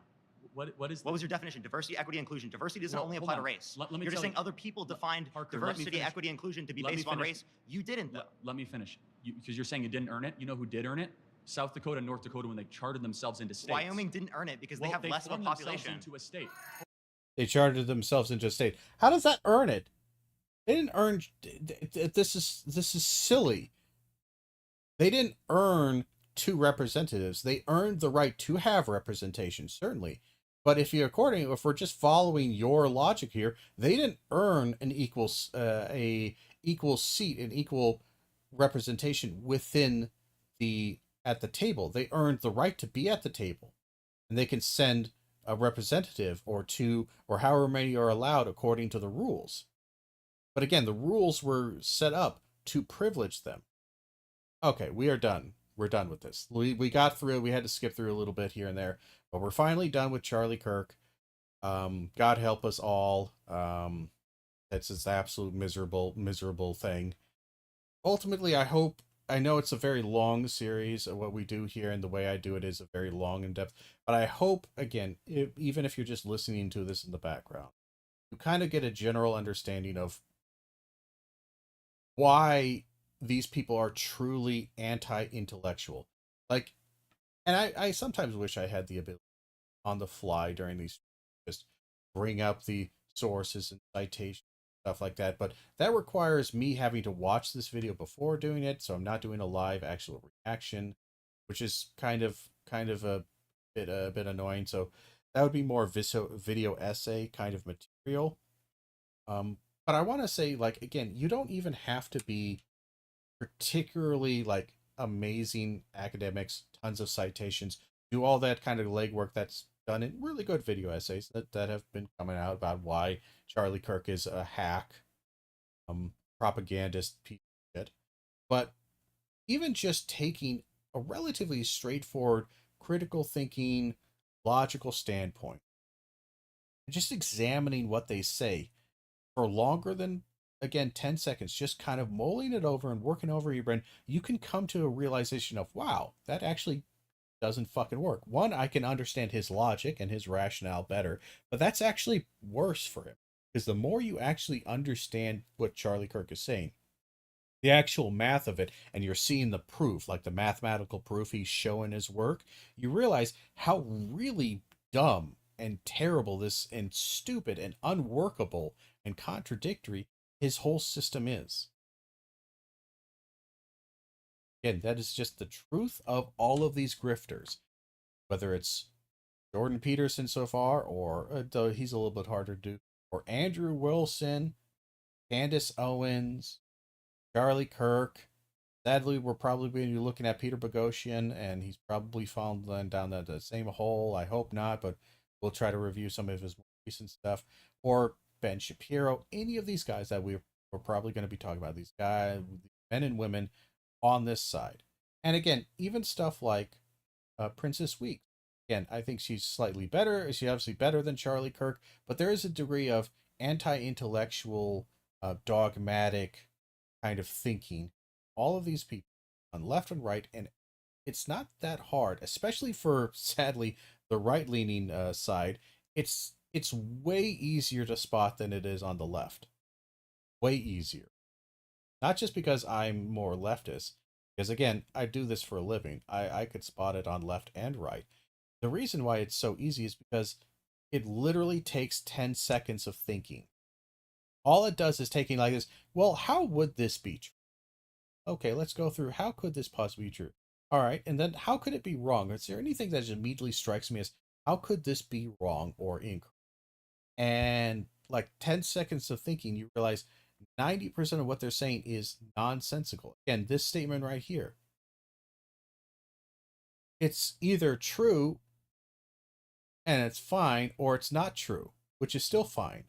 C: What
F: was your definition? Diversity, equity, inclusion. Diversity doesn't only apply to race.
C: Let me
F: You're just
C: tell
F: saying
C: you-
F: other people defined
C: Parker, let me
F: diversity,
C: finish.
F: equity, inclusion to be
C: Let me
F: based on
C: finish.
F: race. You didn't, though.
C: Let me finish. Because you're saying you didn't earn it. You know who did earn it? South Dakota and North Dakota when they chartered themselves into states.
F: Wyoming didn't earn it because they have less of a
C: formed themselves
F: population.
C: into a state.
J: They chartered themselves into a state. How does that earn it? They didn't earn. This is silly. They didn't earn 2 representatives. They earned the right to have representation, certainly. But if we're just following your logic here, they didn't earn an equal seat, an equal representation within at the table. They earned the right to be at the table, and they can send a representative or 2 or however many are allowed according to the rules. But again, the rules were set up to privilege them. Okay, we are done. We're done with this. We got through. We had to skip through a little bit here and there, but we're finally done with Charlie Kirk. God help us all. That's this absolute miserable thing. Ultimately, I know it's a very long series of what we do here, and the way I do it is a very long and depth. But I hope, again, even if you're just listening to this in the background, you kind of get a general understanding of why these people are truly anti-intellectual. Like, and I sometimes wish I had the ability on the fly during these, just bring up the sources and citations, stuff like that. But that requires me having to watch this video before doing it, so I'm not doing a live actual reaction, which is kind of a bit annoying. So that would be more video essay kind of material. But I want to say, like, again, you don't even have to be particularly like amazing academics, tons of citations, do all that kind of legwork that's done in really good video essays that have been coming out about why Charlie Kirk is a hack, propagandist piece of shit. But even just taking a relatively straightforward, critical thinking, logical standpoint, and just examining what they say for longer than, again, 10 seconds, just kind of mulling it over and working over your brain, you can come to a realization of, wow, that actually doesn't fucking work. One, I can understand his logic and his rationale better, but that's actually worse for him, because the more you actually understand what Charlie Kirk is saying, the actual math of it, and you're seeing the proof, like the mathematical proof he's showing his work, you realize how really dumb and terrible this, and stupid and unworkable and contradictory his whole system is. Again, that is just the truth of all of these grifters. Whether it's Jordan Peterson so far, or though he's a little bit harder to do, or Andrew Wilson, Candace Owens, Charlie Kirk. Sadly, we're probably going to be looking at Peter Boghossian, and he's probably fallen down the same hole. I hope not, but we'll try to review some of his more recent stuff. Or Ben Shapiro, any of these guys that we're probably going to be talking about, these guys, men and women on this side. And again, even stuff like Princess Weeks. Again, I think she's slightly better. She's obviously better than Charlie Kirk, but there is a degree of anti-intellectual, dogmatic kind of thinking. All of these people on left and right, and it's not that hard, especially for, sadly, the right-leaning side. It's way easier to spot than it is on the left. Way easier. Not just because I'm more leftist, because again, I do this for a living. I could spot it on left and right. The reason why it's so easy is because it literally takes 10 seconds of thinking. All it does is taking like this, well, how would this be true? Okay, let's go through, how could this possibly be true? All right, and then how could it be wrong? Is there anything that just immediately strikes me as, how could this be wrong or incorrect? And like 10 seconds of thinking, you realize 90% of what they're saying is nonsensical. Again, this statement right here. It's either true and it's fine, or it's not true, which is still fine.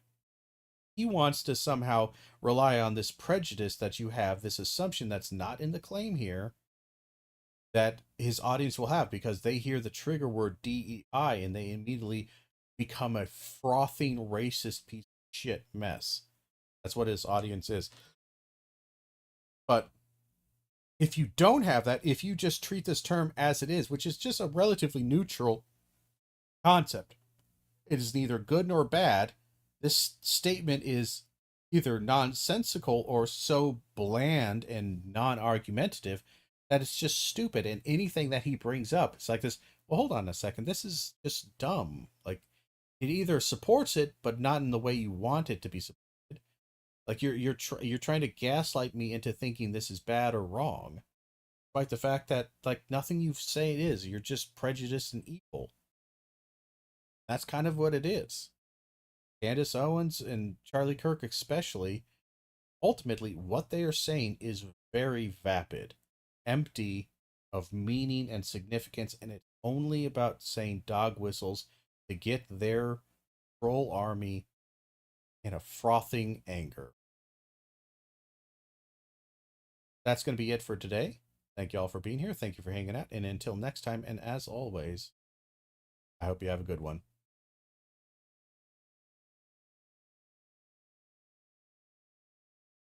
J: He wants to somehow rely on this prejudice that you have, this assumption that's not in the claim here, that his audience will have because they hear the trigger word DEI and they immediately become a frothing racist piece of shit mess. That's what his audience is. But if you don't have that, if you just treat this term as it is, which is just a relatively neutral concept, it is neither good nor bad. This statement is either nonsensical or so bland and non-argumentative that it's just stupid. And anything that he brings up, it's like this, well, hold on a second, this is just dumb. Like, it either supports it, but not in the way you want it to be supported. Like, you're trying to gaslight me into thinking this is bad or wrong, despite the fact that, like, nothing you say it is. You're just prejudiced and evil. That's kind of what it is. Candace Owens and Charlie Kirk especially, ultimately, what they are saying is very vapid, empty of meaning and significance, and it's only about saying dog whistles to get their troll army in a frothing anger. That's going to be it for today. Thank you all for being here. Thank you for hanging out. And until next time, and as always, I hope you have a good one.